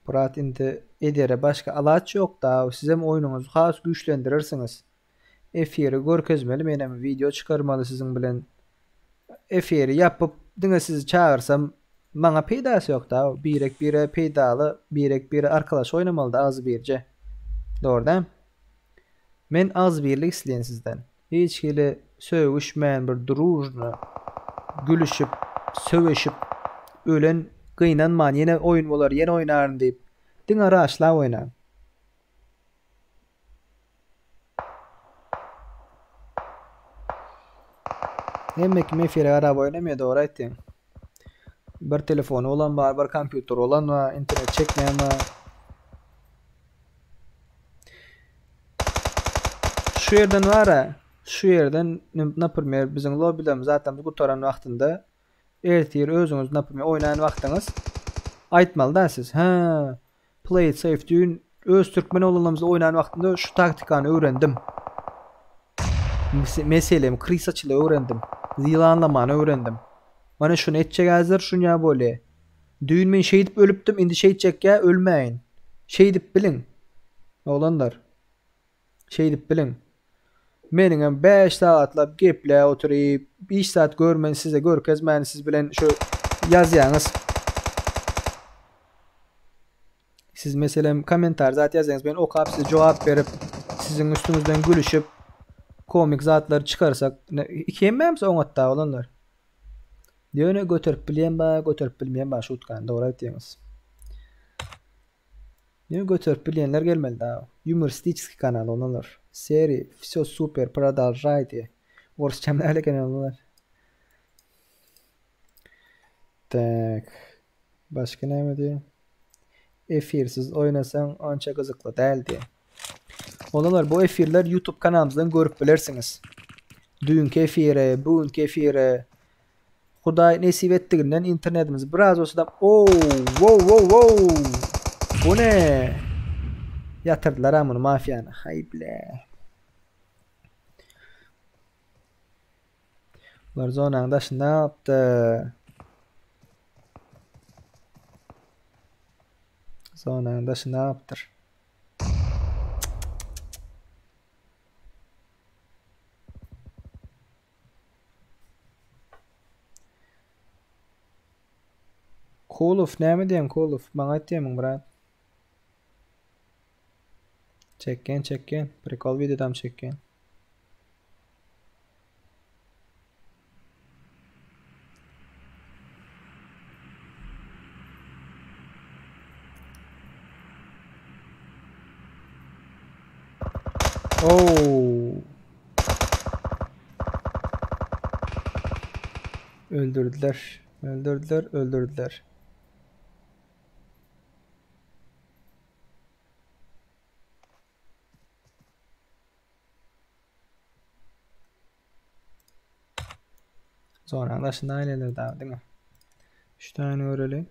Burat indi edere başka alaç yok da size oyununuzu has güçlendirirsiniz. Efiri görkezmeli menem video çıkarmalı sizin bilen. Efiri yapıp dine sizi çağırsam bana peydası yok da birek bire peydalı birek bire arkadaş oynamalı da az birce. Doğru değil mi? Men az birlik isteyen sizden. Hiç hile sövüşmeyen bir durujna gülüşüp söveşip ölen kıynanman yine oyun bolar yine oynarım deyip din ara aşla oynan. Demek ki mefire araba oynamıyor doğru ettin. Bir telefonu olan var, bir kompüter olan var, internet çekmeyen var. Şu yerden var ha, şu yerden napırmıyor bizim lobby'den zaten bu toran vaktinde ertir özünüz napırmıyor oynayan vaktiniz aytmalı da siz. Ha, play it safe düğün öz Türkmen olanımızda oynayan vaktinde şu taktikanı öğrendim. Meselem kriz açılı öğrendim. Yılanlamanı öğrendim. Bana şunu edecek hazır şunu ya böyle. Düğün men şey edip ölüptüm indi şey edecek ya ölmeyin. Şey edip bilin. Oğlanlar. Şey edip bilin. Menin 5 saatlap geple oturayım 5 saat görmen size görkezmen siz bilen şu yazyanız. Siz mesela komentar zaten yazyanız ben okuyup size cevap verip sizin üstünüzden gülüşüp komik zatları çıkarsak ikiye mi hemse on hatta olanlar. Diyor ne götürüp bilmeyen ba şutkan doğru diyorsunuz. Ne götürüp bilenler gelmeli daha. Юмористический kanal olanlar. Seri, все супер, продолжайте. Орысчамda kanalılar. Tak. Başka ne mi diyor? Efirsiz oynasan anca kızıklı değil diye. Olanlar bu efirler YouTube kanalımızdan görüp bilirsiniz. Dünkü efire, bugünkü efire. Huday nesip ettiğinden internetimiz biraz olsa da wow. Bu ne? Yatırdılar ha bunu mafyana. Hay bile. Bunlar zonanın taşı ne yaptı? Zonanın taşı ne yaptır? Kuluf ne mi diyeyim Kuluf? Bana diyeyim brat. Çekken. Prikol videodan çekken. Oo. Öldürdüler. Sonra arkadaşlar aileler daha değil mi? 3 tane örelim.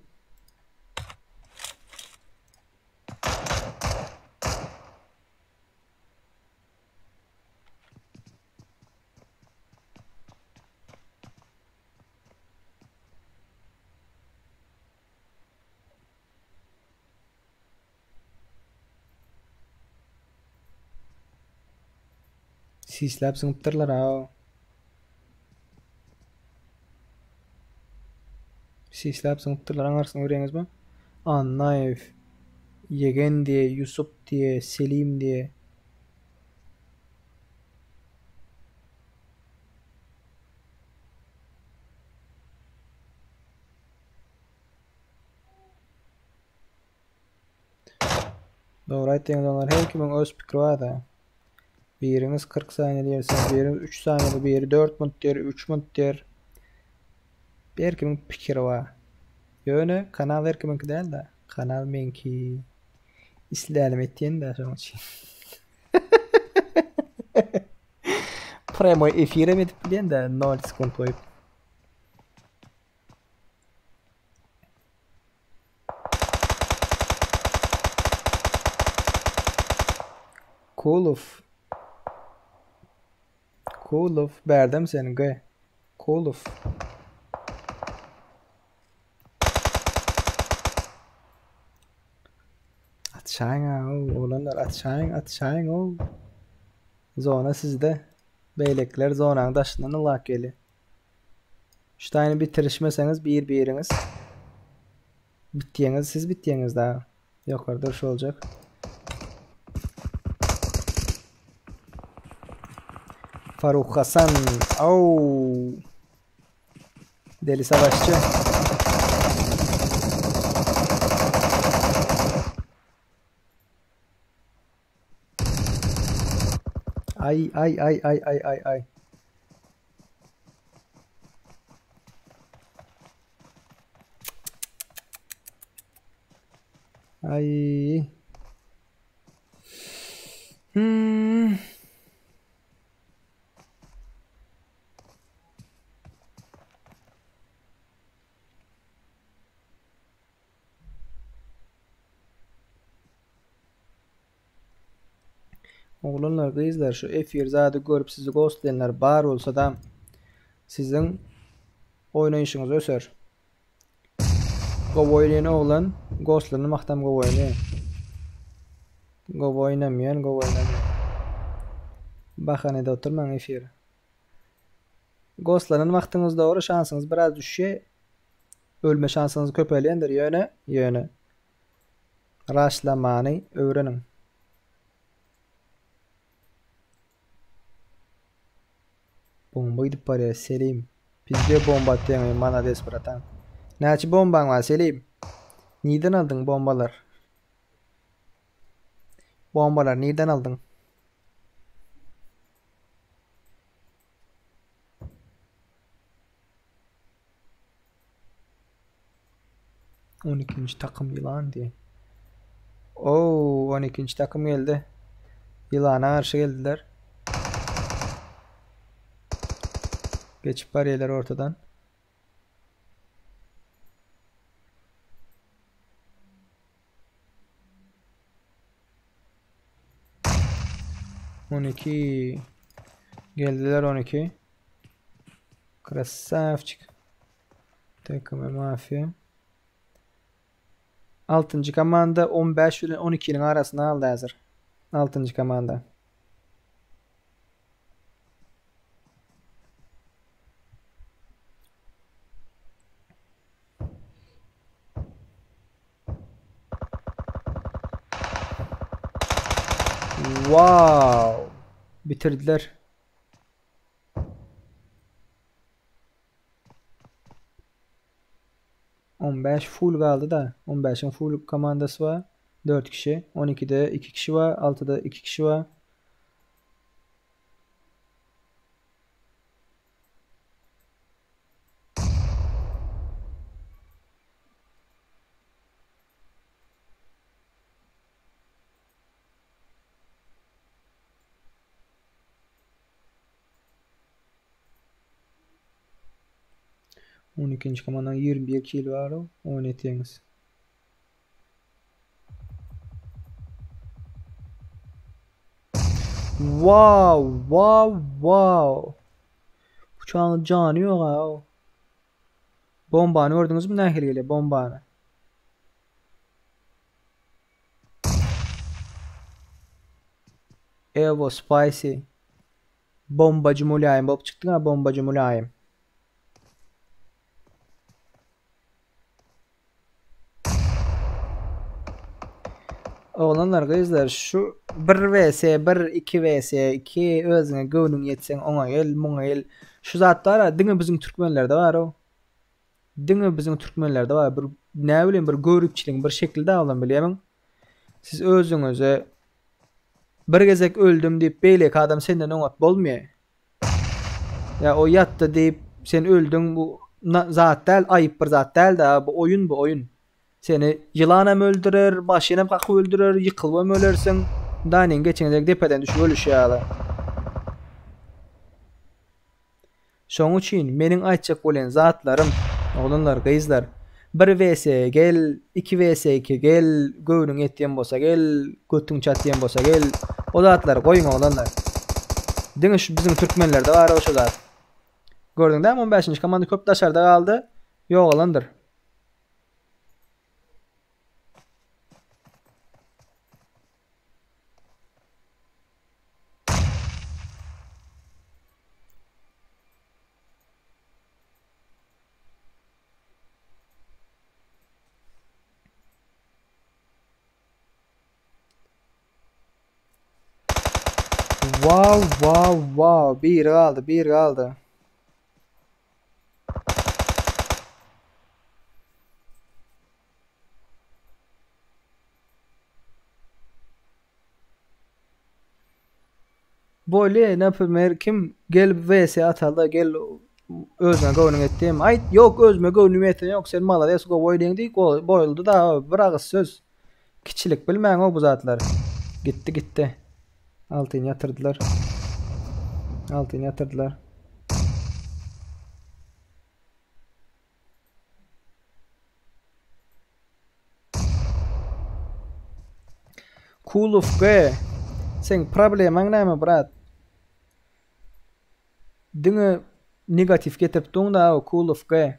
Sislab sınıptırlar ha. Sislab sınıptırlar anlarsın öğreniyorsunuz mu? Naif, Yegen diye, Yusuf diye, Selim diye. Doğru aytdığınız onlar her kimin öz fikri var da. Biriniz 40 saniye diyersiniz, biriniz 3 saniyede, biri 4 minut der, 3 minut der. Bir kimin fikri var. Yöne kanal her kiminki değil de. Kanal menki. İsleyelim ettiğini de son için. Premo efire mi edip bilen de 0 sekund koyup. Kuluf. Kuluf. Berdim seni gay. Kuluf. Atşayın oğlanlar atşayın o. Zona sizde. Beylekler zonanın daşından ılak geli. Şu tane bitirişmeseniz biriniz. Bittiyeniz siz bittiyeniz daha. Yukarıda şu olacak. Faruk Hasan. Au. Deli savaşçı. Ay. Ay. Oğlanlar kızlar şu F1 zadı görüp sizi ghostlayanlar bar olsa da sizin oynayışınız öser. Go oynayan oğlan ghostlanı maktam go oynayan. Go oynamayan go oynamayan. Bahanede oturman F1. Ghostlanın vaktiniz doğru şansınız biraz düşüyor. Ölme şansınız köpeleyendir yöne. Raşlamanı öğrenin. Bomba gidip paraya Selim. Bizde bomba atayım bana desperatan. Naçı bomban var Selim? Neden aldın bombalar? Bombalar neden aldın? On ikinci takım yılan diye. Oo 12. takım geldi. Yılana karşı geldiler. Geçip bariyeler ortadan. Geldiler 12. Krasavçık. Takımı mafya. 6. komanda 15 ile 12'nin arasında aldı hazır. 6. komanda. Wow. Bitirdiler. ...15 full kaldı da... ...15'in full komandası var... ...4 kişi... ...12'de 2 kişi var... ...6'da 2 kişi var... ...12. komandan 21 kilo var o... ...oynatıyorsunuz. Wow. Bıçağın canı yok ha. Bombanı gördünüz mü? Nahil geliyor bombanı. Evo Spicy. Bombacı Mulayim. Bop çıktı ha bombacı Mulayim. Oğlanlar kızlar şu 1 vs 1 2 vs 2 özüne gönlün yetsen ona gel mona gel şu zatlar dinge bizim Türkmenlerde var o. Dinge bizim Türkmenlerde var bir ne bileyim bir görüpçilik bir şekilde alan bileyim. Siz özünüze bir gezek öldüm deyip beylek adam senden onat bolmuyor. Ya o yattı deyip sen öldün bu zat değil ayıp bir zat değil de bu oyun. Seni yılanam öldürür, başına kalkıp öldürür, yıkılmam ölürsün. Danin geçenecek depeden düşüp ölüş yağla. Şoň üçin menin aýtjak bolan zatlarım, oğlanlar, kızlar, 1 vs gel, 2 vs 2 gel, göwnüň etýän bolsa gel, götüň çatýan bolsa gel, O zatları koyun oğlanlar. Diňe şu bizim Türkmenlerde var o zat. Gördüň dämi 15-nji komanda köp daşarda galdy. Ýok olandyr. Wow. Bir kaldı. Böyle näpmer kim gelip vs atalda gel özüne gownuň etdim. Ayt yok özüme gownuň etdim yok sen malades go boýdyň boýuldy da bırak söz. Kiçilik bilmäň o bu zatlar. Gitti. Altyn yatırdılar. Cool of G. Sen probleman näme brat? Diňe negatif getiripdiň da o Cool of G.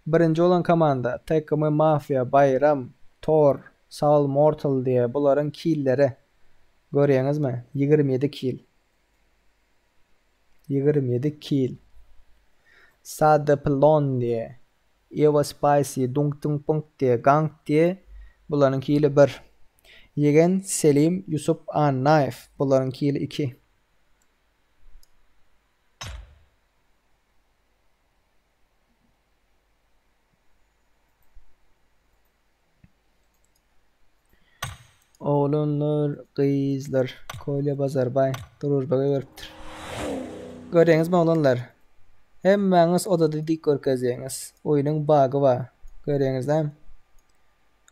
Birinji olan komanda Takemy Mafia, Bayram, Tor, Saul Mortal diye bularyň killleri. Görýäňizmi? 27 kill. 27 kill. Sade Plon diye. Eva Spicy, Dunk Dunk Punk diye, Gang diye bularyň killi 1. Yegen Selim, Yusuf An Knife bularyň killi 2. Oğlanlar, kızlar, Kolye Bazarbay, Dururbaga görüpdir. Görýäňizmi oğlanlar? Hemmäňiz odada dik görkezýäňiz. Oýnyň bagy bar. Görýäňizmi?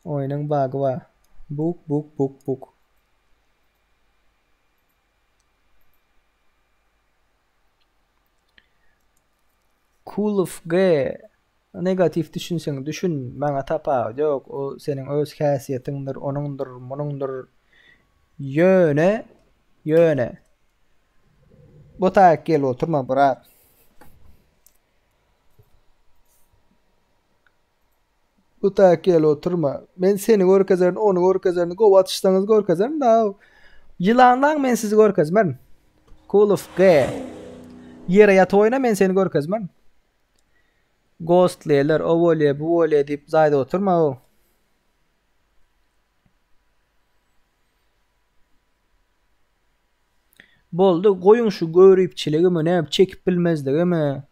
Oýnyň bagy bar. Buk. Cool of G. Negatif düşünsen düşün, maňa tapa ýok, o seniň öz häsiýetiňdir, onuňdyr, munuňdyr. Ýöne. Bu taýak gel oturma brat. Men seni görkezerdim, onu görkezerdim, go atışdaňyz görkezerdim da. Ýylandan men sizi görkezmän. Cool of G. Ýere ýat oýna men seni görkezmän. Ghostlaylar, o bolýa, bu bolýa diýip zaýda oturma o. Boldy, goýuň şu görüpçiligimi, näme çekip bilmezdigimi.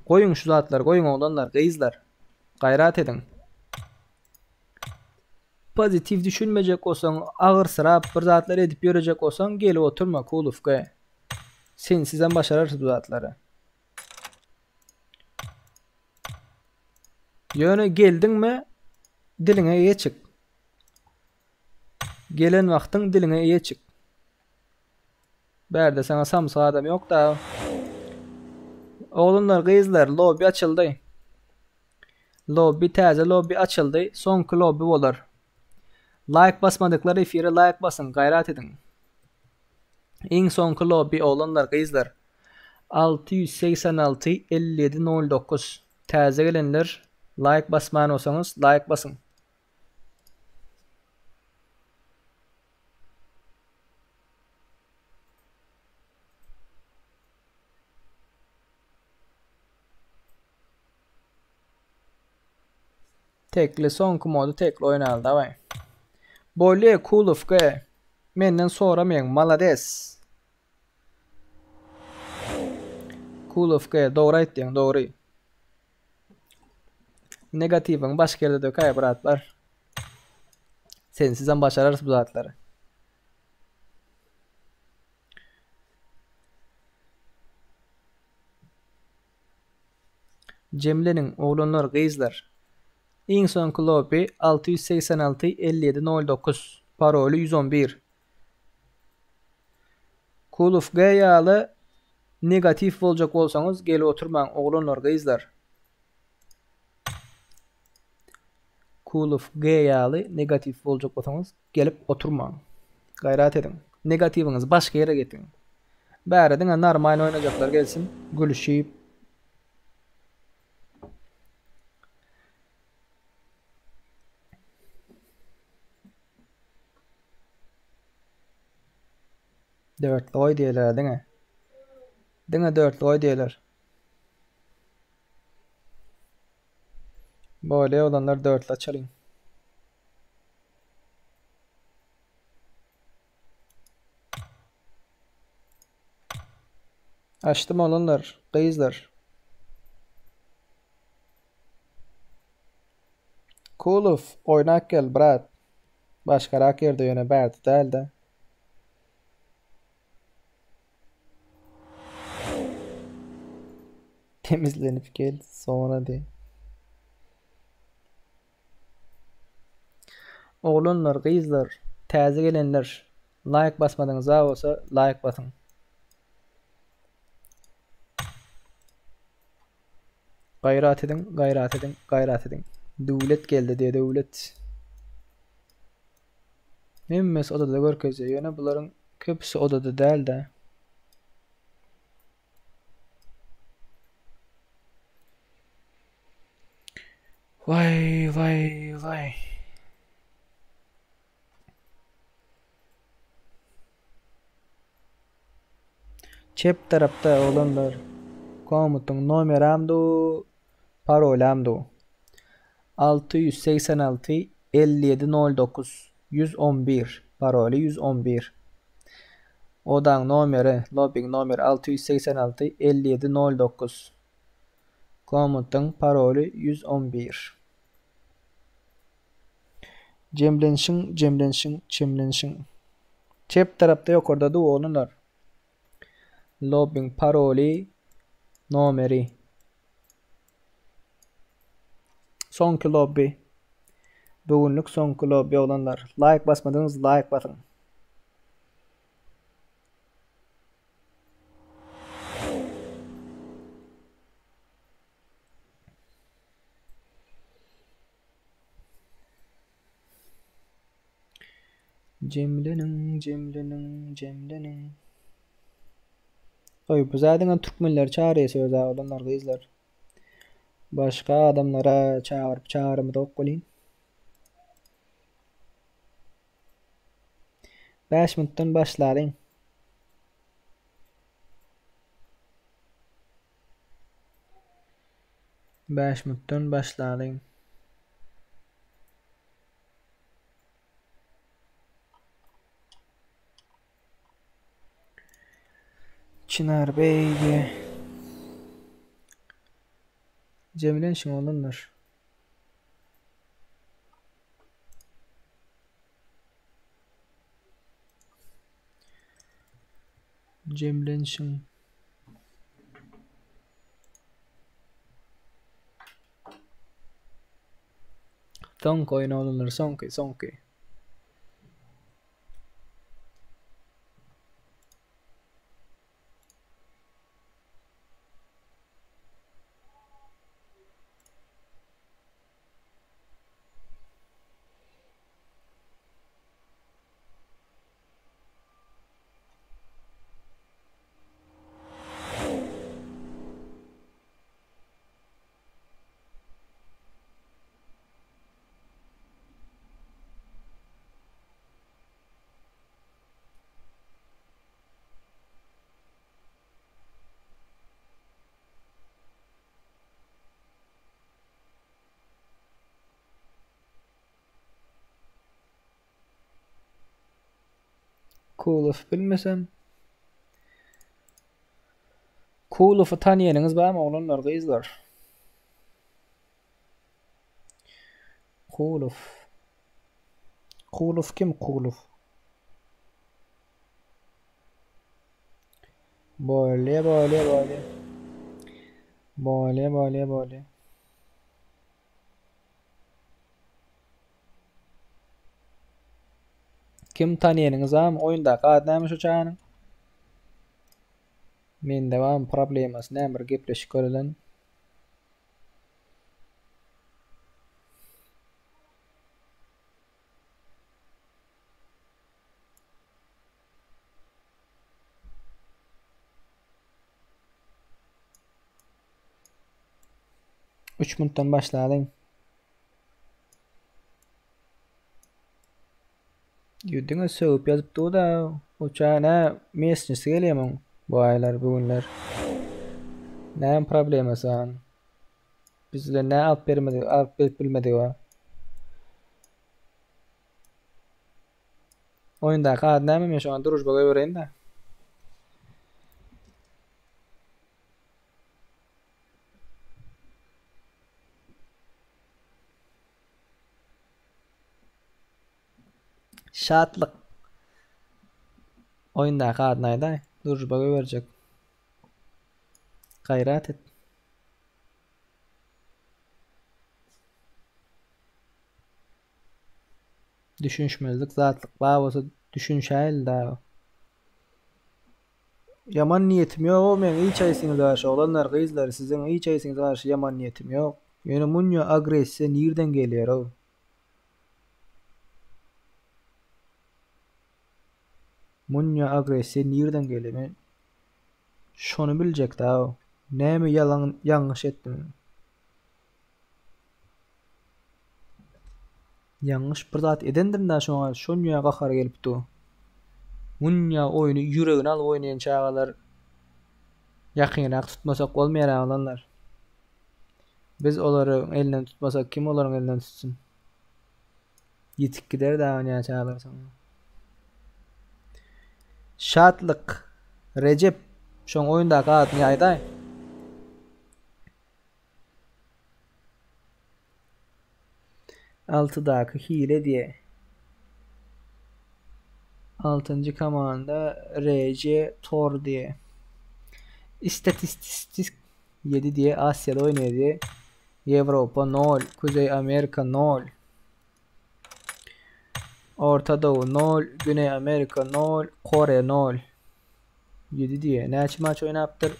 Goýuň şu zatlar, goýuň oğlanlar, gyzlar. Gaýrat ediň. Pozitiv düşünmejek olsaň, agyrsyrap bir zatlar edip ýörejek olsaň, gelip oturma Cool of G. Sen sizden başarırsın bu zatlary. Ýöne geldin mi diliňe eýe çık. Gelen wagtyň diliňe eýe çık. Berde sana samsa adam yok da. Oğlunlar, gyzlar, lobby açyldy. Lobby açyldy. Soňky lobby bolar. Like basmadyklary efire like basın, gaýrat ediň. Iň soňky lobby oğlunlar, gyzlar. 686 5709. Täze gelenler like basman olsanız like basın. Tekli son modu tekli oynal davay. Bolye Cool of G. Menden soramayın malades. Cool of G doğru etdiň doğru. Negativiň başka ýerde dökäy bratlar. Sen sizden başararsın bu zatlary. Cemlenin oğlanlar, gyzlar. Iň soňky lobby 686 5709. Parolü 111. Cool of G ýaly negatif boljak bolsaňyz gelip oturmaň oğlanlar, gyzlar. Cool of G ýaly negatif boljak bolsaňyz gelip oturmaň. Gayret edin. Negativinizi başka yere getirin. Bäre diňe normal oynayacaklar gelsin. Gülüşip. Dörtlü oy diýerler diňe. Diňe dörtlü oy diýerler. Böyle olanlar dörtlü açaryň. Açtım olanlar, kıyızlar. Kuluf, oynak gel brat. Başka rak yerde yöne berdi değil de. Temizlenip gel sonra de. Oğlunlar, kıyızlar, täze gelenler. Like basmadığınız ha olsa like basın. Gayret edin, gayret edin, gayret edin. Dövlet geldi diye dövlet. Hemmes odada görkezde. Yöne buların köpüsü odada değil de. Vay vay vay. Çep tarafta olanlar. Komutun numaramdu. Parolamdu. 686 5709 111 paroli 111. Odan nomeri lobbying nomeri 686 5709. Komutun paroli 111. Cemlenşin. Çep tarafta yok orada da olanlar. Lobbying paroli nomeri. Sonki lobby. Bugünlük sonki lobby olanlar. Like basmadınız, like basın. Cemlenin. Oy bu zaten Türkmenler çağırıyor söz olanlar kızlar. Başka adamlara çağırıp da okuyun. 5 minuttan başlayın. Çınar Bey'e Cemilen şun olanlar. Cemilen şun. Sonki oyun olanlar sonki. Kuluf bilmesem. Kuluf'u tanıyanınız var mı olanlar kızlar? Kuluf kim Kuluf? Böyle. Kim tanıyanınız var mı? Oyunda qadnamış uçağının. Men devam problemas nämer gepleşik görelen. 3 minutdan başladın. Yüdüňe söwüp ýazypdy da uçana mesnesi gelýärmiň bu aylar bugünler. Näme problemasy an? Bizle nä alyp bermedi, alyp berip bilmedi wa. Oyunda qad näme men şu an duruşbaga öwreýin da. Şatlyk. Oyunda qad näde? Duruşbaga öwrecek. Gayrat et. Düşünşmezlik zatlyk ba bolsa düşünşäl da. Yaman niýetim ýok, men hiç aýsyňyz garşy olanlar gyzlar siziň hiç aýsyňyz garşy yaman niýetim ýok. Ýöne munýa agressiýa nirden gelýär o? Munýa agressiýa nirden gelýär? Men şonu biljek da o. Näme ýalan ýangyş etdim? Yanlış bir zat edendim da şoňa şonýa gahar gelipdi. Munýa oýuny ýüregine alyp oýnaýan çagalar ýakynak tutmasak bolmaýar alanlar. Biz olary elinden tutmasak kim olaryň elinden tutsun? Ýetip gider da oýnaýan çagalar soňra. Şatlyk. Recep şoň oýunda gatyny aýda. Altıdaki hile diye. 6. komanda RC Tor diye. İstatistik 7 diye Asya'da oynuyor diye. Avrupa 0, Kuzey Amerika 0. Orta Doğu 0, Güney Amerika 0, Kore 0. 7 diye. Näçe maç oynapdyr?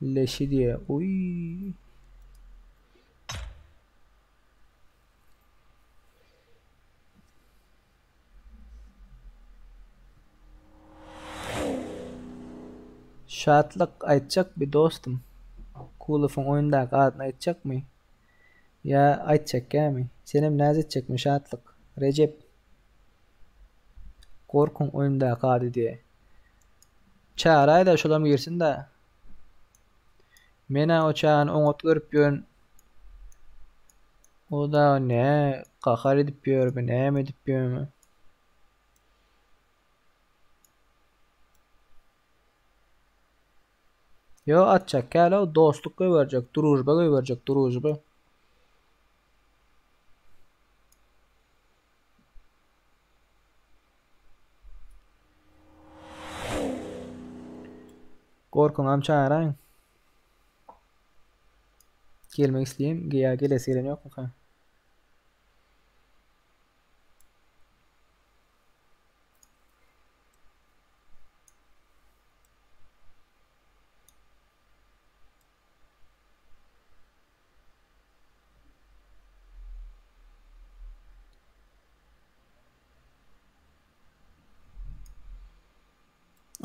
Leşi diye. Uy. Şatlyk aýtjak bir dostum. Kulowyň oýundaky adyny aýtjakmy? Ya aýtjak kämi? Senem näze etjekmi şatlyk? Recep. Korkuň oýundaky ady diye. Çağıraýda şolam girsin da. Mena o çağın oňat görüp ýön. O da ne? Qahar edip ýörmi? Näme edip ýörmi? Yo atacak käle o dostluk göberjek, durujba göberjek, durujba. Korkuňam çağıraýyn. Gelmek isleýim, giýa gelesi gelen ýokmy ha?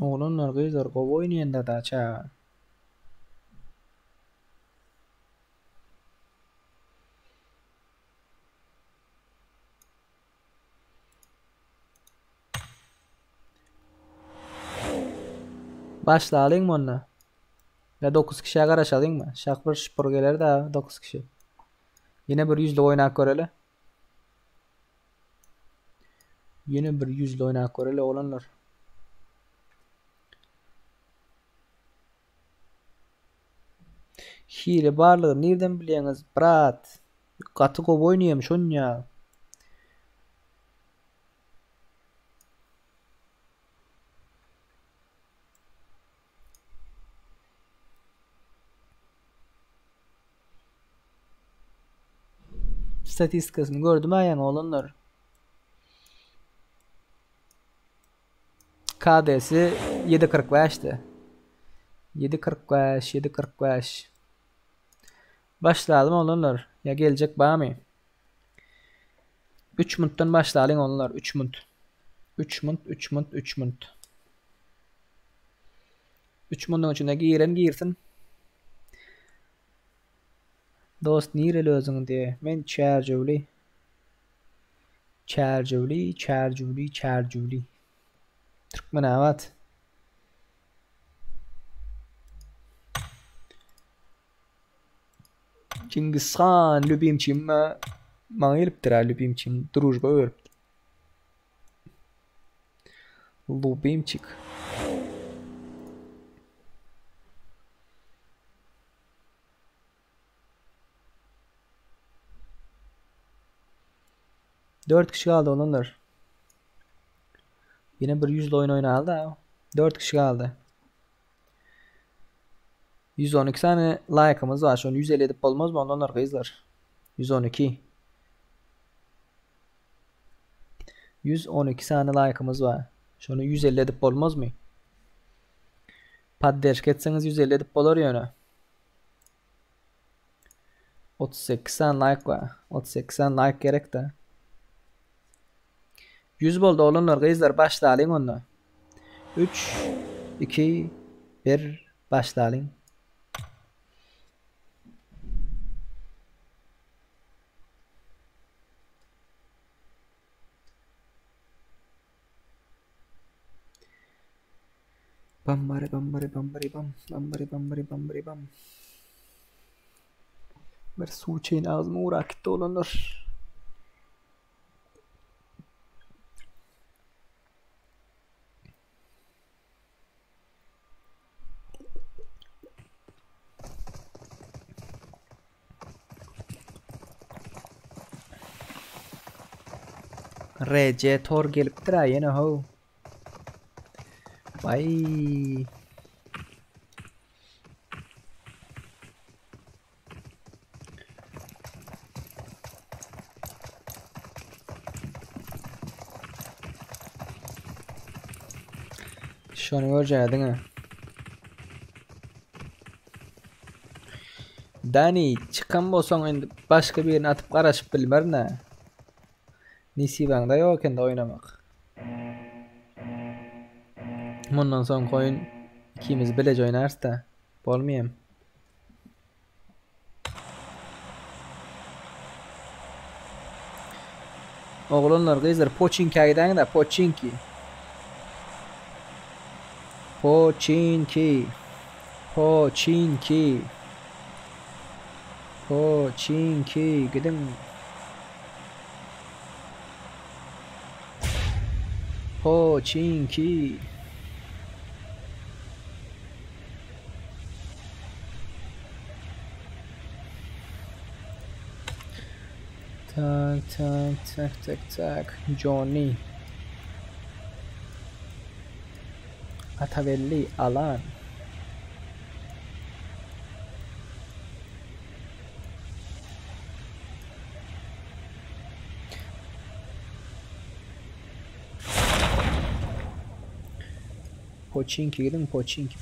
Oğlanlar gyzlar gowy oýnaýanda da çağa. Başlaýalyňmy onda? Ya 9 kişiye garaşalyňmy? Şakbyr şpor geler da 9 kişi. Yine bir yüzlü oýnak göreli. Yine bir yüzlü oýnak göreli oğlanlar. Hile barlygy nerden bilýäňiz, brat? Gaty gowy oýnaýam şonňa. Statistikasyny gördüm aýan oğlanlar. KD'si 7.45'ti. 7.45, 7.45. Başladım oğlanlar. Ya gelecek bami. 3 minuttan başlayalyň oğlanlar. 3 minut. 3 minut, 3 minut, 3 minut. 3 minutun içinde giren girsin. Dost nireli özüň diye. Men Çärjewli. Çärjewli. Türkmen avat. Cengiz Han lübimçim maňa gelipdir ha lübimçim Drujba öýrüp. Lübimçik. Dört kişi kaldı onunlar. Yine bir 100'lü oyun oynaldı ha. 4 kişi kaldı. 112 tane like'ımız var. Şu an 150 edip olmaz mı? Ondan arkadaşlar. 112. 112 tane like'ımız var. Şunu 150 edip olmaz mı? Paddeş etseniz 150 edip olur ya. 38 tane like var. 38 tane like gerek de. 100 boldu oğlum arkadaşlar. Başlayalım onunla. 3, 2, 1 başlayalım. Bambari bam. Bir su için ağzıma uğrak gitti olanlar. RC Tor gelipdir ha yine ho. Vay. Şunu göreceydin ha. Dani çıkan bolsaň endi başka birini atıp garaşyp bilmer ne. Nisibaňda ýok endi oynamak. Bundan soň koyun ikimiz bilej oynarys da bolmaýam. Oglanlar gyzlar Pochinki aýdaň da Pochinki. Pochinki gidin. Pochinki. Tak. Johnny. Atavelli alan. Pochinki gidin Pochinki.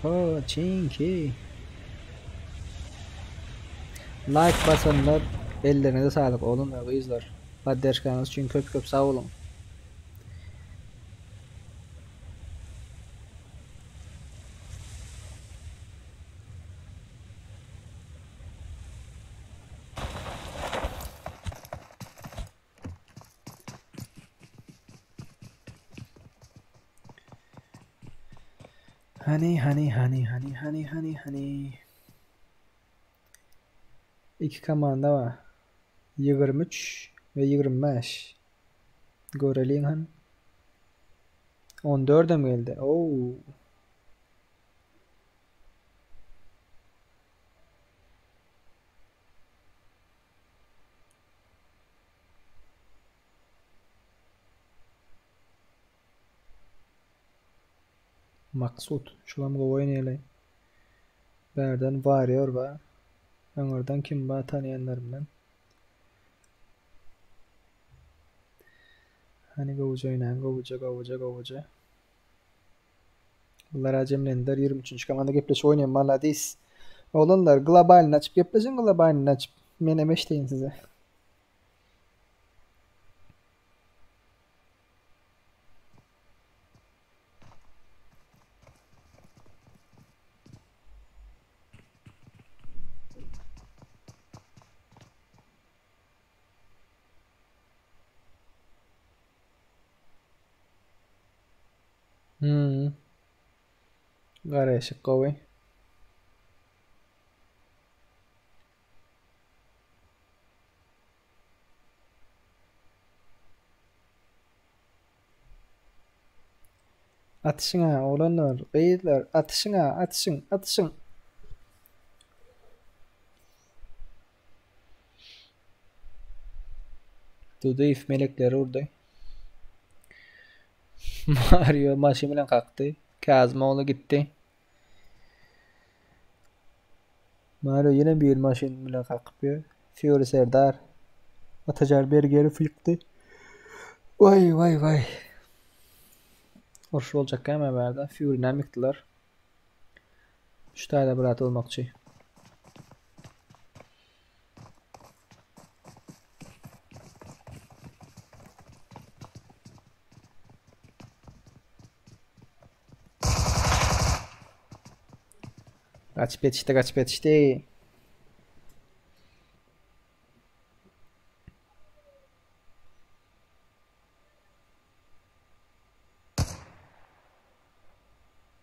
Pochinki. Like basanlar ellerinize sağlık oğlum ve kızlar. Paddeşkanınız için köp sağ olun. Hani. İki komanda var. 23 ve 25. Göreliň han. 14'e mi geldi? Oo. Maksut. Şulam goýan ele. Berden Warrior var. Öňerden kim var tanıyanlar bilen. Hani goýja oýnan, goýja. Bular ajemlendir 23. komanda gepleşip oýnaýan maladis. Oğlanlar globalini açıp gepleşin globalini açıp. Men emeş deyin size. Garaşık gowy. Atışına olanlar, beyler, atışına, atışın. Dudayf melekleri orada. Mario maşı bilen kalktı. Kazımoğlu gitti. Mario yine bir maşın bilen kalkıyor. Fury Serdar. Atacar Berger'i fıktı. Vay. Hoş olacak hemen verdi. Fury'den miktiler. 3 tane de bırak olmakçı. Kaç petişti.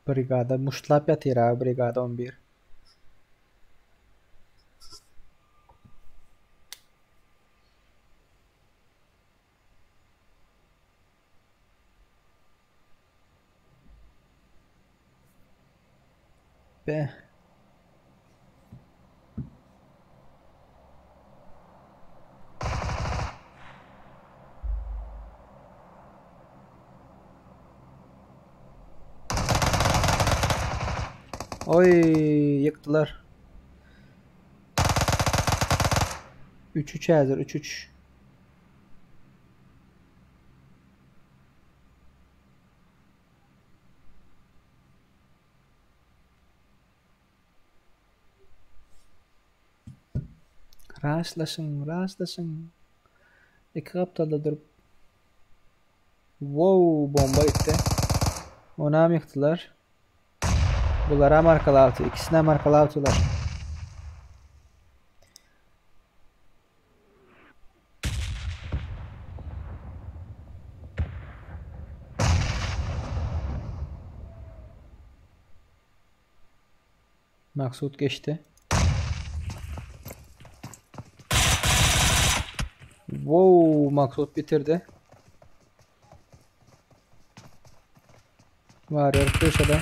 Brigada muştlap yatır abi Brigada 11. Be. Oy yıktılar. 3-3 hazır 3-3. Rastlaşın. İki kaptada durup. Wow bomba gitti. Ona mı yıktılar? Bunlara markalı altı. İkisine markalı altılar. Maksut geçti. Wow, Maksut bitirdi. Varıyor köşede.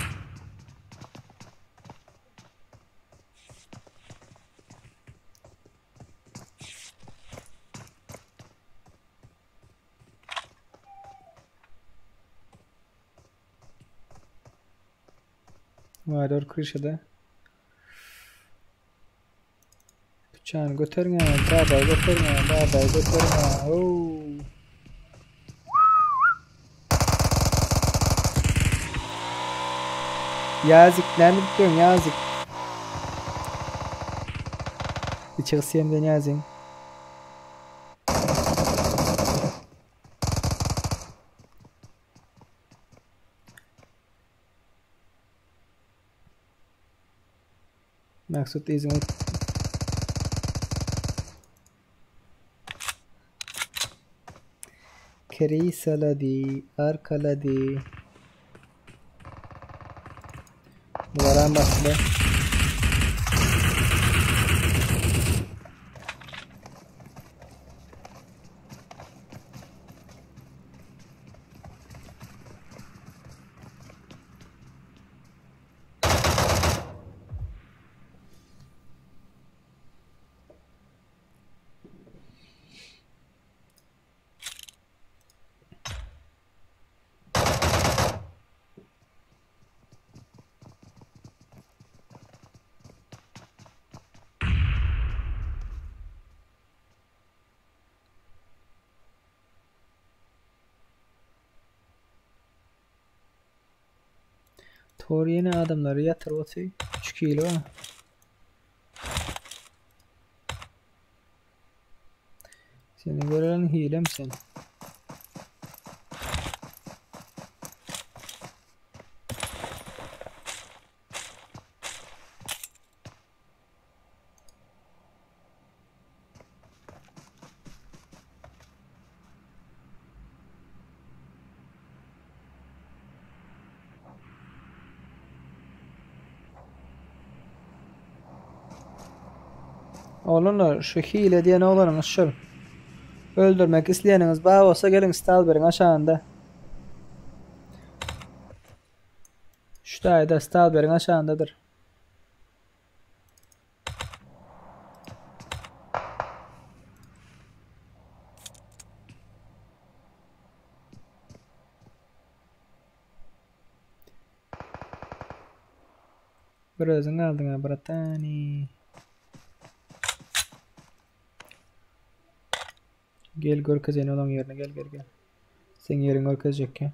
Varıyor köşede. Bıçağını götürme, dağday götürme. Oo. Yazık, ne mi diyorsun yazık. Bir çıksayım yazık. Maksut İzmit. Kereyi saladı, arkaladı. Duvaran bastı. Tor yeni adamları yatır otay. 3 kilo. Seni gören hile misin? Oğlunlar şu hile diye ne olarınız şu. Öldürmek isteyeniniz bağ olsa gelin Stalberg'in aşağında. Şu da Stalberg'in aşağındadır. Birazın aldın bratani. Gel görkezin olan yerine gel. Sen yerin görkezecek ya.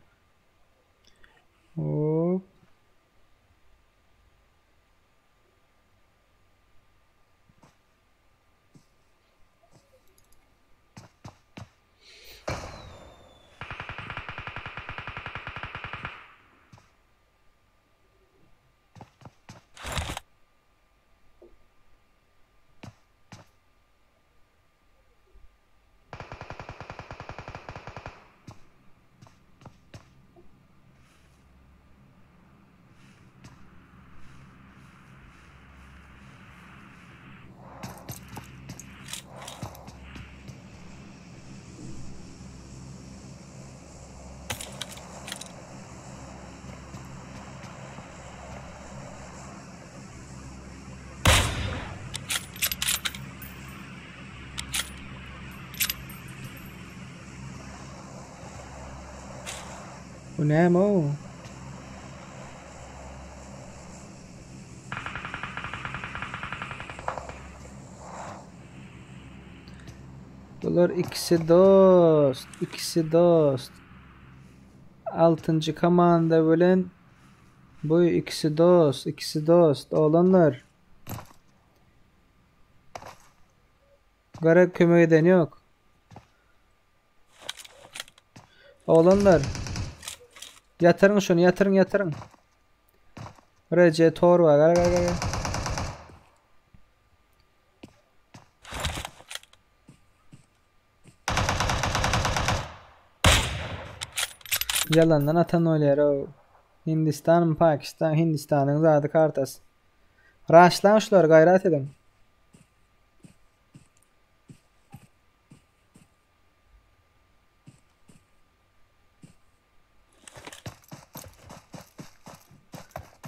Hop. Bu ne o? Bunlar ikisi dost. 6. komanda bölen bu ikisi dost olanlar. Garip kömeyden yok. Olanlar. Yatırın şunu, yatırın. Rece tor var. Gel. Yalandan atan oylar o. Hindistan, Pakistan, Hindistan'ın zadı kartası. Raşlan şular gayret edin.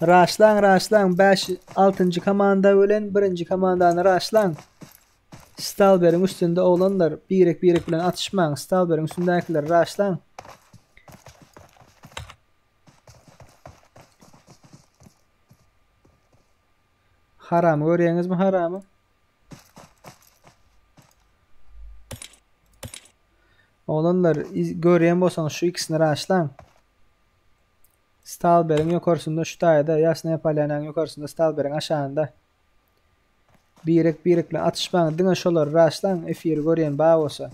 Raşlan 6. komanda ölen 1. komandanı raşlan. Stalberg'in üstünde olanlar birek bilen atışman. Stalberg'in üstündekiler raşlan. Haram görüyorsunuz mu haramı? Olanlar görüyen bolsanız şu ikisini raşlan. Stalberg'in yukarısında şu tayda Yasna Yapalya'nın yukarısında Stalberg'in aşağında. Birikle atışman dine şolar raşlan efir görüyen bağ olsa.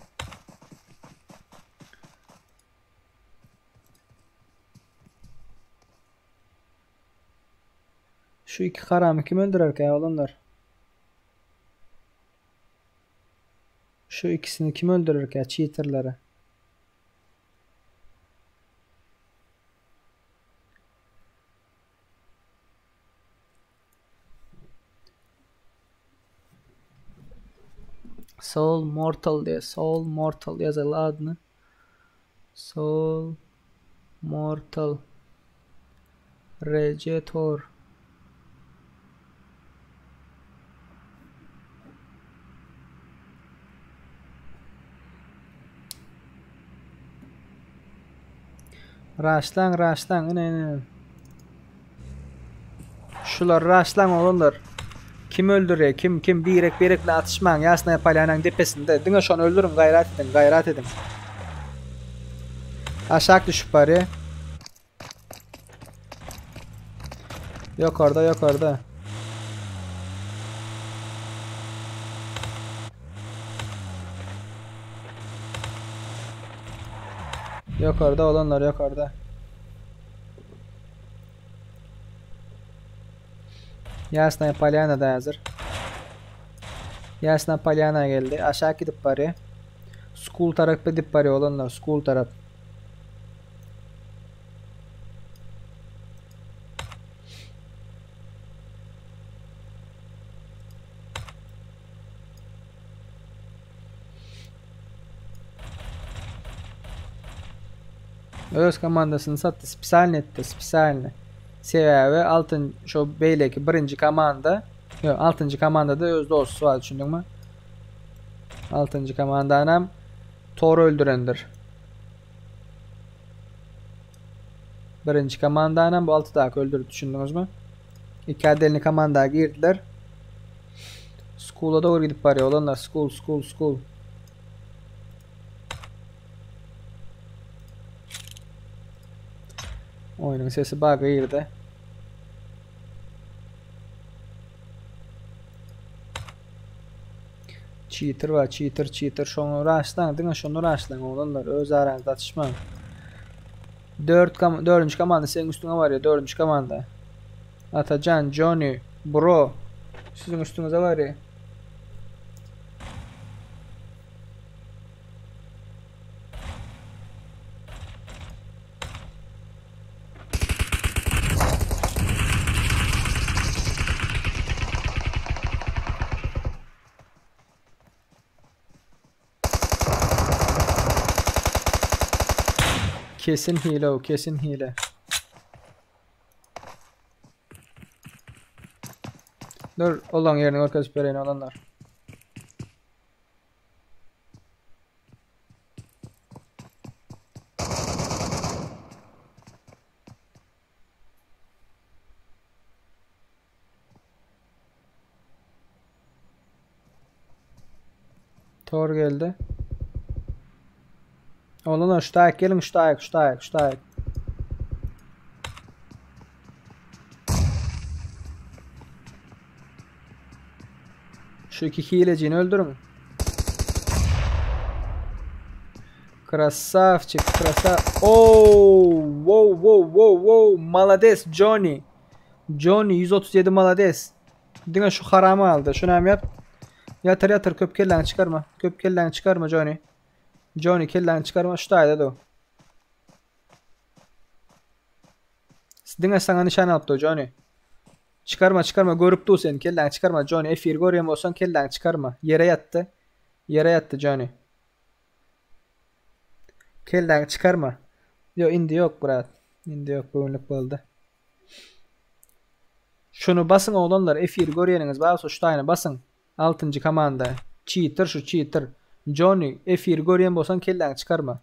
Şu iki haramı kim öldürür ki olanlar? Şu ikisini kim öldürür ki cheaterları? Soul Mortal yazılı adını. Soul Mortal Rejetor. Raşlan ne. Şular raşlan olanlar. Kim öldürüyor? Kim birekle atışman Yasna Yapalya'nın tepesinde. Dine şunu öldürün gayret edin. Aşağı düşüp bari. Yok orada. Yok orada olanlar yok orada. Yasna Yapalya'na da hazır. Yasna Yapalya'na geldi. Aşağı gidip bari. School tarafı gidip bari olanlar. School taraf. Öz komandasını sattı. Spesialni etti. Spesialni. Sebebi altın şu beyleki birinci komanda. Yok, 6. komandada öz dostu var, düşündün mü? 6. komanda anam Thor'u öldürendir. 1. komanda anam bu 6 daha öldürdü, düşündünüz mü? 2 adelini komandaya girdiler. School'a doğru gidip var ya olanlar. School. Oyunun sesi bug'a girdi. Cheater var, cheater. Şonu rushlan, değil mi? Şonu rushlan olanlar. Öz aranızda atışma. 4. komanda senin üstüne var ya, 4. komanda. Atacan, Johnny, Bro. Sizin üstünüze var ya. Kesin hile o, kesin hile. Dur, olan yerine arkadaş pereyne olanlar. Thor geldi. Olanlar şu dayak gelin, şu dayak. Şu 2 hileciğini öldürün. Krasavчик, wow. Malades Johnny. Johnny 137 malades. Dine şu haramı aldı. Şunu hem yap. Yatır köp kellerini çıkarma. Köp kellerini çıkarma Johnny. Johnny kellerini çıkarma. Şu dayda da o. Dine sana nişan alıp da Johnny. Çıkarma görüp dur seni, kellerini çıkarma Johnny. F1 görüyorum olsan kellerini çıkarma. Yere yattı Johnny. Kellerini çıkarma. Yok indi yok Murat. İndi yok, bugünlük oldu. Şunu basın oğlanlar, F1 görüyorsunuz. Bazı şu tane basın. 6. komanda. Cheater. Johnny F1 görüyorum olsan kellerini çıkarma.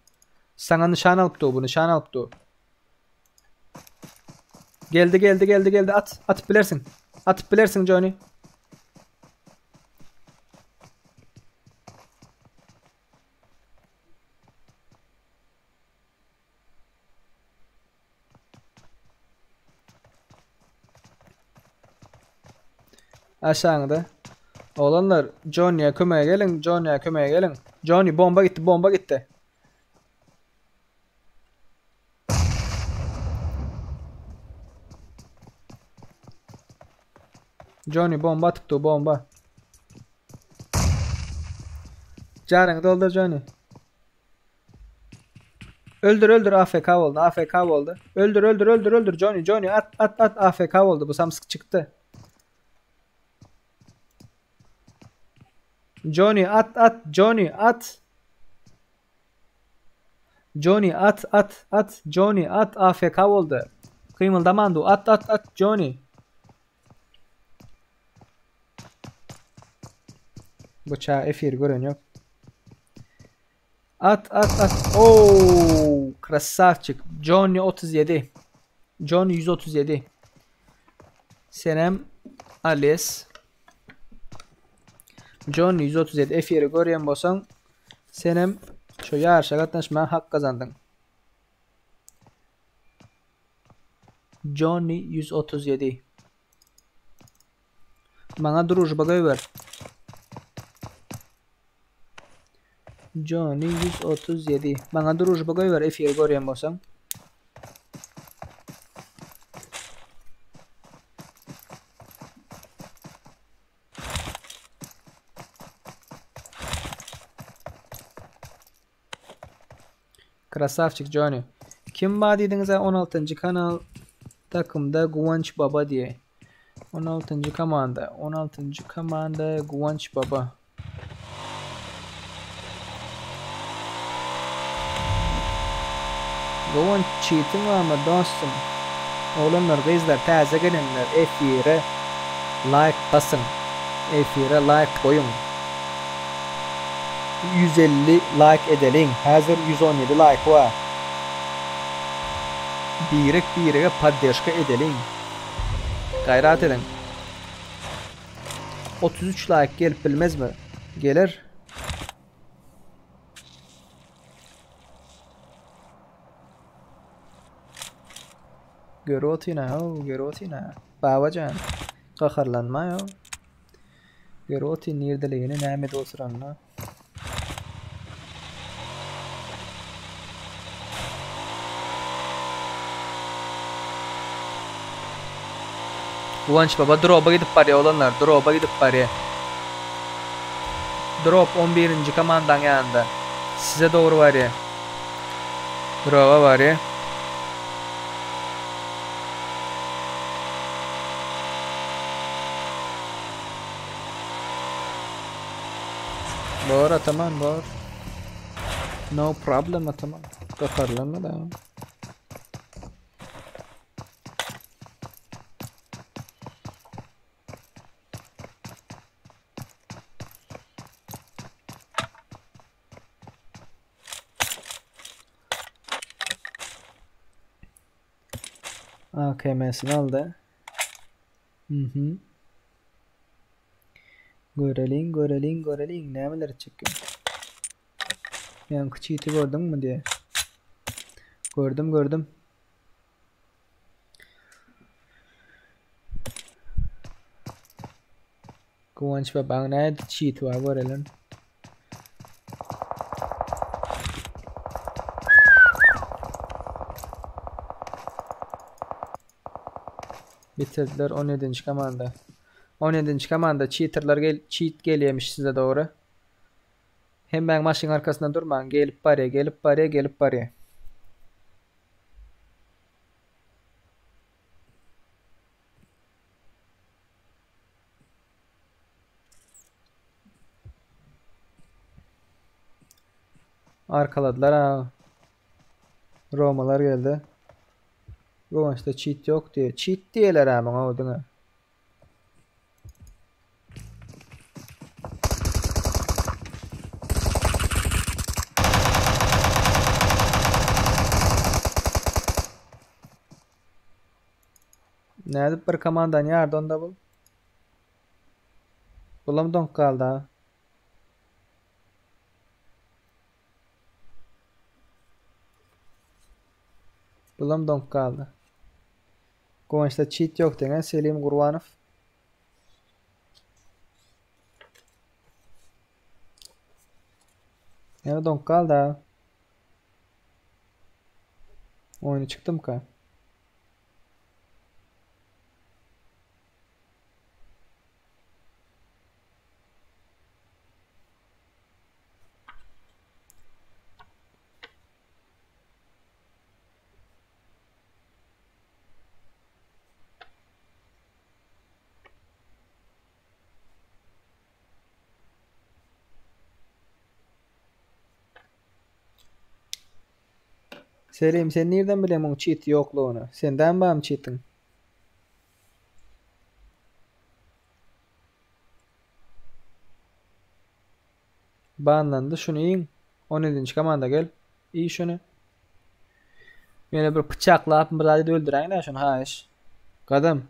Sana nişan alıp da bu, nişan alıp da. Geldi. At bilersin. Atıp bilersin Johnny. Aşağıda. Oğlanlar Johnny'ye kömeye gelin. Johnny bomba gitti. Johnny bomba atıktı, bomba. Carını doldur Johnny. Öldür AFK oldu. Öldür Johnny at AFK oldu, bu Samsung çıktı. Johnny at Johnny at Johnny at AFK oldu. Kıymıldamandu, at Johnny. Bıçağı F1 görün yok. At. Oo, krasavчик. Johnny 37. Johnny 137. Senem Alias. Johnny 137 F1 görüyen bolsan senem şu yarışa katnaşmaya hak kazandın. Johnny 137. Bana družba ver. Johnny 137. Bana družba ver F1 görüyen bolsan. Krasavчик Johnny. Kim var dediniz 16. kanal takımda Guvanç Baba diye. 16. komanda Guvanç Baba. Gowan cheating ama dostum. Oğlanlar, kızlar, taze gelenler efire like basın. Efire like koyun. 150 like edelim. Hazır 117 like var. Birek paddeşka edelim. Gayret edin. 33 like gelip bilmez mi? Gelir. Görotina. Babacan. Qaharlanma yo. Göroti nerdeligini näme dosuranla. Uvanç baba drop'a gidip paraya olanlar. Drop'a gidip paraya. Drop 11. komandan yanında. Size doğru var ya. Drop'a var ya. Bor ataman bor. No problem ataman. Qaharlanma da. AKM'sini aldı. Görelim. Neler çıkıyor? Yankı cheat'i gördün mü diye. Gördüm. Kıvanç baban ne cheat var görelim. Bitirdiler 17. komanda. 17. komanda cheat geliyormuş size doğru. Hem ben maçın arkasında durmam. Gelip paraya. Arkaladılar ha. Romalar geldi. Bu maçta cheat yok diye. Cheat diyeler ama o değil. Nerede bir komandan yardı onda bu? Bulamdın kaldı ha. Bulamdın kaldı. Koğuşta cheat yok degen Selim Gurbanov. Yani donk kaldı ha. Oyunu çıktım ka. Selim sen nereden bilen onun cheat yokluğunu? Senden mi cheat'in? Banlandı şunu yiyin. 17. komanda gel. İyi şunu. Böyle bir bıçakla apın bir adet öldüren de şunu haş. Kadın.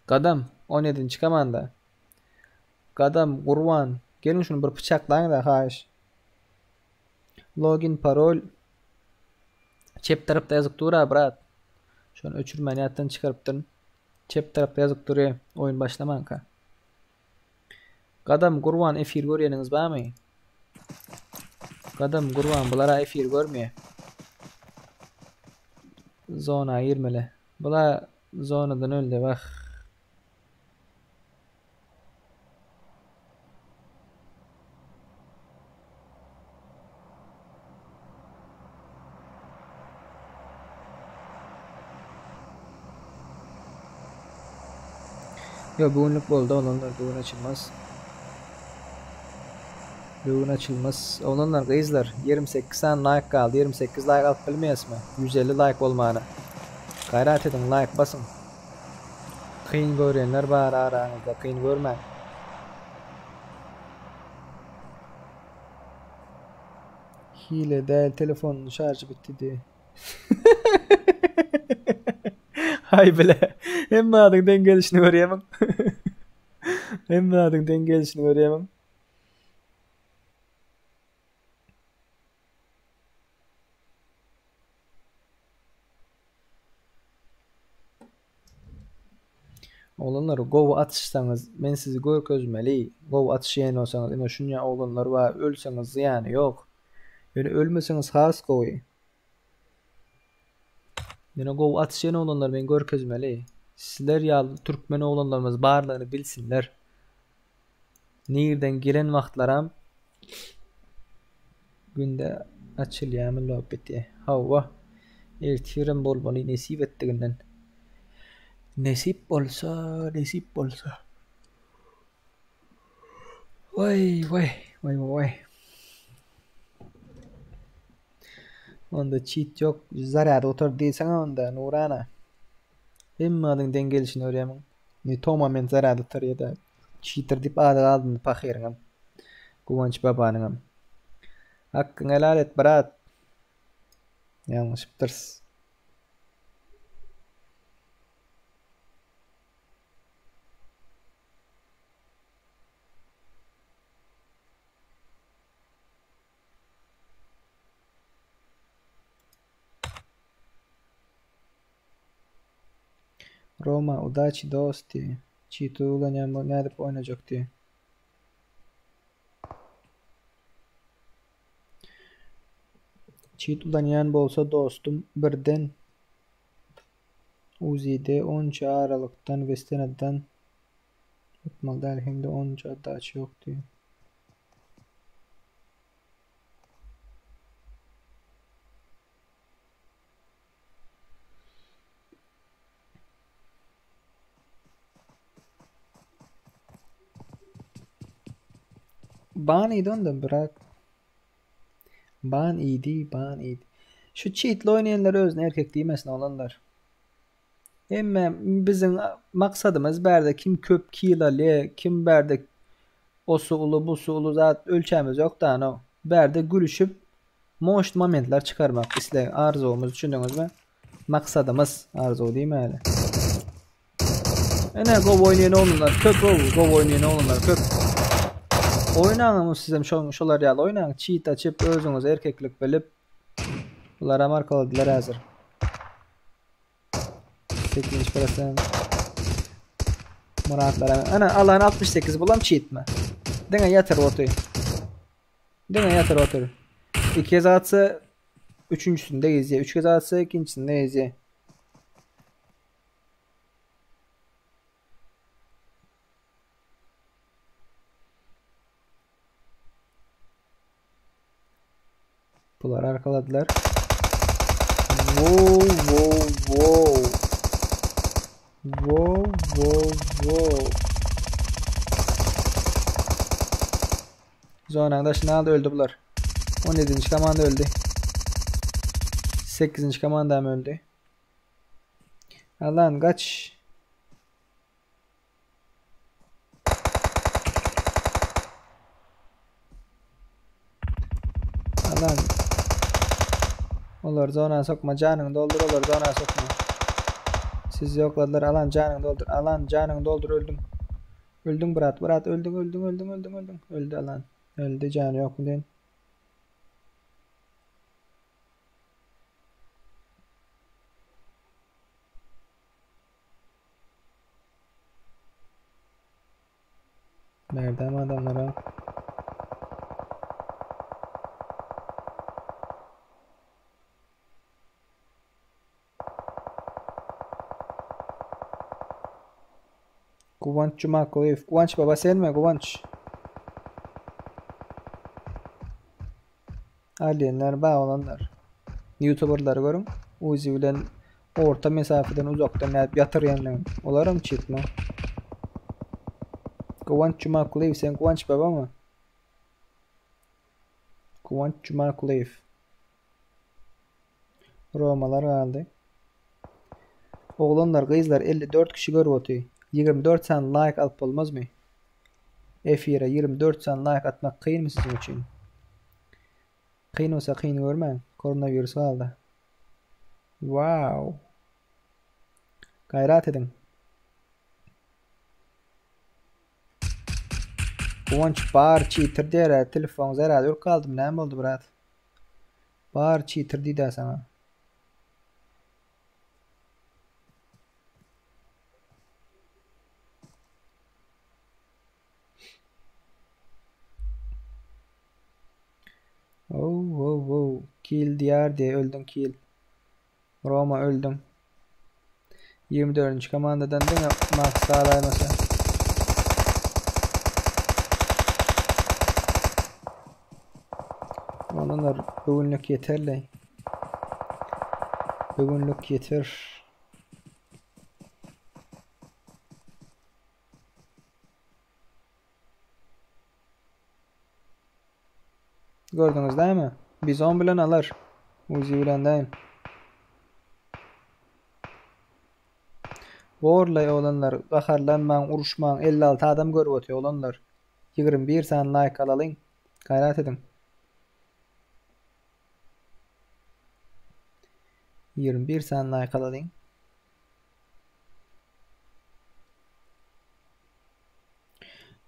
Kadın 17. komanda. Kadam Gurvan. Gelin şunu bir bıçaklayın da haş. Login parol. Çep tarafta yazık dura brat. Şu an öçürmeni yattan çıkarıptın. Çep tarafta yazık duruyor. Oyun başlaman ka. Kadam Gurvan efir görüyorsunuz var mı? Kadam Gurvan bulara efir görmüyor. Zona 20'li. Bula zonadan öldü bak. Yo bugünlük oldu olanlar bugün açılmaz. Bugün açılmaz. Onunla kızlar 28 tane like kaldı. 28 like alıp bilmeyesmi? 150 like olmağına. Gayret edin, like basın. Kıyın görenler var aranızda. Kıyın görmeyin. Hile değil, telefonun şarjı bitti diye. Hay bile. Hem adın dengelişini göreyemem. Hem adın dengelişini göreyemem. Oğlanlar gov atışsanız ben sizi gözmeli. Gov atışayan olsanız ina şunya oğlanlar var ölseniz ziyani yok. Yani ölmeseniz has govi. Yani gov atışayan oğlanlar ben gözmeli. Sizler ya Türkmen oğlanlarımız barlığını bilsinler. Nereden giren vaxtlaram günde açılýan muhabbeti. Hava ertiren bolmaly nesip etdiginden. Nesip bolsa, nesip bolsa. Vay vay vay vay. Onda cheat yok, zarar otur deysen onda Nurana. Hemma adın dengelişini öğrenmem. Ne tamamen zarar otur ya da cheater dip adı aldın pahiringam. Kuvanç babaningam. Hakkın helal et brat. Yanlış bitirsin. Roma, удачи dosti. Cheat ulanyan ne edip oynayacak diye. Cheat ulanyan bolsa dostum birden Uzi'de 10 Aralık'tan Vestena'dan Utmal'da Elhim'de 10 adaç yok diyor. Ban iyiydi ondan bırak. Ban iyiydi, ban iyiydi. Şu cheat'le oynayanlar özüne erkek değilmesin olanlar. Ama bizim maksadımız berde kim köp kill alıyor, kim berde o suulu bu suulu zat ölçemiz yok da no. Berde gülüşüp most momentler çıkarmak isle arzumuz düşündünüz mü? Maksadımız arzu değil mi öyle? Ne go oynayan olanlar köp go oynayan olanlar köp. Oynağımız sizem şolar ya oynağın cheat açıp özünüz erkeklik bilip bunlara markaladılar hazır. 8. parasını Muratlar ana Allah'ın 68 bulam cheat mi? Dene yatır otoyu. Dene yatır otoyu. 2 kez atsa üçüncüsündeyiz ya. 3 kez atsa ikincisindeyiz ya. Bunlar arkaladılar. Wow wow wow. Wow wow wow. Zonanda şimdi aldı öldü bunlar. 17. komanda öldü. 8. komanda mı öldü? Allah'ın kaç. Allah'ın. Olur zona sokma canını doldur olur zona sokma. Siz yokladılar alan canını doldur alan canını doldur öldüm. Öldüm Brat öldüm. Öldü alan. Öldü canı yok mu deyin. Nerede mi adamlara? Kıvanç Cumakoyev. Kıvanç baba sen mi Kıvanç? Aliyenler bağ olanlar. YouTuber'ları görün. Uzi bilen orta mesafeden uzaktan yatırıyanlar. Olarım çıkma. Kıvanç Cumakoyev sen Kıvanç baba mı? Kıvanç Cumakuleyev. Romalar aldı. Oğlanlar, kızlar 54 kişi görüp otuyor. 24 sen like alıp olmaz mı? F1'e 24 sen like atmak kıyın mı sizin için? Kıyın olsa kıyın görmeyin. Koronavirüs aldı. Wow. Gayret edin. Kıvanç bağır çiğtirdi herhalde. Telefon herhalde yok kaldım. Ne oldu brat? Bağır çiğtirdi de sana. Oh oh oh. Kill diyar diye öldün kill. Roma öldüm. 24. komandadan değil mi? Max sağlayması. Onlar bugünlük yeterli. Bugünlük yeter. Gördünüz değil mi? Biz 10 bilen alır. Uzi bilen değil. Borlay olanlar, qaharlanman, uruşman, 56 adam görüp otuyor olanlar. 21 sen like alalım. Gayret edin. 21 sen like alalım.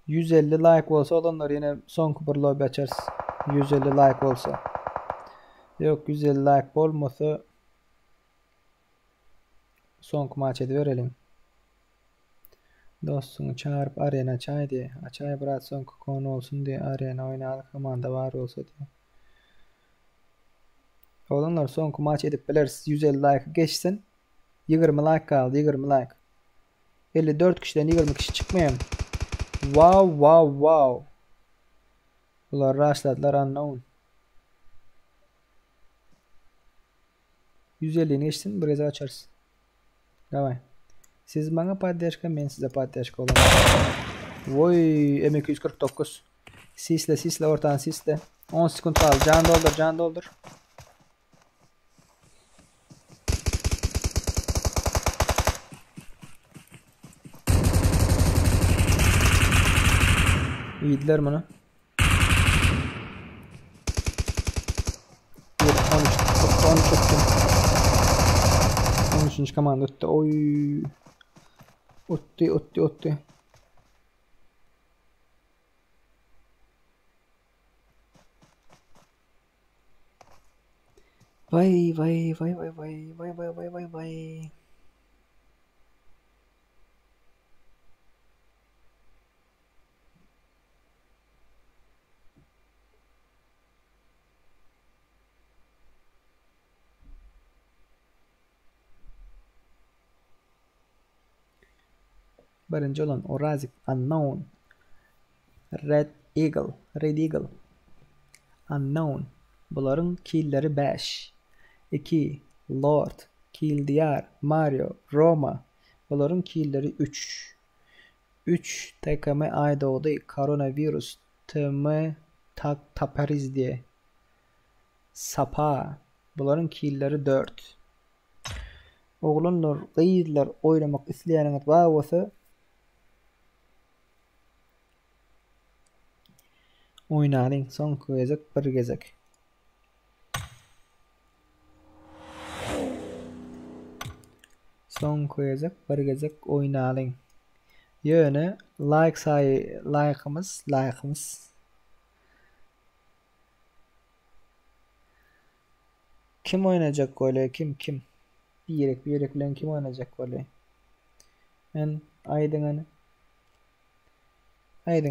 %150 like olsa olanlar yine son bir lobby açarız. 150 like olsa. Yok 150 like olmasa son maç ediverelim. Dostunu çağırıp arena çay diye. Açay bırak son konu olsun diye arena oynayalı komanda var olsa diye. Olanlar son maç edip biliriz. 150 like geçsin. 20 like kaldı. 20 like. 54 kişiden 20 kişi çıkmayan. Wow wow wow. Bunlar rushladılar unknown. 150'ni geçsin. Biraz açarız. Davay. Siz bana paddeşka, ben size paddeşka olamam. Voy M249. Sisle ortadan sisle. 10 sekund kaldı. Can doldur. İyiydiler bunu. 13. komanda öttü. Oy. Otti. Vay. Birinci olan Orazik unknown. Red Eagle unknown. Bunların killleri 5. 2 Lord, Kill Diyar, Mario, Roma. Bunların killleri 3. 3 TKM Aydoğdu koronavirüs tm tapariz diye. Sapa. Bunların killleri 4. Oğlanlar, kıyızlar oynamak isteyeniniz varsa oynayın. Son koyacak bir gezek. Son koyacak bir gezek oynayın. Yöne like'ımız kim oynayacak böyle kim bir yere bilen kim oynayacak böyle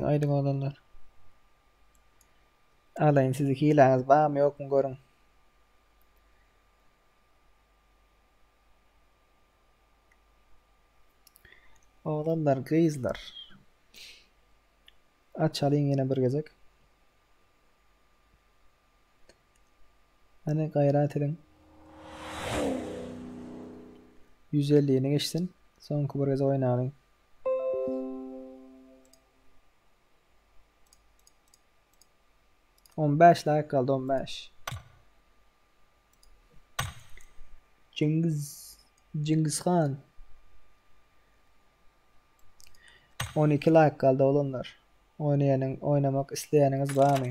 aydın olanlar alayım sizi hileniz var mı yok mu görün. Oğlanlar kızlar açalım yine bir gezek. Hani gayret edin. 150'ni geçsin. Son kuburgazı oynayalım. 15 like kaldı 15. Cengiz Khan. 12 like kaldı olanlar. Oynamak isteyeniniz var mı?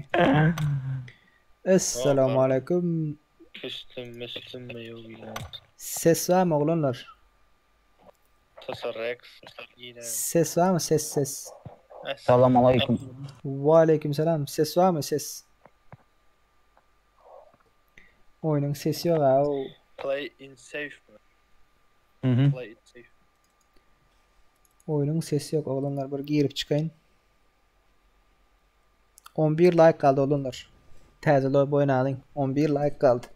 Esselamu aleyküm. Müslüm mi yok ya? Ses var mı olanlar? Tasarrex. Yine. Ses var mı? Ses. Selamun aleyküm. Ve aleyküm selam. Ses var mı? Ses. Oyunun sesi yok ha. Play in safe mi? Hı hı. Play in safe. Oyunun sesi yok oğlanlar. Bir girip çıkayın. 11 like kaldı oğlanlar. Tezeli oynayın. 11 like kaldı.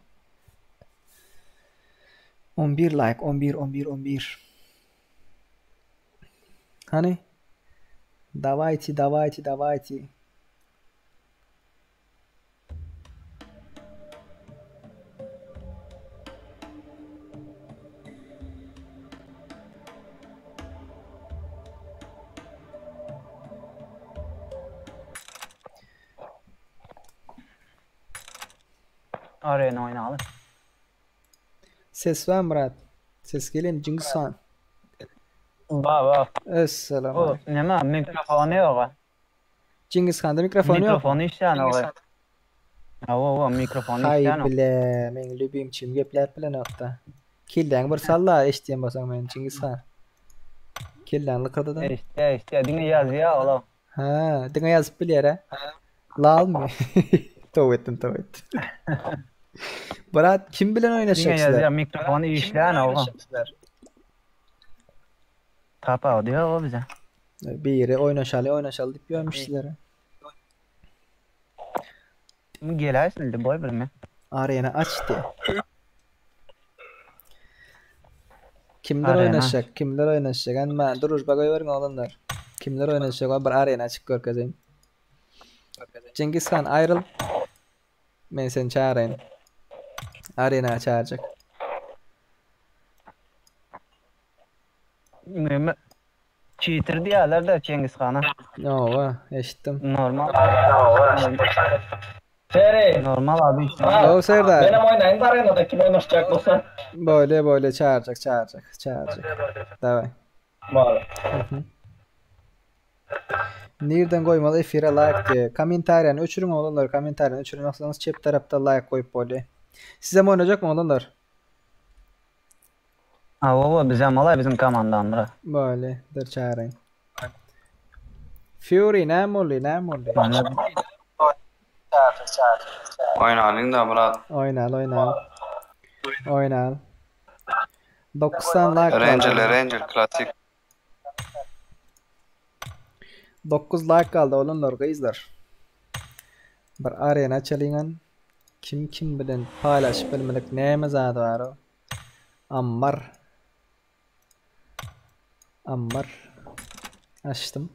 11 like. 11. Hani? Давайте. Arena oynayalım. Ses var mı Murat? Ses gelin Cengiz Han. Bak. Esselamu O aleyküm. nima mikrofonu yok. Cengiz Han'da mikrofonu yok. Mikrofonu işleyen o. O mikrofonu Hay işleyen o. bile. Men lübimçim gepler bilen hatta. Kilden bir salla eştiyen basan men Cengiz Han. Kilden lıkırdı da. İşte dinle yazıyor oğlum. Ha, dine yazıp bilir ha. Lal mı? Tov ettim. Murat kim bilen Dinle oynaşacak yazıyor sizler? mikrofonu işleyen o. Tapa diyor o bize. Biri oynaşalı deyip görmüş sizlere. Gelersin de boy bilme. Arena açtı. Kimler Arena. oynaşacak? Ben duruş bakay verin oğlanlar. Kimler oynaşacak? Bir arena açık görkezeyim. Cengiz Han ayrıl. Ben seni çağırayım. Arena çağıracak. Cheater diyorlar da Cengiz Han'a. Yo, eşittim. Normal. Seri. Normal abi işte. Yo Serdar. Benim oynayın da arenada kim oynaşacak olsa. Böyle çağıracak. Davay. Var. Nereden koymalı efire like diye. Komentaryen öçürün oğlanlar. Komentaryen öçürün yoksanız chat tarafta like koyup böyle. Size mi oynayacak mı oğlanlar? O bizim olay bizim komandan bura. Böyle. Dur çağırayım. Fury ne molly. Oynayın da Murat. Oynal. 90 like Ranger klasik. 9 like kaldı oğlanlar kızlar. Bir arena çalınan. Kim bilen paylaş bilmedik neyimiz adı var o. Ammar. Açtım.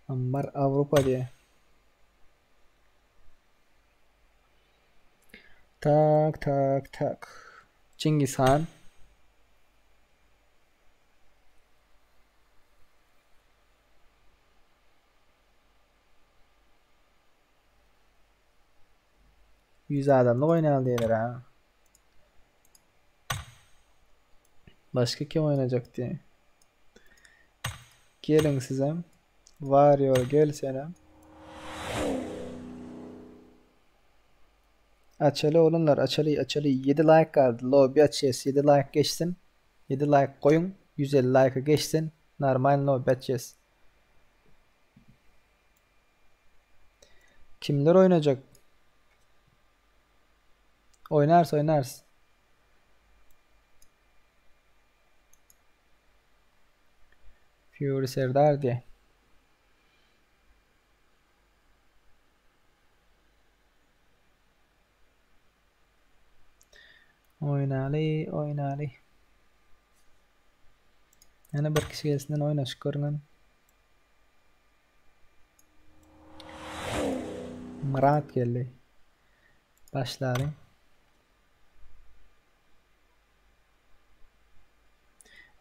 Ammar Avrupa diye. Tak. Cengiz Han. Yüz adamla oynayalım diyorlar ha. Başka kim oynayacak diye. Gelin size. Varıyor gel selam. Açalı olanlar açalı 7 like kaldı. Lobby açacağız 7 like geçsin. 7 like koyun. 150 like geçsin. Normal lobby açacağız. Kimler oynayacak? Oynarız. Fury Serdar diye. Oynalı. Yani bir kişi gelsinden oynaş görünen. Murat geldi. Başlayalım.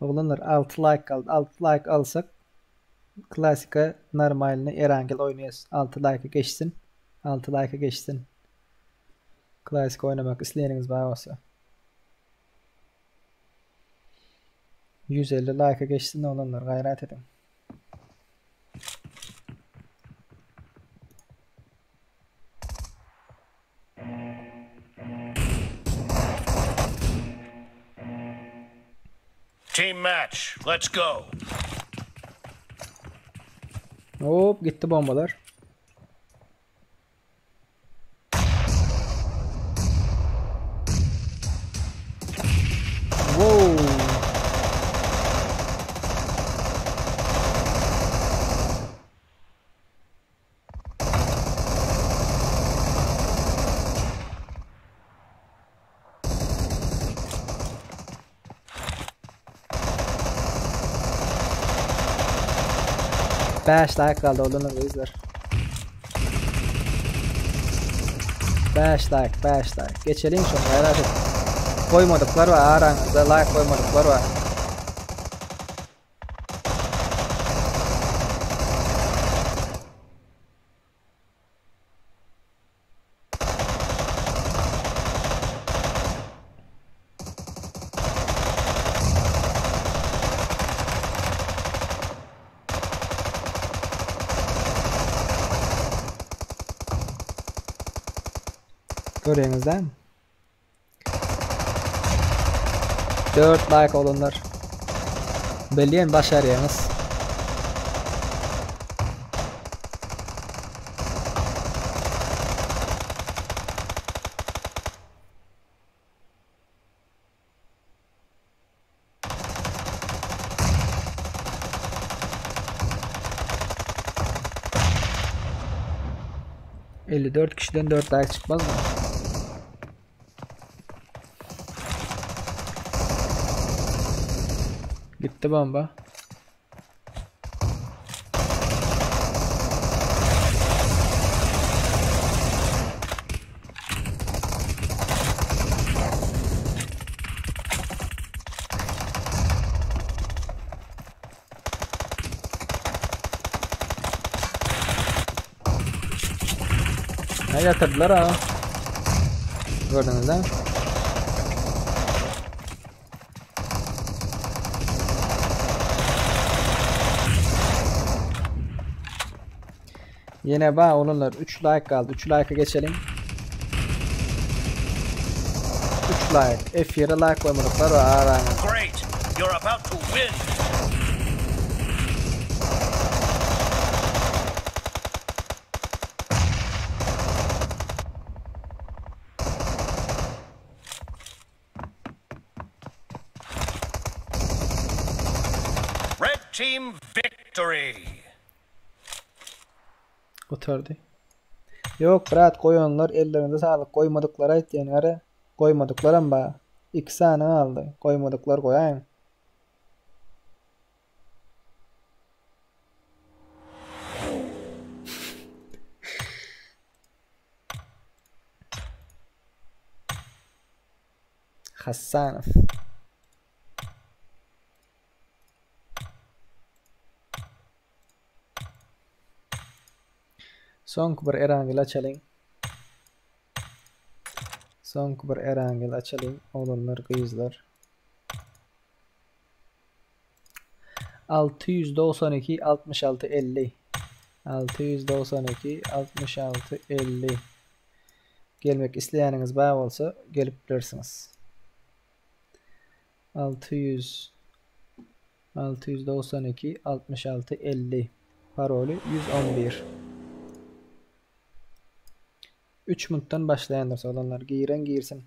Oğlanlar 6 like kaldı. 6 like alsak Klasika normalini Erangel oynuyoruz. 6 like geçsin. 6 like geçsin. Klasik oynamak isteyeniniz var olsa. 150 like geçsin olanlar gayret edin. Team match. Let's go. Hop gitti bombalar. Wow. Beş like kaldı olanlar izler. 5 like. Geçelim şunu herhalde. Koymadıklar var aranızda like koymadıklar var. Görüyorsunuz değil mi? 4 like olanlar. Belliyen başarıyorsunuz. ...54 kişiden 4 like çıkmaz mı? Gitti bomba. Ne yatırdılar ha? Gördünüz değil mi? Yine bak olanlar 3 like kaldı. 3 like'a geçelim. 3 like. F7'e like koymadıklar var. Great. You're about to win. Red team victory. Oturdu. Yok bırak koyunlar ellerinde sağlık koymadıkları ait yani ara koymadıkları mı? 2 saniye aldı. Koymadıklar koyayım. Hassanov. Son bir Erangel açalım. Son bir Erangel açalım. Olanlar kızlar. 692 66 50. 692 66 50. Gelmek isteyeniniz bağ olsa gelip bilirsiniz. 692 66 50. Parolü 111. 3 minuttan başlayanlar olanlar giren girsin.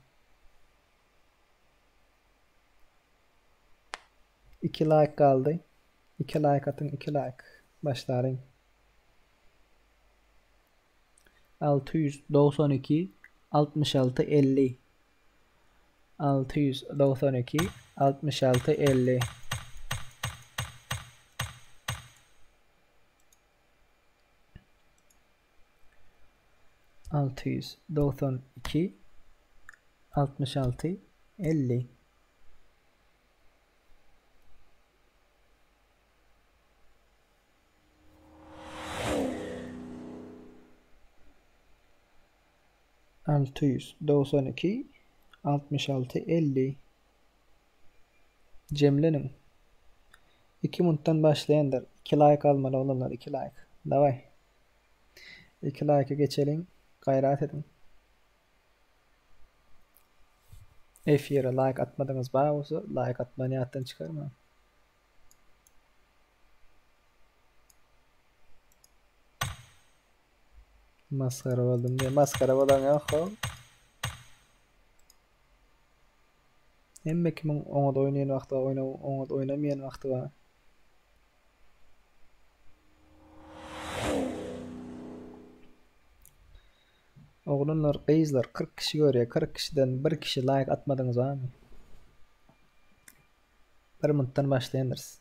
2 like kaldı. 2 like atın 2 like. Başlayın. 692 66 50. 692 66 50. Altı yüz doksan iki 66 50. 692 66 50 Cemlenin 2 minuttan başlayandır. 2 like almalı olanlar 2 like. Davay. 2 like'ı geçelim. Gayret edin. F-yere like atmadınız bana olsa like atma niyetten çıkarma. Maskara oldum diye maskara olan yok o. Emme kimin oňa oynayan wagty oňa oynamayan wagty var. Oğlanlar, kızlar 40 kişi görüyor. 40 kişiden 1 kişi like atmadınız abi. 1 minuttan başlayandırız.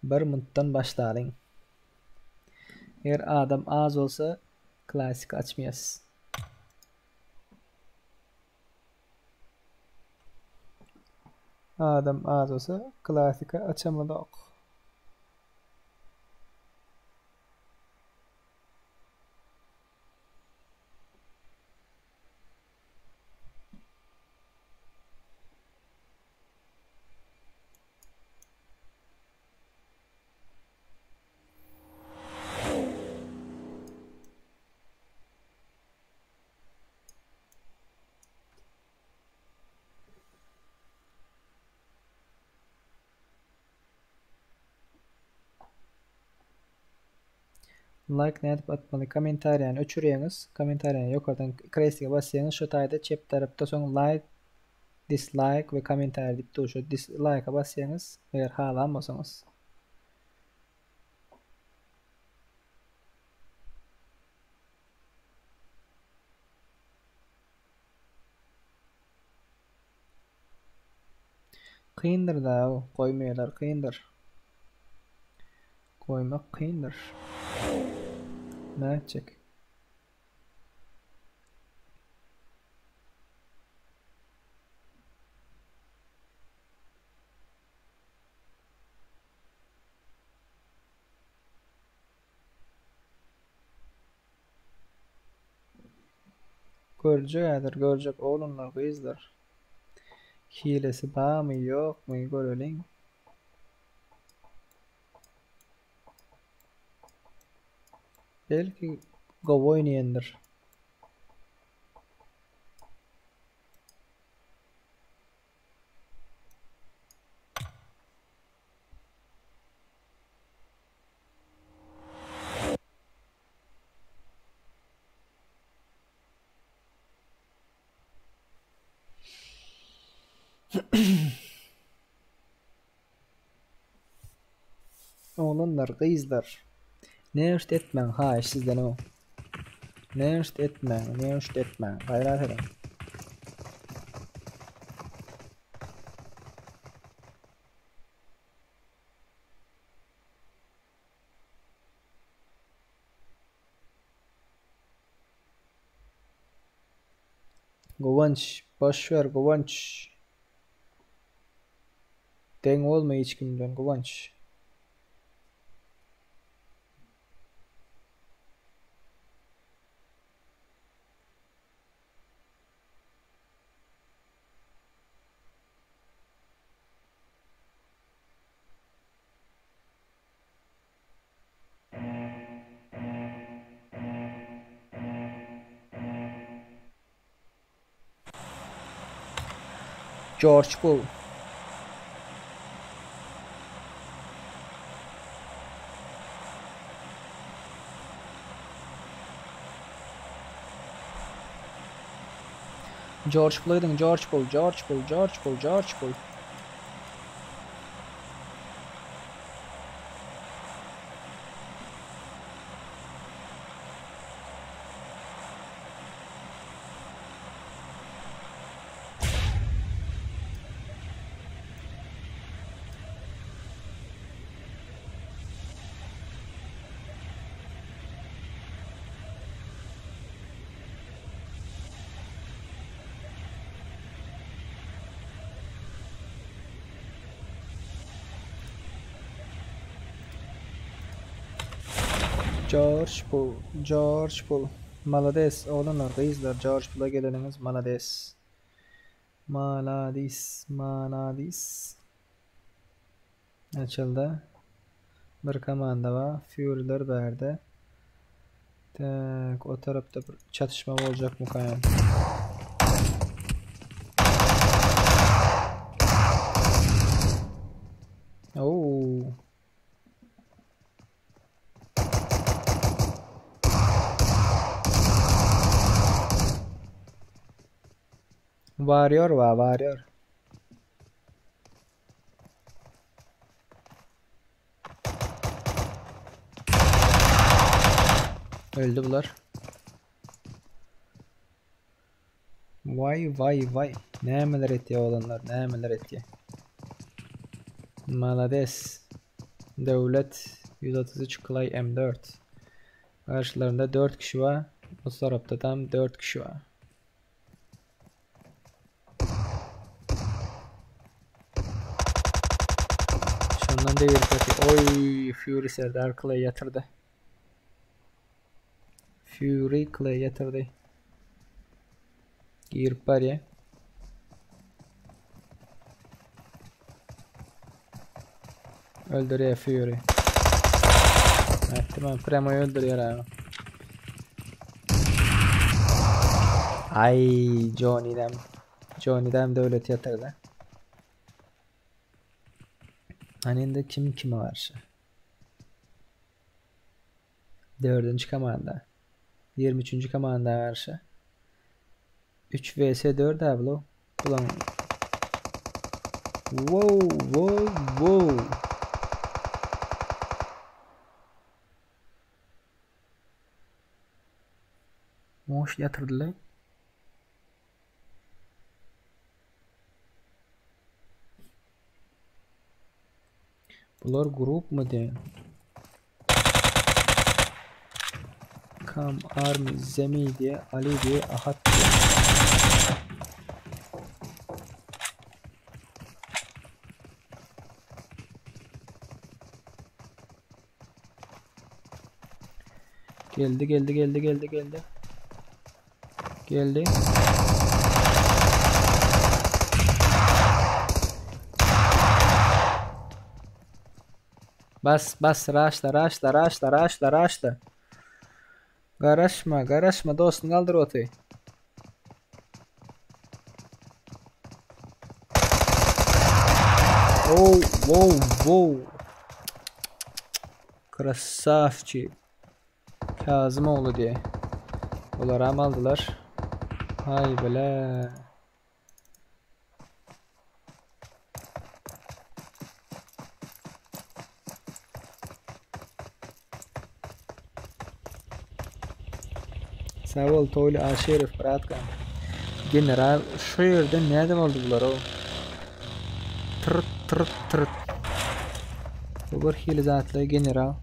1 minuttan başlayalım. Eğer adam az olsa klasik açmayız. Adam az olsa klasika açamadık. Like nädip atmaly kommentariýany öçürýäňiz. Kommentariýany ýokardan kresiga bassaňyz şu taýda çep tarapda soň like, dislike we kommentari dip durýar. Dislike'a bassaňyz eger halanmasaňyz. Kıyındır da o, koymayalar kıyındır. Koymak kıyındır. Ne edecek? Görecek oğlunlar, kızlar. Hilesi bağ mı yok mu görelim. Belki Go oynayandır. Oğlanlar, kızlar. Ne işt etmen ha sizden o. Ne işt etmen. Gayret edin. Govanç, boşver Govanç. Deň olma hiç kimden Govanç. George Bull. George Bull'ydın, George Bull. George Bull. Malades oğlanlar, kızlar, George Bull'a geleniniz malades. Maladis. Açıldı. Bir komanda var. Fury'ler berdi. Tak, o tarafta bir çatışma olacak mı kayan? Oo. Varıyor. Öldü bunlar. Vay. Ne emeler etti oğlanlar, ne emeler etti. Malades. Devlet 133 Clay M4. Karşılarında 4 kişi var. O tarafta tam 4 kişi var. Şundan devir peki. Oy, Fury Serdar Clay'e yatırdı. Girip var ya. Öldürüyor Fury. Evet, tamam, Premo'yu öldürüyor abi. Ay, Johnny'den devlet yatırdı. Hani de kime var? 4. komanda. 23. komanda karşı. 3 vs 4 ablo. Ulan. Wow. Moş yatırdılar. Bunlar grup mu diye? Kam, Army, Zemi diye, Ali diye, Ahad diye. Geldi. Bas, raşla. Garaşma dostum, kaldır otoyu. Oh, wow. Krasavçı. Kazımoğlu diye. Bunlar aldılar. Hay bela. Sağ ol Toylu Aşerif Bratkan. General şu yerden nereden oldu bunlar o? Tırıt. Bu bir hile zatlı general.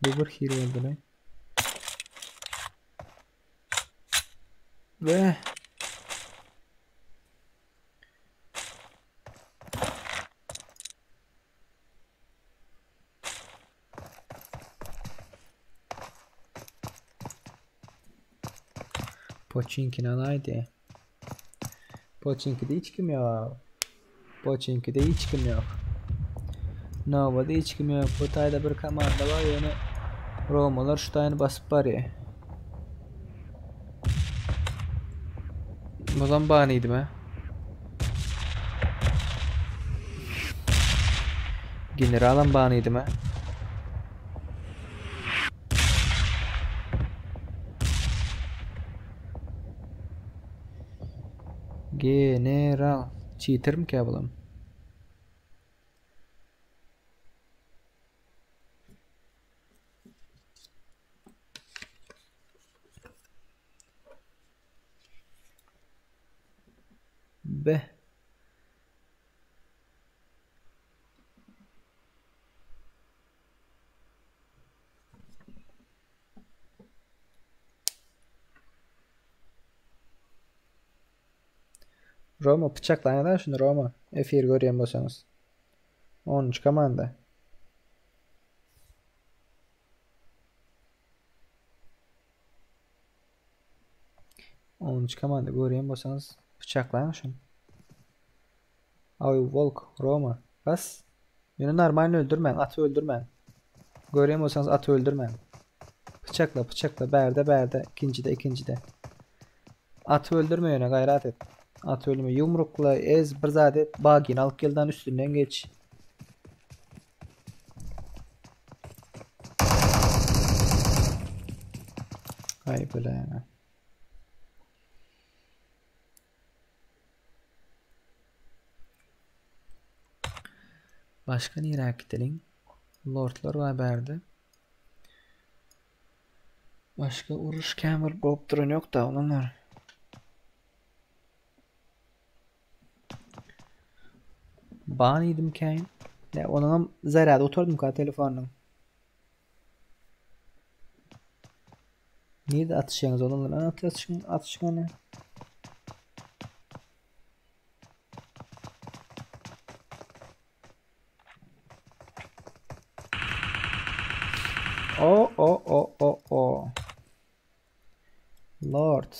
Bu bir hile oldu ne? Ve Pochinki'nin haydi. Pochinki'de hiç kim yok. Nova'da hiç kim yok. Bu tayda bir komanda var yani. Romalar şu tane basıp var ya. O zaman baniydim ha. Generalan baniydim ha. General. Cheater mi ki ablam? Be. Roma bıçaklayın şunu Roma. F1 görüyor musunuz? 13 komanda. 10. komanda göreyim bolsanız bıçaklayın şunu. Ay Volk, Roma. Bas. Beni normal öldürmen, atı öldürmen. Göreyim olsanız atı öldürmen. Bıçakla bıçakla berde ikincide. Atı öldürme yöne gayret et. Atı öldürme yumrukla ez bir zat et. Bagin alıp gelden üstünden geç. Ay böyle yani. Başka nere gidelim? Lordlar var berde. Başka uruş kamil bolup duran yok da onlar. Baniydim kayn. Ya onun zararı oturdum ka telefonun. Niye de atışıyorsunuz onunla? Atışın hani. O. Lord.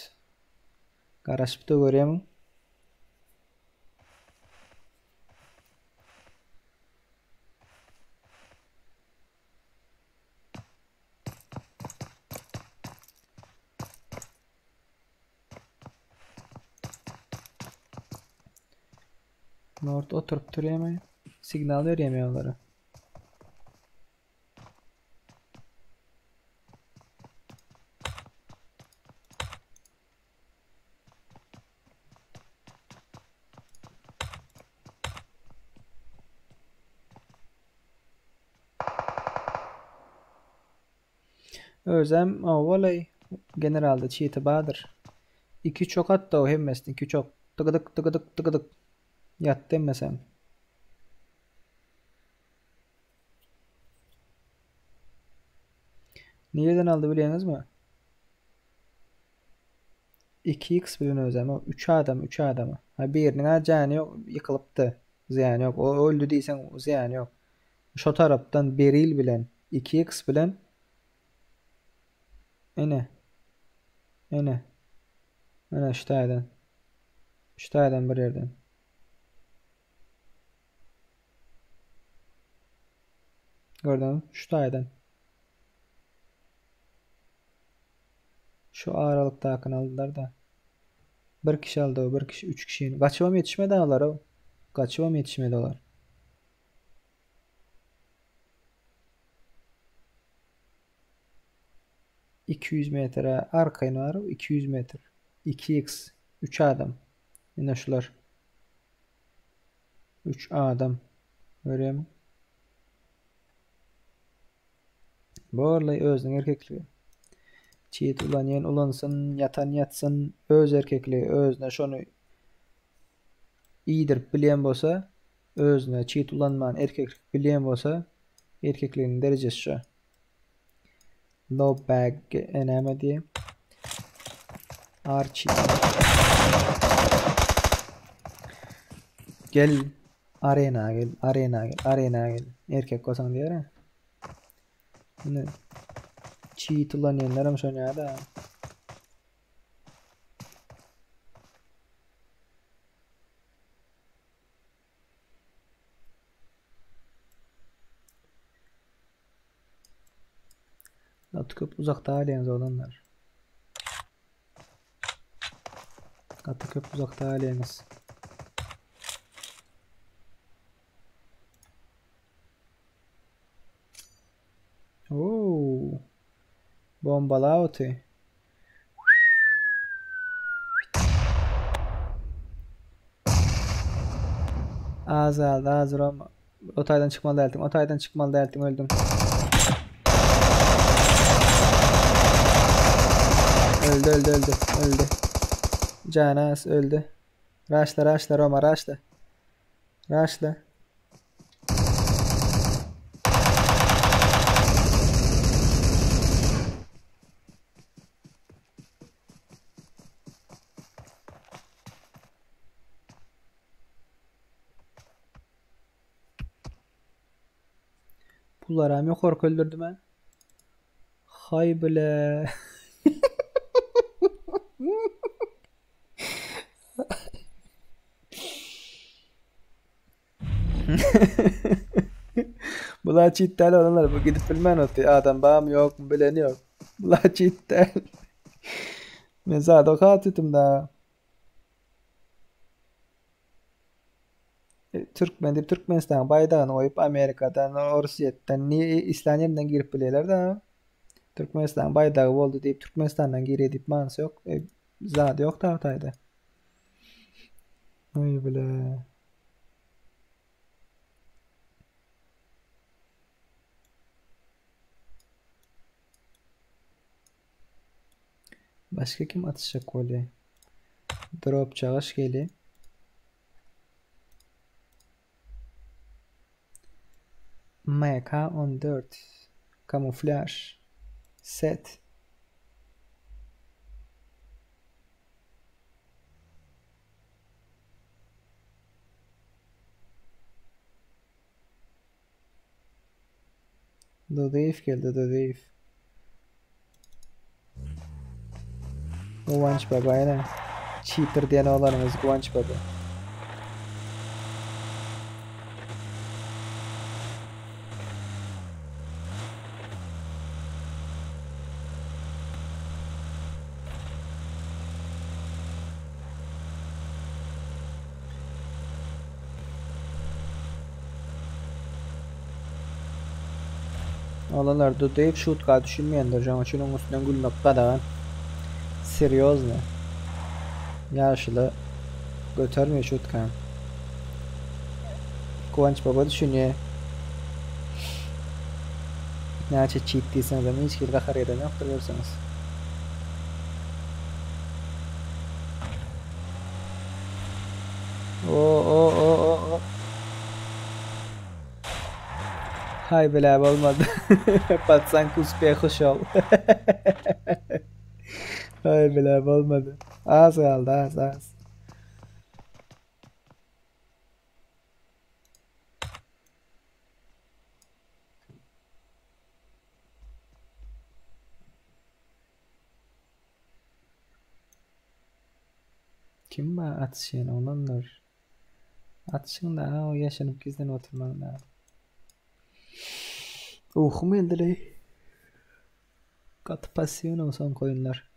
Garajda görüyorum. Lord oturup duruyor mu? Signal veremiyor onlara. Özem ovalay generalde çiğti badır. 2 çok hatta o hemmestin 2 çok tıgıdık yat demesem. Nereden aldı biliyorsunuz mu? 2x bilen özem o 3 adamı. Ha birinin canı yok yıkılıptı. Ziyan yok. O öldü değilsen o ziyan yok. Şu taraftan beril bilen 2x bilen Ene şu taydan bir yerden. Gördün mü? Şu taydan. Şu aralıkta akın aldılar da. Bir kişi aldı o, bir kişi, 3 kişi. Kaçıvam yetişmedi ağlar o. Kaçıvam yetişmedi olar. ...200 metre arkayın var o 200 metre 2x 3 adam yine şular 3 adam görüyor musun? Borlay özün erkekliği çiğit ulan yen ulansın yatan yatsın öz erkekliği özüne şunu iyidir bilen bolsa özüne çiğit ulanman erkeklik bilen bolsa erkekliğinin derecesi şu low bag eneme diye Archie gel arena gel erkek kosan diyor ha ne cheat ulanyanlarım şöyle da Atıkıp uzakta halen olanlar. Atıkıp uzakta haleniz. Oo. Bombalauti. Az aldı az Roma. Otaydan çıkmalı deltim öldüm. Öldü. Canas öldü. Raşla Roma raşla. Pullarımı korku öldürdü mü? Hay bile. Bular çiğitler olanlar. Bu gidip bilmen otu. Adam bağım yok mu bileni yok. Bular çiğitler. Men zaten katıtım da. Türkmen deyip Türkmenistan baydağını oyup Amerika'dan, Rusya'dan, İslandiya'dan girip bilirler da. Türkmenistan baydağı oldu deyip Türkmenistan'dan geri edip mansı yok. Zaten yok da Hatay'da. Ay bile. Başka kim atacak golü? Drop çağış geli. MK14 Kamuflaj Set Dodayif geldi Dodayif. Kıvanç Baba aynen. Cheater diyen olanımız Kıvanç Baba. Olanlar Dodayif şutka düşünmeyendir. Ama şunun üstünden gül nokta da Серьезно. Yaşlı götürmüyor şutkan. Kıvanç Baba düşünüyor. Neçe cheat değilseniz de hiç kirli kariyerden yaptırıyorsanız. O. Hay bile olmadı. Patsan kuspeye hoş ol. Hay bile olmadı. Az kaldı az. Kim var atışın onanlar? Atışın da o yaşanıp gizlen oturman da. Uhum eldirey. Katı pasyon olsan koyunlar.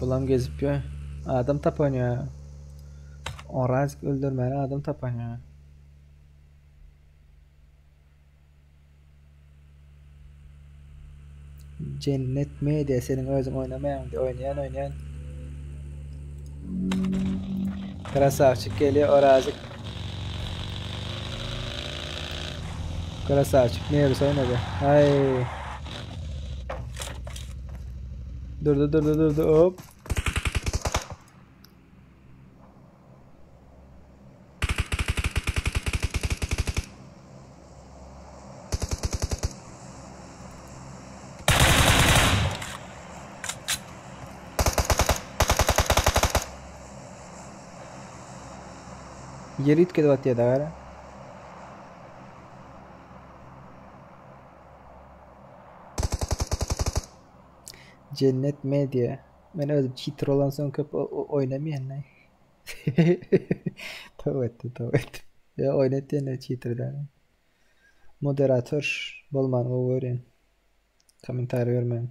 Bulam gezip ya. Adam tapanıyor. Oraz öldürmeli adam tapanıyor. Cennet Media senin özün oynamayan oynayan. Krasavçık geliyor Orazık. Krasavçık ne yarısı oynadı. Hay. Durdu hop. Yerit ke dawat ya dara. Cennet Media. Ben özüm cheater olan son köp oynamayan ne? Tövbe et. Ya oynatıyor ne cheater'dan. Moderatör bolman o öğren. Komentar vermen.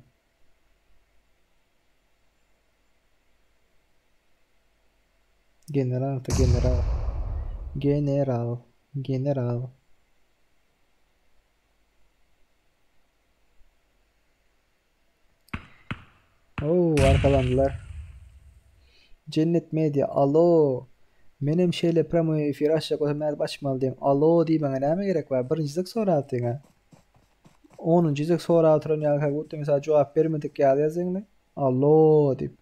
General. Oo arkalandılar. Cennet Media alo. Benim şeyle promoyu firaşla koymayı başmalı diyeyim. Alo diye bana ne gerek var? Birinci zık sonra altına. 10. zık sonra altına ya mesela cevap vermedik ya yazın. Alo deyip.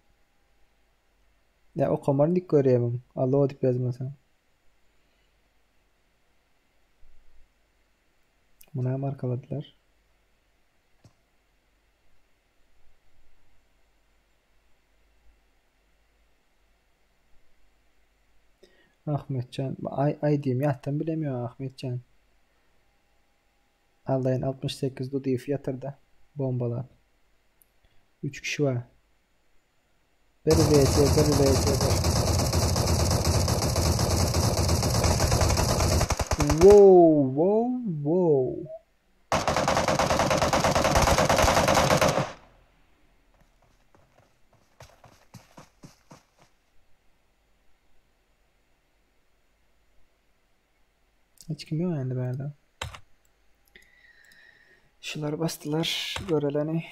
Ya o kamarını dik göreyemem. Allah o dip yazmasan. Buna markaladılar. Ahmetcan. Ay diyeyim yahtan bilemiyor Ahmetcan. Allah'ın 68 Dudif yatırdı. Bombalar. 3 kişi var. Beri VS, beri VS. Wow, wow, wow. Hiç kim yok yani bende. Şuları bastılar. Göreleni.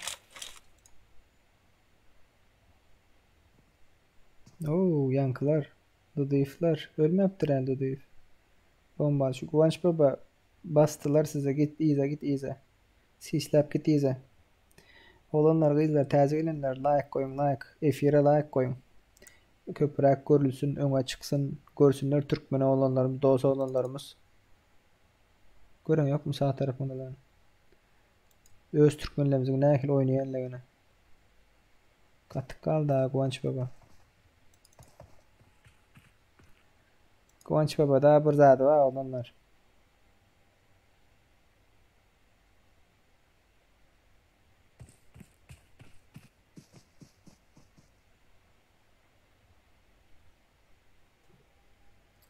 Oo yankılar. Duduyuflar. Ölmeptir yani Duduyuf. Bomba. Şu Kıvanç Baba bastılar size. Git iyice git iyice. Sislep git iyice. Olanlar kızlar taze gelenler like koyun like. Efire like koyun. Köprek görülsün, öne çıksın. Görsünler Türkmen olanlarımız, dost olanlarımız. Gören yok mu sağ tarafında lan? Öz Türkmenlerimizin ne akıl oynayanlarına. Katık kaldı ha Kıvanç Baba. Kıvanç Baba da bir zadı var olanlar.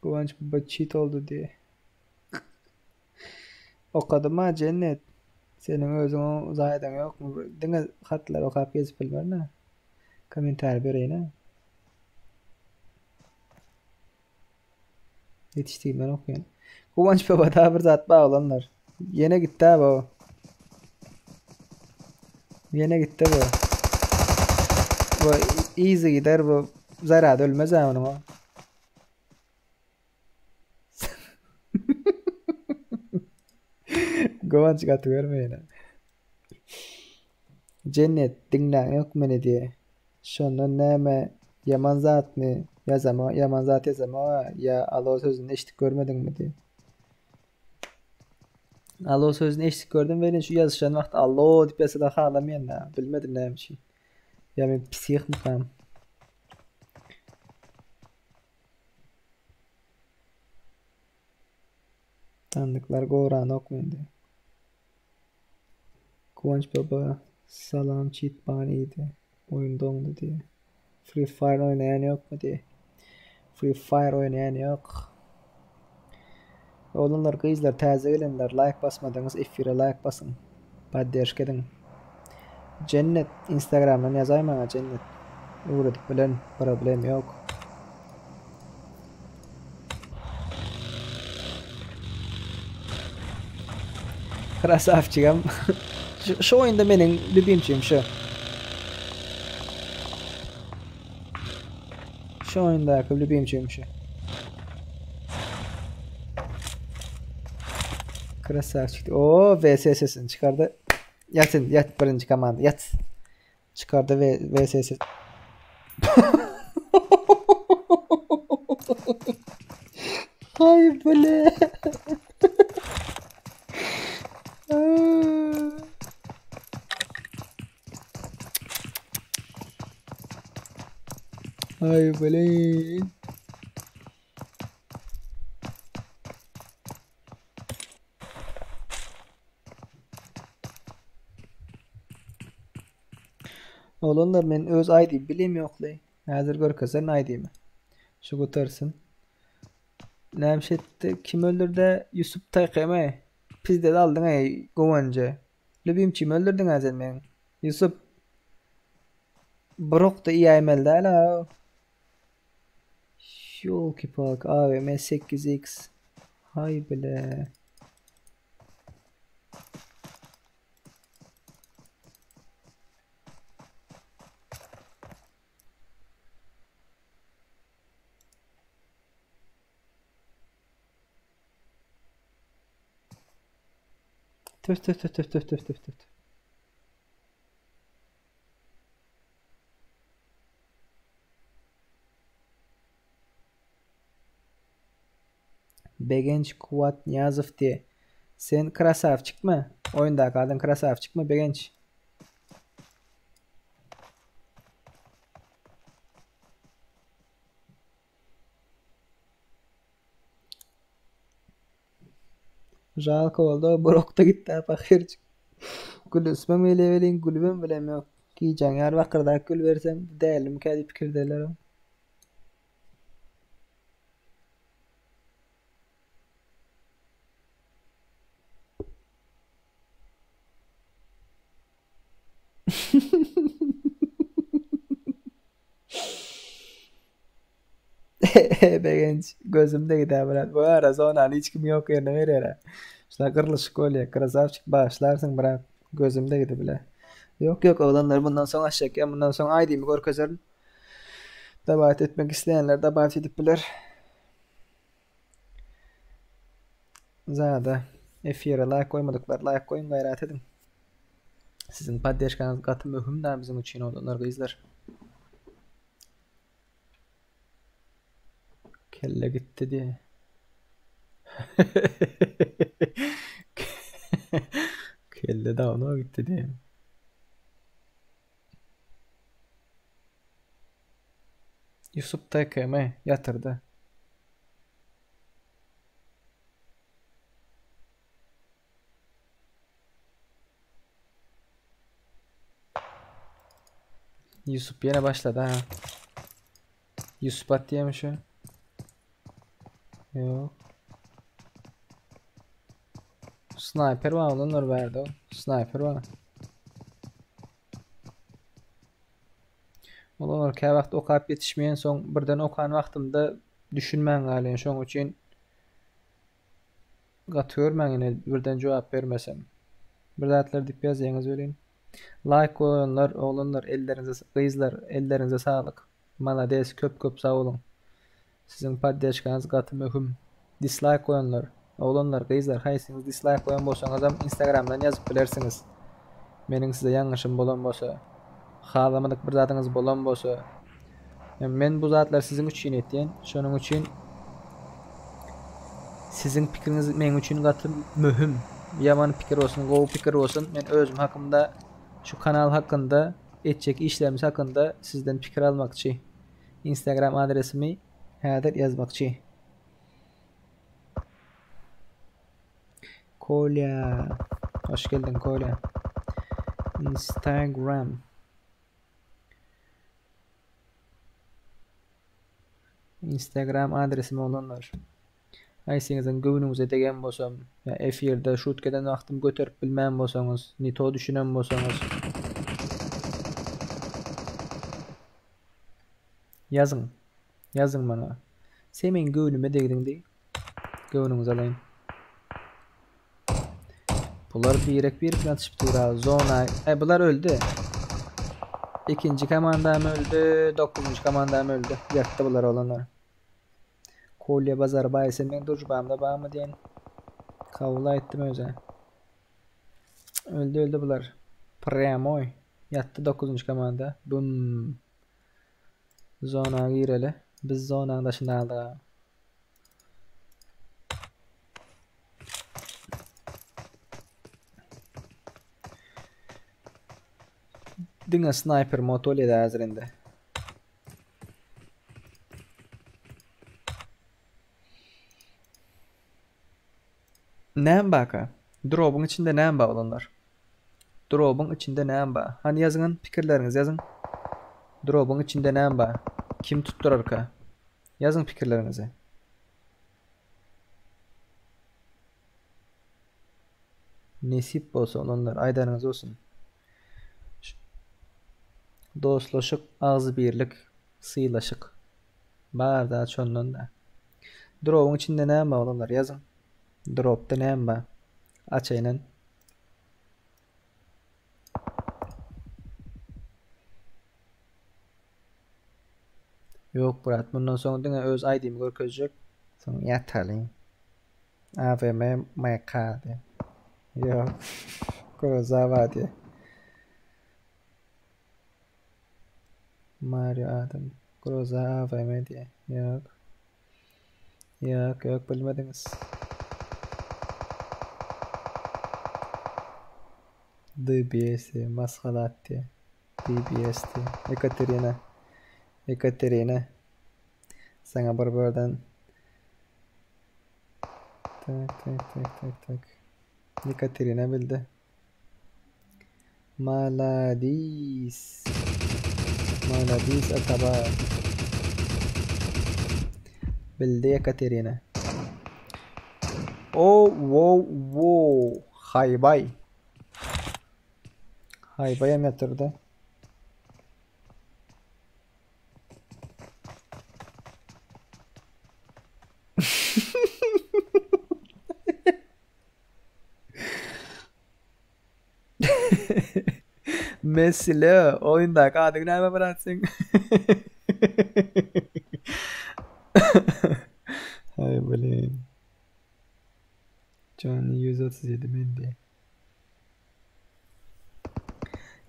Kıvanç Baba cheat oldu diye. Okadım ha cennet. Senin özün o zaten yok mu? Dine hatlar okap gezip bilmem. Komentar vereyim. Yetiştiğimden okuyun. Kıvanç Baba daha bir zat bağ olanlar. Yine gitti abi o. Yine gitti bu. Bu easy gider bu. Zarar ölmez ha onun o. Kıvanç katı vermeyin. Cennet dinlen yok mu ne diye. Şunu neme yaman zat mı yazama yaman zat yazama ya Allah sözünü eşlik görmedin mi diye. Allah sözünü eşlik gördüm verin şu yazışan vakti Allah dip yasa da ağlamayan da bilmedim neymiş. Ya ben psih mi kam? Tanıdıklar Goran okuyun diye. Kıvanç Baba salam cheat baniydi. Oyun dondu diye. Free Fire oynayan yok mu diye. Free Fire oynayan yok. Oğlunlar kızlar taze gelenler like basmadınız F1'e like basın. Paddeş kedin. Cennet Instagram'dan yazayım bana Cennet. Uğradık bilen problem yok. Krasavçıgam. Şu oyunda benim любимчim şu. Şu oyunda любимчим şu. Krasavçık. Oo VSS'ini çıkardı. Yatın yat birinci komanda yat. Çıkardı ve VSS. Hay böyle. Ay böyle. Olanlar men öz ID bilim yoklay. Hazır görkesen ID'mi. Şu kurtarsın. Nemşet'te kim öldürdü? Yusuf Taykeme. Pizde de aldın ey Kıvancı. Lübimçim öldürdün azen men. Yusuf. Brok da iyi emelde hala. Yolki Park AVM 8X. Hay bile. Töf töf töf töf töf töf töf töf. Begenç Kuvat Niyazov diye. Sen krasavçık mı? Oyunda kaldın krasavçık mı Begenç? Жалко oldu. Brokta gitti fakircik. Gül ismim elevelin gülüm bilem yok. Kiýjan ýar bakırda gül bersem dälim kädi pikirdeler. Begenç gözümde gider bilen. Bu ara sonra hiç kim yok yerine verer. Şuna kırlışık oluyor. Krasavçık başlarsın bırak. Gözümde gider bile. Yok yok oğlanlar bundan sonra aşacak ya. Bundan sonra aydıyımı korkazarım. Davet etmek isteyenler davet edip bilir. Zada F1'e like koymadıklar. Like koyun gayret edin. Sizin paddeşkanız katı mühüm de bizim için olanlar izler. Kelle gitti diye. Kelle de ona gitti diye. Yusuf TKM yatırdı. Yusuf yine başladı ha. Yusuf at yemiş o. Yok. Sniper var onlar verdi o. Sniper var. Olar ka wagt okap yetişmeyen soň birden okan wagtymda düşünmän galen şoň üçin gatýarman ýene birden jogap bermesem. Bir zatlar dip ýazýaňyz öleň. Like koýanlar, oglanlar, ellerinize gyzlar, ellerinize sağlyk. Malades, köp sağ olun. Sizin paddeşkanyz gaty möhüm. Dislike koýanlar, oglanlar, gyzlar, haýsyňyz dislike koýan bolsaňyzam Instagramdan ýazyp bilersiňiz. Meniň size ýalňyşym bolan bolsa, halamadyk bir zatyňyz bolan bolsa, men bu zatlar sizin üçin etýän, şonuň üçin sizin pikiriniz men üçin gaty möhüm. Yaman pikir olsun, gowy pikir olsun, men özüm hakymda şu kanal hakynda, etjek işlerimiz hakynda sizden pikir almakçy. Instagram adresimi häzir ýazmakçy. Kolya. Hoş geldin Kolya. Instagram. Instagram adresimi olanlar. Aýsyňyzyň göwnüňize degen bolsam, ya F1'de şutkeden wagtym göterip bilmän bolsaňyz, nito düşünen bolsaňyz yazın. Yazın bana. Sen men göwnüme degdiňdi. Göwnüňizi alaýyn. Bular bir atyşyp durar. Zona. Bular öldü. İkinci komandam öldü. 9. komandam öldü. Ýatdy bular olanlar. Kolye bazar baýsy men durjbamda barmy diýen kabul etdim öze. Öldü bular. Pryamoy. Ýatdy 9. komanda. Bum. Zona gireli. Biz zonanyň daşynda aldyk. Diňe sniper motole de hazırında. Näme baka? Drop'un içinde näme ba olanlar? Drop'un içinde näme ba? Hani yazın pikirleriniz yazın. Drop'un içinde näme ba? Kim tutturar ka? Yazın pikirlerinizi. Nesip bolsa olanlar aydanınız olsun. Dostlaşık, ağzı birlik, sıylaşık. Barda çondan da. Drop'un içinde näme ba olanlar yazın. Drop'ta näme ba? Açaylan. Yok Murat, bundan sonra diňe öz ID'mi görkezjek. Soň ýatalyň. AVM MK diye. Yok. Grozava diye. Mario Adam. Groza AVM diye. Yok. Yok yok bilmediniz. DBS, Maskhalati, DBS, Ekaterina. Sana buradan. Tak. Ekaterina bildi. Maladis Ataba. Bildi Ekaterina. Oh, wow. Haybay hem yatırdı. Messi'le oyunda kadın ne bıraksın? Hay bileyim. Johnny 137 Mendy.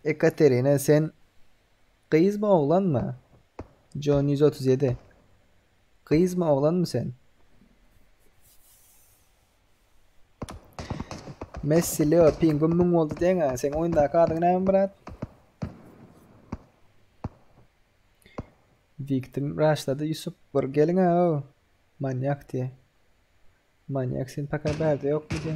Ekaterina sen kız mı oğlan mı? John 137. Kız mı oğlan mı sen? Messi Leo pingum mung oldu diye sen oyunda kaldın ne bırak? Victim rushladı Yusuf bir gelin ha. Manyak diye. Manyak sen pakar berde yok mu diye.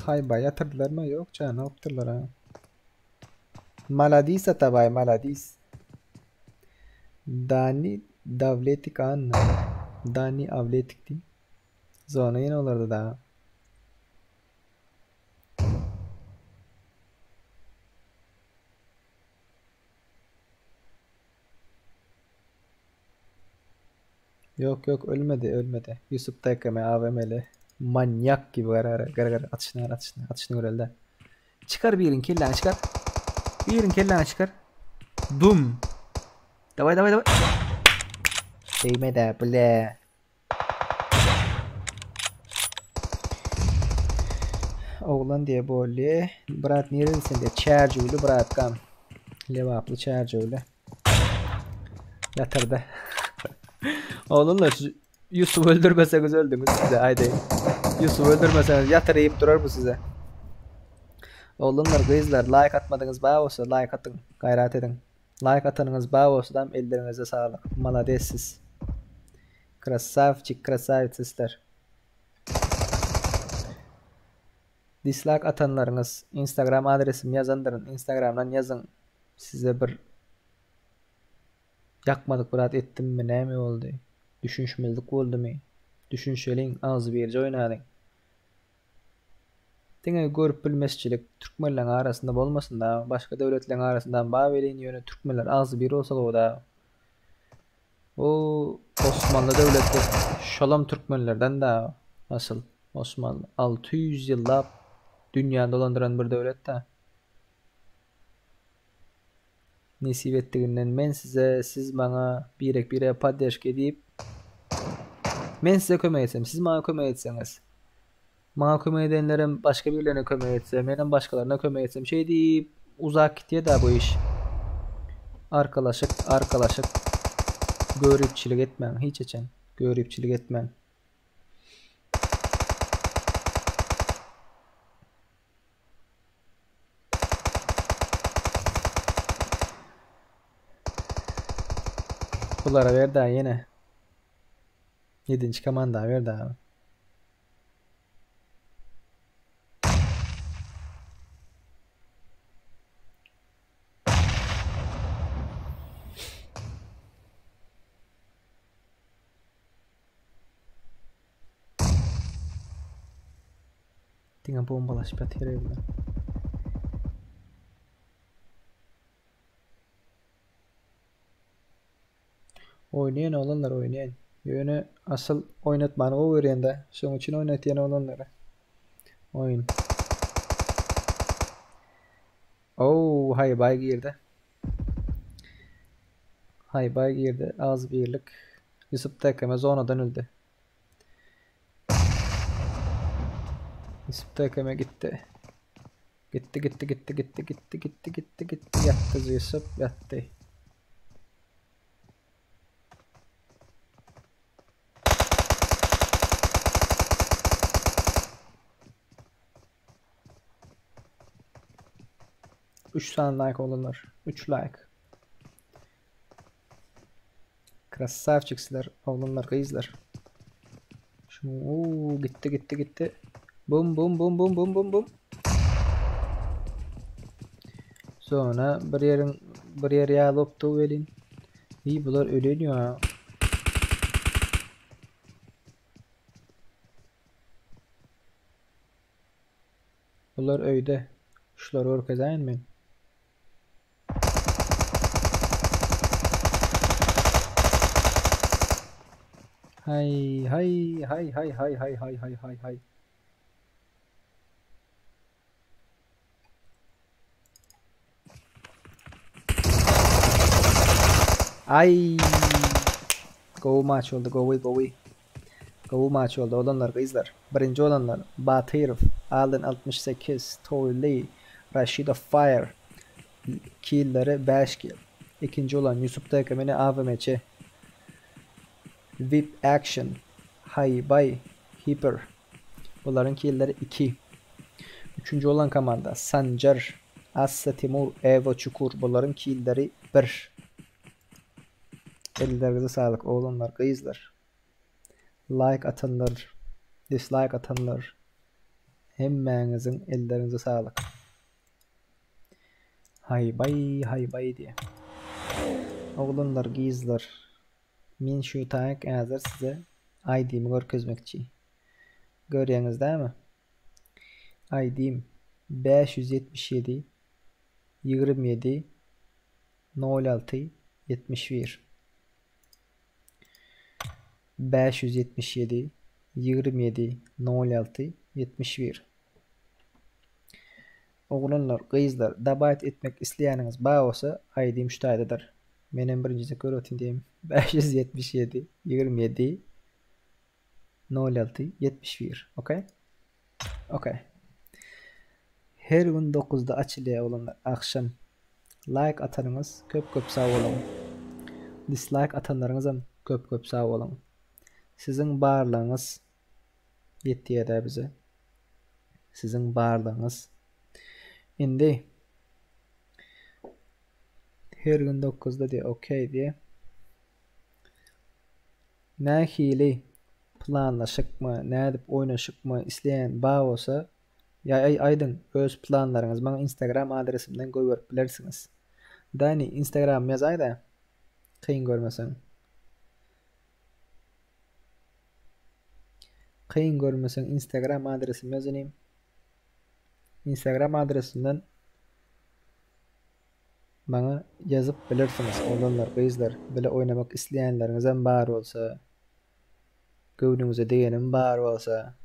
Hay yatırdılar mı? Yok canım ne yaptılar ha. Maladis atabay Maladis. Dani Davletik anna. Dani Avletik değil. Zona yine olurdu daha. Yok ölmedi. Yusuf Tekeme AVM'li. Manyak gibi gara atışını görelde. Çıkar birin kelleni çıkar. Birin kelleni çıkar. Dum. Davay. Değmedi bile. Oğlan diye böyle. Bırak neredesin diye. Çercüğülü bırakkam. Levaplı çercüğülü. Yatırdı. Oğlunlar Yusuf öldürmeseniz öldünüz size haydi. Yusuf öldürmeseniz yatırayıp durar bu size. Oğlunlar kızlar like atmadınız bağ olsa like atın. Gayret edin. Like atanınız bağ olsa ellerinize sağlık. Maladesiz. Krasavitsizler. Dislike atanlarınız Instagram adresim yazandırın. Instagram'dan yazın. Size bir yakmadık bırak ettim mi ne mi oldu? Düşünüşmezlik oldu mu? Düşünşelin ağzı verici oynadın. Dine görüp bilmezçilik Türkmenlerin arasında olmasın da başka devletlerin arasından bağveliğin yönü Türkmenler ağzı bir olsa o da o Osmanlı devleti şolam Türkmenlerden de asıl Osmanlı 600 yılda dünya dolandıran bir devlet de nisip ettiğinden men size siz bana bire paddeşk edip men size kömek etsem siz bana kömek etseniz bana kömek edenlerin başka birilerine kömek etsem benim başkalarına kömek etsem şey deyip uzak gidiyor da bu iş arkadaşlık görüpçilik etmem hiç için görüpçilik etmem. Bunlara ver daha yine. 7. komanda ver daha. Tinggal bombalaş batarya bilen. Oynayan olanlar oynayan. Yönü asıl oynatmanı o veriyen de. Son için oynatayan olanları. Oyun. Oo, haybay girdi. Haybay girdi. Az birlik. Yusuf Tekeme zonadan öldü. Yusuf Tekeme gitti. Gitti. Yattı Yusuf, yattı. Üç tane like olurlar. 3 like. Krasavçıksılar. Oğlumlar, kızlar. Gitti. Bum. Sonra bir yer yağlıp tuvelin. İyi bunlar öleniyor ha. Bunlar öyde. Şular orkazayın mı? Hay. Ay. Go maç oldu. Go away. Go maç oldu. Olanlar kızlar. Birinci olanlar Batırov, Alın 68, Toyli, Rashida Fire. Killleri 5 kill. İkinci olan Yusuf Tekemen'i AVMC. VIP Action, Hay Bay, Hyper. Bunların killleri 2. Üçüncü olan komanda Sancar, Assa Timur, Evo Çukur. Bunların killleri 1. Ellerinize sağlık oğlumlar, kızlar. Like atanlar, dislike atanlar, hemmenizin ellerinize sağlık. Hay bay diye. Oğlumlar, kızlar. Men şu tank hazır size ID'mi görkezmekçi. Görüyorsunuz değil mi? ID'm 577 27 06 71. 577 27 06 71. Oğlanlar, kızlar, dabat etmek isteyeniniz bağ olsa ID'm şu taydadır. Benim birincisi görüntü diyeyim. 577 27 06 71. Okay? Her gün 9'da açılıyor olanlar. Akşam like atanınız köp sağ olun. Dislike atanlarınız hem köp sağ olun. Sizin bağırlarınız yettiye de bize. Sizin bağırlarınız. Şimdi her gün 9'da diye okey diye. Ne hili planlaşık mı, ne edip oynaşık mı isteyen bağ olsa ya aydın öz planlarınız bana Instagram adresimden koyup bilirsiniz. Dani Instagram yazay da kıyın görmesen. Instagram adresimi yazayım. Instagram adresimden bana yazıp bilirsiniz oğlanlar, kızlar. Böyle oynamak isteyenlerinizden bağır olsa, gövdünüze değenim bağır olsa,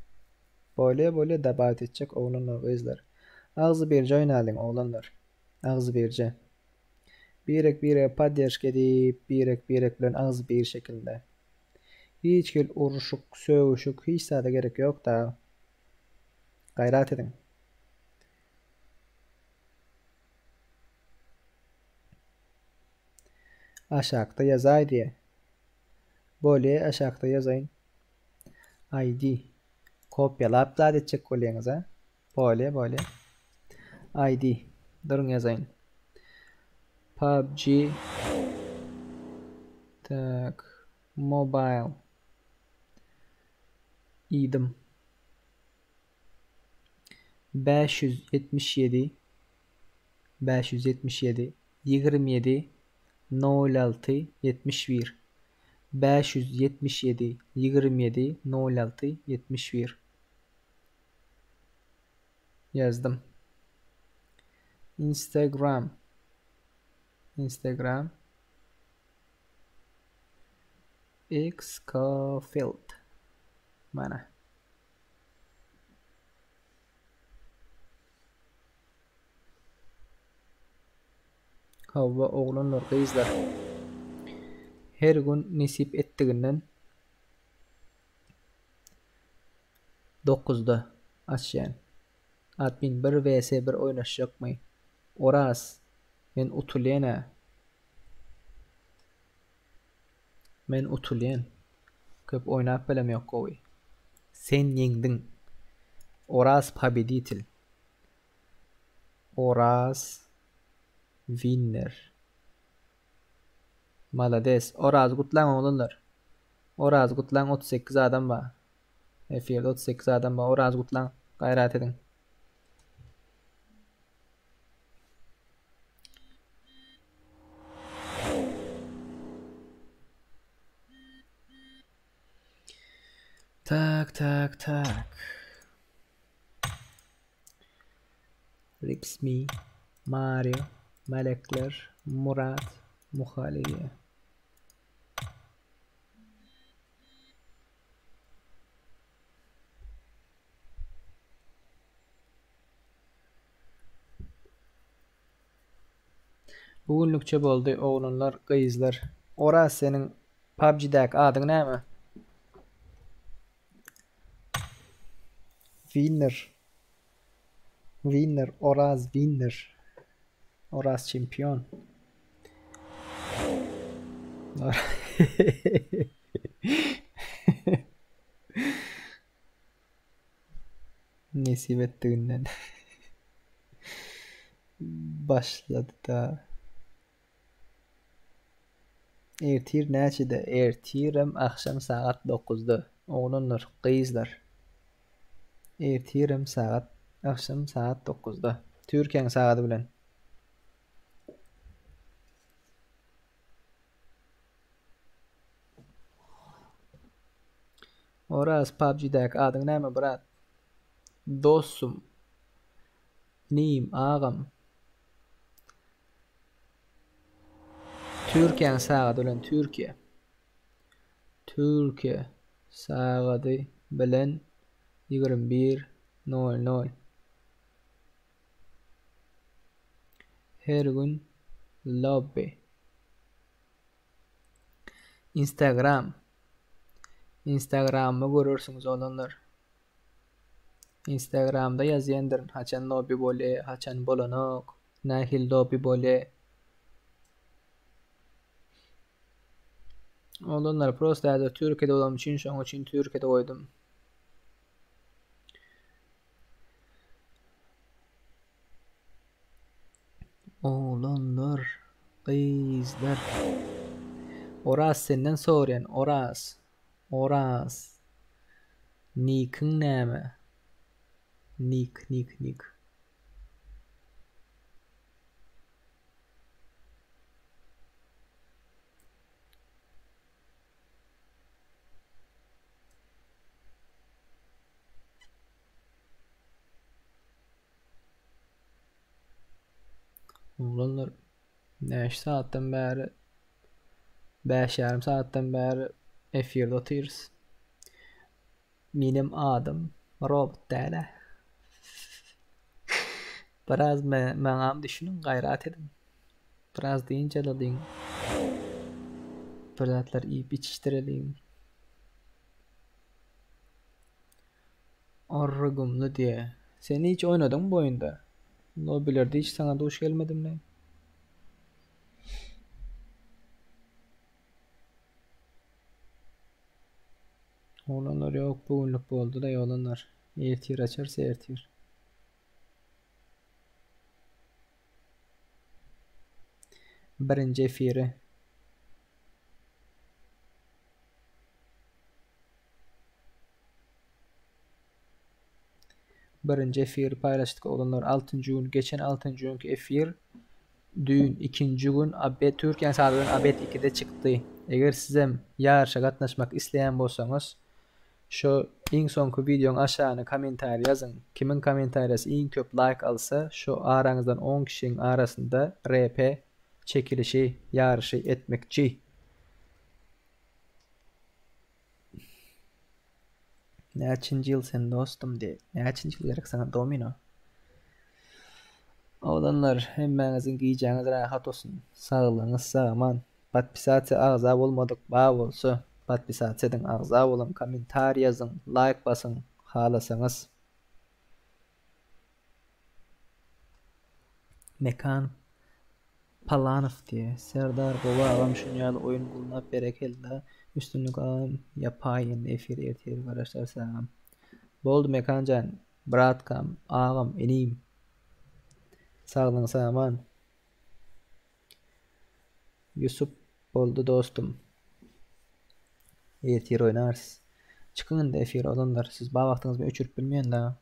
böyle dabat edecek oğlanlar, kızlar. Ağzı birce oynayalım oğlanlar. Ağzı birce. Birek padyaşk edip, birek bilen ağzı bir şekilde. Hiç gel uruşuk, sövüşük, hiç sada gerek yok da. Gayret edin. Aşağıda yazay diye. Böyle aşağıda yazayın. ID. Kopyalap upload edecek kolyenize. Böyle. ID. Durun yazayın. PUBG. Tak. Mobile. İdim. 577 27 06 71. 577 27 06 71. Yazdım. Instagram Xcofield. Mana? Hava oğlanlar, kızlar. Her gün nisip ettiğinden 9'da açayan. Admin 1 vs 1 oynaşacakmy? Oraz. Men utulýan. Men utulýan. Köp oynap bilemýok gowy. Sen ýeňdiň. Oraz победитель. Oraz winner. Malades. Oraz gutlaň oglanlar. Oraz gutlaň 38 adam bar. Eferde 38 adam bar. Oraz gutlaň gaýrat ediň. Tak. Ripsmi, Mario, Melekler, Murat, Muhaliye. Bugünlükçe boldy oğlanlar, gyzlar. Oraz senin PUBG'däki adyň näme? Winner, Oraz winner. Oraz çempiyon. Nesip ettiğinden. Başladı da. Ertir näçede? Ertirem akşam saat 9'da. Oğlanlar, gyzlar. Ertirem akşam saat 9'da. Türkiýeň sagaty bilen. Oraz PUBG'däki adyň näme brat? Dostum. Nim agam. Türkiýeň sagaty bilen Türkiýe. Türkiýe sagaty bilen 21:00. Her gün lobby. Instagram'ı görürsünüz olanlar. Instagram'da yazýandyr. Haçan lobby bolýa, haçan bolanok, nähil lobby bolýa. Olanlar prosta hazır Türkiýede bolam üçin şoň üçin Türkiýede goýdum. Oğlanlar, gyzlar. Oraz senden soryan. Oraz. Nikiň näme? Nik. Oğlanlar näçe saatdan bäri 5,5 saatdan bäri efirde otyrs. Menim adym robot däle. Biraz meňam düşünün gaýrat edin. Biraz diýinçelediň. Bir zatlar iýip içişdireliň. Arrygymly diýe. Sen hiç oynadyň bu oýunda? Lobbilerde hiç sana duş gelmedim mi? Olanlar yok, bugünlük boldu da olanlar. Ertir açarsa ertir. Birinci efiri. Birinci efir paylaştık olanlar 6. gün. Geçen 6. günkü efir dün 2. gün Abet Türkiýe sagatynyň Abet 2'de çykdy. Eger sizem ýarşa gatnaşmak isleýän bolsaňyz şu iň soňky videoň aşagyna komentar ýazyň. Kimin komentariýasy iň köp like alsa şu araňyzdan 10 kişiň arasynda RP çekilişi ýarşy etmekçi. Näçinji ýyl sen dostum de. Näçinji ýyl gerek sana domino. Oğlanlar hemmeňiziň giýjäňiz rahat olsun. Saglygyňyz sagaman. Podpisasiýa agza bolmadyk, ba bolsa podpisasiýa ediň, agza bolan, komentar ýazyň, like basyň halasaňyz. Mekan Palanov diye. Serdar Baba ağam şunyalı oyun kullanıp berekella üstünlük ağam yapayın efir ertir arkadaşlar selam. Boldu Mekancan bratkam ağam eniyim. Sağlığın sağman. Yusuf boldu dostum. Ertir oynarız. Çıkın da efir olanlar. Siz bağ vaktiniz mı öçürüp bilmeyen daha.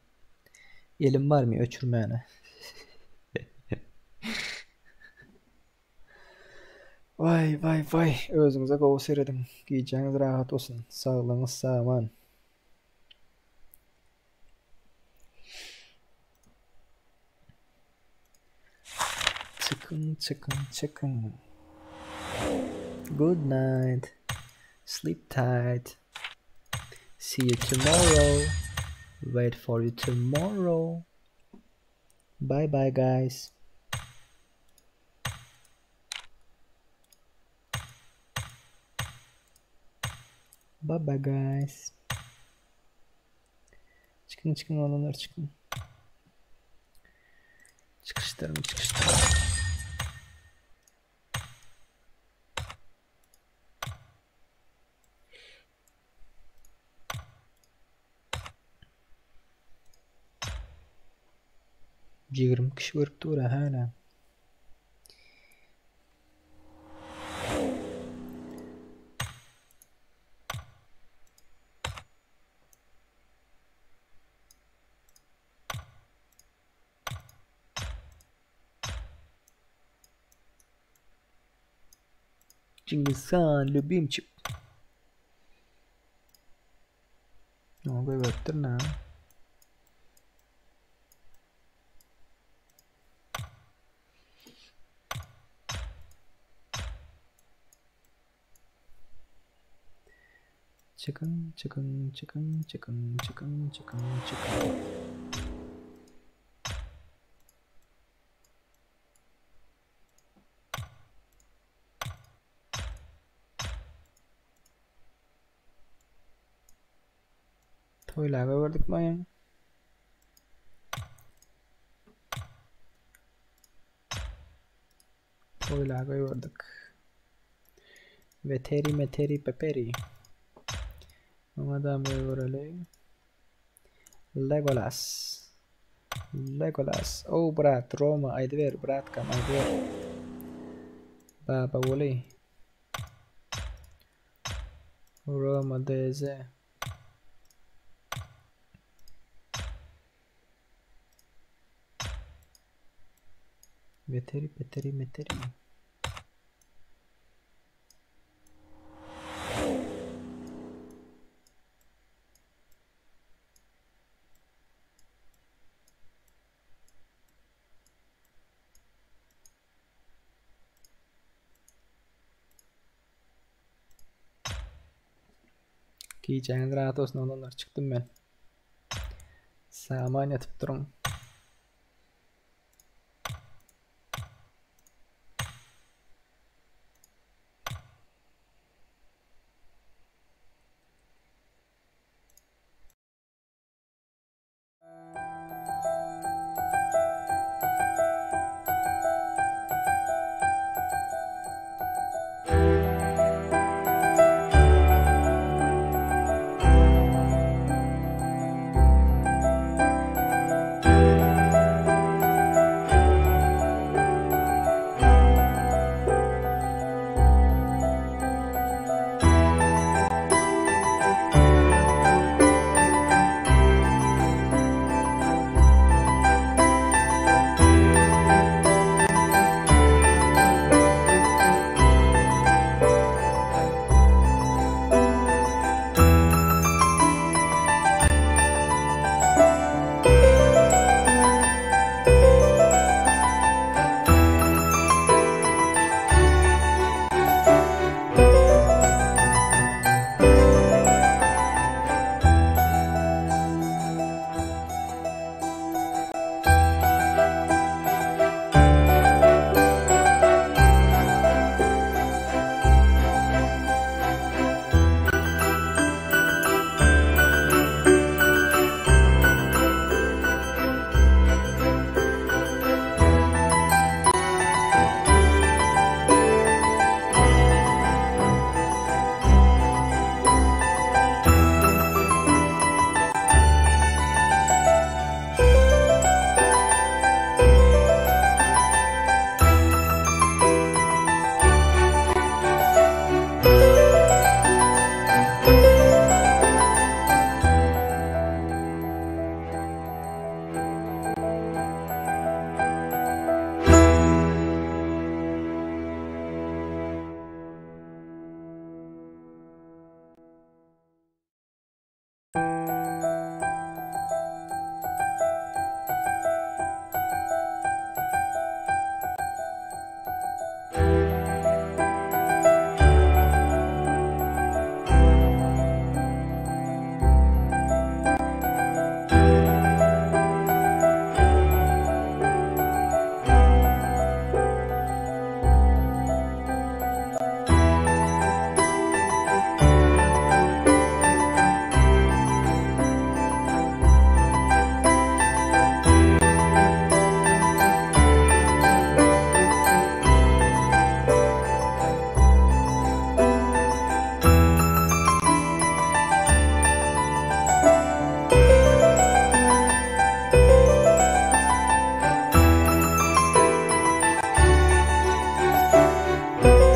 Elim var mı öçürmeyene. Vay vay vay. Özünüze kovu seyredin. Giyeceğiniz rahat olsun. Sağlığınız sağman. Çıkın. Good night. Sleep tight. See you tomorrow. Wait for you tomorrow. Bye bye guys. Bye bye guys. Çıkın olanlar çıkın. Çıkıştırın. Cigrim kişi görüp dura hala. Cingizhan любимчик. No, go better now. Chicken. Toylarga verdik mi ya? Toylarga verdik. Veteri peperi. Madame verelim. Legolas. Oh brat, Roma, aydı ver brat kam aydı ver. Baba boleh. Roma deze. Veteri. Giyeceğiniz rahat olsun olanlar çıktım ben. Sağman yatıp durun.